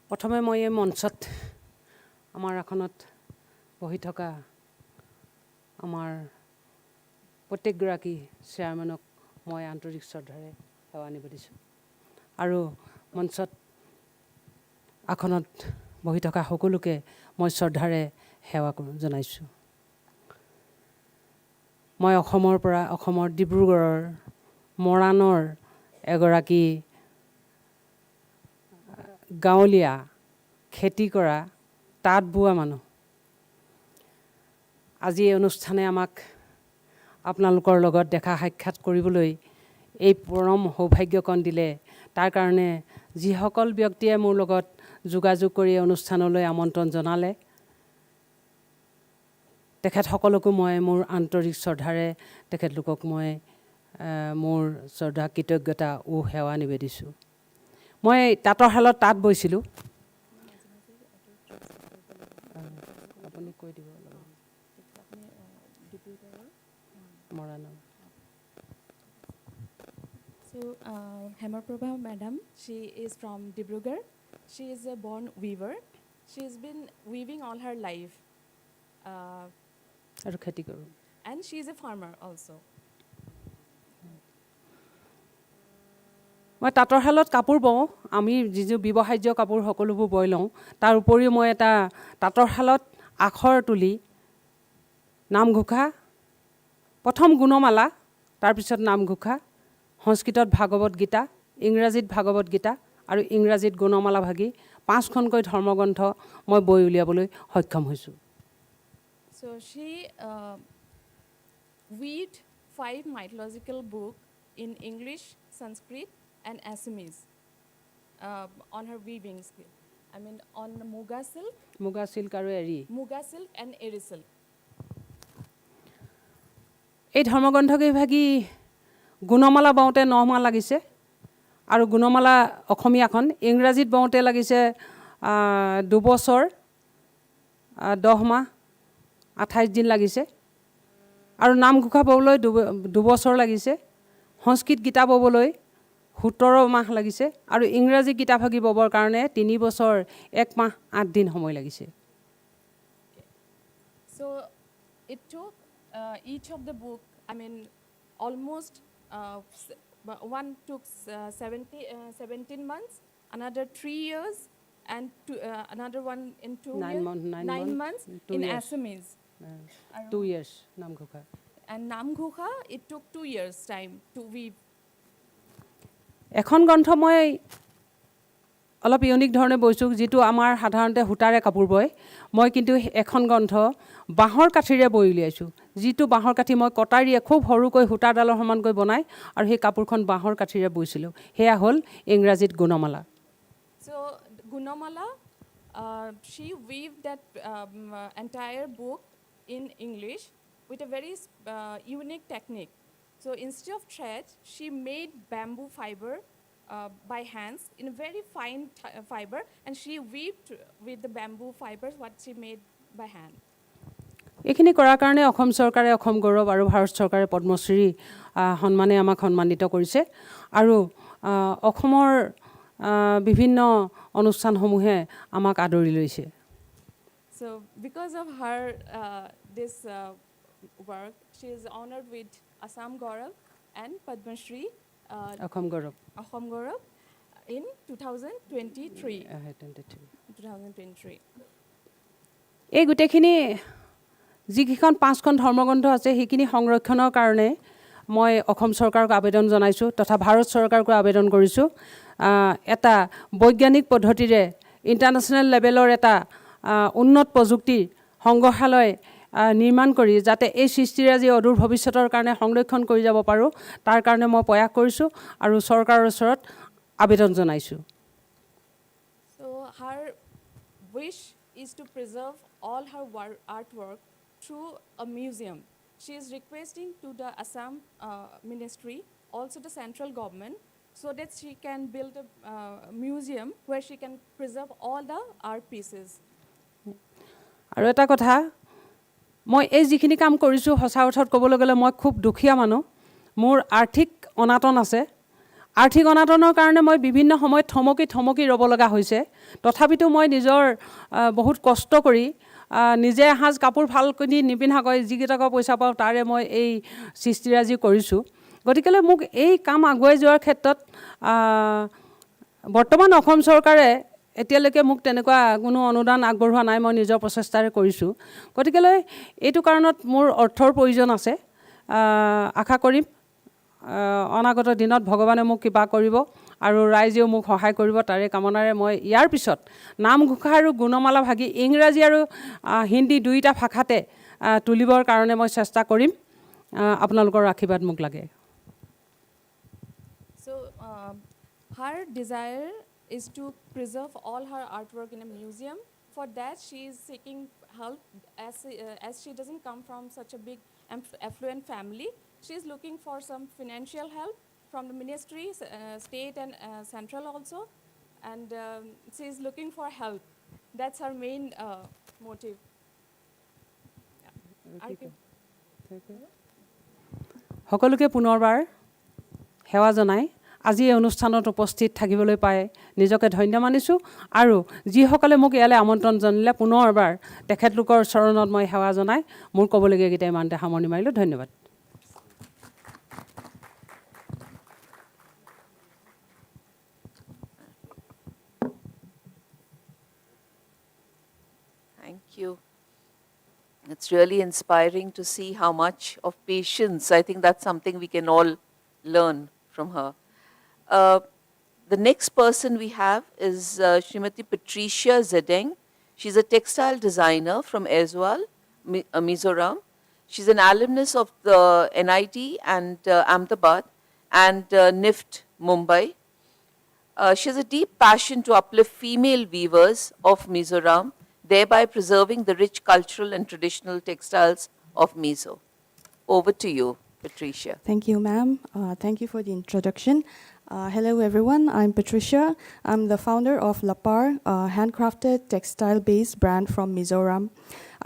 প্ৰথমে মই এই মঞ্চত আমাৰ আসনত বহি থকা আমাৰ প্ৰত্যেকগৰাকী চেয়াৰমেনক মই আন্তৰিক শ্ৰদ্ধাৰে সেৱা নিবেদিছোঁ আৰু মঞ্চত আসনত বহি থকা সকলোকে মই শ্ৰদ্ধাৰে সেৱা জনাইছোঁ। মই অসমৰ ডিব্ৰুগড়ৰ মৰাণৰ এগৰাকী গাঁৱলীয়া খেতি কৰা তাঁত বোৱা মানুহ। আজি এই অনুষ্ঠানে আমাক আপোনালোকৰ লগত দেখা সাক্ষাৎ কৰিবলৈ এই পৰম সৌভাগ্যকণ দিলে, তাৰ কাৰণে যিসকল ব্যক্তিয়ে মোৰ লগত যোগাযোগ কৰি অনুষ্ঠানলৈ আমন্ত্ৰণ জনালে, তেখেতসকলকো মই মোৰ আন্তৰিক শ্ৰদ্ধাৰে তেখেতলোকক মই মোৰ শ্ৰদ্ধা কৃতজ্ঞতা ও সেৱা নিবেদিছোঁ। মই তাঁতৰ শালত তাঁত বৈছিলোঁ। আপুনি কৈ দিব মৰাণৰ। So, Hemaprabha madam, she is from Dibrugarh. She is a born weaver. She's been weaving all her life. আৰু খেতি কৰোঁ। And she is a farmer also. মই তাঁতৰ শালত কাপোৰ বওঁ, আমি যিযোৰ ব্যৱহাৰ্য কাপোৰ সকলোবোৰ বৈ লওঁ। তাৰ উপৰিও মই এটা তাঁতৰ শালত আখৰ তুলি নামঘোষা, প্ৰথম গুণমালা, তাৰপিছত নামঘোষা, সংস্কৃতত ভাগৱত গীতা, ইংৰাজীত ভাগৱত গীতা আৰু ইংৰাজীত গুণমালা ভাগি 5খনকৈ ধৰ্মগ্ৰন্থ মই বৈ উলিয়াবলৈ সক্ষম হৈছোঁ। So she weaved 5 mythological books in English, Sanskrit, and Assamese on her weaving skill. I mean, on Muga silk. Muga silk আৰু এৰী। Muga silk and Eri silk. এই ধৰ্মগ্ৰন্থকেইভাগি গুণমালা বওঁতে 9 মাহ লাগিছে আৰু গুণমালা অসমীয়াখন ইংৰাজীত বওঁতে লাগিছে 2 বছৰ 10 মাহ 28 দিন লাগিছে আৰু নামঘোষা ববলৈ 2 বছৰ লাগিছে, সংস্কৃত গীতা ববলৈ 17 মাহ লাগিছে আৰু ইংৰাজী গীতা ভাগি ববৰ কাৰণে 3 বছৰ 1 মাহ 8 দিন সময় লাগিছে। So it took each of the book, I mean, almost one took 17 months, another 3 years, and another one in 2 years, 9 months in Assamese. 2 years Namghosa. And Namghukha, it took 2 years time to weave. এখন গ্ৰন্থ মই অলপ unique ধৰণে বৈছোঁ, যিটো আমাৰ সাধাৰণতে সূতাৰে কাপোৰ বয়, মই কিন্তু এখন গ্ৰন্থ বাঁহৰ কাঠিৰে বৈ উলিয়াইছোঁ, যিটো বাঁহৰ কাঠি মই কটাৰীয়ে খুব সৰুকৈ সূতাডালৰ সমানকৈ বনাই আৰু সেই কাপোৰখন বাঁহৰ কাঠিৰে বৈছিলোঁ। সেয়া হ'ল ইংৰাজীত Gunamala. So Gunamala, she weaved that entire book in English with a very unique technique. So instead of thread, she made bamboo fiber by hands in a very fine fiber, and she weaved with the bamboo fibers what she made by hand. এইখিনি কৰাৰ কাৰণে অসম চৰকাৰে অসম গৌৰৱ আৰু ভাৰত চৰকাৰে পদ্মশ্ৰী সন্মানে আমাক সন্মানিত কৰিছে আৰু অসমৰ বিভিন্ন অনুষ্ঠানসমূহে আমাক আদৰি লৈছে। So because of her this work, she is honored with Assam Gaurav and Padma Shri Assam Gaurav in 2023. 2023. এই গোটেইখিনি যিকেইখন 5খন ধৰ্মগ্ৰন্থ আছে সেইখিনি সংৰক্ষণৰ কাৰণে মই অসম চৰকাৰক আবেদন জনাইছোঁ তথা ভাৰত চৰকাৰকো আবেদন কৰিছোঁ। এটা বৈজ্ঞানিক পদ্ধতিৰে ইণ্টাৰনেশ্যনেল লেভেলৰ এটা উন্নত প্ৰযুক্তিৰ সংগ্ৰহালয় নিৰ্মাণ কৰি যাতে এই সৃষ্টিৰাজি অদূৰ ভৱিষ্যতৰ কাৰণে সংৰক্ষণ কৰি যাব পাৰোঁ, তাৰ কাৰণে মই প্ৰয়াস কৰিছোঁ আৰু চৰকাৰৰ ওচৰত আবেদন জনাইছোঁ। So her wish is to preserve all her artwork through a museum. She is requesting to the Assam ministry, also the central government, so that she can build a museum where she can preserve all the art pieces. আৰু এটা কথা, মই এই যিখিনি কাম কৰিছোঁ সঁচা অৰ্থত ক'বলৈ গ'লে মই খুব দুখীয়া মানুহ, মোৰ আৰ্থিক অনাটন আছে। আৰ্থিক অনাটনৰ কাৰণে মই বিভিন্ন সময়ত থমকি ৰ'ব লগা হৈছে, তথাপিতো মই নিজৰ বহুত কষ্ট কৰি নিজে এসাঁজ কাপোৰ ভাল কিনি নিপিন্ধাকৈ যিকেইটকা পইচা পাওঁ তাৰে মই এই সৃষ্টিৰাজি কৰিছোঁ। গতিকেলৈ মোক এই কাম আগুৱাই যোৱাৰ ক্ষেত্ৰত বৰ্তমান অসম চৰকাৰে এতিয়ালৈকে মোক তেনেকুৱা কোনো অনুদান আগবঢ়োৱা নাই, মই নিজৰ প্ৰচেষ্টাৰে কৰিছোঁ। গতিকেলৈ এইটো কাৰণত মোৰ অৰ্থৰ প্ৰয়োজন আছে। আশা কৰিম অনাগত দিনত ভগৱানে মোক কিবা কৰিব আৰু ৰাইজেও মোক সহায় কৰিব, তাৰে কামনাৰে মই ইয়াৰ পিছত নামঘোষা আৰু গুণমালা ভাগি ইংৰাজী আৰু হিন্দী দুয়োটা ভাষাতে তুলিবৰ কাৰণে মই চেষ্টা কৰিম। আপোনালোকৰ আশীৰ্বাদ মোক লাগে। So her desire is to preserve all her artwork in a museum. For that, she is seeking help as she doesn't come from such a big affluent family. She is looking for some financial help from the ministry, state and central also, and she is looking for help. That's her main motive. সকলোকে পুনৰবাৰ সেৱা জনাই আজি এই অনুষ্ঠানত উপস্থিত থাকিবলৈ পাই নিজকে ধন্য মানিছোঁ আৰু যিসকলে মোক ইয়ালৈ আমন্ত্ৰণ জনালে পুনৰবাৰ তেখেতলোকৰ চৰণত মই সেৱা জনাই মোৰ ক'বলগীয়াকেইটা ইমানতে সামৰণি মাৰিলোঁ। ধন্যবাদ। Thank you. It's really inspiring to see how much of patience, I think that's something we can all learn from her. The next person we have is Srimati Patricia Zedeng. She's a textile designer from Aizawl, Mizoram. She's an alumnus of the NIT and Ahmedabad and NIFT, Mumbai. She has a deep passion to uplift female weavers of Mizoram, thereby preserving the rich cultural and traditional textiles of Mizo. Over to you, Patricia. Thank you, ma'am. Thank you for the introduction. Hello, everyone. I'm Patricia. I'm the founder of Lapar, a handcrafted textile-based brand from Mizoram.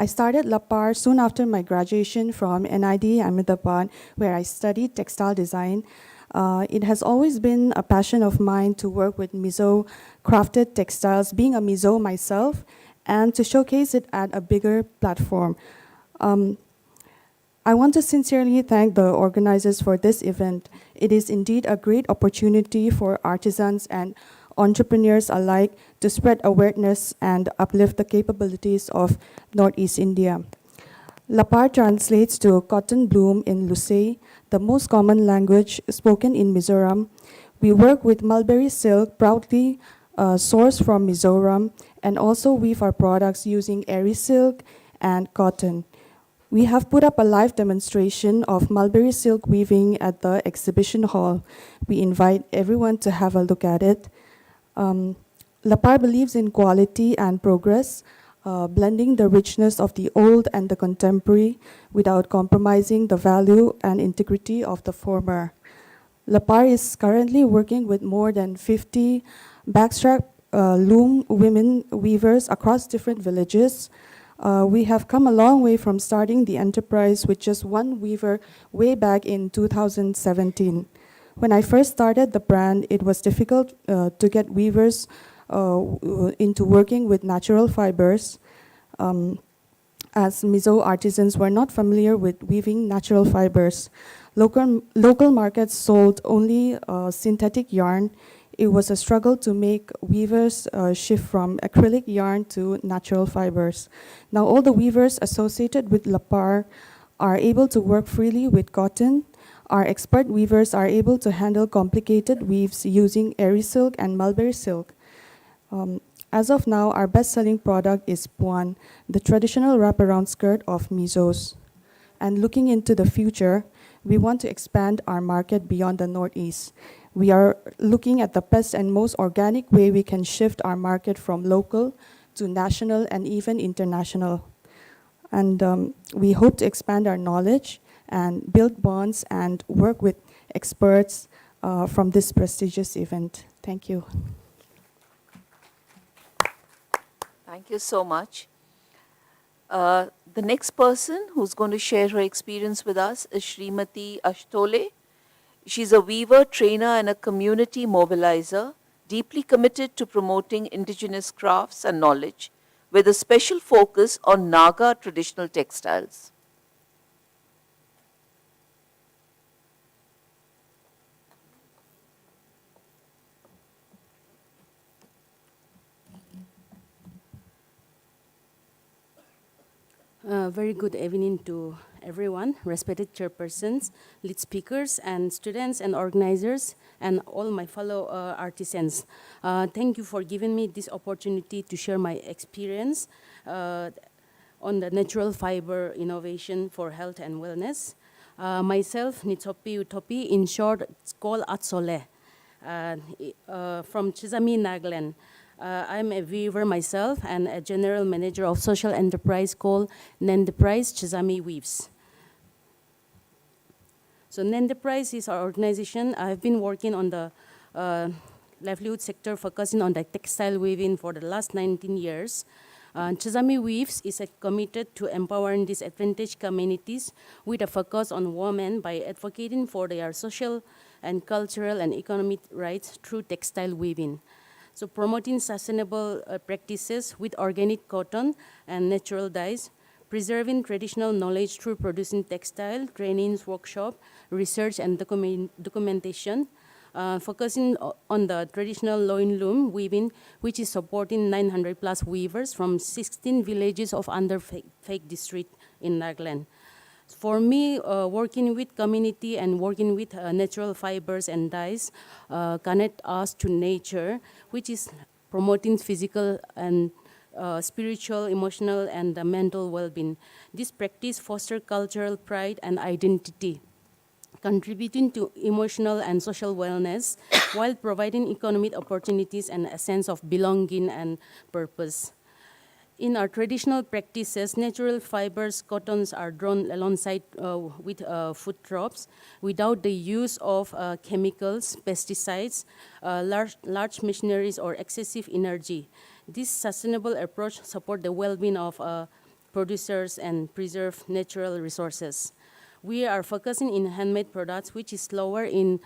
I started Lapar soon after my graduation from NID Ahmedabad, where I studied textile design. It has always been a passion of mine to work with Mizo crafted textiles, being a Mizo myself, and to showcase it at a bigger platform. I want to sincerely thank the organizers for this event. It is indeed a great opportunity for artisans and entrepreneurs alike to spread awareness and uplift the capabilities of Northeast India. Lapar translates to cotton bloom in Lusei, the most common language spoken in Mizoram. We work with mulberry silk, proudly sourced from Mizoram, and also weave our products using eri silk and cotton. We have put up a live demonstration of mulberry silk weaving at the exhibition hall. We invite everyone to have a look at it. Lapar believes in quality and progress, blending the richness of the old and the contemporary without compromising the value and integrity of the former. Lapar is currently working with more than 50 backstrap loom women weavers across different villages. We have come a long way from starting the enterprise with just one weaver way back in 2017. When I first started the brand, it was difficult to get weavers into working with natural fibers, as Mizo artisans were not familiar with weaving natural fibers. Local markets sold only synthetic yarn. It was a struggle to make weavers shift from acrylic yarn to natural fibers. Now all the weavers associated with Lapar are able to work freely with cotton. Our expert weavers are able to handle complicated weaves using eri silk and mulberry silk. As of now, our best-selling product is Puan, the traditional wraparound skirt of Mizos. And looking into the future, we want to expand our market beyond the Northeast. We are looking at the best and most organic way we can shift our market from local to national and even international. And we hope to expand our knowledge and build bonds and work with experts from this prestigious event. Thank you. Thank you so much. The next person who's going to share her experience with us is Srimati Ashtole. She's a weaver, trainer, and a community mobilizer, deeply committed to promoting indigenous crafts and knowledge, with a special focus on Naga traditional textiles. Very good evening to everyone, respected chairpersons, lead speakers, and students and organizers, and all my fellow artisans. Thank you for giving me this opportunity to share my experience on the natural fiber innovation for health and wellness. Myself, Nitsopi Utopi, in short, it's called Atsole, from Chizami, Nagaland. I'm a weaver myself and a general manager of social enterprise called Nenderprise Chizami Weaves. So Nenderprise is our organization. I've been working on the livelihood sector, focusing on the textile weaving for the last 19 years. Chizami Weaves is committed to empowering disadvantaged communities with a focus on women by advocating for their social and cultural and economic rights through textile weaving. So promoting sustainable practices with organic cotton and natural dyes, preserving traditional knowledge through producing textile, trainings, workshop, research and documentation, focusing on the traditional loin loom weaving, which is supporting 900 plus weavers from 16 villages of under Fake district in Nagaland. For me, working with community and working with natural fibers and dyes connect us to nature, which is promoting physical and spiritual, emotional, and mental well-being. This practice fosters cultural pride and identity, contributing to emotional and social wellness while providing economic opportunities and a sense of belonging and purpose. In our traditional practices, natural fibers, cottons are drawn alongside with food crops without the use of chemicals, pesticides, large machineries, or excessive energy. This sustainable approach supports the well-being of producers and preserve natural resources. We are focusing in handmade products, which is slower in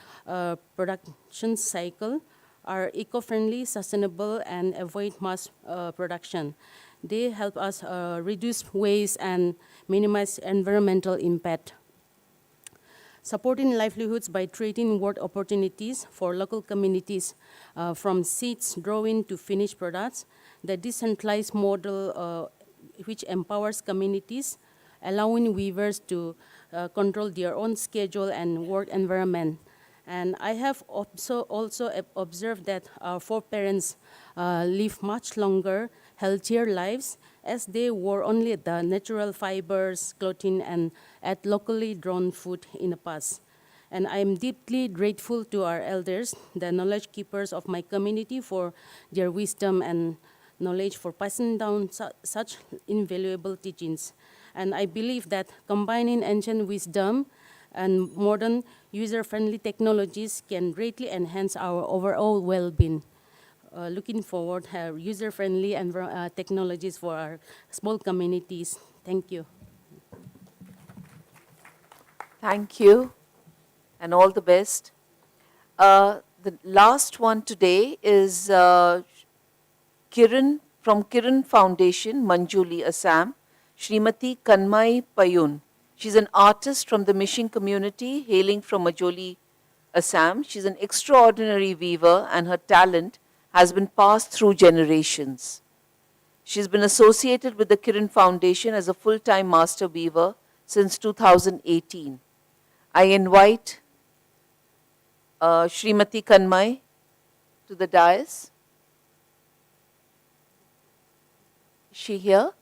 production cycle, are eco-friendly, sustainable, and avoid mass production. They help us reduce waste and minimize environmental impact. Supporting livelihoods by creating work opportunities for local communities from seeds, drawing to finished products. The decentralized model which empowers communities, allowing weavers to control their own schedule and work environment. And I have also observed that our foreparents live much longer, healthier lives as they wore only the natural fibers, clothing, and ate locally grown food in the past. And I am deeply grateful to our elders, the knowledge keepers of my community, for their wisdom and knowledge for passing down such invaluable teachings. And I believe that combining ancient wisdom and modern user-friendly technologies can greatly enhance our overall well-being. Looking forward to user-friendly and technologies for our small communities. Thank you. Thank you, and all the best. The last one today is Kiran from Kiran Foundation, Manjuli, Assam, Srimati Kanmai Payun. She's an artist from the Mission community hailing from Majoli, Assam. She's an extraordinary weaver and her talent has been passed through generations. She's been associated with the Kiran Foundation as a full-time master weaver since 2018. I invite Srimati Kanmai to the dais. Is she here?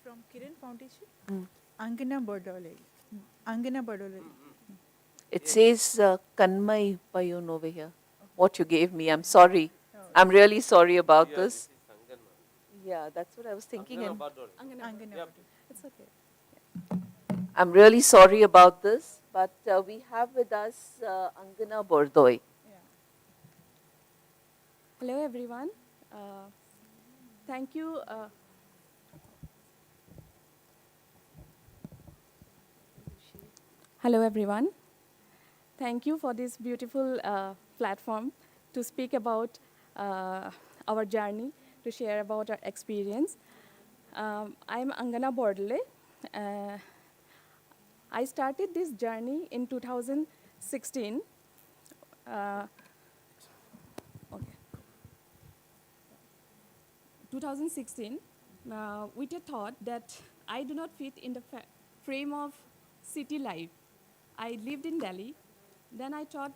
From Kiran Foundation? Angana Bardole. It says Kanmai Payun over here. What you gave me, I'm sorry. I'm really sorry about this. Yeah, that's what I was thinking. And It's okay. I'm really sorry about this, but we have with us Angana Bardoi. Hello, everyone. Thank you. Hello, everyone. Thank you for this beautiful platform to speak about our journey, to share about our experience. I'm Angana Bordale. I started this journey in 2016. Okay. 2016, with a thought that I do not fit in the frame of city life. I lived in Delhi. Then I thought,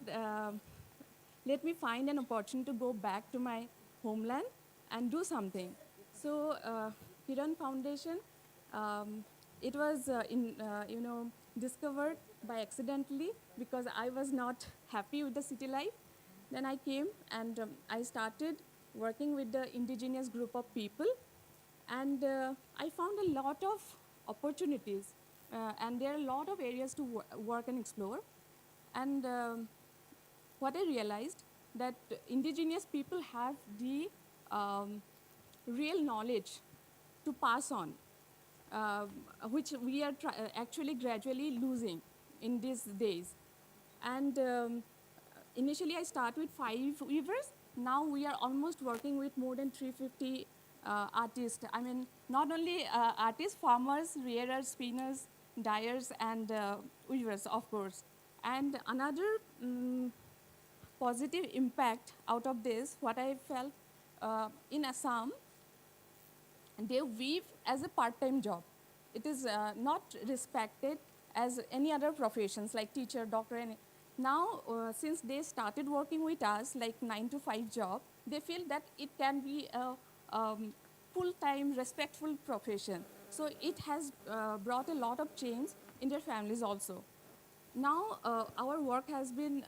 let me find an opportunity to go back to my homeland and do something. So, Kiran Foundation, it was discovered by accidentally because I was not happy with the city life. Then I came and I started working with the indigenous group of people, and I found a lot of opportunities, and there are a lot of areas to work and explore. And what I realized that indigenous people have the real knowledge to pass on, which we are actually gradually losing in these days. And initially I started with 5 weavers. Now we are almost working with more than 350 artists. I mean, not only artists, farmers, rearers, spinners, dyers, and weavers, of course. And another positive impact out of this, what I felt in Assam, they weave as a part-time job. It is not respected as any other professions like teacher, doctor. Now, since they started working with us, like 9 to 5 job, they feel that it can be a full-time, respectful profession. So it has brought a lot of change in their families also. Now, our work has been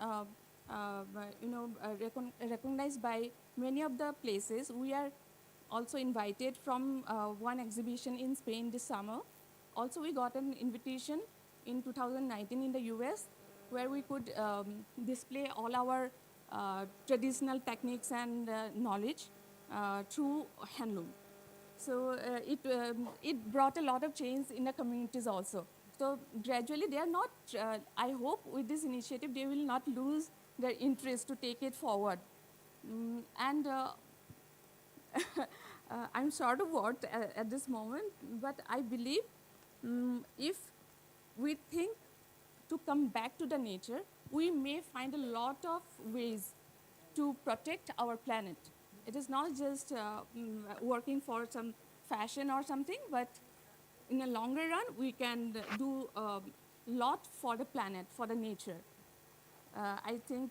recognized by many of the places. We are also invited from one exhibition in Spain this summer. Also, we got an invitation in 2019 in the US, where we could display all our traditional techniques and knowledge through handloom. So it brought a lot of change in the communities also. So gradually they are not, I hope with this initiative they will not lose their interest to take it forward. And I'm short of words at this moment, but I believe if we think to come back to the nature, we may find a lot of ways to protect our planet. It is not just working for some fashion or something, but in a longer run, we can do a lot for the planet, for the nature. I think,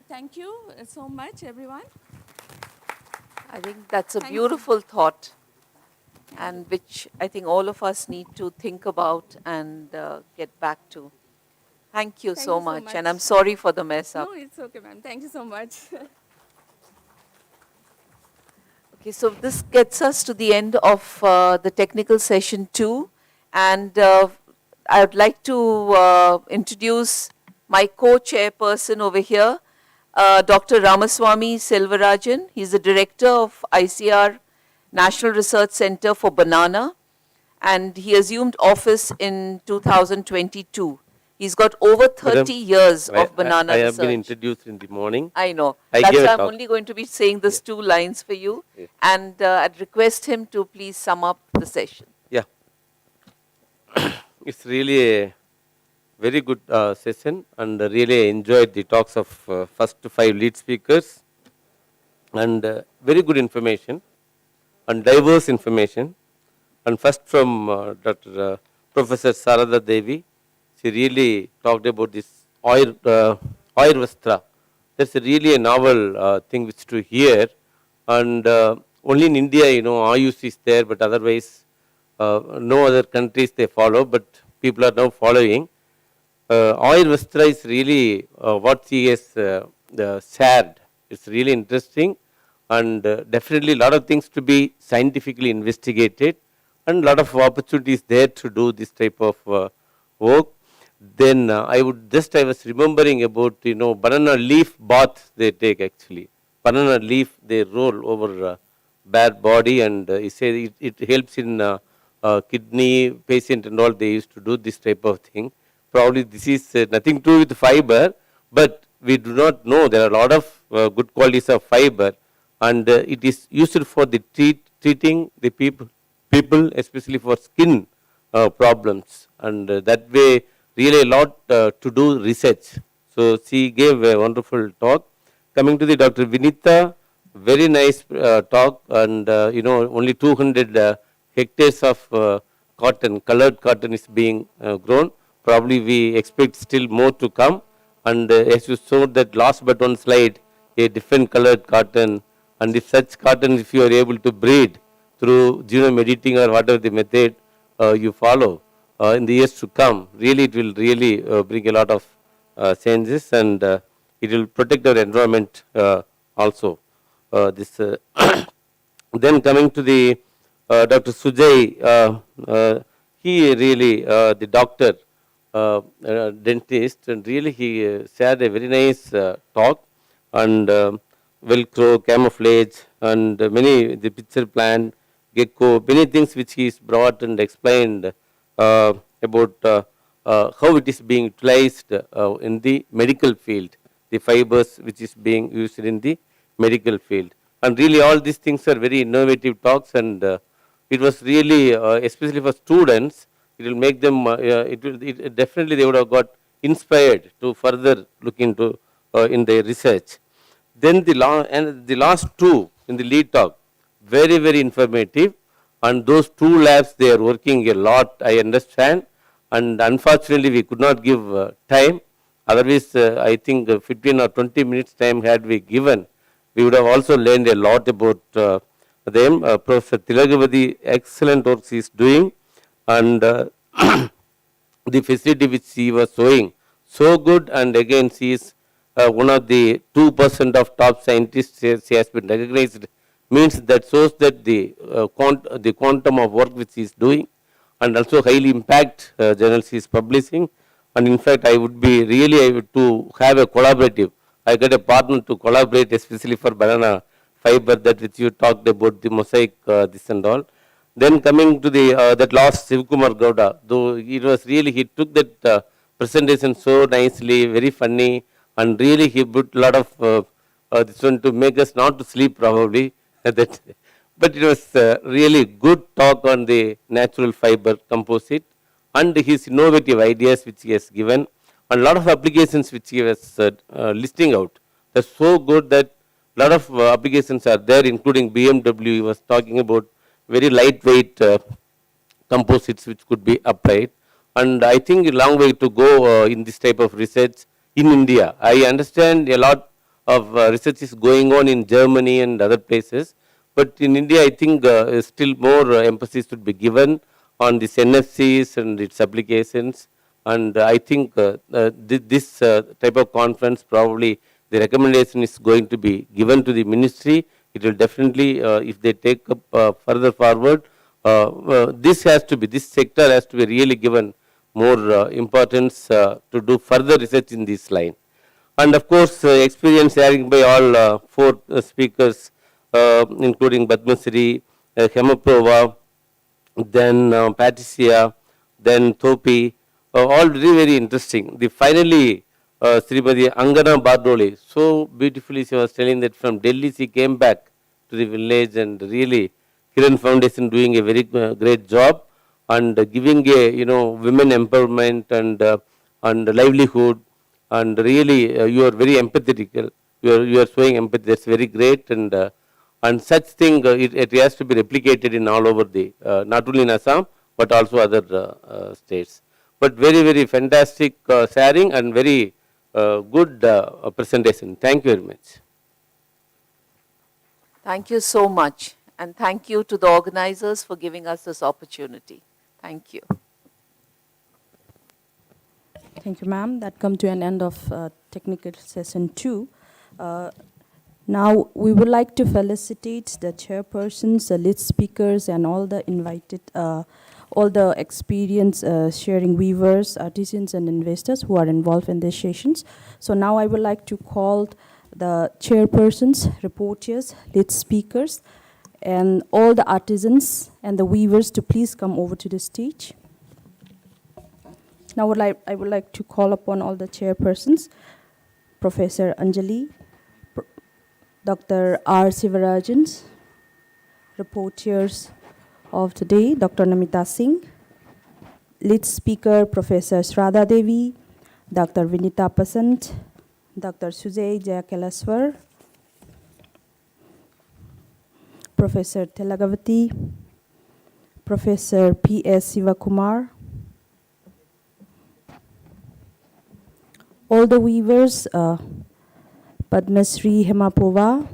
thank you so much, everyone. I think that's a beautiful thought, and which I think all of us need to think about and get back to. Thank you so much, and I'm sorry for the mess up. No, it's okay, ma'am. Thank you so much. Okay, so this gets us to the end of the technical session 2, and I would like to introduce my co-chairperson over here, Dr. Ramaswamy Selvarajan. He's the director of ICR National Research Center for Banana, and he assumed office in 2022. He's got over 30 years of banana research. I have been introduced in the morning. I know. That's why I'm only going to be saying these 2 lines for you. Yes. And I'd request him to please sum up the session. Yeah. It's really a very good session, and really enjoyed the talks of first 5 lead speakers, and very good information and diverse information. And first from Dr. Professor Sarada Devi, she really talked about this oil vastra. That's really a novel thing which to hear, and only in India, Ayush is there, but otherwise no other countries they follow, but people are now following. Oil vastra is really what she has shared. It's really interesting, and definitely a lot of things to be scientifically investigated, and a lot of opportunities there to do this type of work. Then I was remembering about, banana leaf bath they take actually. Banana leaf they roll over bare body, and he said it helps in kidney patient and all, they used to do this type of thing. Probably this is nothing to do with fiber, but we do not know there are a lot of good qualities of fiber, and it is used for the treating the people especially for skin problems, and that way really a lot to do research. So she gave a wonderful talk. Coming to the Dr. Vinita, very nice talk, and only 200 hectares of cotton, colored cotton is being grown. Probably we expect still more to come, and as you showed that last but one slide, a different colored cotton, and if such cotton, if you are able to breed through genome editing or whatever the method you follow in the years to come, really it will really bring a lot of changes, and it will protect our environment also. Then coming to the Dr. Sujay, he really, the doctor, dentist, and really he shared a very nice talk, and Velcro, camouflage, and many, the picture plan, gecko, many things which he is brought and explained about how it is being utilized in the medical field, the fibers which is being used in the medical field. And really all these things are very innovative talks, and it was really, especially for students, it will make them, it definitely they would have got inspired to further look into in their research. Then the last two in the lead talk, very, very informative, and those two labs, they are working a lot, I understand, and unfortunately we could not give time. Otherwise, I think 15 or 20 minutes time had we given, we would have also learned a lot about them. Professor Tilagavati, excellent work she is doing, and the facility which she was showing, so good, and again she is one of the 2% of top scientists. She has been recognized, means that shows that the quantum of work which she is doing, and also highly impact journals she is publishing. And in fact, I would be really to have a collaborative. I got a partner to collaborate, especially for banana fiber, that which you talked about, the mosaic, this and all. Then coming to the that last Sivkumar Gowda, though it was really, he took that presentation so nicely, very funny, and really he put a lot of this one to make us not to sleep probably. That, but it was really good talk on the natural fiber composite and his innovative ideas which he has given, and a lot of applications which he was listing out. That's so good that a lot of applications are there, including BMW. He was talking about very lightweight composites which could be applied. And I think a long way to go in this type of research in India. I understand a lot of research is going on in Germany and other places, but in India I think still more emphasis should be given on this NFCs and its applications. And I think this type of conference, probably the recommendation is going to be given to the ministry. It will definitely, if they take up further forward, this sector has to be really given more importance to do further research in this line. And of course, experience sharing by all four speakers, including Badmasri, Hemaprova, then Patricia, then Thopi, all very, very interesting. Finally, Srimati Angana Bardoli, so beautifully she was telling that from Delhi she came back to the village, and really Kiran Foundation doing a very great job, and giving a women empowerment and livelihood, and really you are very empathetic. You are showing empathy. That's very great, and such thing it has to be replicated in all over the not only in Assam but also other states. But very, very fantastic sharing and very good presentation. Thank you very much. Thank you so much, and thank you to the organizers for giving us this opportunity. Thank you. Thank you, ma'am. That comes to an end of technical session 2. Now we would like to felicitate the chairpersons, the lead speakers, and all the invited, all the experience sharing weavers, artisans, and investors who are involved in these sessions. So now I would like to call the chairpersons, reporters, lead speakers, and all the artisans and the weavers to please come over to the stage. Now I would like to call upon all the chairpersons, Professor Anjali, Dr. R. Sivarajan, reporters of today, Dr. Namita Singh, lead speaker, Professor Shraddha Devi, Dr. Vinita Pasant, Dr. Sujay Jayakalaswar, Professor Tilagavati, Professor P.S. Sivakumar, all the weavers, Padmasri Hemapova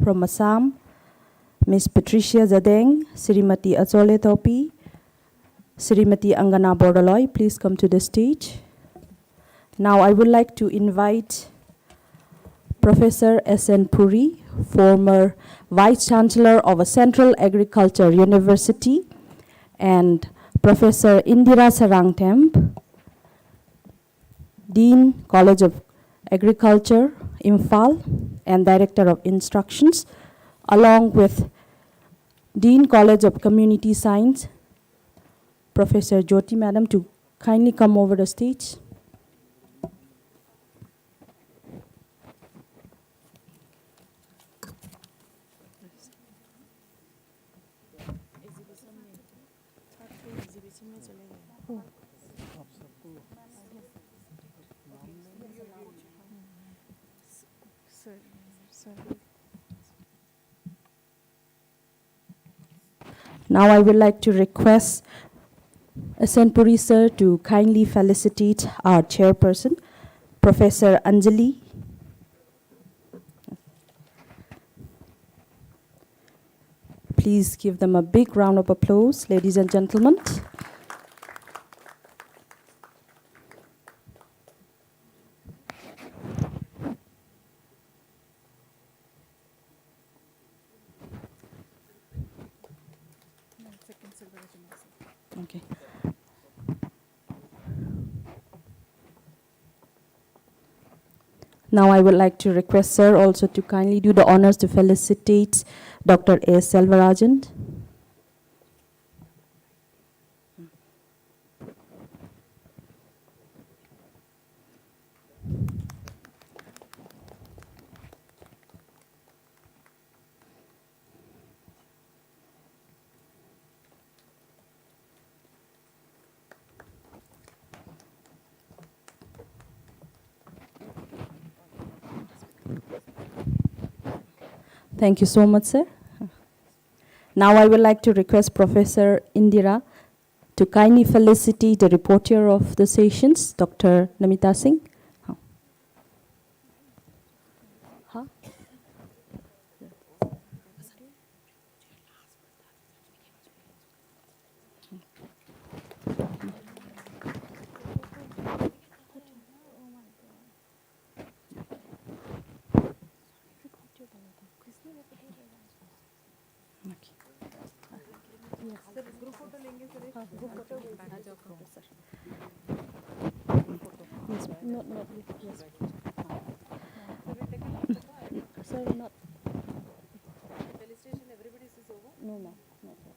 from Assam, Ms. Patricia Zadeng, Srimati Azole Thopi, Srimati Angana Bordoloi, please come to the stage. Now I would like to invite Professor S.N. Puri, former Vice Chancellor of a Central Agriculture University, and Professor Indira Sarangtemp, Dean, College of Agriculture, Imphal, and Director of Instructions, along with Dean, College of Community Science, Professor Jyoti Madam, to kindly come over the stage. Now I would like to request Asenpuri sir to kindly felicitate our chairperson, Professor Anjali. Please give them a big round of applause, ladies and gentlemen. Okay. Now I would like to request sir also to kindly do the honors to felicitate Dr. A. Selvarajan. Thank you so much, sir. Now I would like to request Professor Indira to kindly felicitate the reporter of the sessions, Dr. Namita Singh. No, ma'am. Not yet.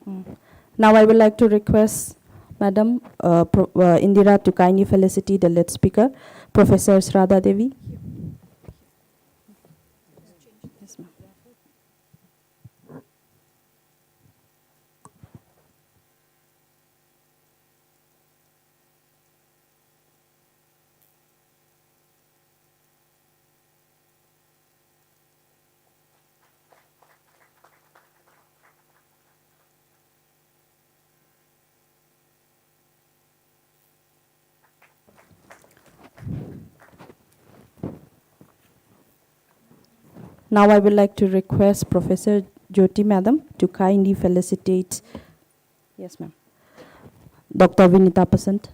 Okay. Now I would like to request Madam Indira to kindly felicitate the lead speaker, Professor Sradha Devi. Yes, ma'am. Now I would like to request Professor Jyoti Madam to kindly felicitate, yes ma'am, Dr. Vinita Pasant.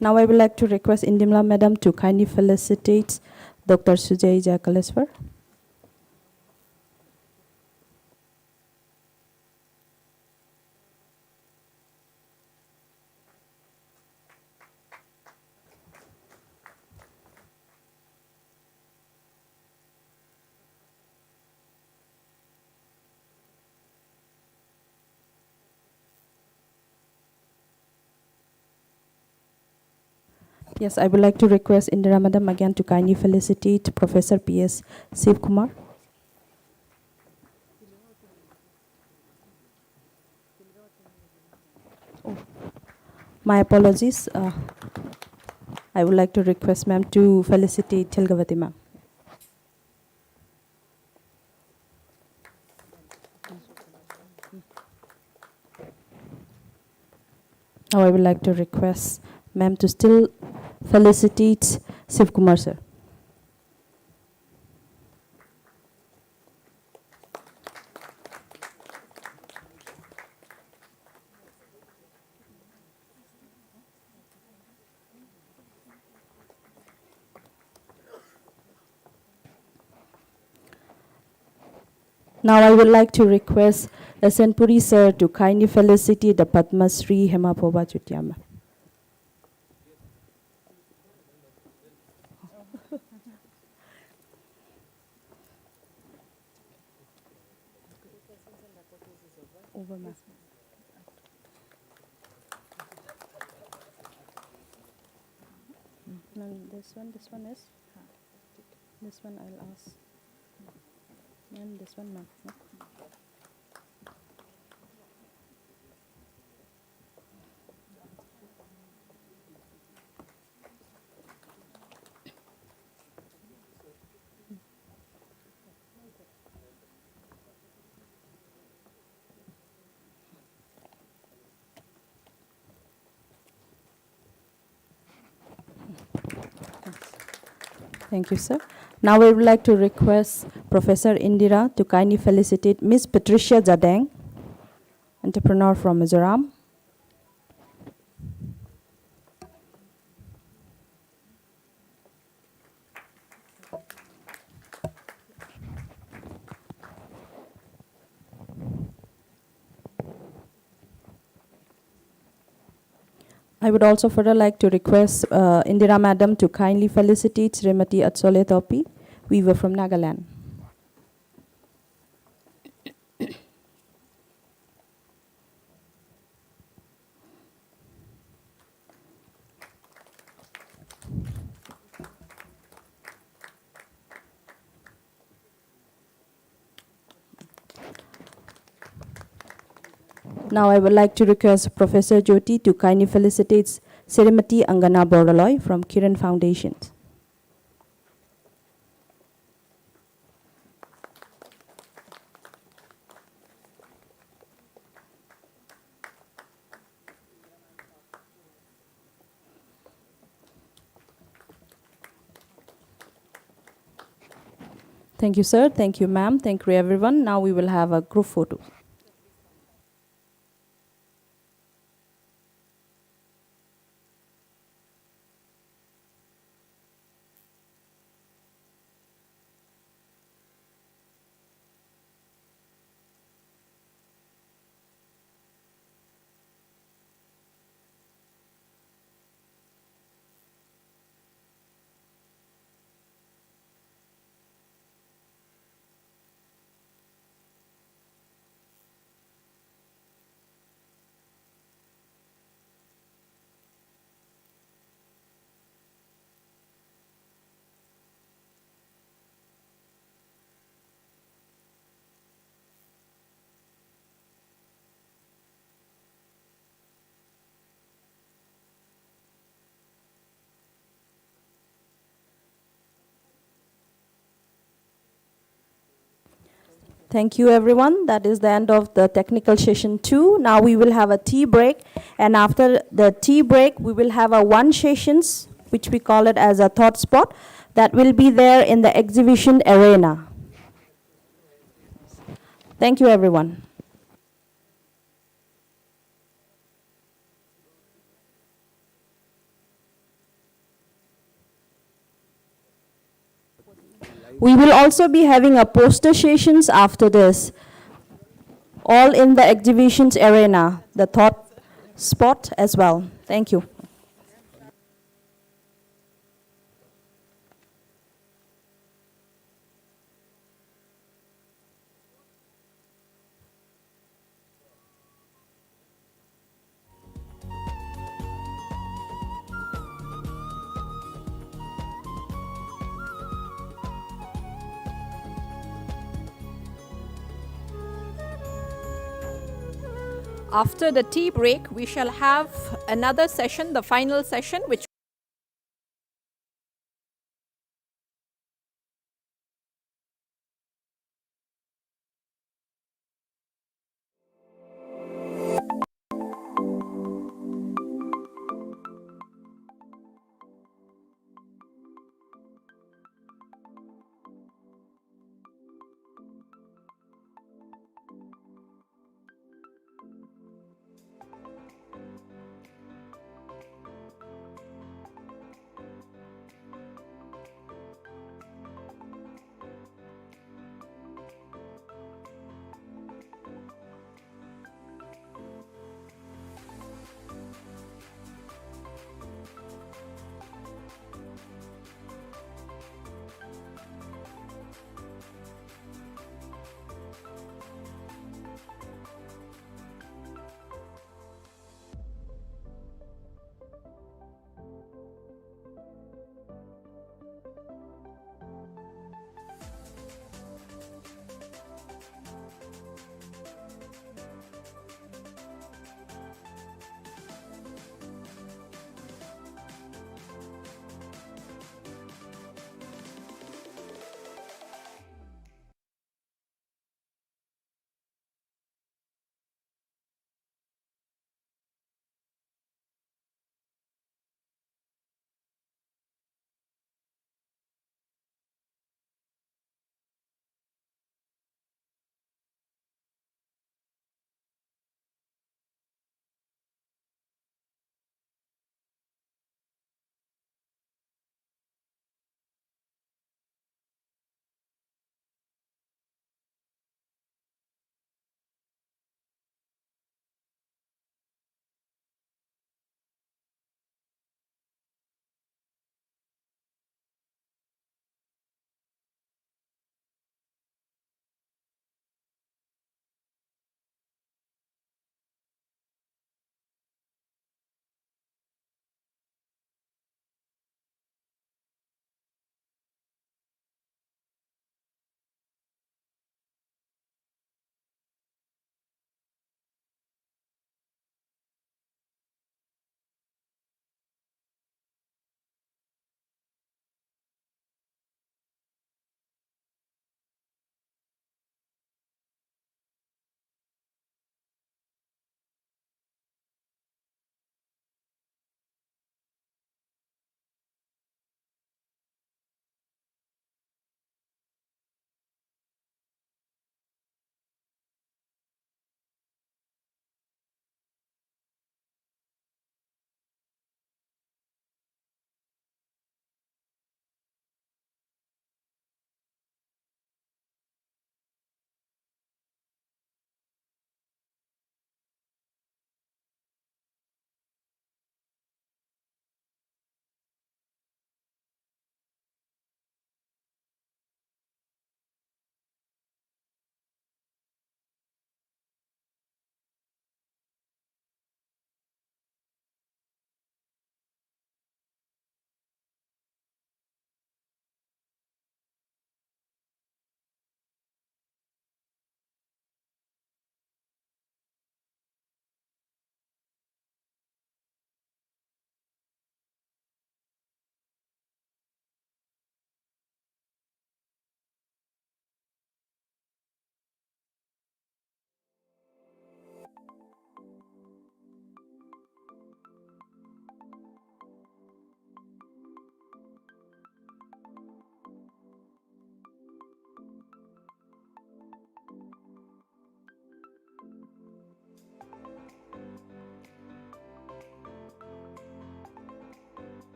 Now I would like to request Indimla Madam to kindly felicitate Dr. Sujay Jakaleswar. Yes, I would like to request Indira Madam again to kindly felicitate Professor P.S. Shiv Kumar. Oh, my apologies. I would like to request ma'am to felicitate Tilgavati ma'am. Now I would like to request ma'am to still felicitate Shiv Kumar sir. Now I would like to request S.N. Puri sir to kindly felicitate the Padma Shri Hemaphoba Chutiama. Over, ma'am. No, this one is. This one I'll ask. And this one, ma'am. No? Thank you, sir. Now I would like to request Professor Indira to kindly felicitate Miss Patricia Jadang, entrepreneur from Mizoram. I would also further like to request Indira Madam to kindly felicitate Srimati Atsole Topi, weaver from Nagaland. Now I would like to request Professor Jyoti to kindly felicitate Srimati Angana Bordaloy from Kiran Foundation. Thank you, sir. Thank you, ma'am. Thank you, everyone. Now we will have a group photo. Thank you, everyone. That is the end of the technical session 2. Now we will have a tea break. And after the tea break, we will have a one sessions, which we call it as a thought spot, that will be there in the exhibition arena. Thank you, everyone. We will also be having a poster sessions after this, all in the exhibitions arena, the thought spot as well. Thank you. After the tea break, we shall have another session, the final session, which